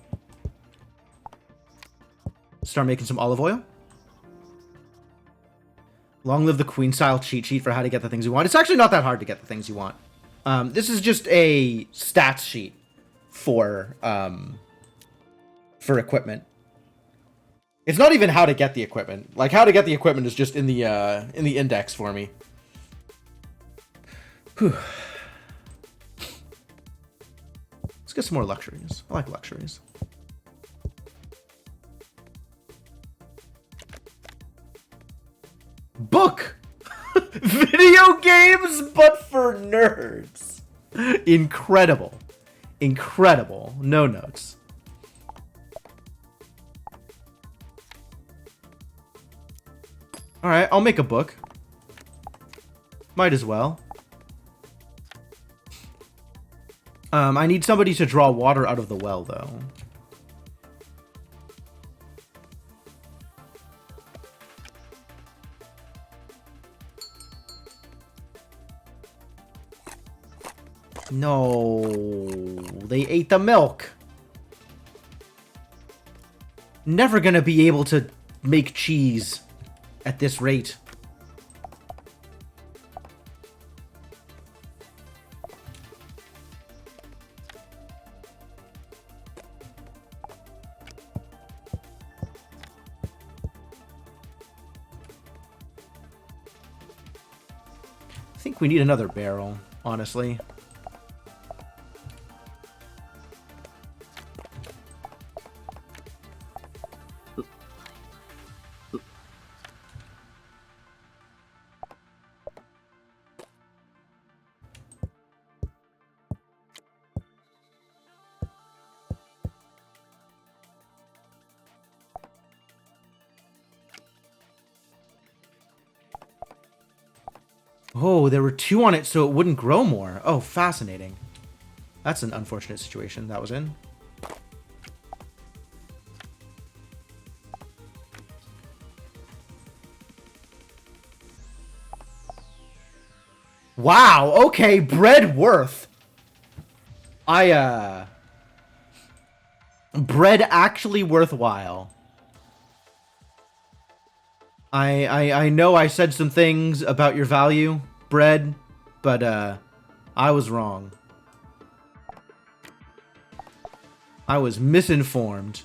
Start making some olive oil. Long live the queen style cheat sheet for how to get the things you want. It's actually not that hard to get the things you want. This is just a stats sheet for equipment. It's not even how to get the equipment. Like, how to get the equipment is just in the index for me. Whew. Let's get some more luxuries. I like luxuries. book! Video games, but for nerds. Incredible. Incredible. No notes. Alright, I'll make a book. Might as well. I need somebody to draw water out of the well, though. No, they ate the milk. Never gonna be able to make cheese at this rate. I think we need another barrel, honestly. Oh, there were 2 on it, so it wouldn't grow more. Oh, fascinating. That's an unfortunate situation that was in. Wow, okay, bread worth. Bread actually worthwhile. I know I said some things about your value, bread, but I was wrong. I was misinformed.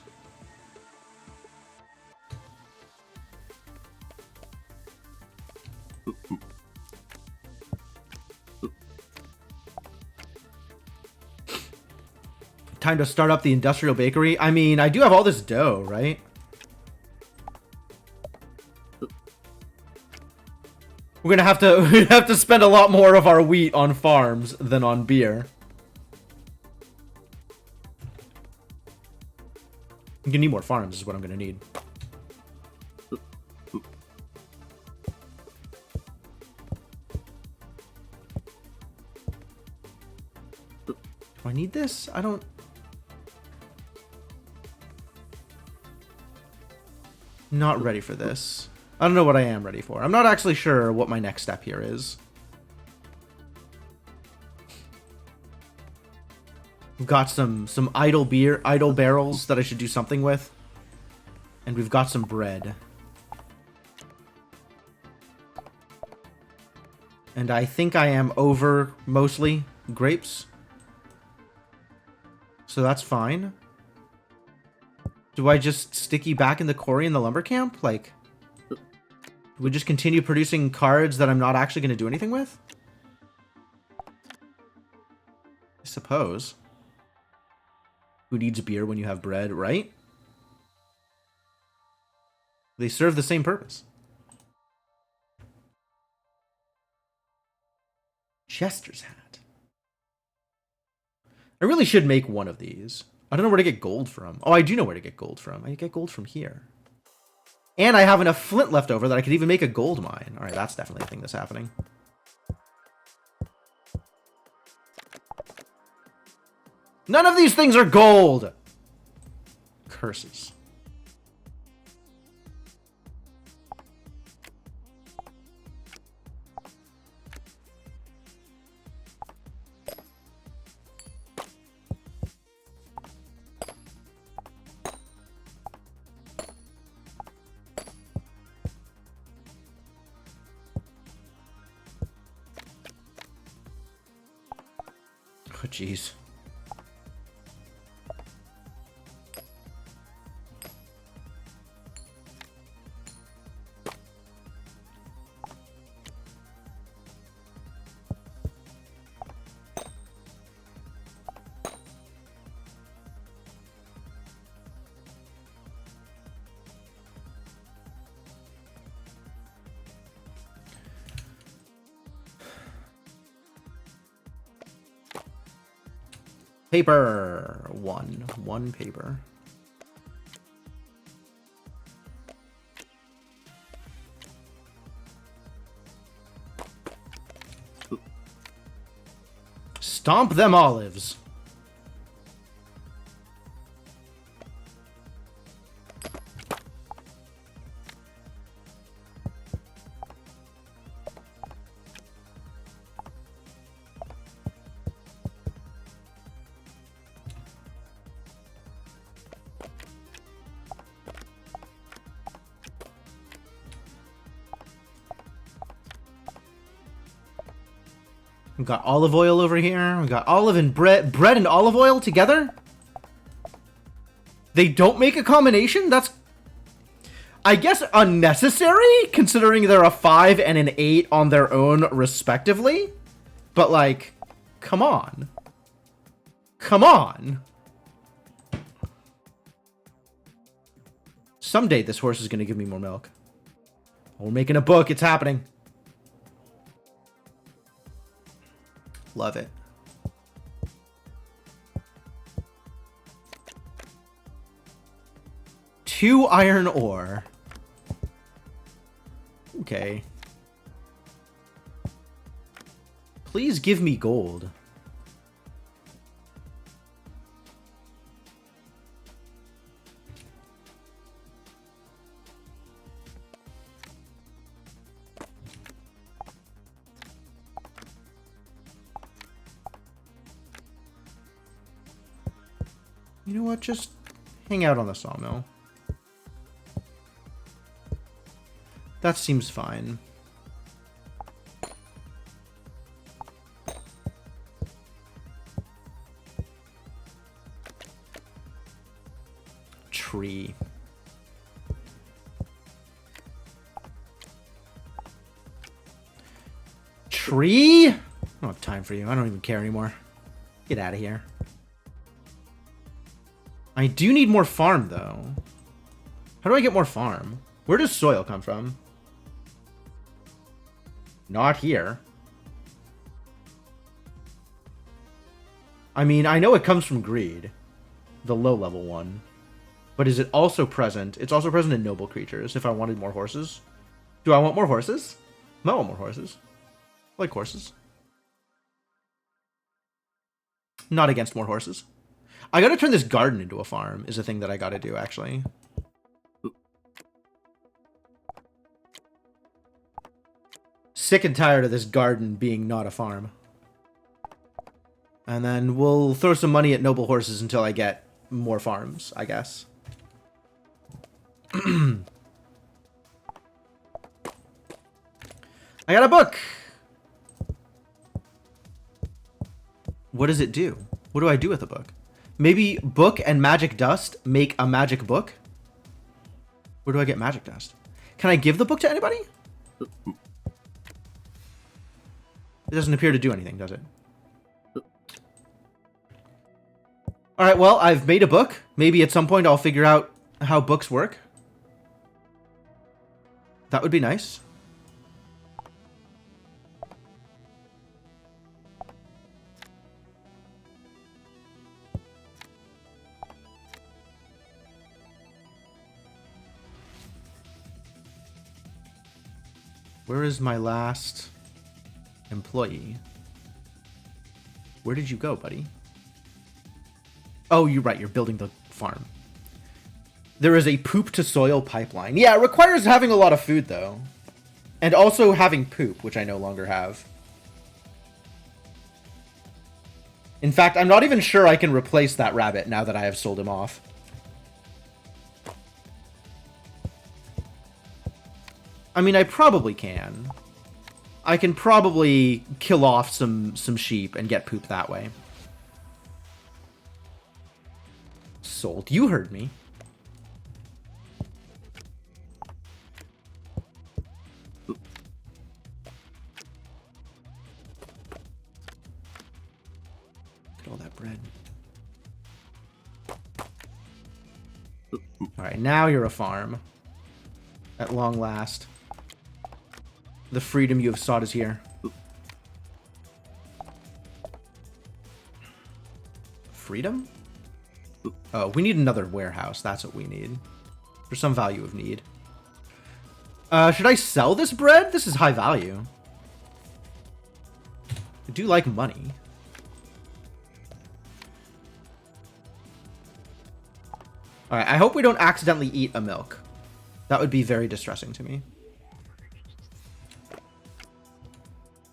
Time to start up the industrial bakery. I mean, I do have all this dough, right? We're gonna have to spend a lot more of our wheat on farms than on beer. I'm gonna need more farms is what I'm gonna need. Do I need this? I don't... Not ready for this. I don't know what I am ready for. I'm not actually sure what my next step here is. We've got some idle barrels that I should do something with. And we've got some bread. And I think I am over, mostly, grapes. So that's fine. Do I just stick you back in the quarry in the lumber camp? Like, do we just continue producing cards that I'm not actually going to do anything with? I suppose. Who needs beer when you have bread, right? They serve the same purpose. Chester's hat. I really should make one of these. I don't know where to get gold from. Oh, I do know where to get gold from. I get gold from here. And I have enough flint left over that I could even make a gold mine. All right, that's definitely a thing that's happening. None of these things are gold! Curses. Oh, jeez. Paper. One paper. Stomp them olives. We got olive oil over here. We got olive and bread and olive oil together. They don't make a combination? That's, I guess, unnecessary, considering they're a 5 and an 8 on their own, respectively. But, like, come on. Come on. Someday this horse is going to give me more milk. We're making a book. It's happening. Love it. Two iron ore. Okay. Please give me gold. You know what? Just hang out on the sawmill. That seems fine. Tree. Tree? I don't have time for you. I don't even care anymore. Get out of here. I do need more farm, though. How do I get more farm? Where does soil come from? Not here. I mean, I know it comes from greed. The low-level one. But is it also present? It's also present in noble creatures, if I wanted more horses. Do I want more horses? I want more horses. I like horses. Not against more horses. I gotta turn this garden into a farm, is a thing that I gotta do, actually. Sick and tired of this garden being not a farm. And then we'll throw some money at noble horses until I get more farms, I guess. I got a book! What does it do? What do I do with the book? Maybe book and magic dust make a magic book? Where do I get magic dust? Can I give the book to anybody? It doesn't appear to do anything, does it? Alright, well, I've made a book. Maybe at some point I'll figure out how books work. That would be nice. Where is my last employee? Where did you go, buddy? Oh, you're right. You're building the farm. There is a poop to soil pipeline. Yeah, it requires having a lot of food, though. And also having poop, which I no longer have. In fact, I'm not even sure I can replace that rabbit now that I have sold him off. I mean, I probably can. I can probably kill off some sheep and get poop that way. Sold. You heard me. Look at all that bread. Alright, now you're a farm. At long last. The freedom you have sought is here. freedom? Oh, we need another warehouse. That's what we need. For some value of need. Should I sell this bread? This is high value. I do like money. Alright, I hope we don't accidentally eat a milk. That would be very distressing to me.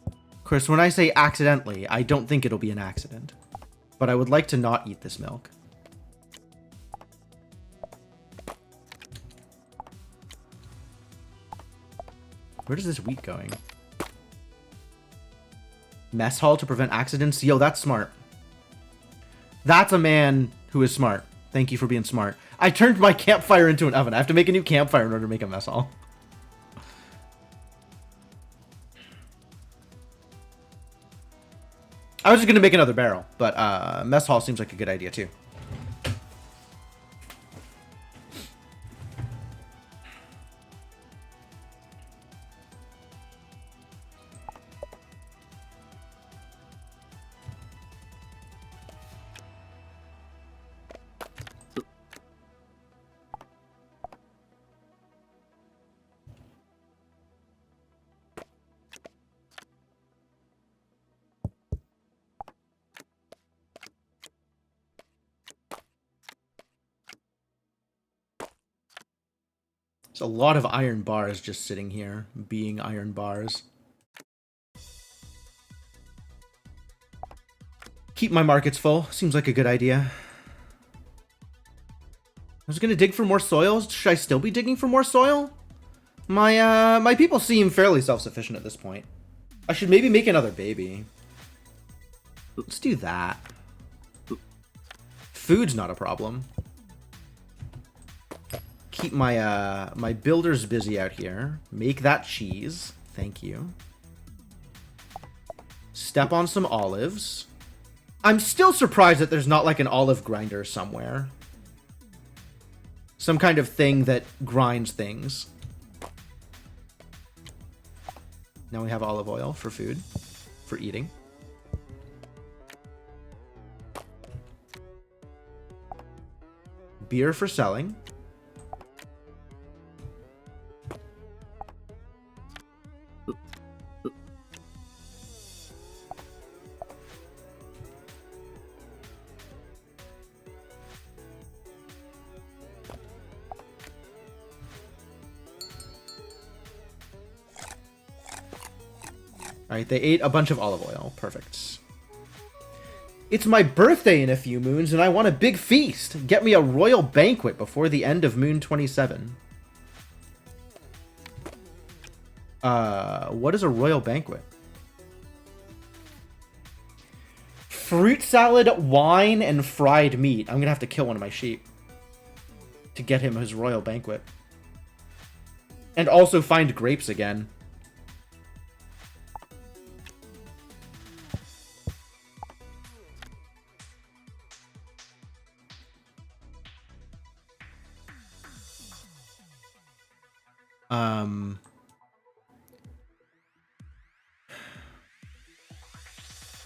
Of course, when I say accidentally, I don't think it'll be an accident. But I would like to not eat this milk. Where is this wheat going? Mess hall to prevent accidents? Yo, that's smart. That's a man who is smart. Thank you for being smart. I turned my campfire into an oven. I have to make a new campfire in order to make a mess hall. I was just going to make another barrel, but mess hall seems like a good idea too. There's a lot of iron bars just sitting here, being iron bars. Keep my markets full. Seems like a good idea. I was gonna dig for more soil. Should I still be digging for more soil? My people seem fairly self-sufficient at this point. I should maybe make another baby. Let's do that. Food's not a problem. Keep my my builders busy out here. Make that cheese. Thank you. Step on some olives. I'm still surprised that there's not like an olive grinder somewhere. Some kind of thing that grinds things. Now we have olive oil for food, for eating. Beer for selling. Alright, they ate a bunch of olive oil. Perfect. It's my birthday in a few moons, and I want a big feast. Get me a royal banquet before the end of Moon 27. What is a royal banquet? Fruit salad, wine, and fried meat. I'm gonna have to kill one of my sheep to get him his royal banquet. And also find grapes again.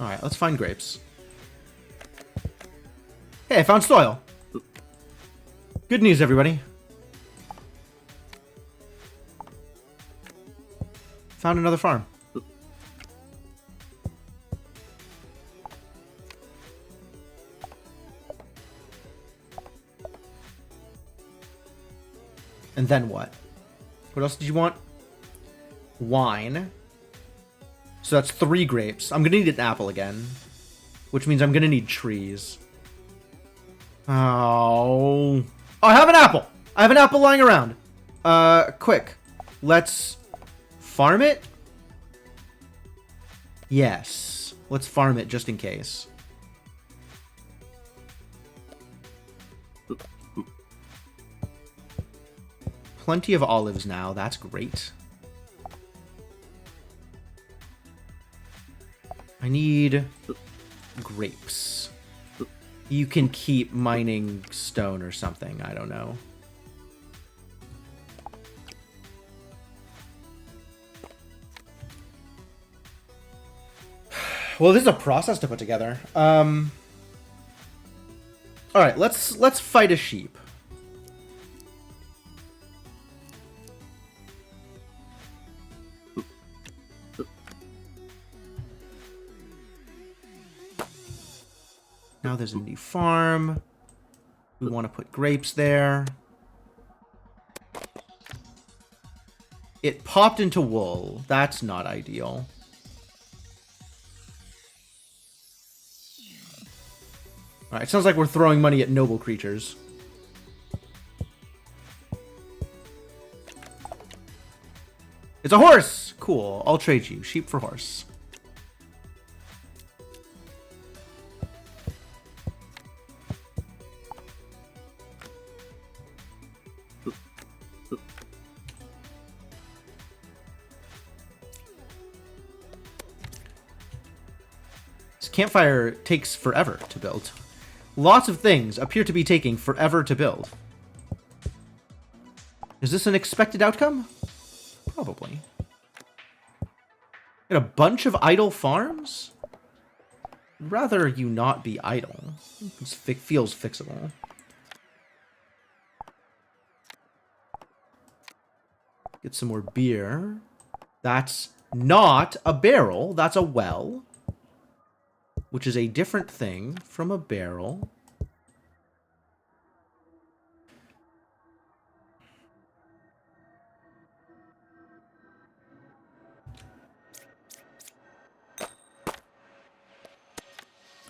Alright, let's find grapes. Hey, I found soil. Good news, everybody. Found another farm. And then what? What else did you want? Wine. So that's 3 grapes. I'm gonna need an apple again. Which means I'm gonna need trees. Oh. I have an apple! I have an apple lying around. Quick. Let's farm it? Yes. Let's farm it just in case. Plenty of olives now. That's great. I need grapes. You can keep mining stone or something. I don't know. Well, this is a process to put together. All right, let's fight a sheep. Now there's a new farm. We want to put grapes there. It popped into wool. That's not ideal. Alright, sounds like we're throwing money at noble creatures. It's a horse! Cool, I'll trade you. Sheep for horse. This campfire takes forever to build. Lots of things appear to be taking forever to build. Is this an expected outcome? Probably. Got a bunch of idle farms? I'd rather you not be idle. It feels fixable. Get some more beer. That's not a barrel. That's a well. Which is a different thing from a barrel.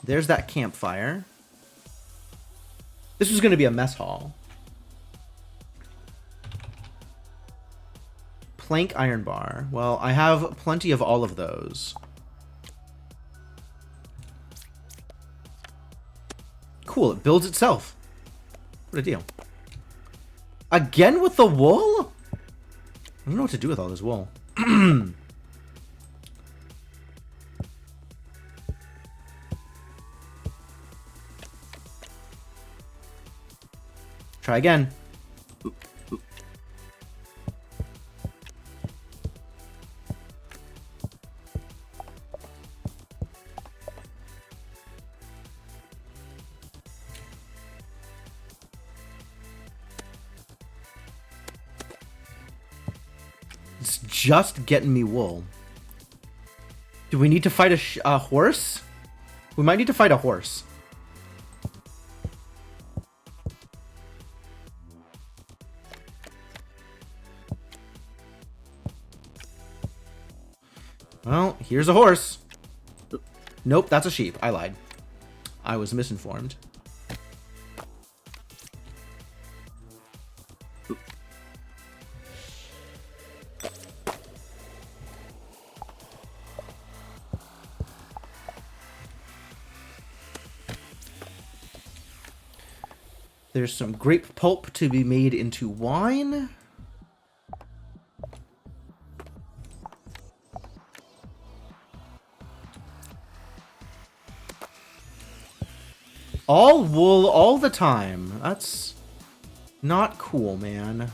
There's that campfire. This was going to be a mess hall. Plank iron bar. Well, I have plenty of all of those. Cool, it builds itself. What a deal. Again with the wool? I don't know what to do with all this wool. Try again. It's just getting me wool. Do we need to fight a horse? We might need to fight a horse. Well, here's a horse. Nope, that's a sheep. I lied. I was misinformed. There's some grape pulp to be made into wine. All wool all the time. That's not cool, man.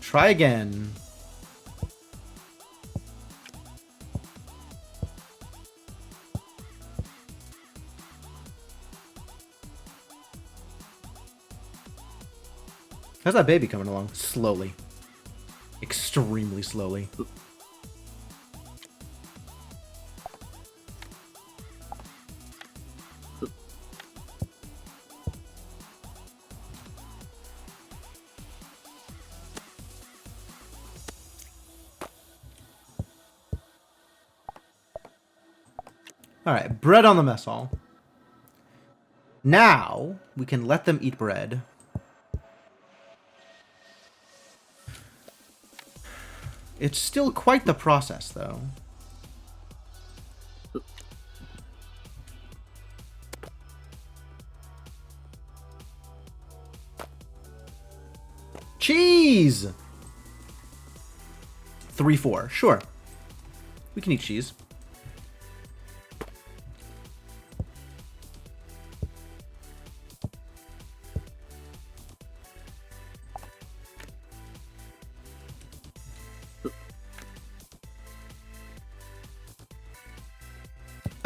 Try again. How's that baby coming along? Slowly. Extremely slowly. Alright, bread on the mess hall. Now, we can let them eat bread. It's still quite the process, though. Cheese! 3-4. Sure. We can eat cheese.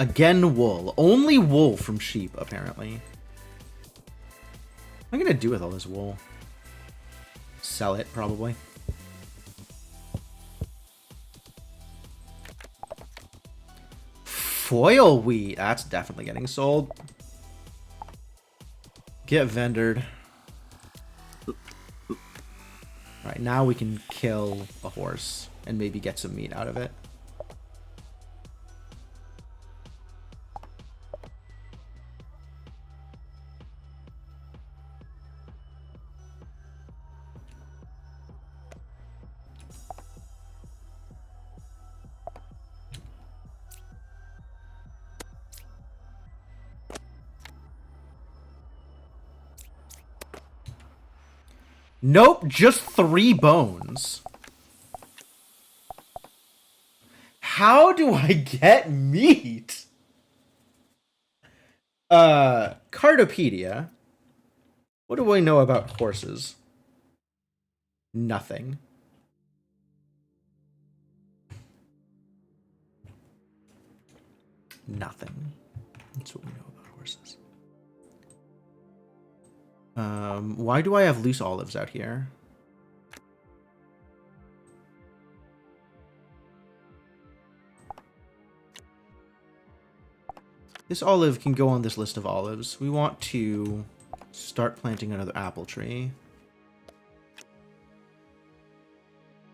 Again, wool. Only wool from sheep, apparently. What am I gonna do with all this wool? Sell it, probably. Foil wheat. That's definitely getting sold. Get vendored. Alright, now we can kill a horse and maybe get some meat out of it. Nope, just 3 bones. How do I get meat? Cardopedia. What do I know about horses? Nothing. Nothing. That's what we know about horses. Why do I have loose olives out here? This olive can go on this list of olives. We want to start planting another apple tree.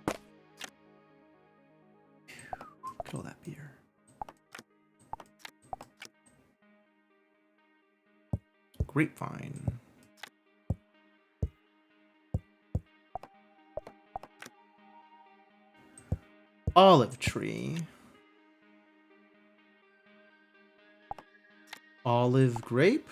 Look at all that beer. Grapevine. Olive tree. Olive grape.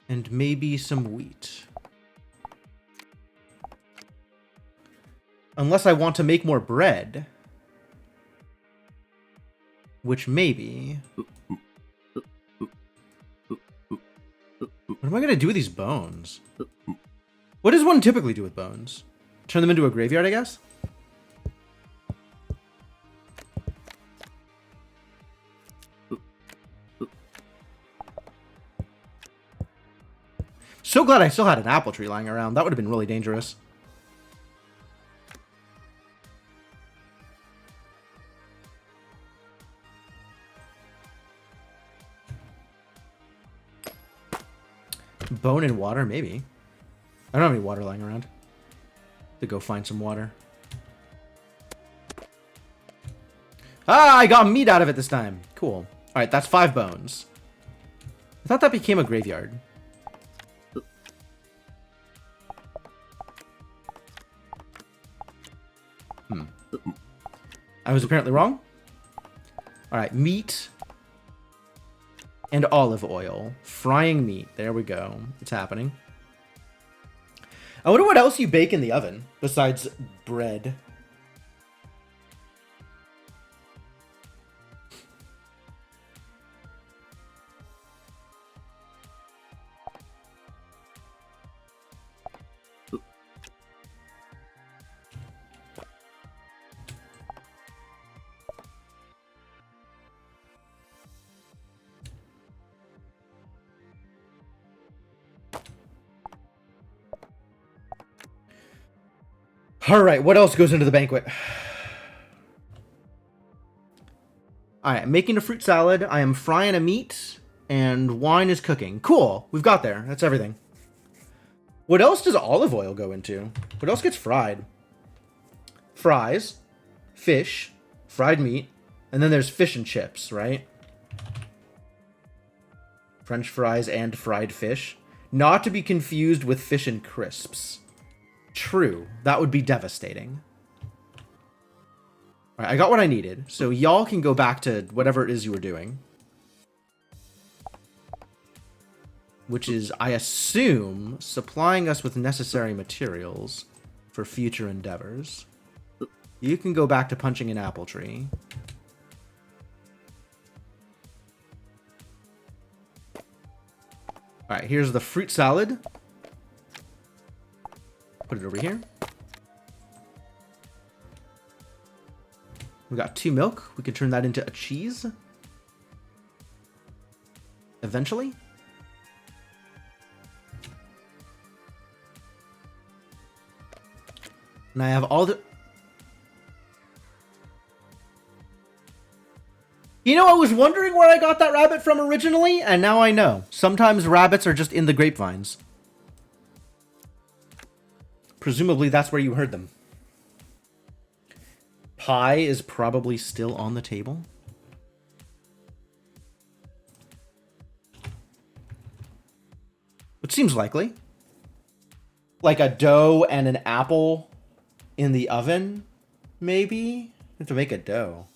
And maybe some wheat. Unless I want to make more bread. Which maybe... What am I going to do with these bones? What does one typically do with bones? Turn them into a graveyard, I guess? So glad I still had an apple tree lying around. That would have been really dangerous. Bone and water, maybe. I don't have any water lying around. To go find some water. Ah, I got meat out of it this time. Cool. Alright, that's 5 bones. I thought that became a graveyard. I was apparently wrong. Alright, meat. And olive oil. Frying meat. There we go. It's happening. I wonder what else you bake in the oven besides bread. Alright, what else goes into the banquet? Alright, making a fruit salad. I am frying a meat. And wine is cooking. Cool. We've got there. That's everything. What else does olive oil go into? What else gets fried? Fries. Fish. Fried meat. And then there's fish and chips, right? French fries and fried fish. Not to be confused with fish and crisps. True. That would be devastating. Alright, I got what I needed. So y'all can go back to whatever it is you were doing. Which is, I assume, supplying us with necessary materials for future endeavors. You can go back to punching an apple tree. Alright, here's the fruit salad. Put it over here. We got 2 milk. We can turn that into a cheese. Eventually. And I have all the... You know, I was wondering where I got that rabbit from originally, and now I know. Sometimes rabbits are just in the grapevines. Presumably that's where you heard them. Pie is probably still on the table. Which seems likely. Like a dough and an apple in the oven, maybe? We have to make a dough.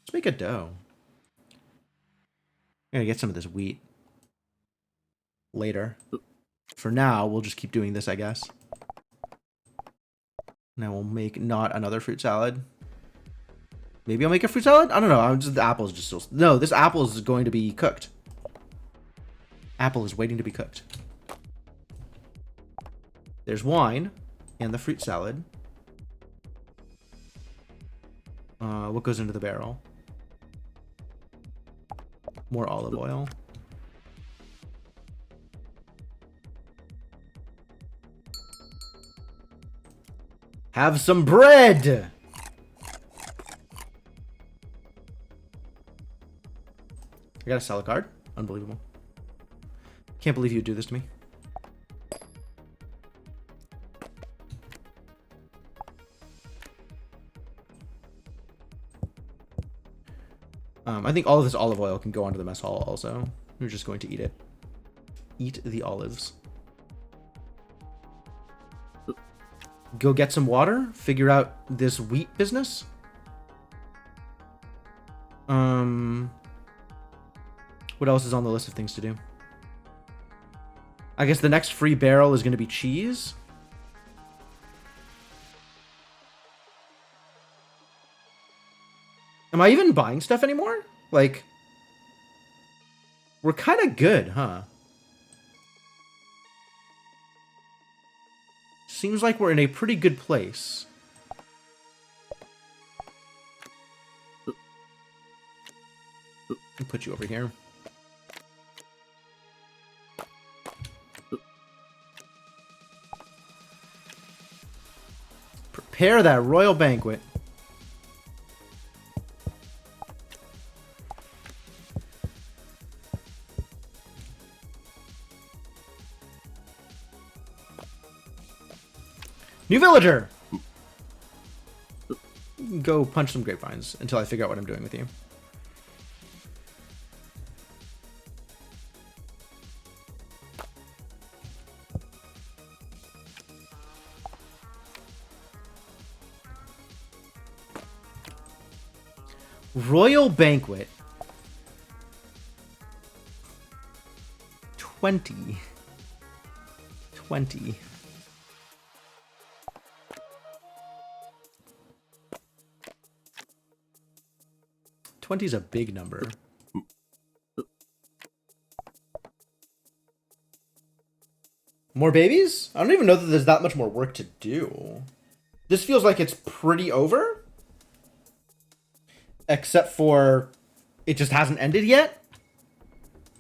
Let's make a dough. I'm gonna get some of this wheat later. For now, we'll just keep doing this, I guess. Now we'll make not another fruit salad. Maybe I'll make a fruit salad? I don't know. The apple's just still... No, this apple is going to be cooked. Apple is waiting to be cooked. There's wine and the fruit salad. What goes into the barrel? More olive oil. Have some bread! I got a salad card. Unbelievable. Can't believe you'd do this to me. I think all of this olive oil can go onto the mess hall also. We're just going to eat it. Eat the olives. Go get some water. Figure out this wheat business. What else is on the list of things to do? I guess the next free barrel is going to be cheese. Am I even buying stuff anymore? Like, we're kind of good, huh? Seems like we're in a pretty good place. I'll put you over here. Prepare that royal banquet. New villager! Go punch some grapevines until I figure out what I'm doing with you. Royal banquet. 20. 20. 20 is a big number. More babies? I don't even know that there's that much more work to do. This feels like it's pretty over. Except for it just hasn't ended yet.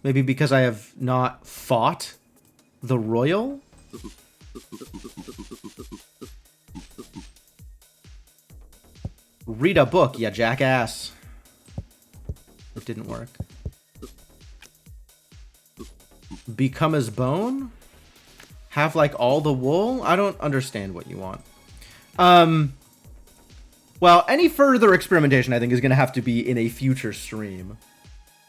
Maybe because I have not fought the royal. Read a book, ya jackass. It didn't work. Become his bone? Have like all the wool? I don't understand what you want. Well, any further experimentation I think is going to have to be in a future stream.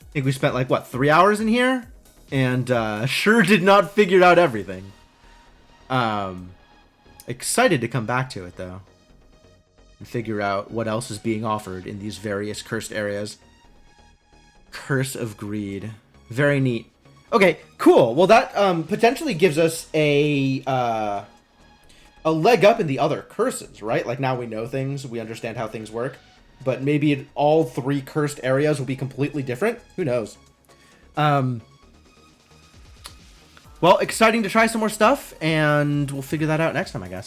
I think we spent like, what, 3 hours in here? And sure did not figure out everything. Excited to come back to it though. And figure out what else is being offered in these various cursed areas. Curse of Greed. Very neat. Okay, cool. Well, that potentially gives us a leg up in the other curses, right? Like now we know things, we understand how things work, but maybe all 3 cursed areas will be completely different. Who knows? Well, exciting to try some more stuff, and we'll figure that out next time, I guess.